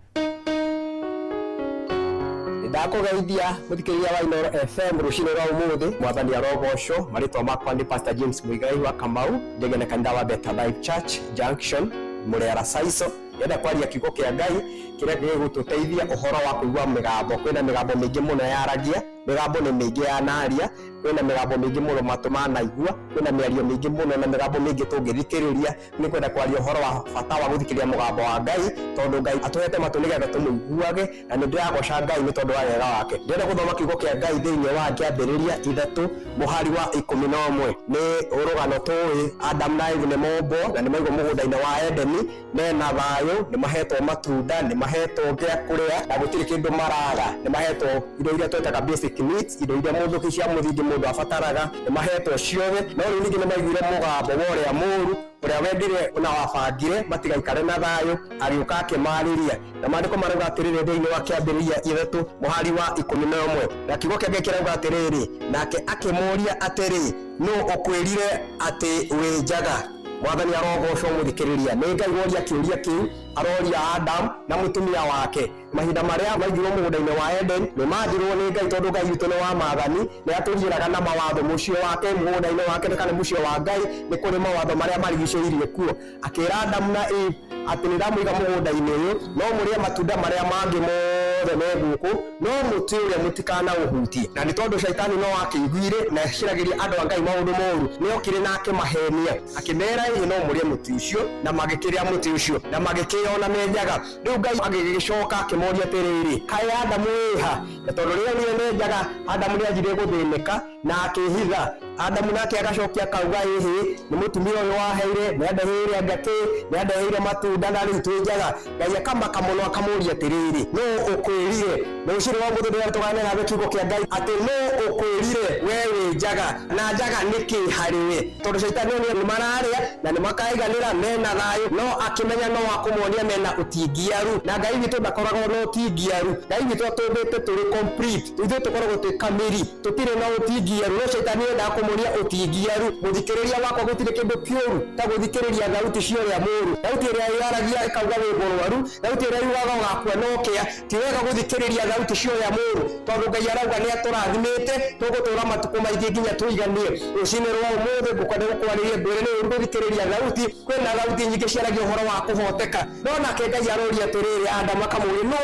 Ndakugeithia muthikiria wa Inoro FM rucini rwa umuthi mwathani arogocwo maritwa makwa ni Pastor James Muigai wa Kamau ndegene kanitha wa Better Life Church Junction Murera Saiso yenda kwaria kiugo kia Ngai kiria gigututeithia uhoro wa kuigua migambo kwina migambo mingi muno yaragia migambo ni mingi yanaria kwina migambo mingi muno matuma naigua kwina miario mingi muno na migambo mingi tungithikiriria ni kwenda kwaria uhoro wa bata wa guthikiriria mugambo wa Ngai tondu Ngai atuhete matu nigetha tumuiguage na ni ndiragoca Ngai ni tondu wa wega wake ndenda guthoma kiugo kia Ngai thiini wa kiambiriria 3 muhari wa 11 ni urugano tui Adam na Eve ni mombo na ni maigo mugunda-ini wa Edeni mena thayu ni mahetwo matunda ni mahetwo gia kuria na gutiri kindu maraga ni mahetwo indo iria twetaga basic needs indo iria mundu kisia muthingi mundu abataraga ni mahetwo ciothe no riu ningi ni maiguire mugambo wa uria muru uria wendire na wabangire matigaikare na thayu ariuka akimariria na maandiko marauga atiriri thiini wa kiambiriria 3 muhari wa 11 na kiugo kia Ngai kirauga atiriri nake akimuria atiri no ukwirire ati wi njaga mwathani arogocwo muthikiriria ni Ngai woria kiuria kiu aroria Adam na mutumia wake mahinda maria maigirwo mugunda-ini wa Eden ni mathirwo ni Ngai tondu Ngai witu ni wa maathani ni atujiraga na mawatho mucio wake mugunda-ini wake kana mucio wa Ngai ni kuri mawatho maria marigiceirie kuo akira Adam na Eve ati ni ndamuiga mugunda-ini uyu no murie matunda maria mangi mothe me guku no muti uria mutikana uhutie na ni tondu shaitani no akiguire na ciragiria andu a Ngai maundu moru ni okire na akimahenia akimera no murie muti ucio na magikiria muti ucio na magikiyona menjaga riu Ngai agigicoka akimoria tiriri kai Adamu iha tondu ria ni menjaga Adamu ni ajire guthinika na akihitha Adamu nake agacokia kauga ihi ni mutumia uyu waheire ni andaheire angaki ni andaheire matunda na riu twinjaga Ngai akamaka muno akamuria tiriri no ukwirire no uciri wa muthu ndio tugane na kiugo kia Ngai ati no ukwirire wewe njaga na njaga niki hariwe tondu shaitani ni mararia na ni makaiganira mena thayu no akimenya no akumuonia mena utingiaru na Ngai witu ndakoragwo no utingiaru Ngai witu tumbite turi complete ithuĩ tũkoragwo twĩ kamĩri tũtirĩ na ũtingiaru no shaitani enda kũmũria ũtingiaru mũthikĩrĩria wakwa gũtirĩ kĩndũ kĩũru ta gũthikĩrĩria thauti cia ũrĩa mũũru thauti ĩrĩa yaragia ĩkauga wĩ mũrwaru thauti ĩrĩa yugaga ũgakua no kĩa ti wega gũthikĩrĩria thauti cia ũrĩa mũũru tondũ Ngai arauga nĩ atũrathimĩte tũgũtũra matukũ maingĩ nginya tũiganie rũcinĩ rwa ũmũthĩ ngũkwenda gũkwarĩria mbere nĩ ũru gũthikĩrĩria thauti kwĩna thauti nyingĩ ciaragia ũhoro wa kũhoteka no nake Ngai aroria atĩrĩrĩ Adamu akamũũria no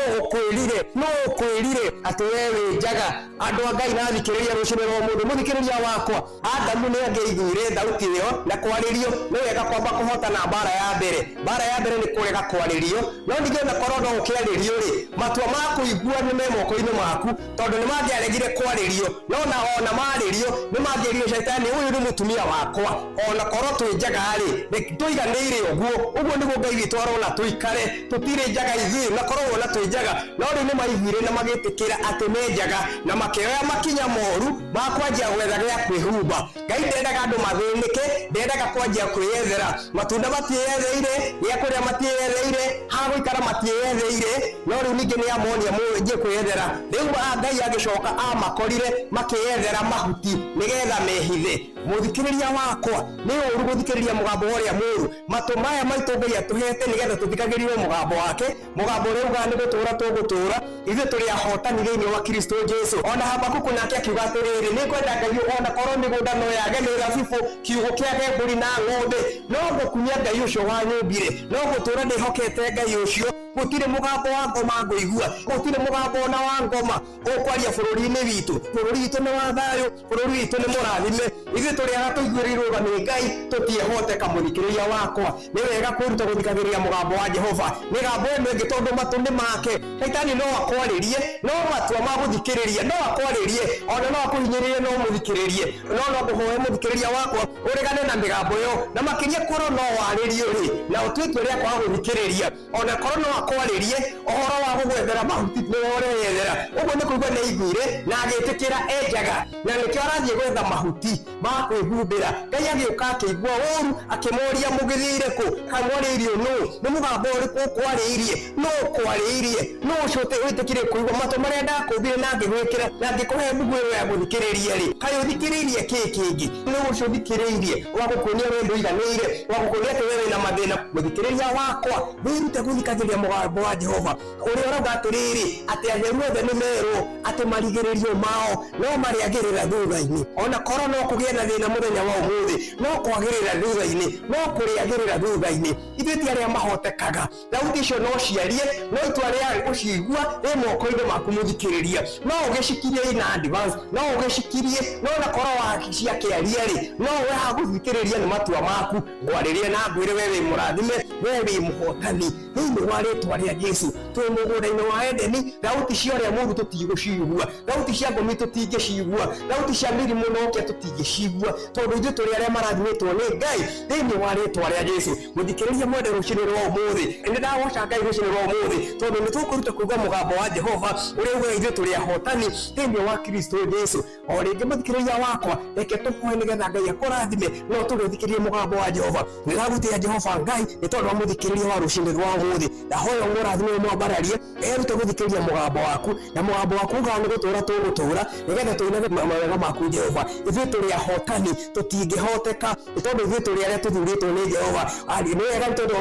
ũkwĩrire atĩ wee wĩ njaga andũ a Ngai nathikĩrĩria rũcinĩ rwa ũmũthĩ mũthikĩrĩria wakwa Adamu nĩ angĩiguire thauti ĩyo na kwarĩrio nĩ wega kwamba kũhotana mbara ya mbere nĩ kũrega kwarĩrio no ningĩ ona korwo no ũkĩarĩrio rĩ matua ma kũigua nĩ me moko-inĩ maku tondũ nĩ mangĩaregire kwarĩrio no ona marĩrio nĩ mangĩerio shaitani ũyũ nĩ mũtumia wakwa ona korwo twĩ njaga rĩ tũiganĩire ũguo nĩguo Ngai witũ arona tũikare tũtirĩ njaga ithuĩ na korwo ona twĩ njaga no rĩu nĩ maiguire na magĩtĩkĩra atĩ nĩ njaga na makĩoya makinya moru ma kwanjia gwetha gĩa kwĩhumba Ngai ndendaga andũ mathĩnĩke ndendaga kwanjia kwĩyethera matunda matiyetheire gĩa kũrĩa matiyetheire ha gũikara matiyetheire no rĩu ningĩ nĩ amonia mũnjie kwĩyethera rĩu Ngai agĩcoka amakorire makĩyethera mahuti nĩgetha mehithe mũthikĩrĩria wakwa nĩ ũru gũthikĩrĩria mũgambo ũrĩa mũũru matũ maya maitũ Ngai atũhete nĩgetha tũthikagĩrĩrie mũgambo wake mũgambo ũrĩa ugaga nĩ gũtũũra tũgũtũũra ithuĩ tũrĩ ahotani thĩinĩ wa Kristo Jesu ona Habakuku nake akiuga atĩrĩrĩ nĩ kwenda Ngai ona korwo mĩgũnda no yage nĩ thabibũ kiugũ kĩage mbũri na ng'ombe no gũkunia Ngai ũcio wanyũmbire no gũtũũra ndĩhokete Ngai ũcio gũtirĩ mũgambo wa ngoma ngũigua gũtirĩ mũgambo ona wa ngoma ũkwaria bũrũri-inĩ witũ bũrũri witũ nĩ wa thayũ bũrũri witũ nĩ mũrathime ithuĩ tũrĩ aga tũiguĩrĩirwo nĩ Ngai tũtiehoteka mũthikĩrĩria wakwa nĩ wega kwĩruta gũthikagĩrĩria mũgambo wa Jehova mĩgambo ĩno ĩngĩ tondũ matũ nĩ make shaitani no akwarĩrie no matua ma gũthikĩrĩria no akwarĩrie ona no akũhinyĩrĩrie no mũthikĩrĩrie no ngũhoe mũthikĩrĩria wakwa ũregane na mĩgambo ĩyo na makĩria korwo no warĩrio rĩ na ũtue itua rĩa kwaga gũthikĩrĩria ona korwo no akwarĩrie ũhoro wa gũgwethera mahuti nĩ ũreyethera ũguo nĩ kũigua nĩ aiguire na agĩtĩkĩra enjaga na nĩkĩo arathiĩ gwetha mahuti ma kwĩhumbĩra Ngai agĩũka akĩigua ũru akĩmoria mũgĩthire kũ kamwarĩirio nĩ mũgambo ũrĩkũ ũkwarĩirie no ũkwarĩirie no ũcio wĩtĩkire kũigua matũ marĩa ndakũmbire na ngĩgwĩkĩra na ngĩkũhe mbugu ĩyo ya gũthikĩrĩria rĩ kaĩ ũthikĩrĩirie kĩngĩ nĩ ũcio ũthikĩrĩirie wa gũkuonia wendo ũiganĩire wa gũkuonia atĩ wewe na mathĩna mũthikĩrĩria wakwa wĩrute gũthikagĩrĩria mũgambo wa Jehova ũrĩa ũrauga atĩrĩrĩ atĩ atheru othe nĩ merwo atĩ marigĩrĩrio mao no marĩagĩrĩra thutha-inĩ ona korwo no kũgĩe na thĩna mũthenya wa ũmũthĩ no kwagĩrĩra thutha-inĩ no kũrĩagĩrĩra thutha-inĩ ithuĩ ti arĩa mahotekaga thauti icio no ciarie no itua rĩa gũcigua rĩ moko-inĩ maku mũthikĩrĩria no ũgĩcikirie in advance no ũgĩcikirie no na korwo waciakĩaria rĩ no we hagũthikĩrĩria nĩ matua maku ngwarĩrie na ngwĩre we wĩ mũrathime we wĩ mũhotani thĩinĩ wa rĩtwa rĩa Jesu twĩ mũgũnda-inĩ wa Edeni thauti cia ũrĩa mũũru tũtigũcigua thauti cia ngomi tũtingĩcigua thauti cia mĩrimũ nokia tũtingĩcigua tondũ ithuĩ tũrĩ arĩa marathimĩtwo nĩ Ngai thĩinĩ wa rĩtwa rĩa Jesu mũthikĩrĩria mwende rũcinĩ rwa ũmũthĩ nĩ ndagoca Ngai rũcinĩ rwa ũmũthĩ tondũ nĩ tũkũruta kuuga mũgambo wa Jehova ũrĩa ugaga ithuĩ tũrĩ ahotani thĩinĩ wa Kristo Jesu o rĩngĩ mũthikĩrĩria wakwa reke tũkũhe nĩgetha Ngai akũrathime no tũgĩthikĩrĩrie mũgambo wa Jehova nĩragũtĩĩa Jehova Ngai nĩ tondũ wa mũthikĩrĩria wa rũcinĩ rwa ũmũthĩ ndahoya mũrathime mwambararie erute gũthikĩrĩria mũgambo waku na mũgambo waku ugaga nĩ gũtũũra tũgũtũũra nĩgetha tũinage mawega maku Jehova ithuĩ tũrĩ ahotani tũtingĩhoteka nĩ tondũ ithuĩ tũrĩ arĩa tũthurĩtwo nĩ Jehova nĩ wega nĩ tondũ wa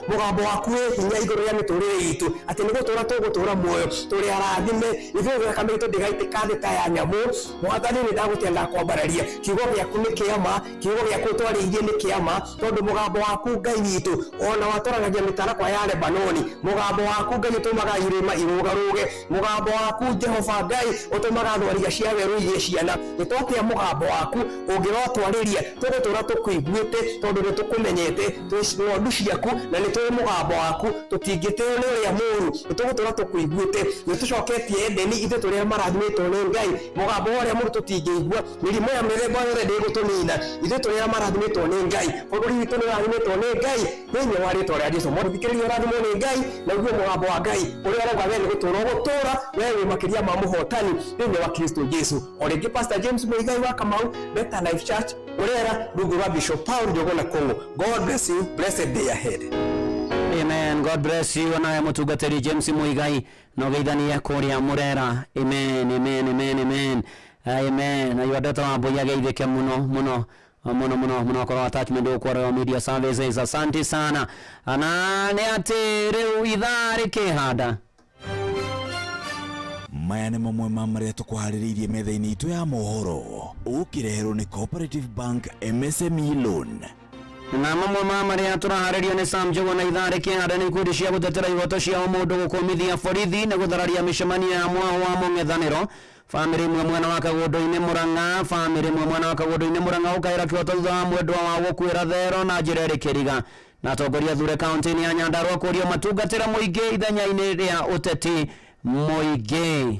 mũgambo waku wĩ hinya igũrũ rĩa mĩtũrĩre itũ atĩ nĩ gũtũũra tũgũtũũra muoyo tũrĩ arathime ithuĩ thakame itũ ndĩgaitĩka thĩ ta ya nyamũ mwathani nĩ ndagũtĩa ndakwambararia kiugo gĩaku nĩ kĩama kiugo gĩaku twarĩirie nĩ kĩama tondũ mũgambo waku Ngai witũ ona watũranagia mĩtarakwa ya Lebanoni mũgambo waku Ngai ũtũmaga irĩma irũgarũge mũgambo waku Jehova Ngai ũtũmaga thwariga cia werũ igĩe ciana nĩ twatĩa mũgambo waku ũngĩrotwarĩria tũgũtũũra tũkũiguĩte tondũ nĩ tũkũmenyete twĩ ng'ondu ciaku na nĩ tũĩ mũgambo waku tũtingĩtĩĩo nĩ ũrĩa mũũru nĩ tũgũtũũra tũkũiguĩte nĩ tũcoketie Edeni ithuĩ tũrĩa marathimĩtwo nĩ Ngai mũgambo ũrĩa mũũru tũtingĩigua mĩrimũ ya mĩthemba yothe ndĩgũtũnina ithuĩ tũrĩa marathimĩtwo nĩ Ngai bũrũri witũ nĩ ũrathimĩtwo nĩ Ngai thĩinĩ wa rĩtwa rĩa Jesũ mũthikĩrĩria ũrathimwo nĩ Ngai na ugue mũgambo wa Ngai ũrĩa arauga we nĩ gũtũũra ũgũtũũra we wĩ makĩria ma mũhotani thĩinĩ wa Kristo Jesu o rĩngĩ Pastor James Muigai wa Kamau Better Life Church Urera rungu rwa Bishop Paul Njogona Kongo. God bless you. Blessed day ahead. Amen. God God bless you naye mutungatiri James Muigai no geithania kuria Murera. Amen, amen, amen, amen. Amen. Na yodeta wa boya geithike muno kwa attachment kwa media services. Asante sana. Ana ne atere idhari kehada. Maya nĩ mamwe ma marĩa tũkũharĩrĩirie metha-inĩ itũ ya mohoro ũkĩreherwo nĩ Cooperative Bank MSME Loan. Na mamwe ma marĩa tũraharĩrio nĩ Sam Njogu na Ithare Kĩhanda nĩ ikundi cia gũtetera ihoto cia mũndũ gũkũmithia borithi na gũthararia mĩcemanio ya mwaho wa mũng'ethanĩro. Family mwe mwana wa Kagondo-inĩ Murang'a, family mwe mwana wa Kagondo-inĩ Murang'a ũkaĩra kĩhoto thutha wa mwendwa wa gũkuĩra thero na njĩra ĩrĩ kĩriga. Na atongoria thure kaunti-inĩ ya Nyandarua kũũrio matungatĩra mũingĩ ithenya-inĩ rĩa ũteti mũingĩ.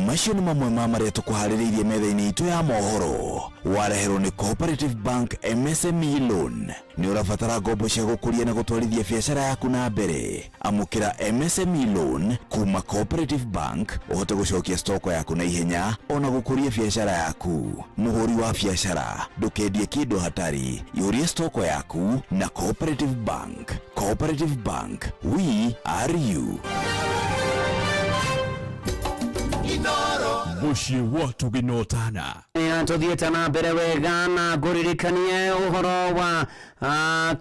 Macio nĩ mamwe ma marĩa tũkũharĩrĩirie metha-inĩ itũ ya mohoro wareherwo nĩ Cooperative Bank MSME Loan. Nĩ ũrabatara ngombo cia gũkũria na gũtwarithia biacara yaku na mbere. Amũkĩra MSME Loan kuma Cooperative Bank ũhote gũcokia stoko yaku na ihenya ona gũkũria biacara yaku. Mũhũri wa biacara ndũkendie kĩndũ hatari, yũria stoko yaku na Cooperative Bank. Cooperative Bank, we are you. Mushi watu ginotana. Tuthiĩte na mbere wega na ngũririkanie ũhoro wa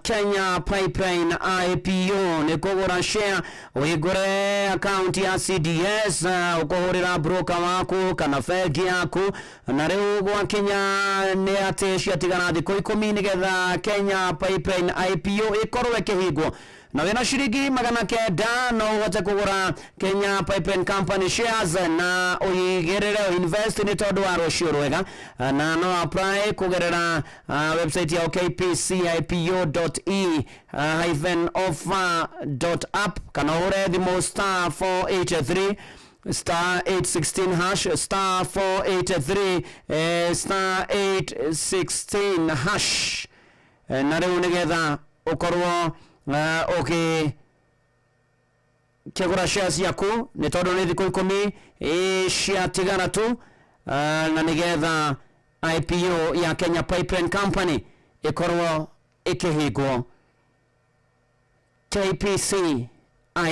Kenya Pipeline IPO nĩ kũgũra share ũhingũre account ya CDS ũkũhũrĩra broker waku kana bengi yaku na rĩu gwakinya nĩ atĩ ciatigana thikũ 10 nĩgetha Kenya Pipeline IPO ĩkorwo ĩkĩhingwo. Na wena shiringi 900 no uhote kugura Kenya Pipeline Company shares na uigerere invest ni tondu wa rucio rwega na no apply kugerera website ya kpcipo.e-offer.app kana ure the star 483 star 816 hash star 483 star 816 hash na rĩu nĩgetha ukorwo okay kegura shares yaku ni tondu ni thikũ 10 ciatigana tu na nigetha IPO ya Kenya Pipeline Company ikorwo ikihingwo. KPC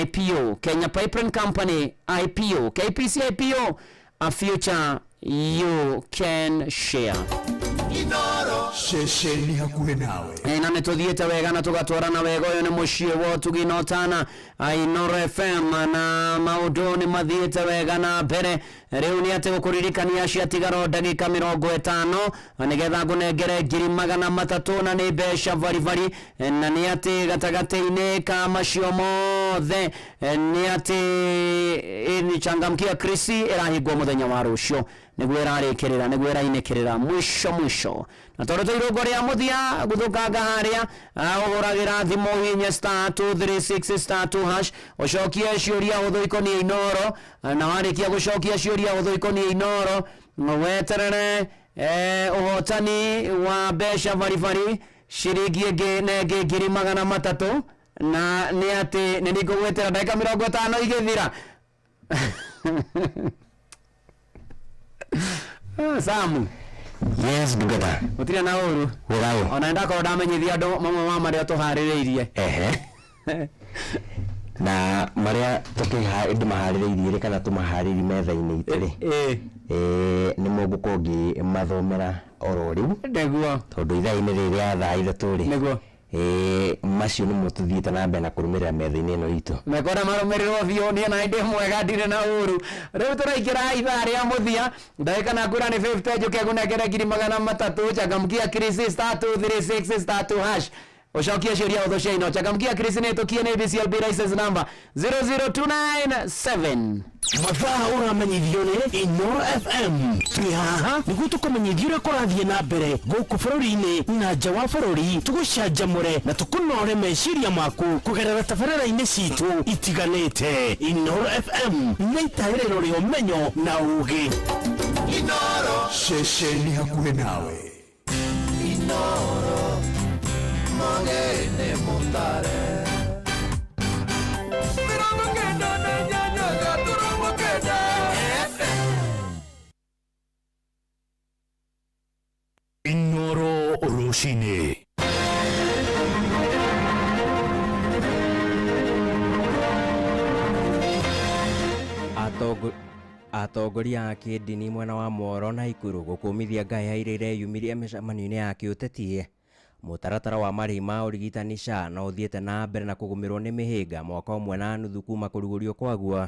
IPO, Kenya Pipeline Company IPO, KPC IPO, a future you can share. Inoro shesheni hakuhe nawe. Na nituthiĩte wega na tugatwarana wega. Ũyũ nĩ mũciĩ wa tuginotana Inoro FM na maũndũ nĩ mathiĩte wega na mbere. Rĩu nĩ atĩ gũkũririkania ciatigaro ndagĩka 50 nĩgetha ngũnengere 300 na nĩ mbeca bari na nĩ atĩ gatagata-inĩ ka macio mothe nĩ atĩ ni Changamkia Krisi ĩrahingwo mũthenya wa rũciũ nĩguo ĩrarĩkĩrĩra nĩguo ĩrainĩkĩrĩra mwisho na tondũ irũngo rĩa mũthia gũthũkanga harĩa ũhũragĩra thimũ hinya star 236 star 2 hash ũcokie ciũria hũthũ ikoniĩ Inoro na warĩkia gũcokia ciũria hũthũ ikoniĩ Inoro weterere ũhotani wa mbeca bari ciringi ĩngĩ na ĩngĩ 300 na nĩ atĩ nĩ ngũgwetera ndagĩka 50 igĩthira. Samu. Yes, ndugata. Utire na uru. Wegao. Ona nda ko ndamenyithia andu mamwe ma maria tuhaririirie. Na maria tukiha indu mahaririirie kana tumahariri metha-ini itiri. Ni mũgũkongi mathomera oro riu. Nĩguo. Tondu ithaa-ini rĩrĩa thaa ithatũ ri. Nĩguo. Macio nĩ mũtuthiĩte na mbere na kũrũmĩrĩra metha-inĩ ĩno itũ. Mekora marũmĩrĩrwo biũ niĩ na ndĩ mwega ndirĩ na ũru. Rĩu tũraingĩra ithaa rĩa mũthia ndagĩka na ngũra nĩ 50 njũke ngũnengere 300 Changamkia Krisi star 236 star 2 hash ucokie ciũria hũthũ cia Inoro. Changamkia Krisi nĩ tũkie nĩ BCLB license number 00297. Mathaa ũramenyithio nĩ Inoro FM. Twĩ haha nĩguo tũkũmenyithia ũrĩa kũrathiĩ na mbere gũkũ bũrũri-inĩ na nja wa bũrũri, tũgũcanjamũre na tũkũnore meciria maku kũgerera tabarĩra-inĩ citũ itiganĩte. Inoro FM nĩ itaĩrĩro rĩa ũmenyo na ũũgĩ. Inoro shesheni hakuhe nawe. Inoro Mogene Mutare Inoro Oroshine. atongoria a kĩndini mwena wa Moro na Ikuru gũkũmithia Ngai hairĩire yumirie mĩcemanio-inĩ ya kĩũteti. Mũtaratara wa marĩhi ma ũrigitani SHA no ũthiĩte na mbere na kũgũmĩrwo nĩ mĩhĩnga mwaka ũmwe na nuthu kuma kũrugũrio kwaguo,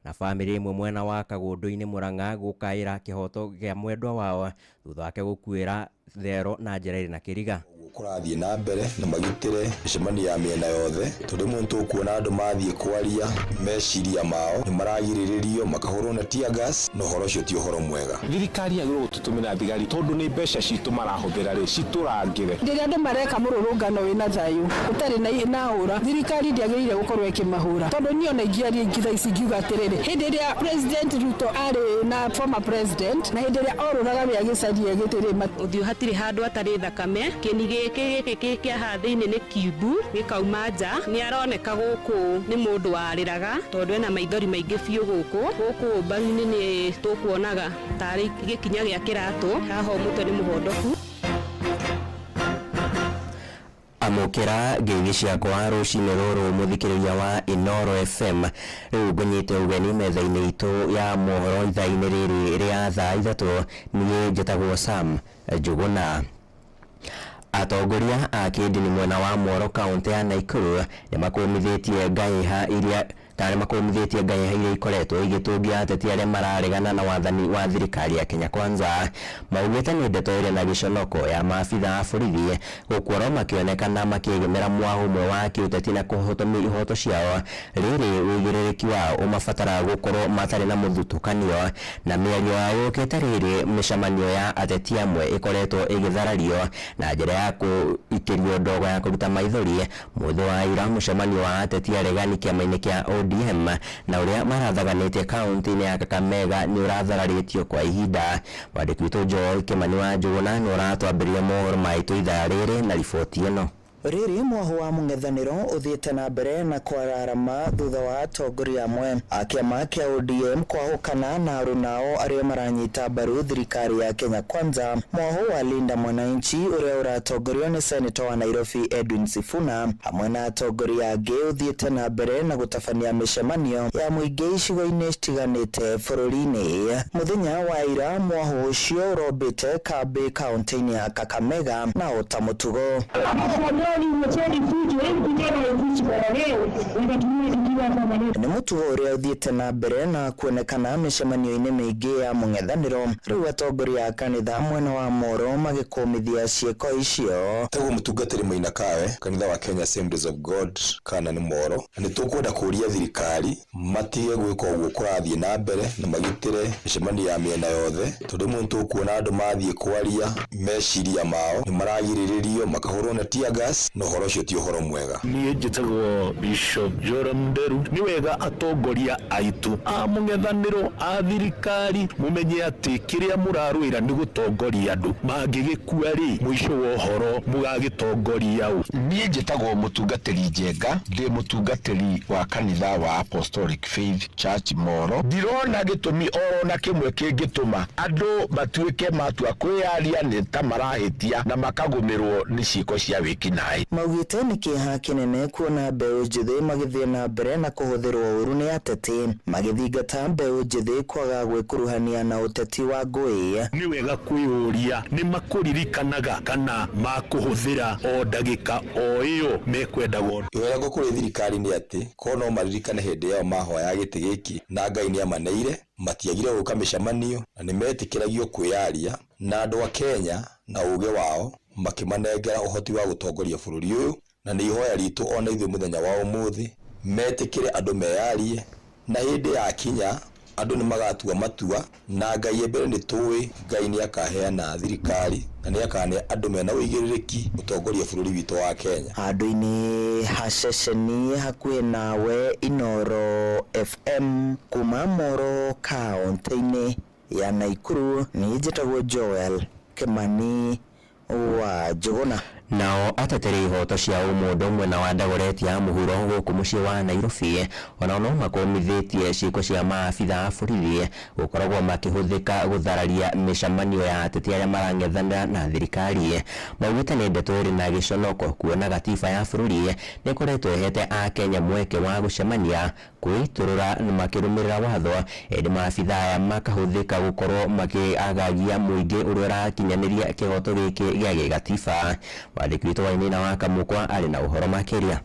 na bamĩrĩ ĩmwe mwena wa Kagũndũ-inĩ Mũrang'a gũkaĩra kĩhoto gĩa mwendwa wao thutha wake gũkuĩra thero na njĩra ĩrĩ na kĩriga. Kũrathiĩ na mbere na magitĩre mĩcemanio ya mĩena yothe tondũ mũndũ kuona andũ mathiĩ kwaria meciria mao nĩ maragirĩrĩrio makahũrwo na tear gas na ũhoro ũcio ti ũhoro mwega. Thirikari yagĩrĩirwo gũtũtũmĩra thigari tondũ nĩ mbeca citũ marahũthĩra rĩ citũrangĩre. Rĩrĩa andũ mareka mũrũrũngano wĩna thayũ ũtarĩ na hũra, thirikari ndĩagĩrĩire gũkorwo ĩkĩmahũra tondũ niĩ ona ingĩaria ingĩ thaa ici ngiuga atĩrĩrĩ, hĩndĩ ĩrĩa President Ruto arĩ na former president na hĩndĩ ĩrĩa orũraga wĩa gĩcaria gĩtĩrĩ ũthiũ hatirĩ handũ atarĩ thakame, kĩnigĩ gĩkĩ kĩa hathĩinĩ nĩ kiubu gĩkauma nja, nĩ aroneka gũkũ nĩ mũndũ warĩraga tondũ ena maithori maingĩ biũ gũkũ mbaru-inĩ nĩ tũkuonaga tarĩ gĩkinya gĩa kĩratũ, haha mũtwe nĩ mũhondoku. Amũkĩra ngeithi ciakwa rũcinĩ rũrũ mũthikĩrĩria wa Inoro FM, rĩu ngũnyite ũgeni metha-inĩ itũ ya mohoro ithaa-inĩ rĩrĩ rĩa thaa ithatũ. Niĩ njĩtagwo Sam Njuguna. Atongoria a kĩndini mwena wa Moro kaunti ya Nakuru nĩ makũmithĩtie ngahĩha iria iria ikoretwo igĩtũngia ateti arĩa mararegana na wathani wa thirikari ya Kenya Kwanza. Maugĩte nĩ ndeto ĩrĩ na gĩconoko ya maabitha a borithi gũkorwo makĩonekana makĩgemera mwaho ũmwe wa kĩũteti na kũhotomia ihoto ciao, rĩrĩ wĩigĩrĩrĩki wao ũmabatara gũkorwo matarĩ na mũthutũkanio. Na mĩario yao yũkĩte rĩrĩ mĩcemanio ya ateti amwe ĩkoretwo ĩgĩtharario na njĩra ya gũikĩrio ndogo ya kũruta maithori. Mũthĩ wa ira mũcemanio wa ateti aregani kĩama-inĩ kĩa ODM na ũrĩa marathaganĩte kaunti-inĩ ya Kakamega nĩ ũrathararĩtio kwa ihinda. Mwandĩki witũ Joel Kimani wa Njuguna nĩ ũratwambĩrĩria mohoro maitũ ithaa rĩrĩ na riboti ĩno. Rĩrĩ mwaho wa mũng'ethanĩro ũthiĩte na mbere na kwararama thutha wa atongoria amwe a kĩama kĩa ODM kwahũkana na arũnao arĩa maranyita mbaru thirikari ya Kenya Kwanza. Mwaho wa Linda Mwananchi ũrĩa ũratongorio nĩ Senator wa Nairobi Edwin Sifuna hamwe na atongoria angĩ ũthiĩte na mbere na gũtabania mĩcemanio ya mũingĩ icigo-inĩ citiganĩte bũrũri-inĩ. Mũthenya wa ira mwaho ũcio ũrombĩte kambĩ kaunti-inĩ ya Kakamega na ota mũtugo. Nĩ mũtugo ũrĩa ũthiĩte na mbere na kuonekana mĩcemanio-inĩ mĩingĩ ya mũng'ethanĩro, rĩu atongoria a kanitha mwena wa Moro magĩkũmithia ciĩko icio. Tagwo mũtungatĩri Maina Kawe, kanitha wa Kenya Assemblies of God kana nĩ Moro, na nĩ tũkwenda kũria thirikari matige gwĩka ũguo kũrathiĩ na mbere na magitĩre mĩcemanio ya mĩena yothe tondũ mũndũ kuona andũ mathiĩ kwaria meciria mao nĩ maragirĩrĩrio makahũrwo na tear gas na ũhoro ũcio ti ũhoro mwega. Niĩ njĩtagwo Bishop Joram Nderu. Nĩ wega atongoria aitũ a mũng'ethanĩro a thirikari mũmenye atĩ kĩrĩa mũrarũĩra nĩ gũtongoria andũ, mangĩgĩkua rĩ mũico wa ũhoro mũgagĩtongoria ũ. Niĩ njĩtagwo mũtungatĩri Njenga, ndĩ mũtungatĩri wa kanitha wa Apostolic Faith Church Moro. Ndirona gĩtũmi oro na kĩmwe kĩngĩtũma andũ matuĩke matua kwĩyaria nĩ ta marahĩtia na makagũmĩrwo nĩ ciĩko cia wĩkinaĩ. Maugĩte nĩ kĩeha kĩnene kuona mbeũ njĩthĩ magĩthiĩ na mbere na kũhũthĩrwo ũru nĩ ateti, magĩthingata mbeũ njĩthĩ kwaga gwĩkuruhania na ũteti wa ngũĩ. Nĩ wega kwĩyũria nĩ makũririkanaga kana makũhũthĩra o ndagĩka o ĩyo mekwendagwo. Wega kũrĩ thirikari nĩ atĩ korwo no maririkane hĩndĩ yao mahoya gĩtĩ gĩkĩ na Ngai nĩ amaneire, matiagire gũka mĩcemanio na nĩ metĩkĩragio kwĩyaria na andũ a Kenya na ũũgĩ wao makĩmanengera ũhoti wa gũtongoria bũrũri ũyũ. Na nĩ ihoya ritũ ona ithuĩ mũthenya wa ũmũthĩ metĩkĩre andũ meyarie na hĩndĩ ya kinya andũ nĩ magatua matua na Ngai mbere nĩ tũĩ Ngai nĩ akaheana thirikari na nĩ akane andũ mena ũigĩrĩrĩki gũtongoria bũrũri witũ wa Kenya. Handũ-inĩ ha ceceni hakuhĩ nawe Inoro FM kuma Moro kaunti-inĩ ya Nakuru, niĩ njĩtagwo Joel Kimani wa Njuguna. Nao ateteri ihoto cia ũmũndũ mwena wa Dagoretti ya mũhuro gũkũ mũciĩ wa Nairobi onao no makomithitie ciĩko cia maabitha a borithi gũkoragwo makĩhũthĩka gũthararia mĩcemanio ya ateti arĩa marang'ethanĩra na thirikari. Maugĩte nĩ ndeto ĩrĩ na gĩconoko kuona gatiba ya bũrũri nĩ ĩkoretwo ĩhete Akenya mweke wa gũcemania, kwĩtũrũra makĩrũmĩrĩra watho, ĩndĩ maabitha aya makahũthĩka gũkorwo makĩagagia mũingĩ ũrĩa ũrakinyanĩria kĩhoto gĩkĩ gĩa gĩgatiba. Mwandĩki witũ wa Inina wa Kamukwa arĩ na ũhoro makĩria.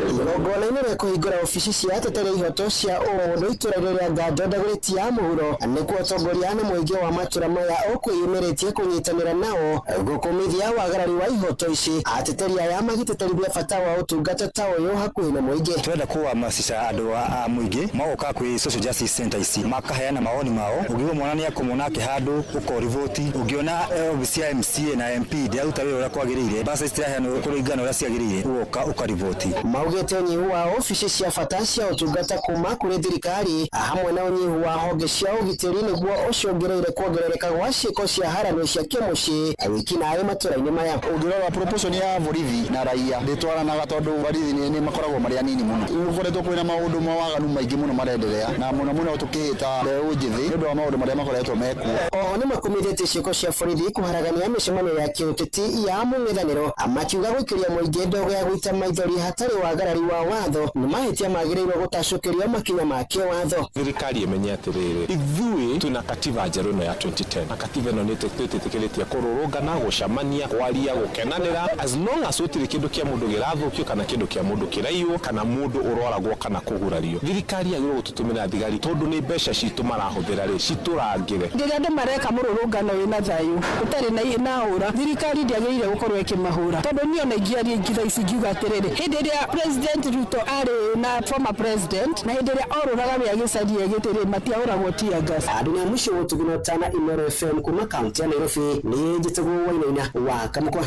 Igongona-inĩ rĩa kũhingũra ofici cia ateteri ihoto cia ũmũndũ itũra rĩa Ngando Dagoretti ya mũhuro nĩkuo atongoria na mũingĩ wa matũra maya ũkwĩyumĩrĩtie kũnyitanĩra nao gũkũmithia wagarari wa ihoto ici. Ateteri aya magĩteterithia bata wa ũtungata ta ũyũ hakuhĩ na mũingĩ. Twenda kũhamasisha andũ a mũingĩ magoka kwĩ social justice center ici makaheana maoni mao. Ũngĩona mwana nĩ akũmona kĩhandũ ũkorivoti, ũngĩona obici ya MCA na MP ndĩaruta wĩra ũrĩa kwagĩrĩire, basa citiraheanwo kũringana ũrĩa ciagĩrĩire, ũgoka ũkarivoti. Maugĩte ũnyihu wa ofici cia bata cia ũtungata kuma kũrĩ thirikari hamwe na ũnyihu wa honge cia ũgitĩri nĩguo ũcũngĩrĩire kuongerereka gwa ciĩko cia haranio cia kĩmũciĩ wĩkinaĩ matũra-inĩ maya. Ũngĩrora proportion ya borithi na raia ndĩtwaranaga tondũ borithi nĩ makoragwo marĩ anini mũno. Gũkoretwo kwĩna maũndũ mawaganu maingĩ mũno marenderea na mũno tũkĩhĩta mbeũ njĩthĩ nĩ ũndũ wa maũndũ marĩa makoretwo mekuo. Oho nĩ makumithĩtie ciĩko cia borithi kũharagania mĩcemanio ya kĩũteti ya mũng'ethanĩro, makiuga gũikĩria mũingĩ ndogo ya gũita maithori hatarĩ wagarari wa watho nĩ mahĩtia magĩrĩirwo gũtacũkĩrio makinya ma kĩwatho. Thirikari ĩmenye atĩrĩrĩ, ithuĩ twĩna katiba njerũ ĩno ya 2010 na katiba ĩno nĩ twĩtĩkĩrĩtie kũrũrũngana, gũcemania, kwaria, gũkenanĩra as long as gũtirĩ kĩndũ kĩa mũndũ gĩrathũkio kana kĩndũ kĩa mũndũ kĩraiywo kana mũndũ ũroragwo kana kũgurario. Thirikari yagĩrĩirwo gũtũtũmĩra thigari tondũ nĩ mbeca citũ marahũthĩra citũrangĩre. Rĩrĩa andũ mareka mũrũrũngano wĩna thayũ ũtarĩ na ũra, thirikari ndĩagĩrĩire gũkorwo ĩkĩmahũra tondũ niĩ ona ingĩaria ingitha ici ngiuga atĩrĩrĩ, hĩndĩ ĩrĩa President Ruto arĩ na former president na hĩndĩ ĩrĩa orũraga wĩa gĩcaria gĩtĩrĩ matiahũragwo tear gas. Andũ nĩ mũciĩ gũtuguna tana Inoro FM kuma kaunti ya Nairobi nĩ njĩtagwo Wainaina wa Kamukwa.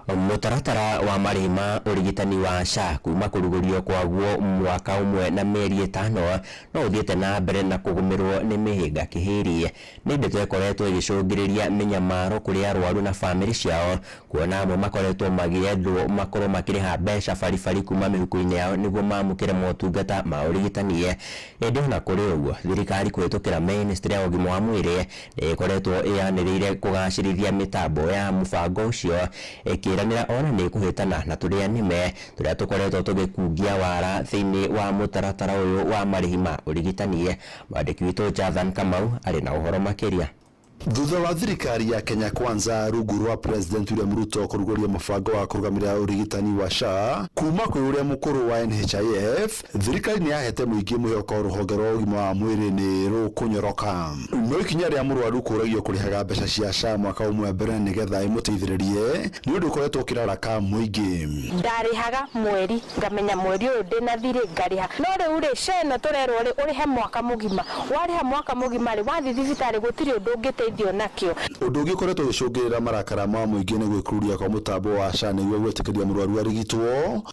Mũtaratara wa marĩhi ma ũrigitani wa SHA kuma kũrugũrio kwaguo mwaka ũmwe na mĩeri 5 no ũthiĩte na mbere na kũgũmĩrwo nĩ mĩhĩnga kĩhĩrie. Nĩ ndeto ĩkoretwo ĩgĩcũngĩrĩria mĩnyamaro kũrĩ arwaru na bamĩrĩ ciao, kuona amwe makoretwo magĩethwo makorwo makĩrĩha mbeca baribari kuma mĩhuko-inĩ yao nĩguo mamũkĩre motungata ma ũrigitani. Ĩndĩ ona kũrĩ ũguo, thirikari kũhĩtũkĩra Ministry ya ũgima wa mwĩrĩ nĩ ĩkoretwo ĩyanĩrĩire kũgacĩrithia mĩtambo ya mũbango ũcio, ĩkĩranĩra ona nĩ kũhĩtana na tũrĩa nĩme tũrĩa tũkoretwo tũgĩkungia wara thĩinĩ wa mũtaratara ũyũ wa marĩhi ma ũrigitani. Mwandĩki witũ Jathan Kamau arĩ na ũhoro makĩria. Thutha wa thirikari ya Kenya Kwanza rungu rwa President William Ruto kũrugũria mũbango wa kũrũgamĩrĩra ũrigitani wa SHA kuma kwĩ ũrĩa mũkũrũ wa NHIF, thirikari nĩ yahete mũingĩ mwĩhoko rũhonge rwa ũgima wa mwĩrĩ nĩ rũkũnyoroka. No ikinya rĩa mũrwaru kũragio kũrĩhaga mbeca cia SHA mwaka ũmwe mbere nĩgetha ĩmũteithĩrĩrie nĩ ũndũ ũkoretwo ũkĩraraka mũingĩ. Ndarĩhaga mweri ngamenya mweri ũyũ ndĩna thirĩ ngarĩha, no rĩu rĩ SHA ĩno tũrerwo rĩ ũrĩhe mwaka mũgima, warĩha mwaka mũgima rĩ wathiĩ thibitarĩ gũtirĩ ũndũ ũngĩteithio nakio. Ũndũ ũngĩ ũkoretwo ũgĩcũngĩrĩra marakara ma mũingĩ nĩ gwĩkururia kwa mũtambo wa SHA nĩguo gwĩtĩkĩria mũrwaru arigitwo,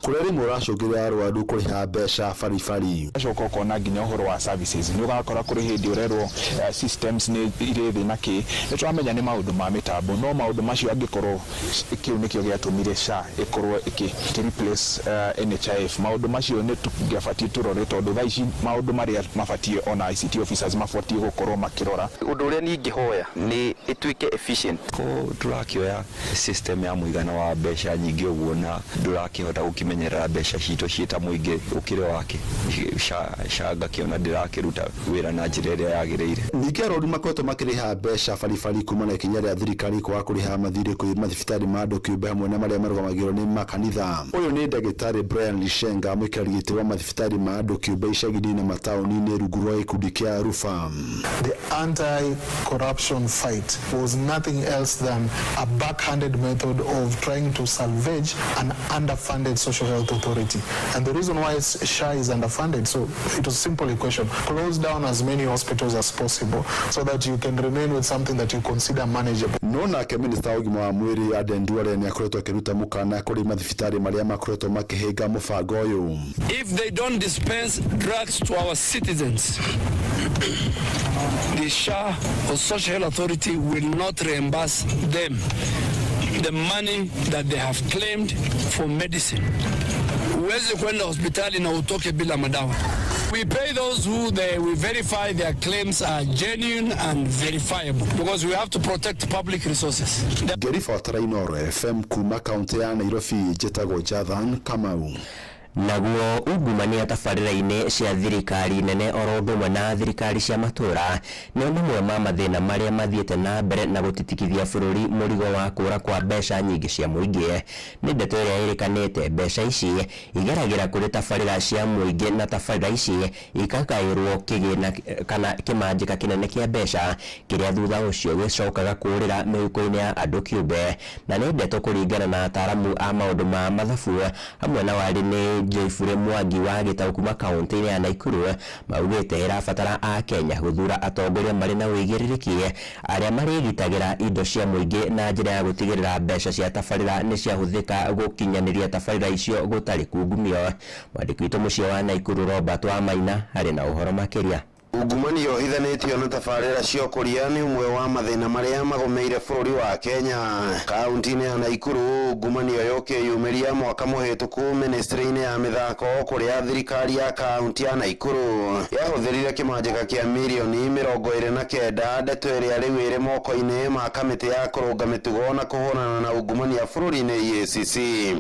kũrĩa rĩmwe ũracũngĩrĩra arwaru kũrĩha mbeca baribari. Acoka ũkona nginya ũhoro wa services nĩ ũgakora kũrĩ hĩndĩ ũrerwo systems nĩ irĩ thĩ na kĩ, nĩ tũramenya nĩ maũndũ ma mĩtambo, no maũndũ macio angĩkorwo kĩu nĩkĩo gĩatũmire SHA ĩkorwo ĩkĩreplace NHIF, maũndũ macio nĩ tũngĩabatiĩ tũrore tondũ thaa ici maũndũ marĩa mabatiĩ ona ICT officers mabatiĩ gũkorwo makĩrora. Ũndũ ũrĩa ningĩhoya nĩ ĩtuĩke efficient ko tũrakĩoya system ya mũigana wa mbeca nyingĩ ũguo na ndũrakĩhota gũkĩmenyerera mbeca citũ ciĩta mũingĩ ũkĩrĩ wake SHA ngakĩona ndĩrakĩruta wĩra na njĩra ĩrĩa yagĩrĩire. Ningĩ arwaru makoretwo makĩrĩha mbeca baribari kuma na ikinya rĩa thirikari kwaga kũrĩha mathirĩ kwĩ mathibitarĩ ma andũ kĩũmbe hamwe na marĩa marũgamagĩrĩrwo nĩ makanitha. Ũyũ nĩ ndagĩtarĩ Brian Lishenga mũikarĩri gĩtĩ wa mathibitarĩ ma andũ kĩũmbe icagi-inĩ na mataũni-inĩ rungu rwa gĩkundi kĩa Rufa. The anti-corruption fight was nothing else than a backhanded method of trying to salvage an underfunded social health authority. And the reason why SHA is underfunded, so it was a simple equation: close down as many hospitals as possible so that you can remain with something that you consider manageable. No nake minista wa ũgima wa mwĩrĩ Aden Duale nĩ akoretwo akĩruta mũkana kũrĩ mathibitarĩ marĩa makoretwo makĩhĩnga mũbango ũyũ. If they don't dispense drugs to our citizens, the SHA or Social Health Authority will not reimburse them. the money that they have claimed for medicine. Huwezi kwenda hospitali na utoke bila madawa. We pay those who we verify their claims are genuine and verifiable because we have to protect public resources. Gerifatara Inoro FM kuma kaunti ya Nairobi Jetago Jathan Kamau. Naguo ungumania tabarĩra-inĩ cia thirikari nene orondo na thirikari cia matura nĩ ũmwe wa mathĩna marĩa mathiĩte na mbere na gũtitikithia bũrũri mũrigo wa kũra kwa mbeca nyingĩ cia mũingĩ. Nĩ ndeto ĩrĩa ĩrĩkanĩte mbeca ici igeragĩra kũrĩ tabarĩra cia mũingĩ na tabarĩra ici ikakaĩrwo kĩgĩna kana kĩmanjĩka kĩnene kĩa mbeca kĩrĩa thutha ũcio gĩcokaga kũrĩra mĩhuko-inĩ ya andũ kĩũmbe. Na nĩ ndeto kũringana na ataaramu a maũndũ ma mathabu hamwe na wari nĩ Joyfure Mwangi wa Gĩtaũ kuma kaunti ya Naikuru maugĩte ĩrabatara a Kenya gũthura atongoria marĩ na wĩigĩrĩrĩki arĩa marĩgitagĩra indo cia mũingĩ na njĩra ya gũtigĩrĩra mbeca cia tabarĩra nĩ ciahũthĩka gũkinyanĩria tabarĩra icio gũtarĩ kungumio. Mwandĩki witũ mũciĩ wa Naikuru Robert wa Maina harĩ na ũhoro makĩria. Ungumania ohithanĩtio na tabarĩra cia ũkũria nĩ ũmwe wa mathĩna marĩa magomeire bũrũri wa Kenya. Kaunti-inĩ ya Naikuru ungumania yũkĩyumĩria mwaka mũhĩtũku ministry-inĩ ya mĩthako kũrĩa thirikari ya kaunti ya Naikuru yahũthĩrire kĩmanjĩka kĩa mirioni 29. Ndeto ĩrĩa rĩu ĩrĩ moko-inĩ ma kamĩtĩ ya kũrũnga mĩtugo na kũhũrana na ungumania bũrũri-inĩ EACC.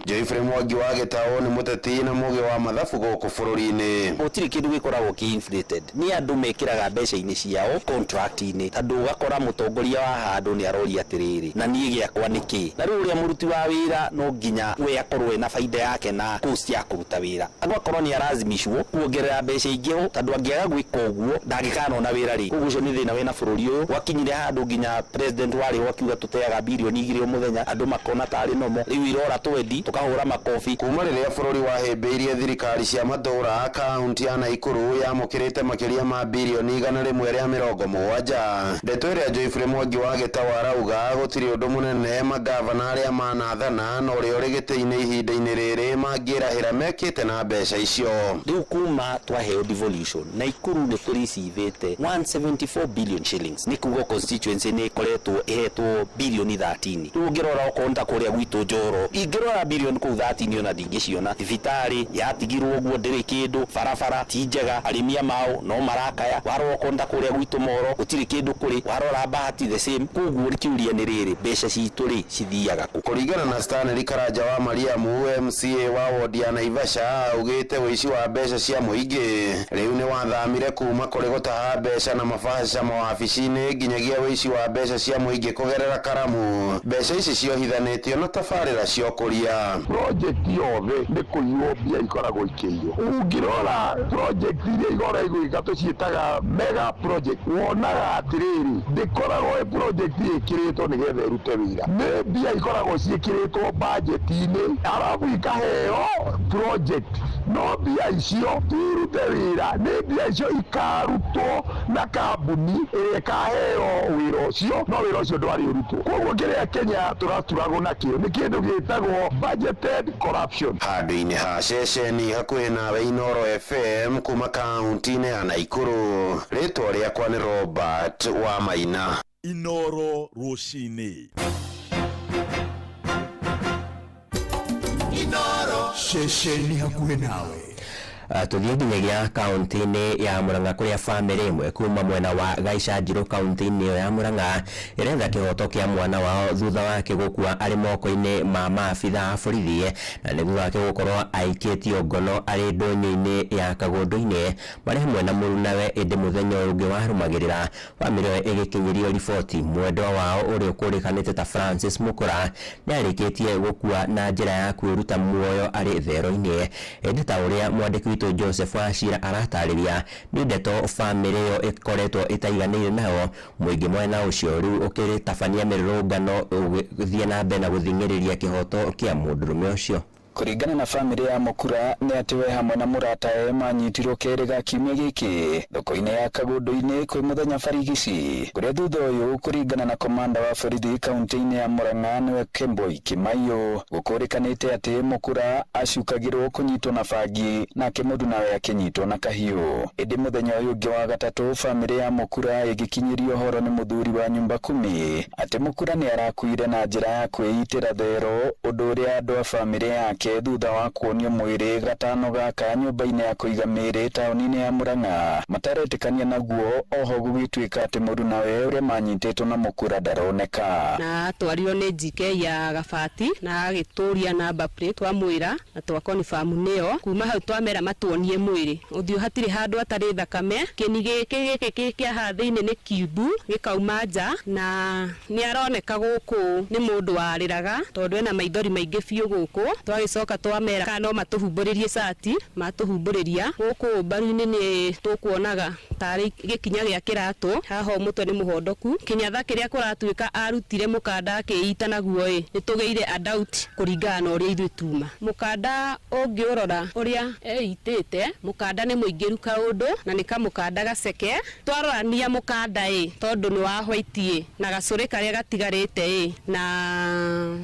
Joyfure Mwangi wa Gĩtaũ nĩ mũteti na mũgĩ wa mathabu gũkũ bũrũri-inĩ. Gũtirĩ kĩndũ gĩkoragwo kĩ-inflated. Nĩ andũ mekĩraga mbeca-inĩ ciao contract-inĩ. Tondũ ũgakora mũtongoria wa handũ nĩ aroria atĩrĩrĩ na niĩ gĩakwa nĩkĩ. Na rĩu ũrĩa mũruti wa wĩra no nginya we akorwo na baida yake na cost ya kũruta wĩra. Andũ akorwo nĩ arazimishwo kuongerera mbeca ingĩ ho tondũ angĩaga gwĩka ũguo ndangĩkanona wĩra rĩ. Ũguo ũcio nĩ thĩna wĩna bũrũri ũyũ. Gwakinyire handũ nginya president warĩ wakiuga tũteaga birioni 2 mũthenya andũ makona tarĩ nomo. Rĩu irora twendi tukahũra makobi. Kuma rĩrĩa bũrũri wahĩmbĩirie thirikari cia matũra kaunti ya Naikuru yamũkĩrĩte makĩria ma birioni 170. Ndeto ĩrĩa Joyfure Mwangi wa Gĩtaũ arauga gũtirĩ ũndũ mũnene magavana arĩa manathana na ũrĩa ũrĩ gĩtĩ-inĩ ihinda-inĩ rĩrĩ mangĩrahĩra mekĩte na mbeca icio. Rĩu kuma twaheo devolution Naikuru nĩ tũrĩcivĩte 174 billion shillings. Nĩ kuga constituency nĩ ĩkoretwo ĩhetwo birioni 13. Rĩu ũngĩrora okonta kũrĩa gwitũ Njoro ingĩrora birioni kũu 13 ona ndingĩciona. Thibitarĩ yatigirwo ũguo ndĩrĩ kĩndũ, barabara ti njega, arĩmia mao no marakaya. Warora konta kũrĩa gwitũ Moro gũtirĩ kĩndũ kũrĩ. Warora Bahati the same. Koguo rĩkiuria nĩ rĩrĩ mbeca citũ rĩ cithiaga kũ. Kũringana na Stanley Karanja wa Mariamu MCA wa wodi ya Naivasha augĩte ũici wa mbeca cia mũingĩ rĩu nĩ wathamire kuma kũrĩ gũtaha mbeca na mabaca mawabici-inĩ nginyagia ũici wa mbeca cia mũingĩ kũgerera karamu. Mbeca ici ciohithanĩtio na tabarĩra cia ũkũria. Project yothe nĩ kũiywo mbia ikoragwo ikĩiywo. Ũngĩrora project iria igoragwo tũciĩtaga mega project wonaga atĩrĩrĩ ndĩkoragwo project ĩkĩrĩtwo nĩgetha ĩrute wĩra. Nĩ mbia ikoragwo ciĩkĩrĩtwo budget-inĩ arabu ikaheo project no mbia icio irute wĩra. Nĩ mbia icio ikarutwo na kambuni ĩrĩa ĩkaheo wĩra ũcio no wĩra ũcio ndwarĩ ũrutwo. Koguo kĩrĩa Kenya tũraturagwo nakĩo nĩ kĩndũ gĩtagwo budgeted corruption. Handũ-inĩ ha ceceni hakuhĩ nawe Inoro FM kuma kaunti-inĩ ya Naikuru, rĩtwa rĩakwa nĩ Robert wa Maina. Inoro rũcinĩ. Inoro ceceni hakuhĩ nawe. Tuthiĩ nginyagia kaunti-inĩ ya Murang'a kũrĩa famĩlĩ ĩmwe kuma mwena wa Gaicajirũ kaunti-inĩ ĩyo ya Murang'a ĩretha kĩhoto kĩa mwana wao thutha wake gũkua arĩ moko-inĩ ma maabitha a borithi na nĩ thutha wake gũkorwo aikĩtio ngono arĩ ndũnyũ-inĩ ya Kagũndũ-inĩ marĩ hamwe na mũrunawe ĩndĩ mũthenya ũngĩ warũmagĩrĩra famĩlĩ ĩyo ĩgĩkinyĩrio riboti. Mwendwa wao ũrĩa ũkũrĩkanĩte ta Francis Mũkũra nĩ arĩkĩtie gũkua na njĩra ya kwĩruta muoyo arĩ thero-inĩ. Ĩndĩ ta ũrĩa mwandĩki Joseph Wachira aratarĩria nĩ ndeto famĩlĩ ĩyo ĩkoretwo ĩtaiganĩire nayo. Mũingĩ mwena ũcio rĩu ũkĩrĩtabania mĩrũrũngano ũgĩthiĩ na mbere na gũthing'ĩrĩria kĩhoto kĩa mũndũrũme ũcio. Kũringana na famĩlĩ ya Mũkũra nĩ atĩ we hamwe na mũratawe manyitirwo kerĩga kiumia gĩkĩ thoko-inĩ ya Kagũndũ-inĩ kwĩ mũthenya barigici, kũrĩa thutha ũyũ kũringana na komanda wa borithi kaunti-inĩ ya Murang'a nĩwe Kemboi Kimaiyo gũkũrĩkanĩte atĩ Mũkũra acukagirwo kunyitwo na bangi nake mundu nawe akinyitwo na kahiu. Indi muthenya uyu ungi wa gatatu family ya Mukura igikinyirio horo ni muthuri wa nyumba 10 ati Mukura ni arakuire na njira ya kwĩitĩra thero, undu uria andu a family yake thutha wa kuonio mwiri gatano gaka nyumba-ini ya kuiga mĩĩrĩ taũni-inĩ ya Murang'a mataretikania naguo. Oho gũgĩtuĩka ati mũndũ nawe uria manyitĩtwo na Mukura ndaroneka na twario ni JK ya Gabati na agituria namba plate wa mwira na twa confirm nio kuma hau twamera matuonie mwiri uthio hatiri handu atari thakame. Kĩni gĩkĩ kĩa hathĩinĩ nĩ kiubu gĩkauma nja na nĩ aroneka gũkũ nĩ mũndũ warĩraga tondũ ena maithori maingĩ biũ gũkũ. Twagĩcoka twamera kana no matuhumbũrĩrie cati matuhumbũrĩria gũkũ mbaru-inĩ nĩ tũkuonaga tarĩ gĩkinya gĩa kĩratũ haha mũtwe nĩ mũhondoku. Kĩnyatha kĩrĩa kũratuĩka arutire mũkanda akĩita naguo nĩ tũgeire a doubt kũringana na ũrĩa ithuĩ tuma. Mũkanda ũngĩũrora ũrĩa eitĩte mũkanda nĩ mũingĩru kaũndũ na nĩ kamũkanda gaceke. Twarorania mũkanda tondũ nĩ wa white na gacũrĩ karĩa gatigarĩte na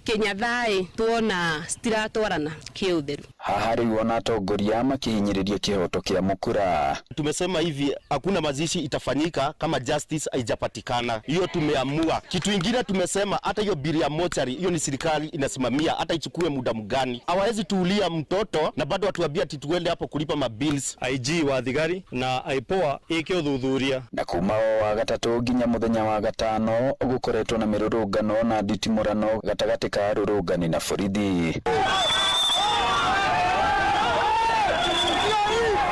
Kĩnyatha tuona stiratwarana kĩũtheru. Haha rĩu ona atongoria makihinyĩrĩria kĩhoto kĩa Mukura. Tumesema hivi hakuna mazishi itafanyika kama justice haijapatikana. Hiyo tumeamua. Kitu kingine tumesema hata hiyo bili ya mochari hiyo ni serikali inasimamia, hata ichukue muda mgani. Hawezi tuulia mtoto na bado watuambia ati tuende hapo kulipa mabills. IG wa thigari na aipoa ikĩũthuthuria. Na kuma wa gatatu nginya muthenya wa gatano gukoretwo na mirurungano na nditimurano gatagati ka arũrũngani na borithi.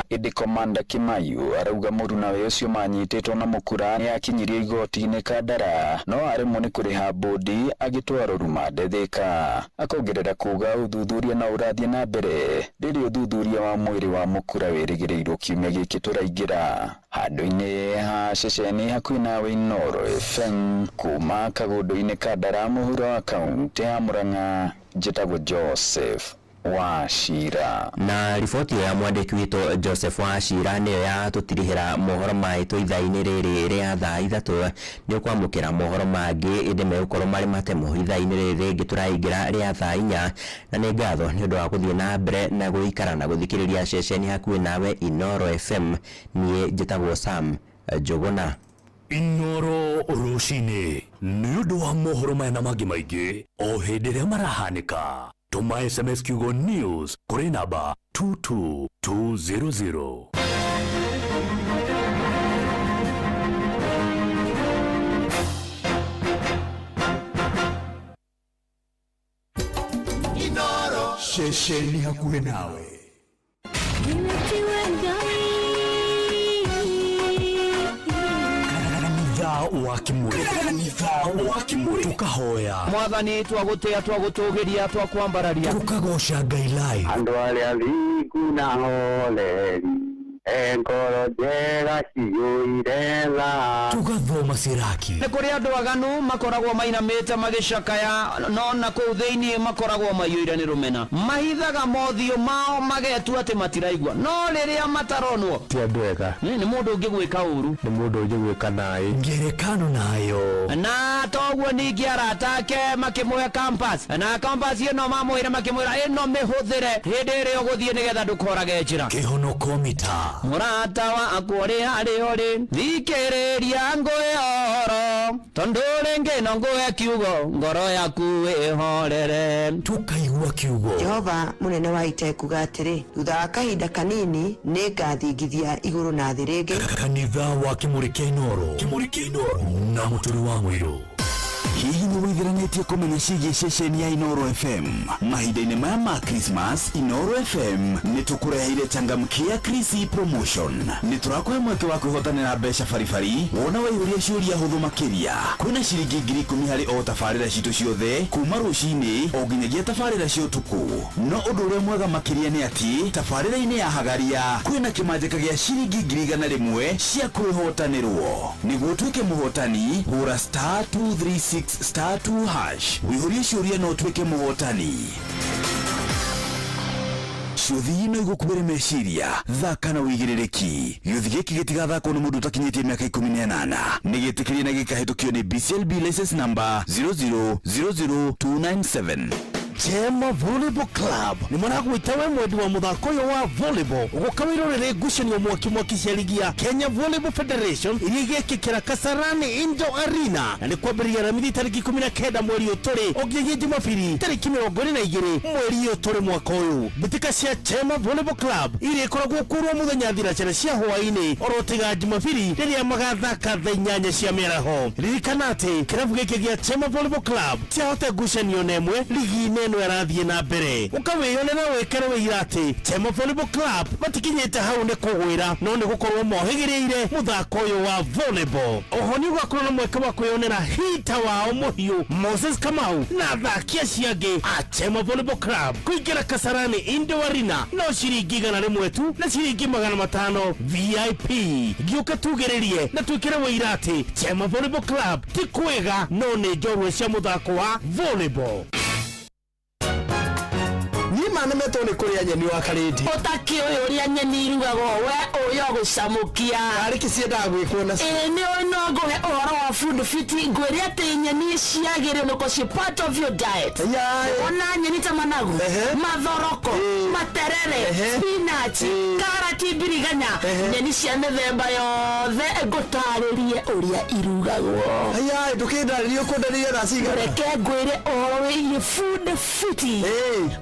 Indi Komanda Kimayu arauga mũndũ nawe ũcio manyitĩtwo na Mukura nĩ akinyirio igoti-inĩ Kandara no arĩmwo nĩ kũrĩha bodi agĩtwarwo rumande Thika. Akongerera kuga ũthuthuria na ũrathiĩ na mbere rĩrĩa ũthuthuria wa mwĩrĩ wa Mukura wĩrĩgĩrĩirwo kiumia gĩkĩ tũraingĩra. Handũ-inĩ ha ceceni hakuhĩ nawe Inooro FM kuma Kagũndũ-inĩ Kandara mũhuro wa kaunti ya Murang'a, njĩtagwo Joseph Wachira. Na riboti ya mwandĩki witũ Joseph Wachira nĩyo yatũtirihĩra mohoro maitũ ithaa-inĩ rĩrĩ rĩa thaa ithatũ. Nĩ ũkwamũkĩra mohoro mangĩ ĩndĩ megũkorwo marĩ matemo ithaa-inĩ rĩrĩ rĩngĩ tũraingĩra rĩa thaa 4. Na nĩ ngatho nĩ ũndũ wa gũthiĩ na mbere na gũikara na gũthikĩrĩria ceceni hakuhĩ nawe Inooro FM. Niĩ njĩtagwo Sam Njũgũna. Inooro rũcinĩ nĩ ũndũ wa mohoro maya na mangĩ maingĩ o hĩndĩ ĩrĩa marahanĩka. Tuma SMS kiugo news kuri namba 22200. Inooro shesheni hakuhĩ nawe. wa kimuri tukahoya mwathani twagũtĩa twagũtũgĩria twakwambararia tukagoca Ngai live. Andũ arĩa thingu na holeri ngoro njega ciyũire tha tugathoma ciraki. Nĩ kũrĩ andũ aganu makoragwo mainamĩte magĩcakaya no na kũu thĩinĩ makoragwo maiyũire nĩ rũmena. Mahithaga mothiũ mao magetua atĩ matiraigua no rĩrĩa mataronwo ti andũ ega. Nĩ mũndũ ũngĩgwĩka ũru, nĩ mũndũ ũngĩgwĩka naĩ. Ngerekano nayo na toguo ningĩ arata ake makĩmũhe campus na campus ĩno mamũĩre makĩmwĩra ĩno mĩhũthĩre hĩndĩ ĩrĩa ũgũthiĩ nĩgetha ndũkorage njĩra. Kĩhonoko mita Murata wakwa ũrĩ harĩa ũrĩ thikĩrĩria ngũĩ ũhoro tondũ rĩngĩ no ngũhe kiugo ngoro yaku ĩhorere. Tukaigua kiugo. Jehova mũnene wa ita kuga atĩrĩ thutha wa kahinda kanini nĩ ngathingithia igũrũ na thĩ rĩngĩ. Kanitha wa Kimuri kĩa Inooro na mũtũri wa mũirũ. Hihi nĩ wĩtheranĩtie kũmenya ciĩgiĩ ceceni ya Inooro FM? Mahinda-inĩ maya ma Christmas, Inooro FM nĩ tũkũreheire changamkia Krisi promotion. Nĩ tũrakũhe mweke wa kwĩhotanĩra mbeca baribari wona waihũria ciũria hũthũ makĩria. Kwĩna ciringi 10,000 harĩ o tabarĩra citũ ciothe kuma rũcinĩ o nginyagia tabarĩra cia ũtukũ. No ũndũ ũrĩa mwega makĩria nĩ atĩ tabarĩra-inĩ ya Hagaria kwĩna kĩmanjĩka gĩa ciringi 100,000 cia kwĩhotanĩrwo. Nĩguo ũtuĩke mũhotani hũra *236 *2 hash wĩihũrie ciũria no ũtuĩke mũhotani. Ciũthi ino igũkuĩre meciria thaka na wĩigĩrĩrĩki. Gĩũthi gĩkĩ gĩtigathakwo nĩ mũndũ ũtakinyĩtie mĩaka 18. Nĩ gĩtĩkĩrie na gĩkahĩtũkio nĩ BCLB license number 0000297. Chema Volleyball Club ni mwana gwitawe mwendi wa muthako yo wa volleyball gukawirorere ngucanio mwaki cia ligi ya Kenya Volleyball Federation iria igekikira Kasarani Indoor Arena na ni kwambĩrĩria ramithi tariki 19 mweri ũtũrĩ ogiye Jumapili tariki 22 mweri ũtũrĩ mwaka ũyũ. Mbitika cia Chema Volleyball Club iria ikoragwo kurwo muthenya thinacara cia hwaĩ-inĩ orotiga Jumapili rĩrĩa magathaka thaa 8 cia mĩaraho. Ririkana atĩ kĩrabu gĩkĩ gĩa Chema Volleyball Club tiahota ngucanio nemwe ligi-inĩ ĩno ĩrathiĩ na mbere. Ũkawĩyonera wĩkere wĩira atĩ Chema Volleyball Club matikinyĩte hau nĩ kũgwĩra no nĩ gũkorwo mohĩgĩrĩire mũthako ũyũ wa volleyball. Oho nĩ ũgakorwo na mweke wa kwĩyonera hita wao mũhiũ Moses Kamau na athaki acio angĩ a Chema Volleyball Club. Kũingĩra Kasarani Indoor Arena no ciringi 100 tu na ciringi 500 VIP. Gĩũka tugĩrĩrie na twĩkĩre wĩira atĩ Chema Volleyball Club ti kwega no nĩ njorua cia mũthako wa volleyball. Nima metone kuria nyeni wa karindi utaki uyu uria nyeni irugagwo we uyo gucamukia ari kisienda gwikuona ni no nguhe uhoro wa food fit ngwire ati nyeni ciagire nuko ci part of your diet ona nyeni ta managu mathoroko materere spinach karati biriganya nyeni cia mithemba yothe ngutaririe uria irugagwo ndukindaririe kundaririe raciga reke ngwire uhoro wi food fit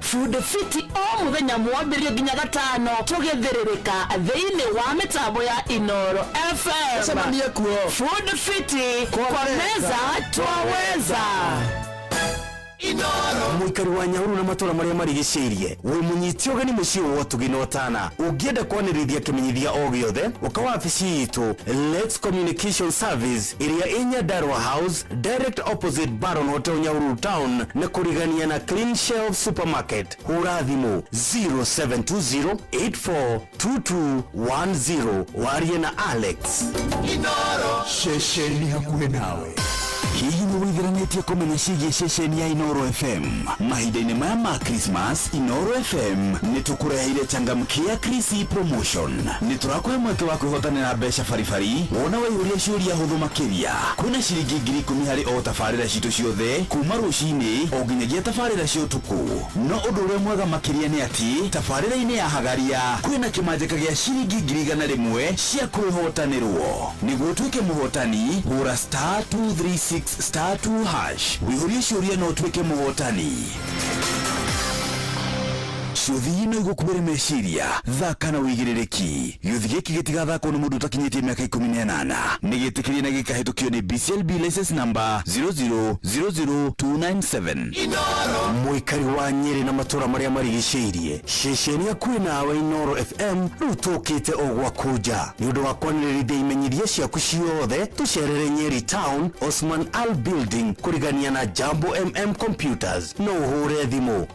food fit o muthenya mwambĩrĩrio nginya gatano tũgĩthĩrĩrĩka thĩinĩ wa mĩtambo ya Inoro FM. Semania kuo food fit kwa meza twaweza. Muikari wa Nyahururu na matura maria marigicĩirie we munyiti ũgeni mũciĩ wa tuginotana ũngĩenda kwanĩrĩria kĩmenyithia o gĩothe ũkawa wabici itu Let's Communication Service iria inya Darwa House direct opposite Baron Hotel Nyahururu Town na kurigania na Clean Shelf Supermarket. Hura thimũ 0720842210 warie na Alex. Inoro shesheni hakuhe nawe. Hihi nĩ wĩtheranĩtie kũmenya ciĩgiĩ ceceni ya Inoro FM? Mahinda-inĩ maya ma Christmas, Inoro FM nĩ tũkũreheire changamkia Chrissy promotion. Nĩ tũrakũhe mweke wa kwĩhotanĩra mbeca baribari wona waihũria ciũria hũthũ makĩria. Kwĩna ciringi 10,000 harĩ o tabarĩra citũ ciothe kuma rũcinĩ o nginyagia tabarĩra cia ũtukũ. No ũndũ ũrĩa mwega makĩria nĩ atĩ tabarĩra-inĩ ya Hagaria kwĩna kĩmanjĩka gĩa ciringi 100,000 cia kwĩhotanĩrwo. Nĩguo ũtuĩke mũhotani hũra *236 *2 hash wĩihũrie ciũria no ũtuĩke mũhotani. Ciũthi ino igũkuĩre meciria thaka na wĩigĩrĩrĩki. Gĩũthi gĩkĩ gĩtigathakwo nĩ mũndũ ũtakinyĩtie mĩaka 18. Nĩ gĩtĩkĩrie na gĩkahĩtũkio nĩ BCLB license number 0000297. Muikari wa Nyeri na matura maria marigicĩirie ceceni yakuĩ nawe Inoro FM rĩu tũkĩte o gwakuja nĩ ũndũ wa kwanĩrĩrithia imenyithia ciaku ciothe tũcerere Nyeri Town Osman Al Building kũrigania na Jambo MM Computers no ũhũre thimũ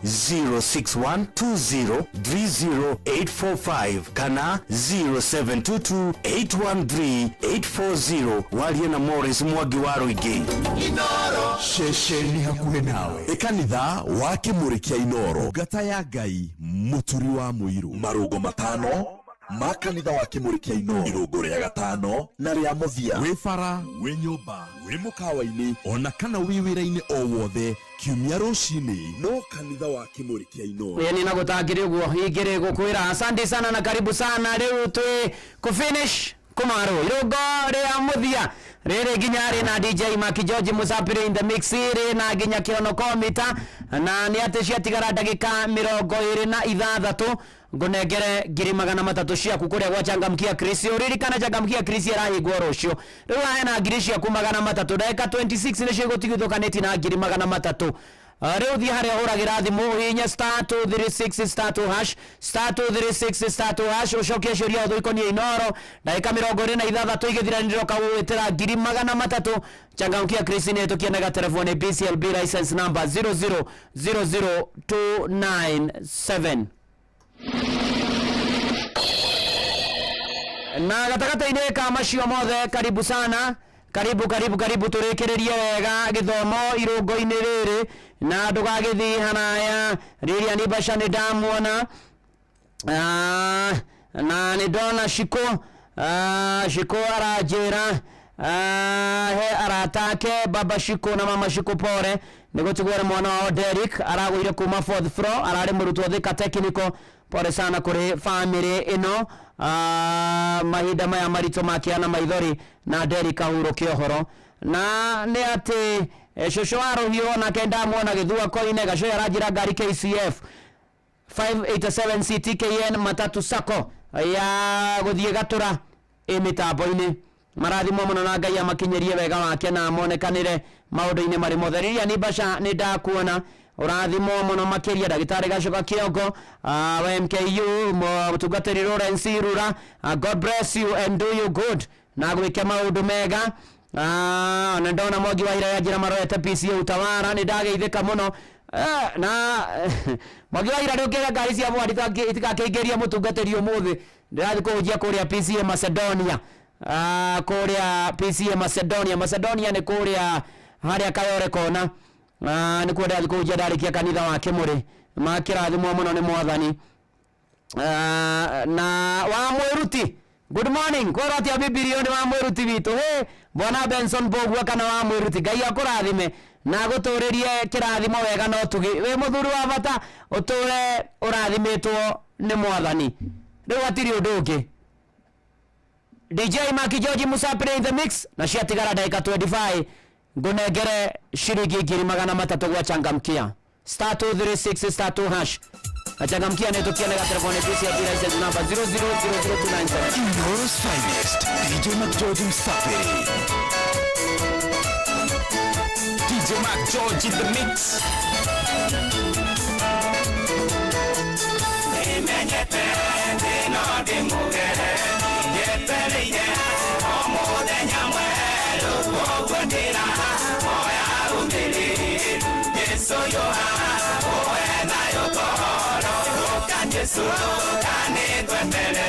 0612030845 kana 0722813840 warie na Morris Mwangi wa Rũingĩ. Inoro shesheni hakuhe nawe. Kanitha wa Kĩmũrĩ kĩa Inoro ngata ya Ngai mũturi wa mũirũ marũgo 5 ma kanitha wa Kĩmũrĩ kĩa Inoro irũngũ rĩa gatano na rĩa mũthia wĩ bara wĩ nyũmba wĩ mũkawa-inĩ ona kana wĩ wĩra-inĩ o wothe kiumia rũcinĩ no kanitha wa Kĩmũrĩ kĩa Inoro. Yani nagũtangĩre ũguo ingĩrĩ gũkwĩra asante sana na karibu sana rĩu twĩ kũfinish kumaro irũngo rĩa mũthia rĩrĩ nginya rĩ na DJ Maki George Musapire in the mix rĩ na nginya kĩono komita na nĩ atĩ ciatigara ndagĩka 26 ngunengere 300 ciaku kũrĩa gwa changamkia Chrissy ũririkana changamkia Chrissy arahingwo rũcio rĩu hena ngiri ciaku 300 ndagĩka 26 nĩ cigũtigithũkanĩti na 300 rĩu thiĩ harĩa ũragĩra thimũ hihinya *236 hash *236 hash ũcokie ciũria hũthũ ikoniĩ Inoro ndagĩka 26 igĩthiranĩrwo kawĩtĩra 300 changamkia Chrissy nĩ hĩtũkie na gatelefoni BCLB license number 0000297 na gatagatĩ-inĩ ka macio mothe karibu sana karibu tũrĩkĩrĩrie wega gĩthomo irũngo-inĩ rĩrĩ na ndũgagĩthiĩ hanaya rĩrĩa nĩ mbaca nĩ ndamuona na nĩ ndona Shiko aranjĩra he aratake baba Shiko na mama Shiko pore nigutigwara mwana wa Derek aragwire kuma 4th floor arari murutwo Thika Technical. Pole sana kuri family ino mahinda maya marito makiana maithori na Derek kahuro kiohoro na ne ati shosho arohio na kenda mwana githua koine gacoya arajira ngari KCF 587 CTKN matatu sako ya guthie gatura mitambo-ini marathimo muno na Ngai amakinyerie wega wake na monekanire maundu-ini mari mothe riria ni basha ni ndakuona urathimo muno makiria ndagitari Gacoka Kiongo wa MKU mutungatiri Lawrence Rura. God bless you and do you good na gwike maundu mega. Na ndona Mwangi wa Ira yajira maroete PC utawara ni ndageithika muno na Mwangi wa Ira ndukira ngari cia mwari itikakiingiria mutungatiri umuthi ndirathi kujia kuria PC Macedonia kuria PC Macedonia ni kuria haria Kayore kona ni kuria ndathi kujia ndarikia kanitha wa Kimuri makirathimwo muno ni mwathani na wa Mwiruti. Good morning. Kwa rati ya Biblia ni wa Mwiruti vitu. Bwana Benson Bogwa kana wa Mwiruti. Ngai akurathime na guturirie kirathimo wega no tugi. We muthuri wa bata uture urathimitwo ni mwathani. Riu atiri undu ungi. DJ Maki George Musapire in the mix na ciatigara dakika 25 ngunengere shiringi 300 gwa changamkia *236 *2#. Achangamkia neto kiana ga telefoni pisi ya bila license number 000029. Inoros Finest, DJ Mac George Musapire. DJ Mac George in the mix. Yesu kane kwendele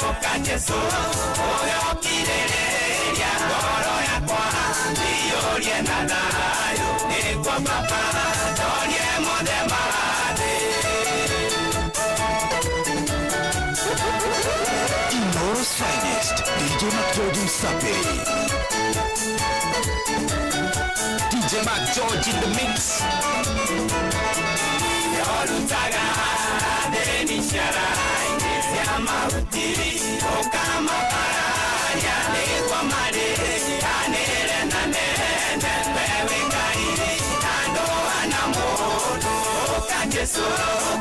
oka Yesu oyo kirereria ngoro yakwa ndiyorie na nayo ni kwa papa torie mothe marade. Inoros Finest, DJ Mac George Musapire. DJ Mac George in the mix. Yorutaga denishara inezia mautiri okama pararia negwa mare anere na nene pewe kairi ando anamodo oka Yesu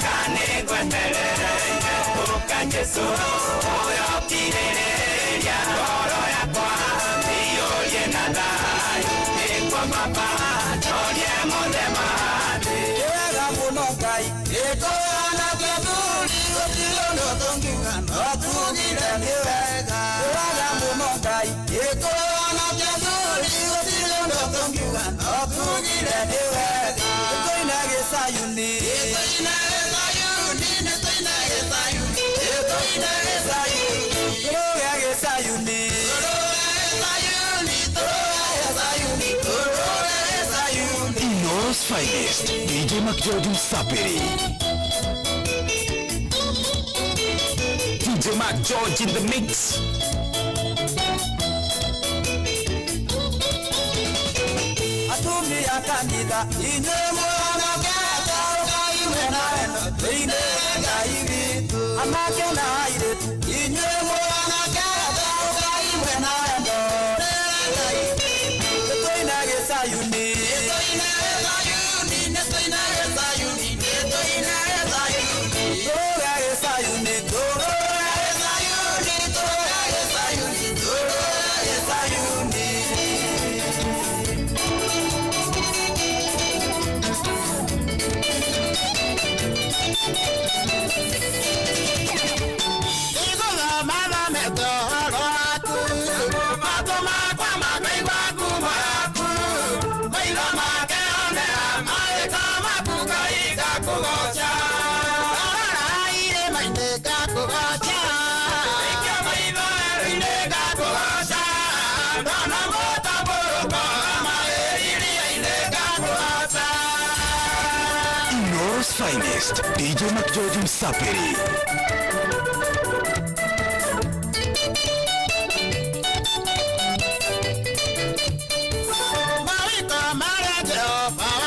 kane kwendele oka Yesu oyo kirereria ngoro yakwa ndiyorie na nayo negwa papa torie mothe marade. Ngai ekona kebuli gotilo tonginga nokugire ni wega wega muno Ngai ekona kebuli gotilo tonginga nokugire ni wega koina gesayuni koina gesayuni ne koina gesayuni koina gesayuni koina gesayuni Inoros Finest, DJ Mac George Musapire. DJ Mac George in the mix. Atumi akanida inyemo anagata ukaime naeno ine gaivitu amake na ire inyemo anagata ukaime naeno koina gesayuni Inoros Finest, DJ Mac George Musapire. Marita Mara Jehova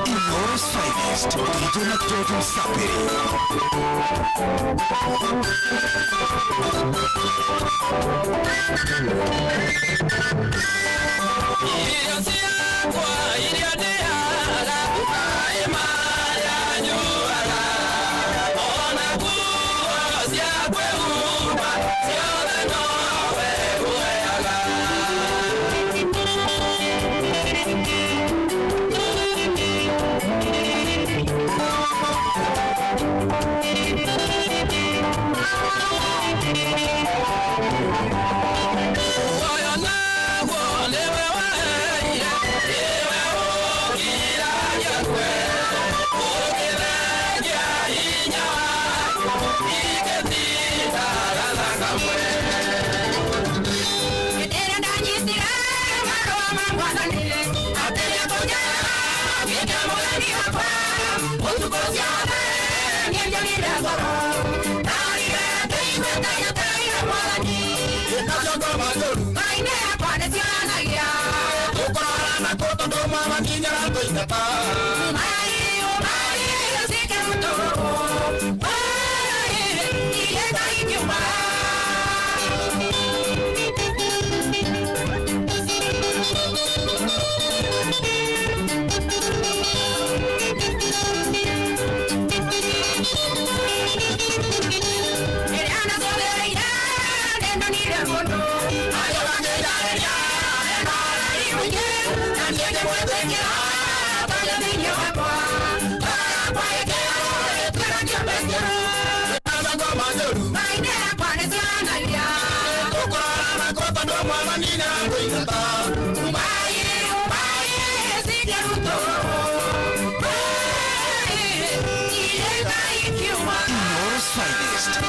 Inoros Finest, DJ McJordan Sapiri.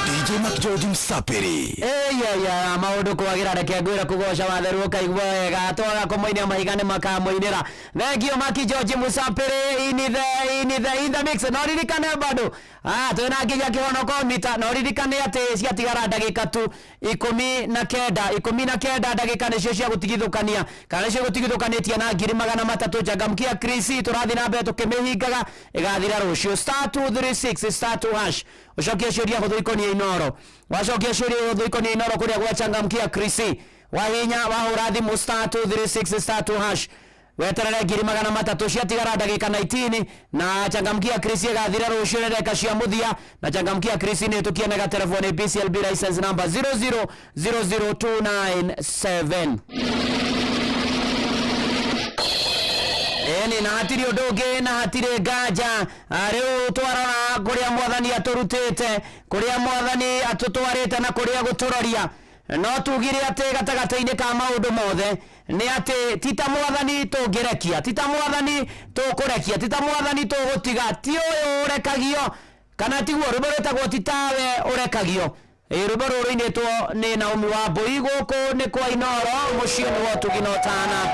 DJ McJordan Sapiri. Ya maundu kwagira reke ngwira kugoca watheru kaigwa wega twaga kumoinia mahigane makamoinira. Thengio Maki George Musapiri in the mix. No ririkane bado. Twina nginya kihonoko mita no ririkane ati ciatigara ndagika tu 19 ndagika nicio cia gutigithukania kana nicio gutigithukanitie na 300 Changamkia Chris turathi na mbere tukimihingaga igathira rucio *236 *2# ucokia ciuria huthuikonie Inoro wacokia ciuria huthuikonie Inoro kuria gwa Changamkia Chris wahinya wahura thimu *236 *2# weterere 300 ciatigara ndagika 19 na Changamkia Chris igathira rucio ndagika cia muthia na Changamkia Chris ni tukienega telefoni BCLB license number 0000297 Eni na hatiri undugi na hatiri nganja riu twarora kuria mwathani aturutite kuria mwathani atutwarite na kuria guturoria no tugire ati gatagataini ka maundu mothe ni ati tita mwathani tungirekia tita mwathani tukurekia tita mwathani tugutiga ti uyu urekagio kana tiguo ruberetagwo titawe urekagio rubero ruinitwo ni Naomi wa Mbui guku ni kwa Inoro muciĩ ni wa Tuginotana.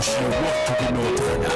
muciĩ gwaku ginotana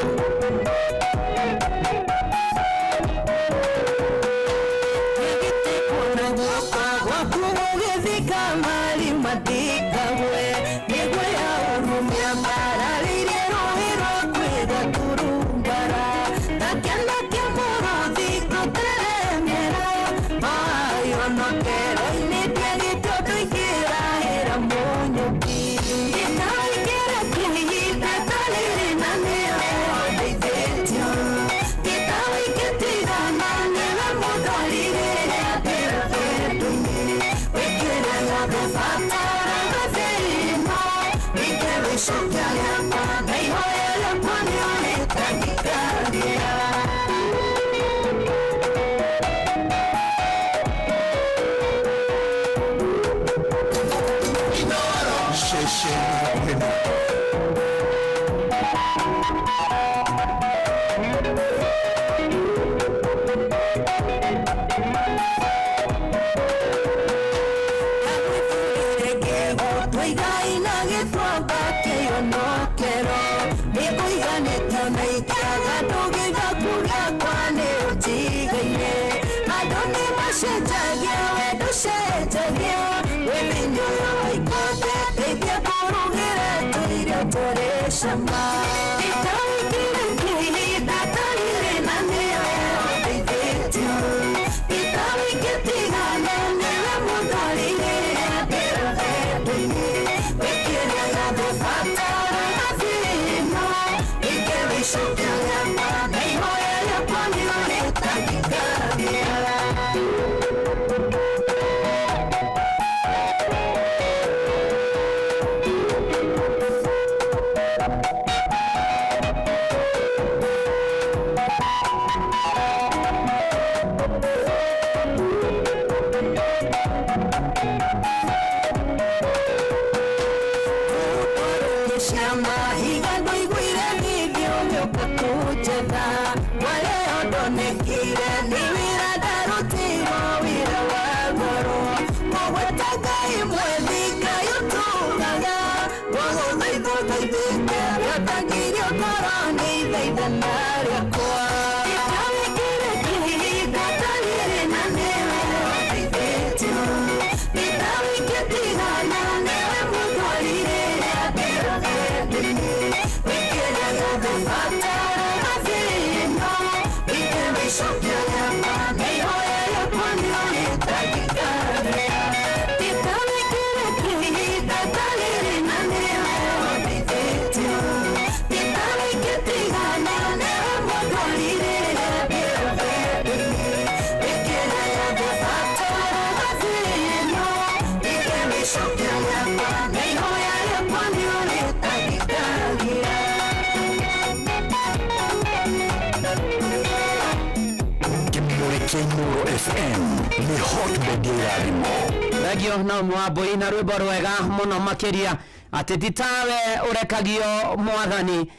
Regio na mwaboi na rwimbo rwega muno makiria ati titawe urekagio mwathani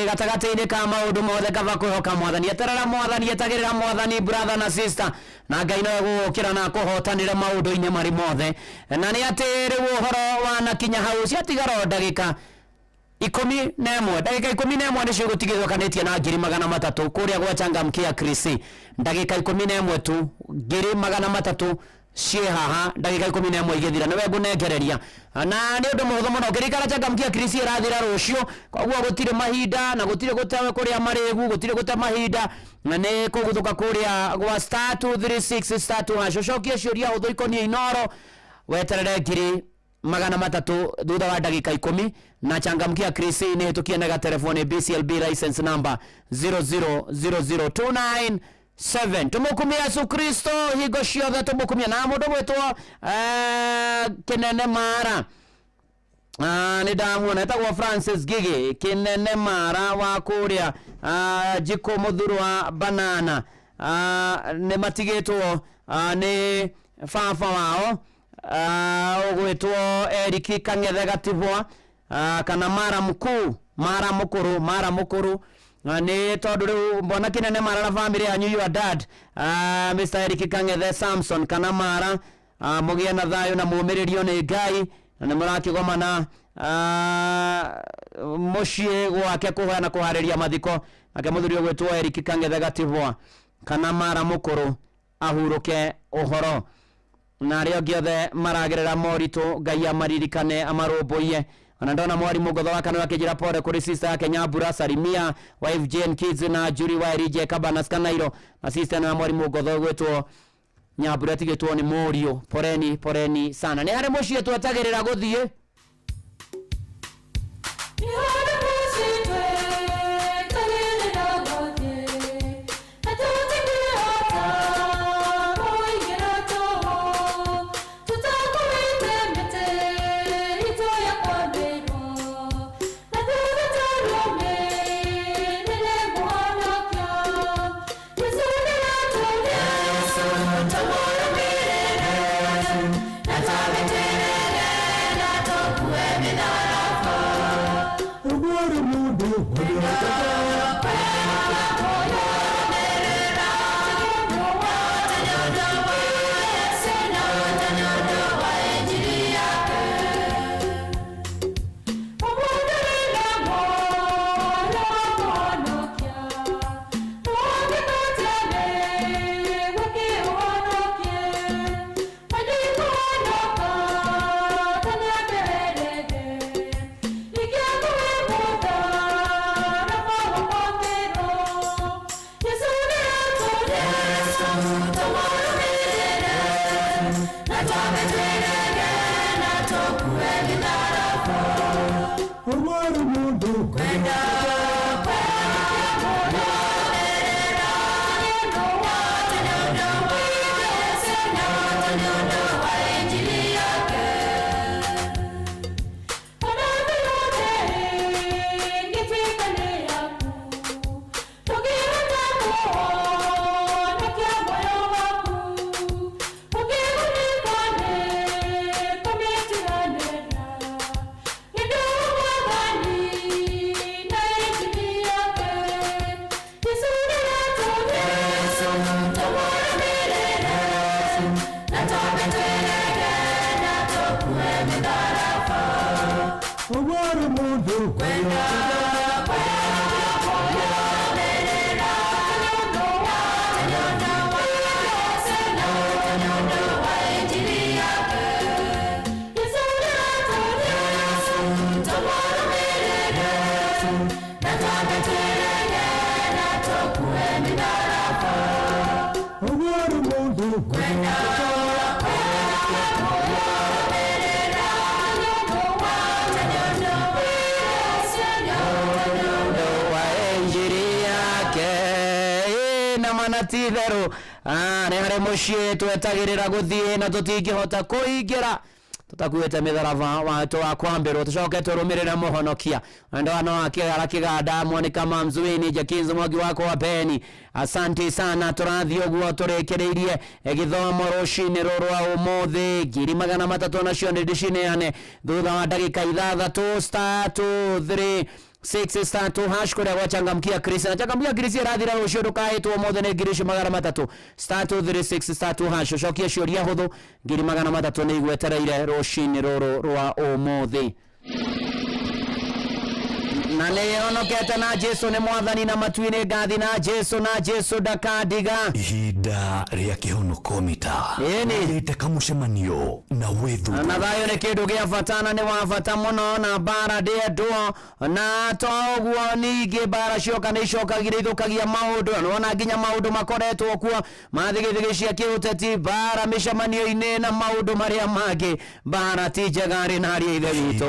gatagati-ini ka maundu mothe kava kwihoka mwathani eterera mwathani etagirira mwathani brother na sister na Ngai no egukira na kuhotanira maundu-ini mari mothe na ni ati riu uhoro wa nakinya hau ciatigaro ndagika 11 ndagika 11 nicio gutigithokanitie na 300,000 kuria gwa Changamkia Krisi ndagika 11 tu 300,000 cie haha ndagika 11 igithira niwe ngunegereria na ni undu muhuthu muno ngirikara Changamkia Krisi irathira rucio koguo gutire mahinda na gutire gutawe kuria marigu gutire guta mahinda na ni kuguthuka kuria gwa star 236 star 2 cocokia ciuria huthu ikonie Inoro weterere 300,000 thutha wa ndagika 10 na Changamkia Krisi ni hitukie na telefoni BCLB license number 0000297 tumukumia Yesu Kristo higo ciothe tumukumia na mundu gwitwo Kinene Mara ni ndamuona etagwo Francis Gigi Kinene Mara wa kuria Jiko Muthuru wa Banana ni matigitwo ni baba wao ogwitwo Eric Kangethe Gatibwa kana Mara Mukuru ni tondu riu mbona Kinene Mara na family yanyu your dad Mr. Eric Kangethe Samson kana Mara mugie na thayo na mumiririo ni Ngai na murakigomana mucie gwake kuhana kuhariria mathiko ake muthuri gwetwo Eric Kangethe Gatibwa kana Mara Mukuru ahuruke uhoro na rio giothe maragerera morito Ngai amaririkane amarumbuie. Ona ndona mwarimu Ngotho wa Kano akijira pore kuri sister yake Nyambura Salimia wife Jane Kids na Juri wa Rije Kabana Skanairo na sister na mwarimu Ngotho gwetwo Nyambura tigitwo ni Morio. Poreni sana ni hari mucie twatagerera guthie Tithero ni hari mucie twetagirira guthie na tutingihota kuingira tutakuite mitharaba watu wa kwambirwo tucoke turumirire muhonokia ndo ano akigara kiganda mwani kama Mzwini Jakinzo Mwangi wako wa Beni. Asante sana turathi uguo turekereirie githomo rucini rurwa umuthi ngiri 300 nacio ndicineane thutha wa ndagika 6 star 2 3 star 2 hash kuria gwachangamkia Chris na changamkia Chris rathira rucio ndukaitwo mothe ni ngiri 300 star 236 star 2 hash cokia ciuria huthu ngiri 300 ni igwetereire rucini ruru rwa umuthi na leonokete na Jesu ni mwathani na matuine ngathi na Jesu ndakandiga ihinda ria kihonoko mita rite kamucemanio na wethu na thayo ni kindu gia fatana ni wa fata muno na bara nduo na toguo ningi bara cioka ni ciokagira ithukagia maundu nona nginya maundu makoretwo kuo mathigithigi cia kiuteti bara micemanio-ini na maundu maria mangi bara tijagari na ria ithe witu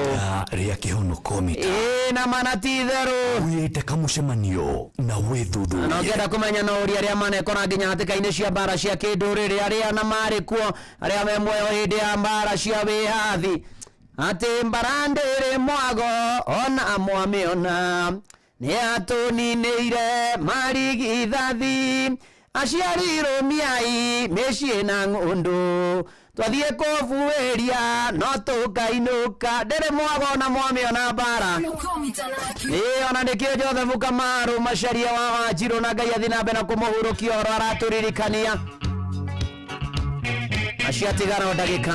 ria kihonoko mita na mana titheru wite kamucemanio na wethuthu no ngenda kumenya no uria ria manekora nginya hatikaine cia bara cia kinduriri aria na mari kuo aria me muoyo hindi ya bara cia wihathi ati mbarandiri mwago ona mwamiona ni atunineire marigithathi aciariro miai mecii na ngundu twathie kubuiria no tukainuka ndere mwago na mwamiona bara ona ndikio Joseph Kamaru macaria wa Wanjiru na Ngai athi nambe na kumuhurukia oro araturirikania aciatigara ndagika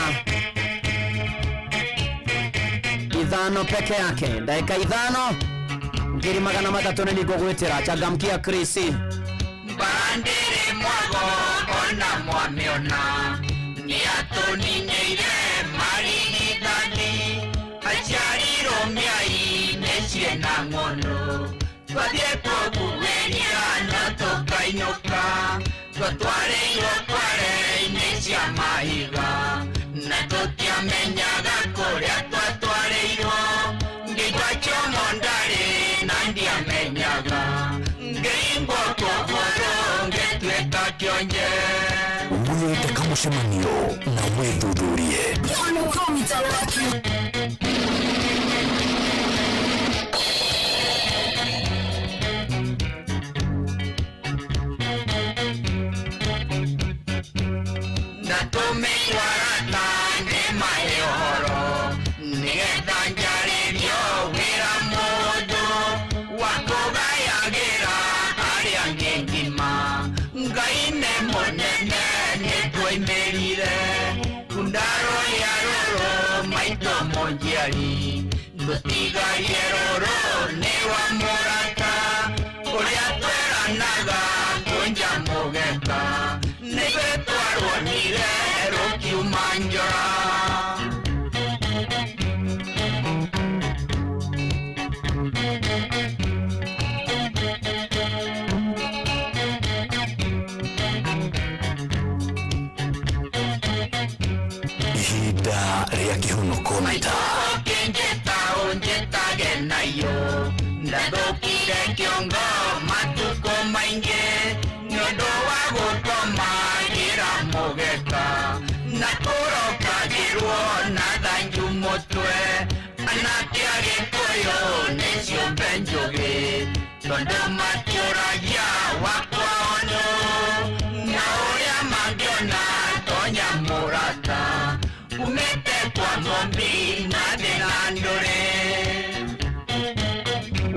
5 peke yake ndagika 5 ngiri magana matatũ nĩ ngũgwĩtĩra changamkia Chris Bandere mwago ona mwamiona ni atoninyeire marigithani aciariro miai neciena ng'ono twathie tũkugeria no tũkainũka twatwareirwo kware-inĩ cia mahiga na tũtiamenyaga kũrĩa twatwareirwo ngĩigua kĩomo ndarĩ na ndiamenyaga ngĩingwo kũgũrũ ngĩtuĩka kĩonje wĩte kamũcemanio na wĩthuthurie natũmĩirwo arata ndĩmahe ũhoro nĩgetha njarĩrio wĩra mũndũ wa kũgayagĩra arĩa angĩ ngima Ngai nĩ mũnene nĩtwoimĩrire ndarũria rũrũ maitũ mũnjiari ndũtigarie rũrũ nĩ wa mũrata ũrĩa tweranaga kũnja mũgeka nĩguo twarwonire rũkiuma njora ihinda rĩa kĩhunoko mita unjetage nayo ndathũkire kĩongo matukũ maingĩ nĩũndũ wa gũtũmagĩra mũgeka na kũrokagĩrwo na thanju mũtwe anake agĩkũyũ nĩcio mbenjũgĩ tondũ matũragia wakwao nũ na ũrĩa mangĩona tonya mũrata umete kwa mombi na thĩna ndũrĩ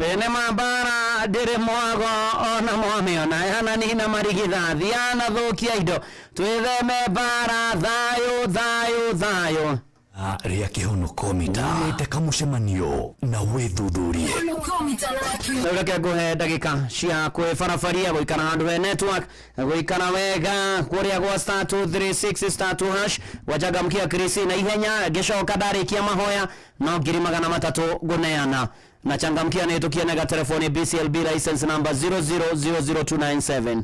wene mambara ndĩrĩ mwago ona mwamĩona yananina marigithathi yanathũkia indo twĩtheme mbara thayũ thayũ thayũ rĩa kĩhunoko mita wĩte kamũcemanio na wĩthuthurie reke ngũhe ndagĩka cia kwĩbarabaria gũikara handũ he network gũikara wega kũrĩa gwa star 236 star 2 hash wajangamkia Chris na ihenya ngĩcoka ndarĩkia mahoya no ngiri magana matatũ ngũneana na changamkia nĩtũkie nega telefoni BCLB license number 0000297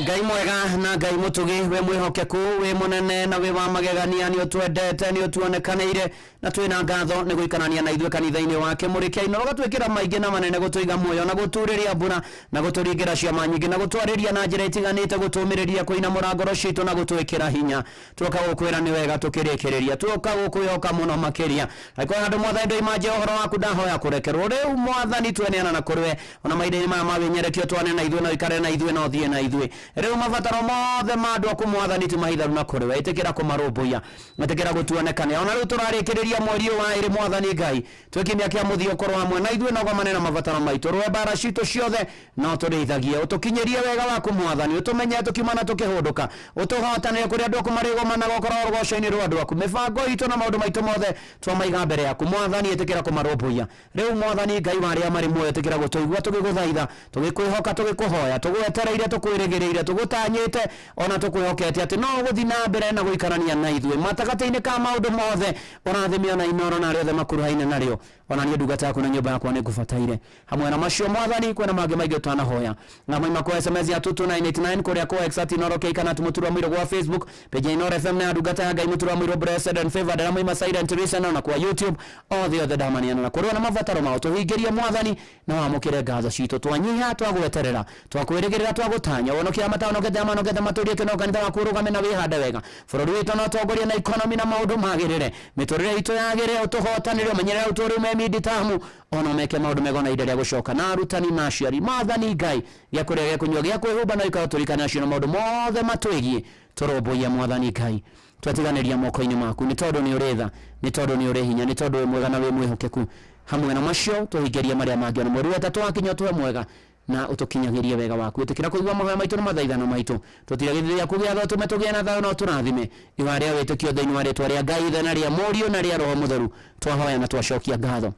Ngai mwega na Ngai mutugi we mwihokeku we munene na we wa magegania ni utwendete ni utuonekanire na twina ngatho ni guikanania na ithuĩ kanitha-inĩ wake mũrĩkia-inĩ ũgatwĩkĩra maingĩ na manene gũtũiga muoyo na gũturĩria mbura na gũtũringĩra ciama nyingĩ na gũtwarĩria na njĩra itiganĩte gũtũmĩrĩria kũinamũra ngoro citũ na gũtwĩkĩra hinya tuoka gũkwĩra nĩ wega tũkĩrĩkĩrĩria tuoka gũkwĩhoka mũno makĩria aikwa handũ mwathani ndoimanje ũhoro waku ndahoya kũrekerwo rĩu mwathani tweneana na kũrwe ona maitho-inĩ maya mawĩnyerekio twane na ithuĩ na ikare na ithuĩ na ũthiĩ na ithuĩ rĩu mabataro mothe ma andũ aku mwathani ti mahitharu na kũrwe ĩtĩkĩra kũmarũmbũiya ĩtĩkĩra gũtuonekania ona rĩu tũrarĩkĩrĩria mweri ũyũ wa ĩrĩ mwathani Ngai twĩkĩmia kĩa mũthia ũkorwo hamwe na ithuĩ nogomane na mabataro maitũ rwe mbara citũ ciothe no tũrĩithagie ũtũkinyĩrie wega waku mwathani ũtũmenye tũkiuma na tũkĩhũndũka ũtũhotanĩre kũrĩa andũ aku marĩgomanaga ũkorwo rũgoco-inĩ rwa andũ aku mĩbango itũ na maũndũ maitũ mothe twamaiga mbere yaku mwathani ĩtĩkĩra kũmarũmbũiya rĩu mwathani Ngai warĩa marĩ muoyo ĩtĩkĩra gũtũigua tũgĩgũthaitha tũgĩkwĩhoka tũgĩkũhoya tũgwetereire tũkwĩrĩgĩrĩire tũgũtanyĩte ona tũkwĩhokete atĩ no gũthiĩ na mbere na gũikarania na ithuĩ matagata-inĩ ka maũndũ mothe ũrathimio na inoro na arĩa othe makuruhaine narĩo ona niĩ ndungata yaku na nyũmba yakwa nĩngũbataire hamwe na macio mwathani kwĩna mangĩ maingĩ ũtanahoya na moima kwa SMS ya 22989 kũrĩa kwa X Inoro K kana tumutura mwiro gwa Facebook page Inoro FM na ndungata ya Ngai mutura mwiro blessed and favored na moima silent listen na kwa YouTube all the other damaniana na kũrĩa na mabataro mao tũhingĩrie mwathani na wamũkĩre ngatho citũ twanyiha twagweterera twakwĩrĩgĩrĩra twagũtanya wonokia matanokete amanokete matũrie kĩno kanitha waku ũrũgame na wĩhande wega bũrũri witũ no tongoria na economy na maũndũ magĩrĩre mĩtũrĩre itũ yagĩre ũtũhotanĩre ũmenyerere ũtũũri memi tamu ona meke maũndũ mega na ihinda rĩa gũcoka na arutani na aciari maathani Ngai gĩa kũrĩa gĩa kũnyua gĩa kwĩhumba na ikao tũrikana acio na maũndũ mothe matwĩgiĩ tũrũmbũiya mwathani Ngai twatiganĩria moko-inĩ maku nĩ tondũ nĩ ũrĩ tha nĩ tondũ nĩ ũrĩ hinya nĩ tondũ wĩ mwega na wĩ mwĩhokeku hamwe na macio tũhingĩrie marĩa mangĩ ona mweri wetatũ wakinya tũwe mwega na utukinyagirie wega waku utikira kuigwa mahoya maitu na mathaithano maitu tutiragithia kugia tho tume tugia na thayo no turathime iwaria witukio thiini wa ritwa ria Ngai thana ria Mũriũ na ria Roho Mũtheru twahoya na twacokia ngatho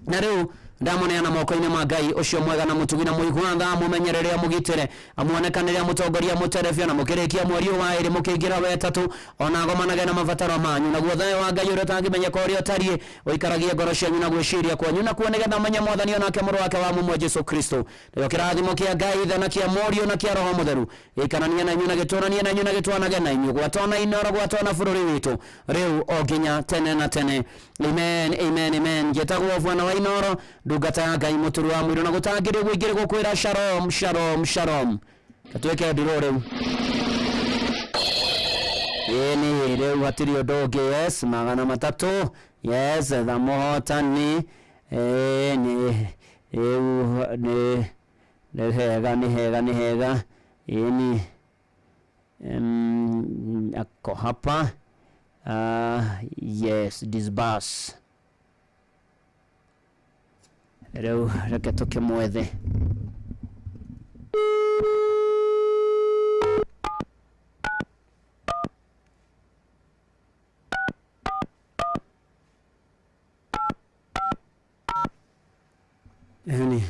na riu ndamuneana moko-ini ma Ngai ucio mwega na mutugi na muigwa tha mumenyerere amugitire amuonekanire amutongoria muterebia na mukirikia mweri wa iri mukingira wetatu ona ngomanage na mabataro manyu na guothe wa Ngai uria tangimenyeka uria tarie uikaragie ngoro cianyu na gwiciria kwanyu na kuonega na manya mwathani onake mũrũ wake wa mumwe Jesu Kristo ndio kirathimo kia Ngai thana kia Mũriũ na kia Roho Mũtheru ikanania na inyu na gituranie na inyu na gitwanage na inyu gwatona inoro gwatona bururi witu riu o nginya tene na tene amen amen amen getagwo bwana wa inoro ndungata Ngai muturu wa mwiro na gutangire gwingire gukwira shalom shalom shalom katweke ndiro riu ni riu hatiri undu yes magana matatu yes tha muhotani ni ni hega ni ako hapa yes disburse reu reke tukimwethe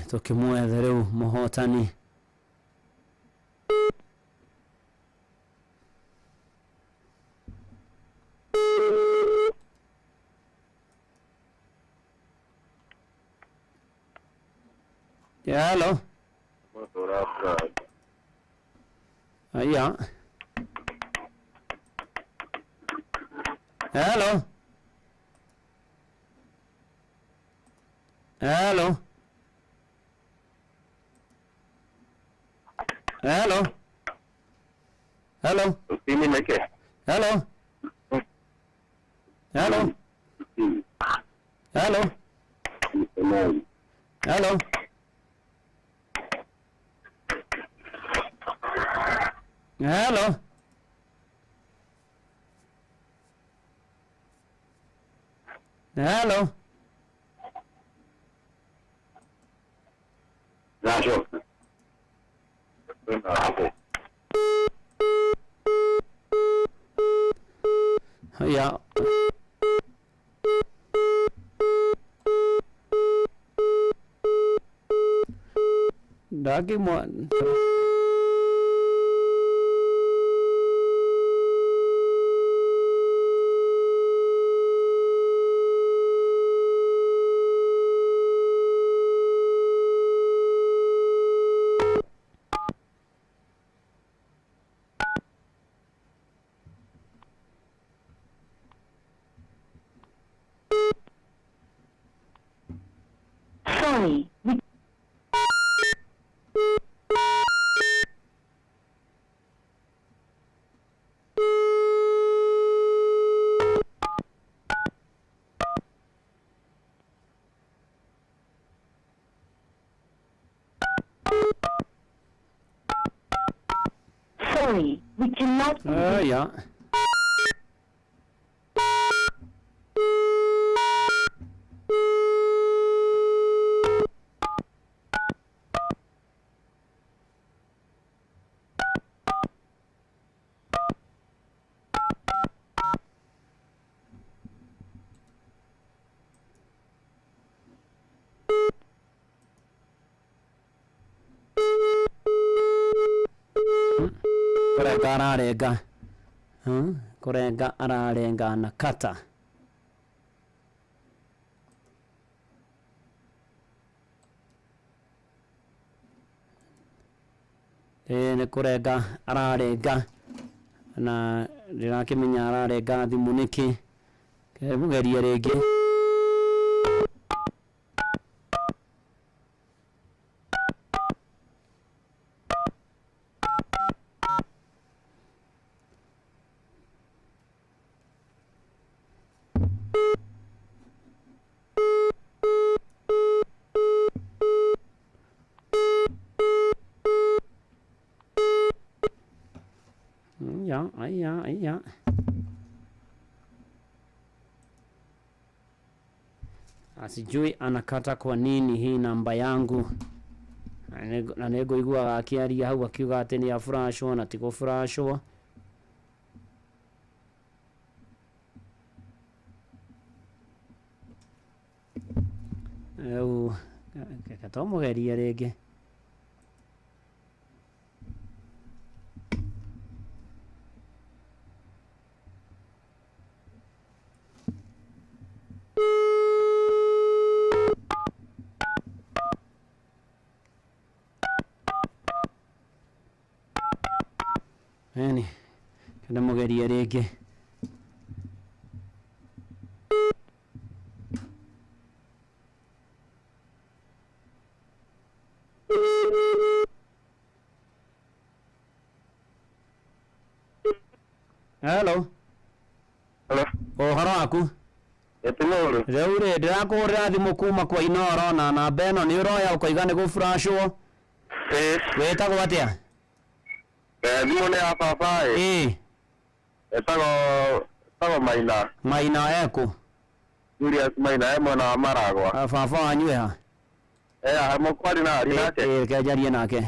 tukimwethe reu muhotani Yeah, hello. Yeah. Hello. Hello. Hello. Hello. Hello. Hello. Hello. Hello. Hello. Hello. Yeah. Dagi mo. Sorry. Sorry, we cannot. Yeah. Kurenga ararenga na kata ni kurenga ararenga na ndirakimenya ararenga thimu niki kemugerie ringi Aya. Asijui anakata kwa nini hii namba yangu. na nego igua akiaria hau akiuga ati ni afrashwo na tigo frashwo katomugeria rĩngĩ yani katomugeria rĩngĩ Hello. Hello. Uhoro waku? Etimuru. Rĩu rĩ ndĩrakũhũrĩra thimũ kuma kwa Inoro na namba ĩno nĩ ũroya ũkoiga nĩ gũfrashwo. Wĩtagwo atĩa? Thimũ nĩ ya baba ĩ. Etagwo Maina. Maina ekũ? Julius Maina mwena wa Maragwa. Baba wanyu ĩ ha? Ha mũkwari na ari nake. Kenjarie nake.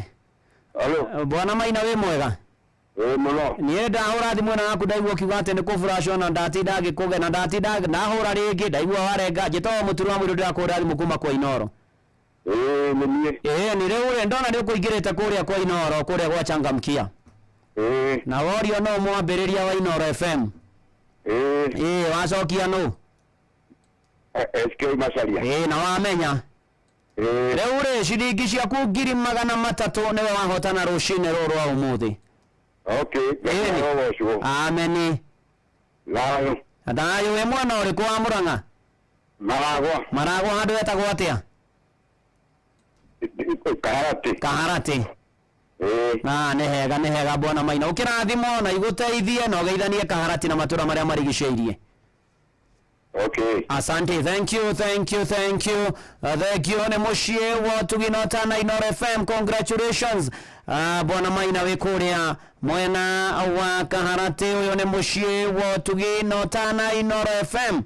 Hello. Bwana Maina wĩ mwega? Muno. Niĩ ndahũra thimũ ĩno yaku ndaigua ũkiuga atĩ nĩ kũfrashwo na ndatinda ngĩkũge na ndatinda ndahũra rĩngĩ ndaigua warenga njĩtagwo mũturi wa mwĩrĩ ndĩrakũhũrĩra thimũ kuma kwa Inoro. Nĩ niĩ. Nĩ rĩu rĩ ndona nĩ ũkũingĩrĩte kũrĩa kwa Inoro kũrĩa gwa Changamkia. Na worio no mwambĩrĩria wa Inoro FM. Wacokia nũ? SK Macharia. Na wamenya. Rĩu rĩ ciringi ciaku 300,000 nĩwe wahotana rũcinĩ rũrũ rwa ũmũthĩ. Okay. Ameni. Nayo. Ndayo we mwana ũrĩkũ wa Mũrang'a? Maragwa. Maragwa handũ wetagwo atĩa? Kaharati. Kaharati. Nĩ hega bwana Maina ũkĩrathimo na igũteithie na ũgeithanie Kaharati na matũra marĩa marigicĩirie. Okay. Asante, thank you. Thank you. Nĩ mũciĩ wa Tuginota na Inoro FM, congratulations. Bwana Maina wĩ kũrĩa mwena wa Kaharati, ũyũ nĩ mũciĩ wa Tuginota na Inoro FM.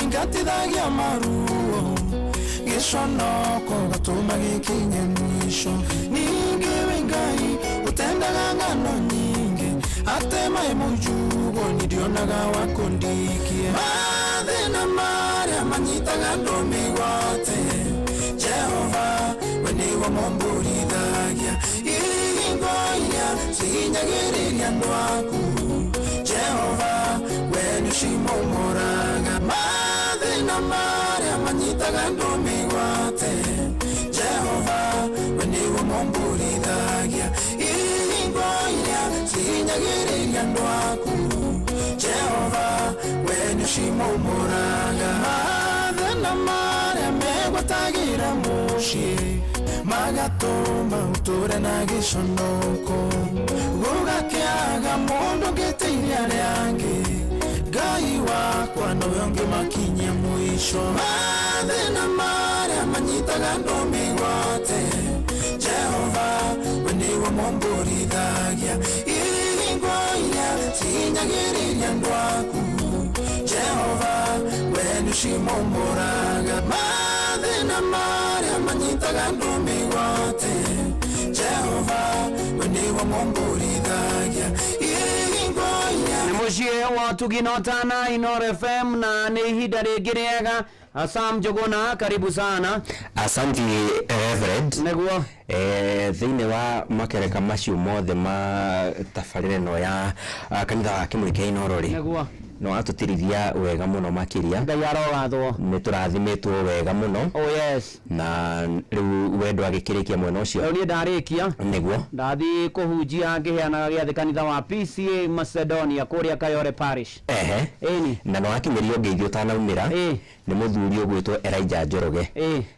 Ngatithagia maruo gĩconoko gatũma gĩkinye mwisho ningĩ wĩ Ngai ũtendaga ng'ano nyingĩ atema mũnjugo nĩndionaga wa kũndikia mathĩna marĩa manyitaga andũ mĩgwate Jehova we nĩwe mũmbũrithagia ihingo iria cihinyagĩrĩria andũ aku Jehova we nĩcimomũraga mathĩna marĩa manyitaga andũ mĩgwate Jehova we nĩwe mũmbũrithagia ihingo iria cihinyagĩrĩria andũ aku Jehova we nĩcimomũraga mathĩna marĩa megwatagĩra mũciĩ magatũma ũtũre na gĩconoko gũgakĩaga mũndũ ngĩteithia arĩa angĩ Ngai wakwa nowe ũngĩmakinyia mũico mathĩna marĩa manyitaga andũ mĩgwate Jehova we nĩwe mũmbũrithagia ihingo iria cihinyagĩrĩria andũ aku Jehova we nĩcimomũraga mathĩna marĩa manyitaga andũ mĩgwate Jehova we nĩwe mũmbũrithagia ihingo iria. Nĩ mũciĩ wa Tuginota na Inoro FM na nĩ ihinda rĩngĩ rĩega. Sam Jogona, karibu sana. Asante Reverend. Neguo. Thĩinĩ wa makereka macio mothe ma tabarĩra ĩno ya kanitha wa Kĩmũrĩkia Inoro rĩ. Neguo. No atutirithia wega muno makiria. Ngai arogathwo. Nĩ tũrathimitwo wega muno. Oh yes. Na rĩu wendo agĩkĩrĩkia mwena ũcio. Rĩu niĩ ndarĩkia. Nĩguo. Ndathi kũhunjia ngĩheanaga gĩathĩ kanitha wa PCA Macedonia kũrĩa Kayore Parish. Ĩni. Na no wakinyĩrio ngeithi ũtanaumĩra. Nĩ mũthuri ũgwĩtwo Elijah Njoroge.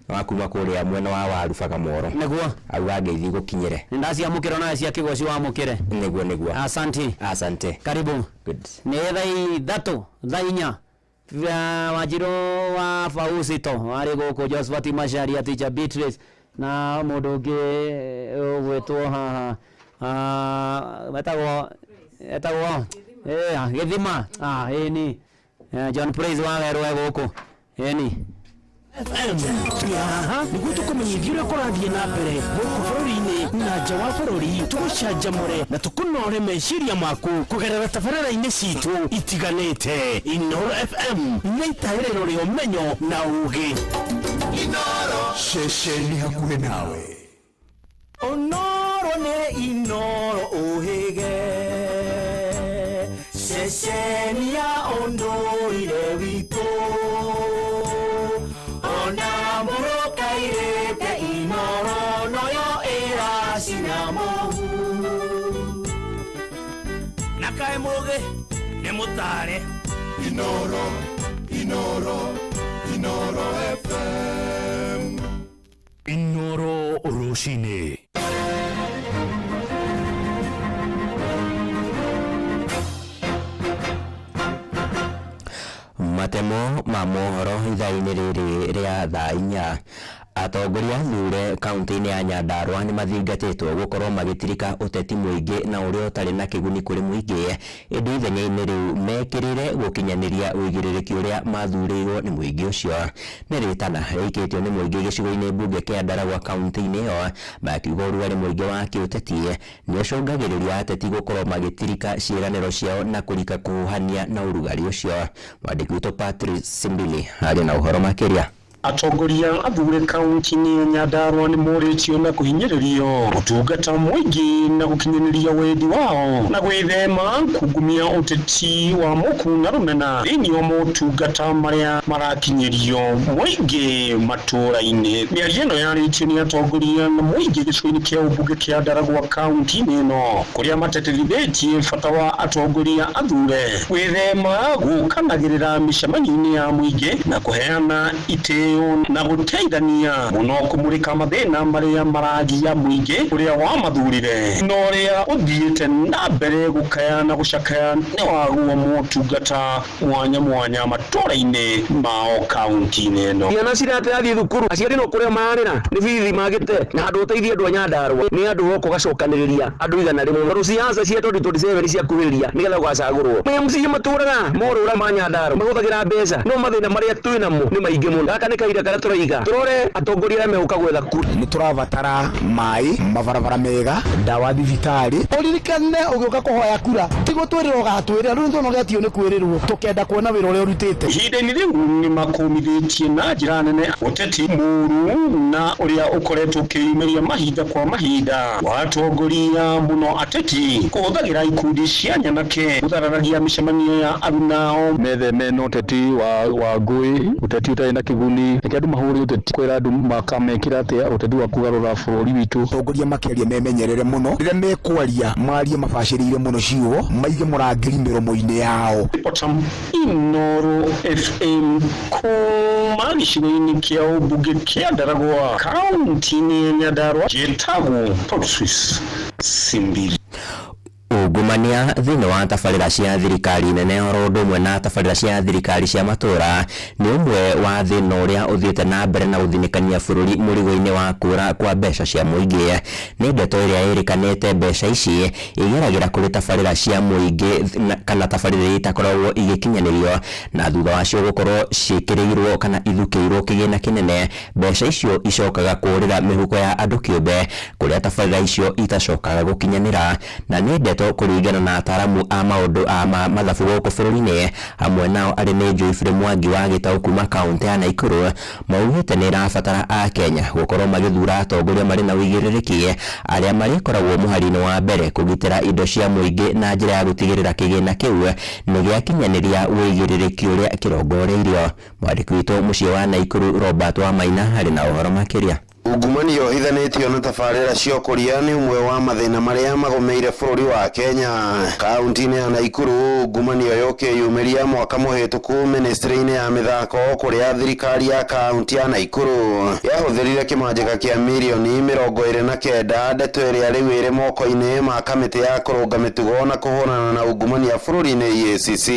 No akuma kũrĩa mwena wa Waru Bagamoro. Nĩguo. Auga ngeithi gũkinyĩre. Ndaciamũkĩra na cia kĩgoci wamũkĩre. Nĩguo. Asante. Asante. Karibu. Good. Nĩ thaa 3 thaa 4 Wanjiru wa Fausito ari guku Josephat Macharia teacher Beatrice na mundu ungi gwetwo haha etagwo Githima ni John Praise wa werwe guku ni FM niguo tukumenyithia uria kurathie na mbere guku bururi-ini na nja wa bururi tugucanjamure na tukunore meciria maku kugerera tabarĩra-inĩ citu itiganĩte. Inoro FM nĩ itaĩrĩro rĩa ũmenyo na ũũgĩ. Inoro ceceni hakuhĩ nawe. Onoro nĩ Inoro ũhĩge ceceni ya ũndũire witũ. Inoro noyo era sinamohu nakae moge ne mutare. Inoro FM. Inoro Rushine. Matemo ma mohoro ithaa-inĩ rĩrĩ rĩa thaa inya. Atongoria thure kaunti-inĩ ya Nyandarua nĩ mathingatĩtwo gũkorwo magĩtirika ũteti mũingĩ na ũrĩa ũtarĩ na kĩguni kũrĩ mũingĩ. Ĩndĩ ithenya-inĩ rĩu mekĩrĩre gũkinyanĩria ũigĩrĩrĩki ũrĩa mathurĩirwo nĩ mũingĩ ũcio. Nĩ rĩtana rĩikĩtio nĩ mũingĩ gĩcigo-inĩ mbunge kĩa Ndaragwa kaunti-inĩ ĩyo, makiuga ũrugarĩ mũingĩ wa kĩũteti nĩ ũcũngagĩrĩria ateti gũkorwo magĩtirika ciĩranĩro ciao na kũrika kũhuhania na ũrugarĩ ũcio. Mwandĩki witũ Patrice Simbili arĩ na ũhoro makĩria. Atongoria athure kaunti-inĩ ya Nyandarua nĩ morĩtio na kũhinyĩrĩrio ũtungata mũingĩ na gũkinyanĩria wendi wao na gwĩthema kungumia ũteti wa mũku na rũmena thĩinĩ wa motungata marĩa marakinyĩrio mũingĩ matũũra-inĩ. Mĩario ĩno yarĩtio nĩ atongoria na mũingĩ gĩcigo-inĩ kĩa ũmbunge kĩa Ndaragwa kaunti-inĩ ĩno, kũrĩa matetithĩtie bata wa atongoria athure gwĩthema gũkanagĩrĩra mĩcemanio-inĩ ya mũingĩ na kũheana itĩo na gũteithania mũno kũmũrĩka mathĩna marĩa maragia mũingĩ ũrĩa wamathurire na ũrĩa ũthiĩte na mbere gũkaya na gũcakaya nĩ waguo motungata mwanya mwanya matũũra-inĩ mao kaunti-inĩ ĩno. Ciana cirathiĩ thukuru, aciari no kũrĩa mararĩra nĩ bithi magĩte na andũ ũteithie andũ a Nyandarua nĩ andũ gũkũ gacokanĩrĩria andũ igana rĩmwe. Tondũ ciaca cia 2027 ciakuhĩrĩria nĩgetha gũgacagũrwo. MC matũũraga morũra ma Nyandarua mahũthagĩra mbeca no mathĩna marĩa twĩ namo nĩ maingĩ mũno. Gaka nĩ kahinda karĩa tũraiga tũrore atongoria arĩa megũka gwetha kura. Nĩ tũrabatara maĩ, mabarabara mega, ndawa thibitarĩ. Ũririkane ũgĩũka kũhoya kura tigo twĩrĩrwo gatwĩrĩra rĩu nĩtũnogetio nĩ kwĩrĩrwo tũkenda kuona wĩra ũrĩa ũrutĩte. Ihinda-inĩ rĩu nĩ makũmithĩtie na njĩra nene ũteti mũũru na ũrĩa ũkoretwo ũkĩyumĩria mahinda kwa mahinda wa atongoria mũno ateti kũhũthagĩra ikundi cia nyanake gũthararagia mĩcemanio ya arunao. Metheme na ũteti wa ngũĩ, ũteti ũtarĩ na kĩguni, reke andũ mahũre ũteti kwĩra andũ makamekĩra atĩa ũteti wa kugarũra bũrũri witũ. Atongoria makĩaria memenyerere mũno rĩrĩa mekwaria marie mabacĩrĩire mũno ciugo maige mũrangĩri mĩromo-inĩ yao. Inoro FM kuma gĩcigo-inĩ kĩa ũmbunge kĩa Ndaragwa kaunti-inĩ ya Nyandarua njĩtagwo Patrice Simbili. Ungumania thĩinĩ wa tabarĩra cia thirikari nene oro ũndũ ũmwe na tabarĩra cia thirikari cia matũũra nĩ ũmwe wa thĩna ũrĩa ũthiĩte na mbere na gũthinĩkania bũrũri mũrigo-inĩ wa kũra kwa mbeca cia mũingĩ. Nĩ ndeto ĩrĩa ĩrĩkanĩte mbeca ici igeragĩra kũrĩ tabarĩra cia mũingĩ kana tabarĩra iria itakoragwo igĩkinyanĩrio na thutha wacio gũkorwo ciĩkĩrĩirwo kana ithukĩirwo kĩgĩna kĩnene. Mbeca icio icokaga kũũrĩra mĩhuko ya andũ kĩũmbe kũrĩa tabarĩra icio itacokaga gũkinyanĩra. Na nĩ ndeto kũringana na ataaramu a maũndũ a mathabu gũkũ bũrũri-inĩ, hamwe nao arĩ nĩ Joyfrey Mwangi wa Gĩtaũ kuma kaunti ya Naikuru, maugĩte nĩ ĩrabatara Akenya gũkorwo magĩthura atongoria marĩ na ũigĩrĩrĩki arĩa marĩkoragwo mũhari-inĩ wa mbere kũgitĩra indo cia mũingĩ na njĩra ya gũtigĩrĩra kĩgĩna kĩu nĩ gĩakinyanĩria ũigĩrĩrĩki ũrĩa kĩrongoreirio. Mwandĩki witũ mũciĩ wa Naikuru Robert Wamaina arĩ na ũhoro makĩria. ungumani yohithanĩtio na tabarĩra cia ũkũria nĩ ũmwe wa mathĩna marĩa magomeire bũrũri wa Kenya. Kaunti-inĩ ya Naikuru ungumani yo yũkĩyumĩria mwaka mũhĩtũku ministry-inĩ ya mĩthako kũrĩa thirikari ya kaunti ya Naikuru yahũthĩrire kĩmanjĩka kĩa mirioni 29 ndeto ĩrĩa rĩu ĩrĩ moko-inĩ ma kamĩtĩ ya kũrũnga mĩtugo na kũhũrana na ungumania bũrũri-inĩ EACC.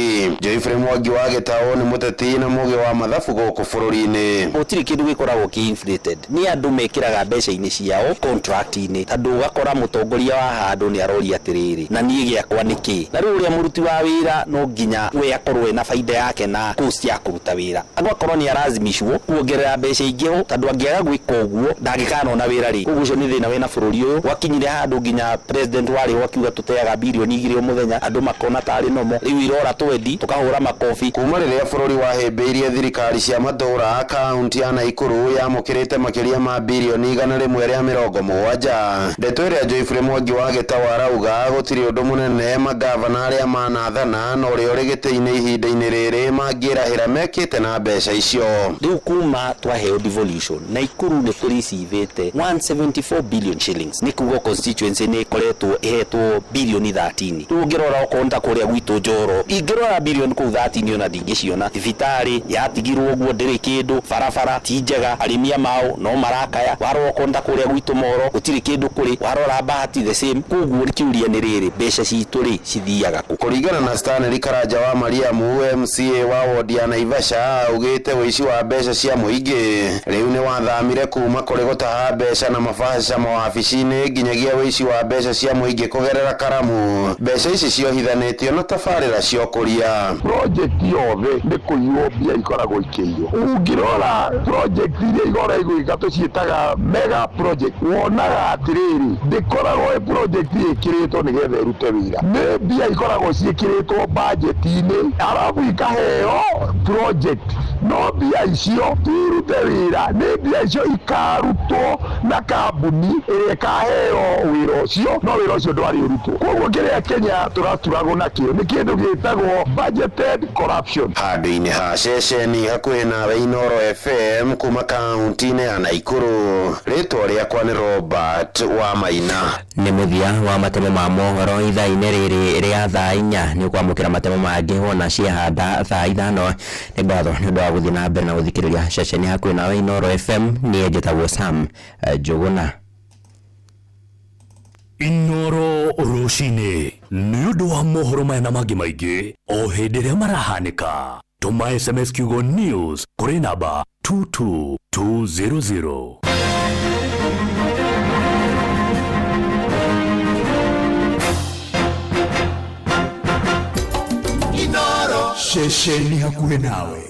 Joyfrey Mwangi wa Gĩtaũ nĩ mũteti na mũgĩ wa mathabu gũkũ bũrũri-inĩ. Gũtirĩ kĩndũ gĩkoragwo kĩ-inflated, nĩ andũ mekĩraga mbeca-inĩ ciao contract-inĩ, tondũ ũgakora mũtongoria wa handũ nĩ aroria atĩrĩrĩ, na niĩ gĩakwa nĩkĩ? Na rĩu ũrĩa mũruti wa wĩra no nginya we akorwo na baida yake na cost ya kũruta wĩra. Andũ akorwo nĩ arazimishwo kuongerera mbeca ingĩ ho, tondũ angĩaga gwĩka ũguo ndangĩkanona wĩra rĩ. Ũguo nĩ thĩna wĩna bũrũri ũyũ. Wakinyire handũ nginya president warĩ ho akiuga tũteaga bilioni 2 mũthenya, andũ makona tarĩ nomo. Rĩu irora twendi tukahũra makofi. Kuma rĩrĩa bũrũri wahĩmbĩirie thirikari cia matũũra, kaunti ya Naikuru yamũkĩrĩte makĩria ma bilioni 170. Ndeto ĩrĩa Joyfrey Mwangi wa Gĩtaũ arauga gũtirĩ ũndũ mũnene magavana arĩa manathana na ũrĩa ũrĩ gĩtĩ-inĩ ihinda-inĩ rĩrĩ mangĩrahĩra mekĩte na mbeca icio. Rĩu kuma twaheo devolution, Naikuru nĩ tũricivĩte 174 billion shillings. Nĩ kuga constituency nĩ ĩkoretwo ĩhetwo bilioni 13. Rĩu ũngĩrora okonta kũrĩa gwitũ Njoro, ingĩrora bilioni kũu 13 ona ndingĩciona. Thibitarĩ yatigirwo ũguo ndĩrĩ kĩndũ, barabara ti njega, arĩmia mao no marakaya. Warora okonta kũrĩa gwitũ Moro gũtirĩ kĩndũ kũrĩ, warora Bahati the same. Koguo rĩkiuria nĩ rĩrĩ, mbeca citũ rĩ cithiaga kũ? Kũringana na Stanley Karanja wa Mariamu, MCA wa wodi ya Naivasha, augĩte ũici wa mbeca cia mũingĩ rĩu nĩ wathamire kuma kũrĩ gũtaha mbeca na mabaca mawabici-inĩ nginyagia ũici wa mbeca cia mũingĩ kũgerera karamu. Mbeca ici ciohithanĩtio na tabarĩra cia ũkũria. Project yothe nĩ kũiywo mbia ikoragwo ikĩiywo. Ũngĩrora project iria igora igwĩka tũciĩtaga mega project, wonaga atĩrĩrĩ ndĩkoragwo project ĩkĩrĩtwo nĩgetha ĩrute wĩra, nĩ mbia ikoragwo ciĩkĩrĩtwo budget-inĩ arabu ikaheo project, no mbia icio irute wĩra, nĩ mbia icio ikarutwo na kambuni ĩrĩa ikaheo wĩra ũcio, no wĩra ũcio ndwarĩ ũrutwo. Koguo kĩrĩa Kenya tũraturagwo nakĩo nĩ kĩndũ gĩtagwo budgeted corruption. Handũ-inĩ ha ceceni hakuhĩ nawe Inoro FM kuma kaunti-inĩ ya Naikuru, rĩtwa rĩakwa nĩ Robert wa Maina. Nĩ mũthia wa matemo ma mohoro ithaa-inĩ rĩrĩ rĩa thaa 4 nĩ kwamũkĩra matemo mangĩ wona ciahanda thaa 5. Nĩ ngatho nĩ ũndũ wa gũthiĩ na mbere na gũthikĩrĩria ceceni hakuhĩ nawe Inoro FM. Niĩ njĩtagwo Sam Njũgũna. Inoro rũcinĩ nĩ ũndũ wa mohoro maya na mangĩ maingĩ o hĩndĩ ĩrĩa marahanĩka. Tũma SMS kiugo news kũrĩ namba 22200. Inoro ceceni hakuhĩ nawe.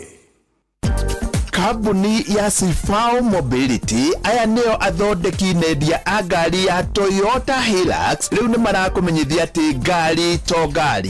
Kambuni ya Sifao Mobility aya nĩo athondeki nendia a ngari ya Toyota Hilux rĩu nĩ marakũmenyithia atĩ ngari to ngari